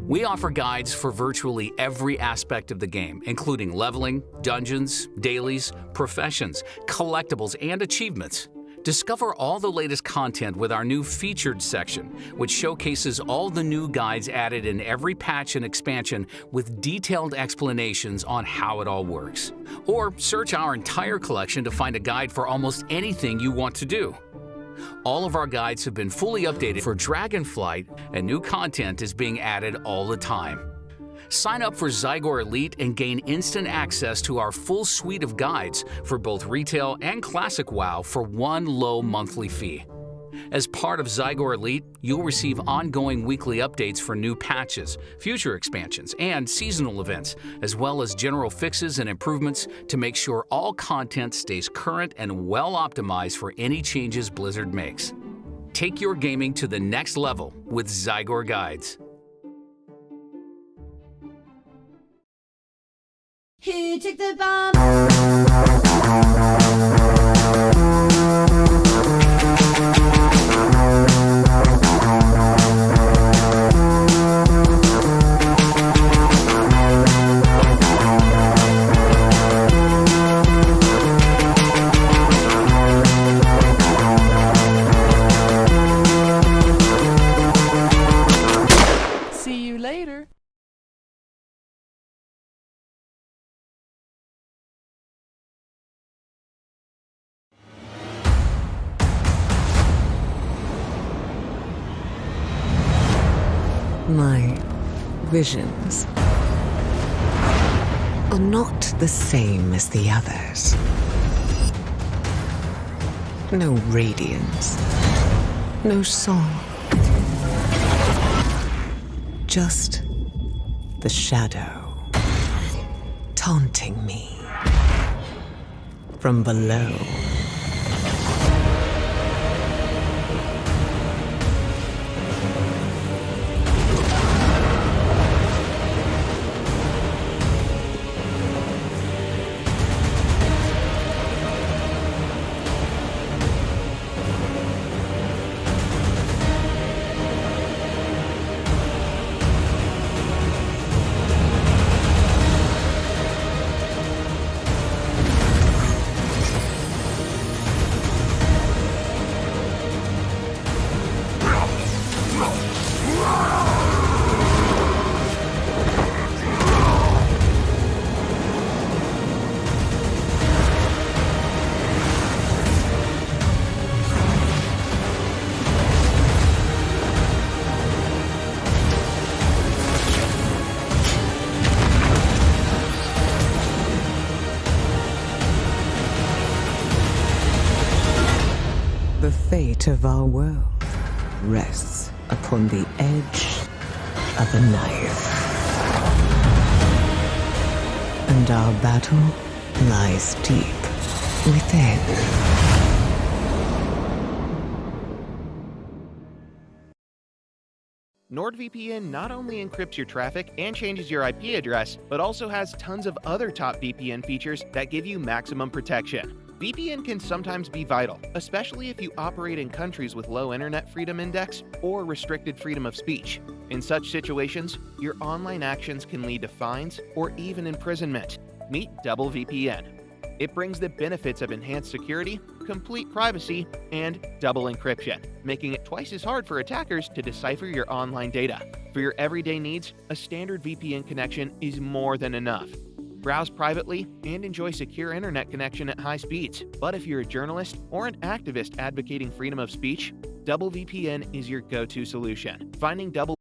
We offer guides for virtually every aspect of the game, including leveling, dungeons, dailies, professions, collectibles, and achievements. Discover all the latest content with our new Featured section, which showcases all the new guides added in every patch and expansion with detailed explanations on how it all works. Or search our entire collection to find a guide for almost anything you want to do. All of our guides have been fully updated for Dragonflight, and new content is being added all the time. Sign up for Zygor Elite and gain instant access to our full suite of guides for both retail and classic WoW for one low monthly fee. As part of Zygor Elite, you'll receive ongoing weekly updates for new patches, future expansions, and seasonal events, as well as general fixes and improvements to make sure all content stays current and well optimized for any changes Blizzard makes. Take your gaming to the next level with Zygor Guides. Who took the bomb? See you later. My visions are not the same as the others. No radiance, no song. Just the shadow taunting me from below. fate of our world rests upon the edge of a knife. And our battle lies deep within. NordVPN not only encrypts your traffic and changes your IP address, but also has tons of other top VPN features that give you maximum protection. VPN can sometimes be vital, especially if you operate in countries with low internet freedom index or restricted freedom of speech. In such situations, your online actions can lead to fines or even imprisonment. Meet Double VPN. It brings the benefits of enhanced security, complete privacy, and double encryption, making it twice as hard for attackers to decipher your online data. For your everyday needs, a standard VPN connection is more than enough. Browse privately and enjoy secure internet connection at high speeds. But if you're a journalist or an activist advocating freedom of speech, Double VPN is your go-to solution. Finding Double